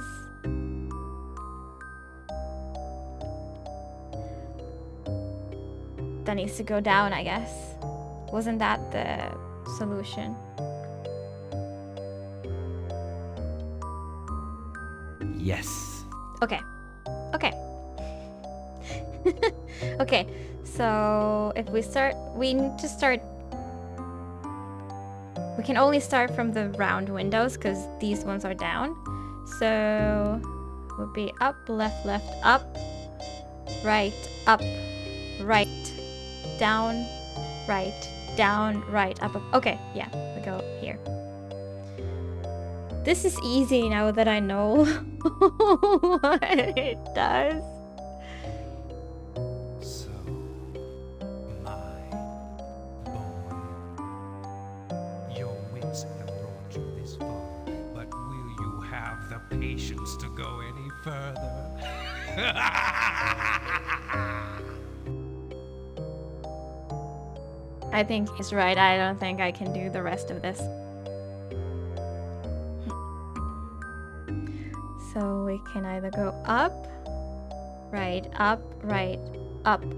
That needs to go down, I guess. Wasn't that the solution? Yes. Okay. Okay. Okay, so if we start, we need to start. We can only start from the round windows because these ones are down. So it would be up, left, left, up, right, down, right, up, up. Okay, yeah, we go here. This is easy now that I know what it does. So, my boy, your wits have brought you this far, but will you have the patience to go any further? I think he's right. I don't think I can do the rest of this. So we can either go up, right, up,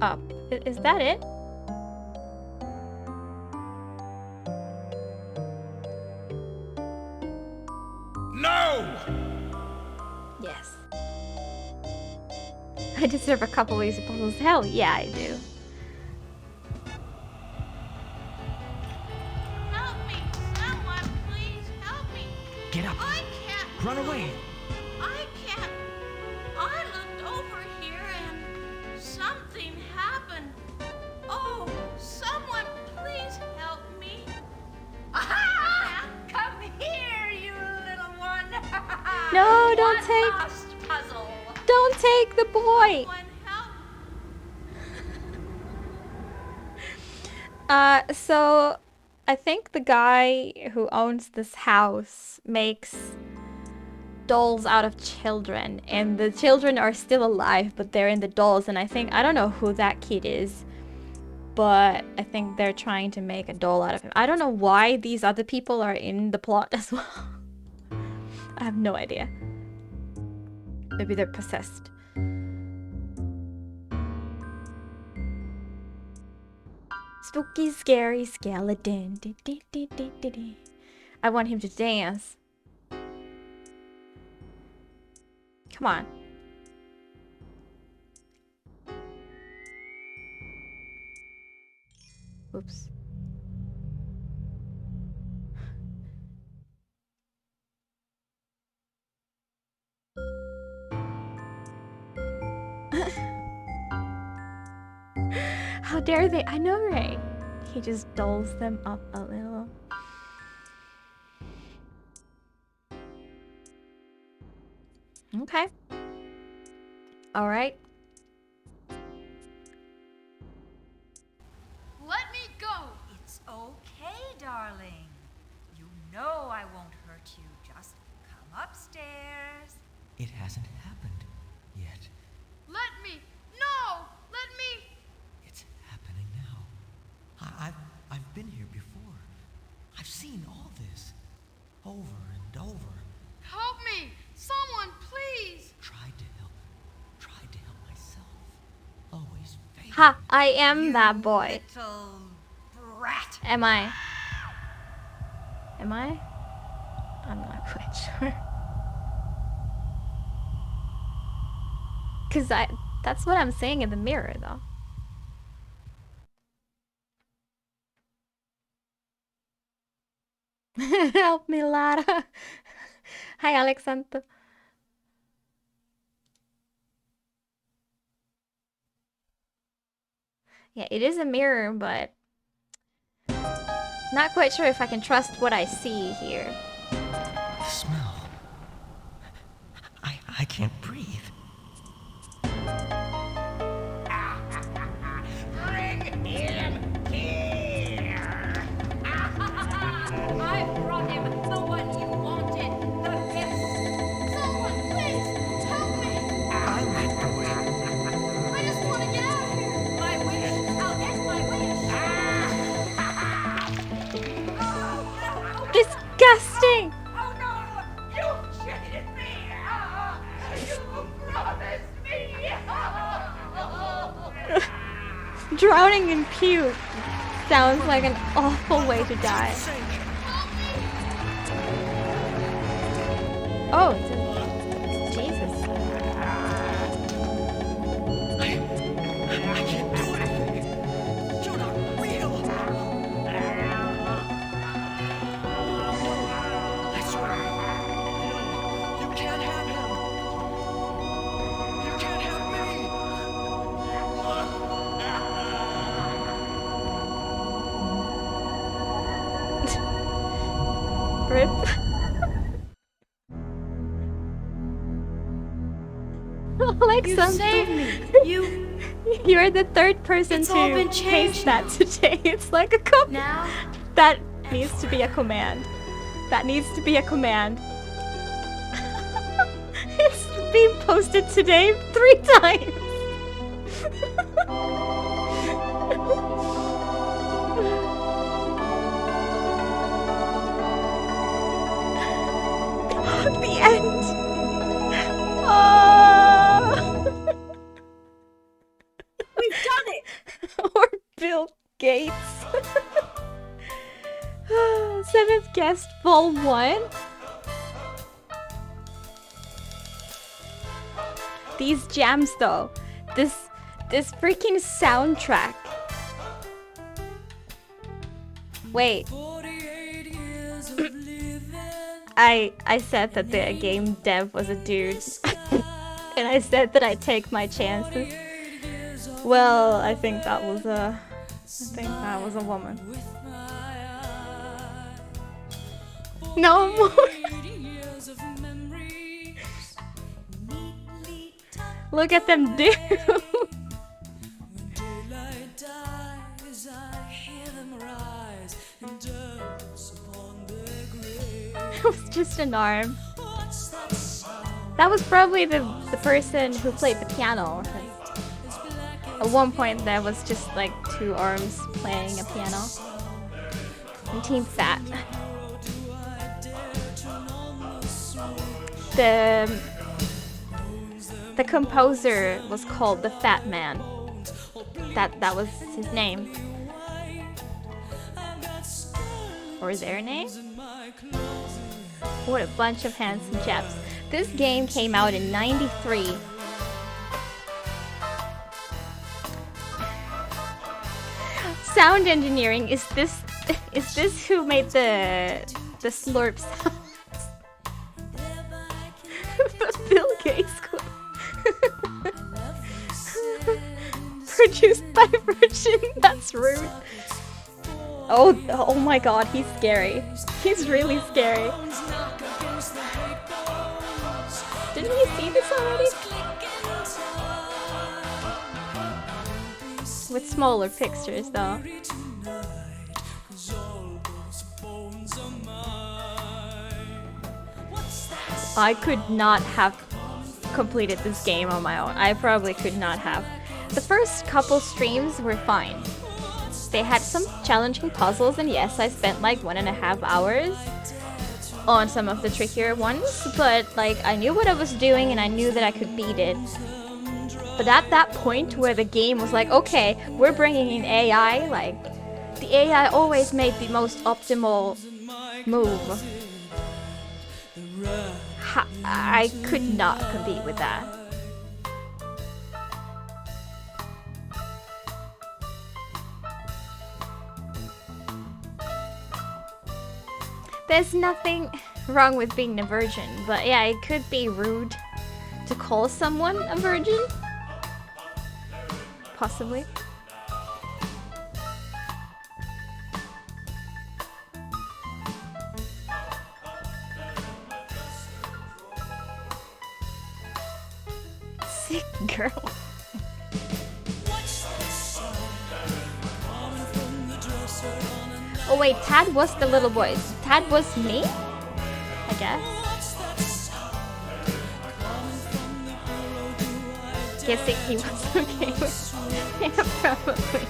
up. Is that it? No! Yes. I deserve a couple easy puzzles. Hell yeah, I do. Help me! Someone, please help me! Get up. I can't Run move. away. I can't. I looked over here and something happened. Oh, someone, please help me. Aha! Come here, you little one. No, don't One take. last puzzle. Don't take the boy. Someone help. So I think the guy who owns this house makes dolls out of children, and the children are still alive, but they're in the dolls, and I don't know who that kid is, but I think they're trying to make a doll out of him. I don't know why these other people are in the plot as well. I have no idea. Maybe they're possessed. Spooky, scary skeleton. I want him to dance. Come on. Oops. How dare they? I know, right? He just dolls them up a little. Okay. All right. Let me go! It's okay, darling. You know I won't hurt you. Just come upstairs. It hasn't happened yet. Let me! No! Let me! It's happening now. I've been here before. I've seen all this. Over and over. Help me! Someone, please! Tried to help myself. Always failed. Ha! I am that boy. Little brat. Am I? Am I? I'm not quite sure. Cause that's what I'm saying in the mirror though. Help me, Lara. Hi, Alexander. Yeah, it is a mirror, but not quite sure if I can trust what I see here. The smell. I can't breathe. Bring him here! I brought him, the one you wanted, the best. Someone, please, help me! I'm that boy. I just want to get out of here. My wish, I'll get my wish. Disgusting! Oh no! You cheated me! You promised me! Drowning in puke sounds like an awful way to die. Oh, it's Jesus. I can't do anything. You're not real. I swear. You can't have him. You can't have me. Rip. like You something. saved me. You're the third person It's all to been taste changed that today. It's like a cup. Now That needs to be a command. That needs to be a command. It's being posted today 3 times. The end. we've done it. Or Bill Gates. 7th guest, Vol 1. These jams though. This freaking soundtrack. Wait. I said that the game dev was a dude. And I said that I'd take my chances. Well, I think that was a woman. No more. Look at them do. It was just an arm. That was probably the person who played the piano. At one point there was just like 2 arms playing a piano. And Team Fat. The composer was called the Fat Man. That was his name. Or their name? What a bunch of handsome chaps. This game came out in '93. Sound engineering, is this who made the slurp sounds? Bill Gates produced by Virgin. That's rude. Oh my god, he's scary. He's really scary. Didn't we see this already? With smaller pictures though. I could not have completed this game on my own. I probably could not have. The first couple streams were fine. They had some challenging puzzles, and yes, I spent like 1.5 hours on some of the trickier ones, but like I knew what I was doing and I knew that I could beat it. But at that point where the game was like, okay, we're bringing in AI, like the AI always made the most optimal move. I could not compete with that. There's nothing wrong with being a virgin, but yeah, it could be rude to call someone a virgin. Possibly. Sick girl. Oh wait, Tad was the little boy. Tad was me? I guess. Guessing he was okay with yeah, probably.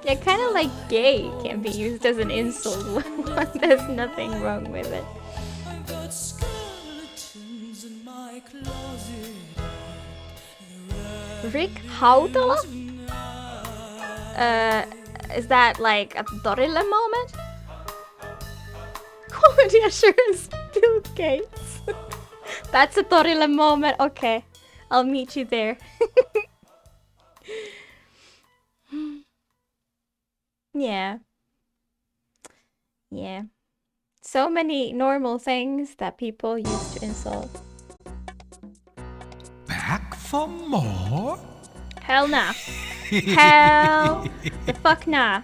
Yeah, kind of like gay can be used as an insult. There's nothing wrong with it. Rick Hautala? Is that like a Dorilla moment? Quality assurance, Bill Gates. That's a Dorilla moment. Okay, I'll meet you there. Yeah. Yeah. So many normal things that people use to insult. Back for more? Hell nah. Hell the fuck nah.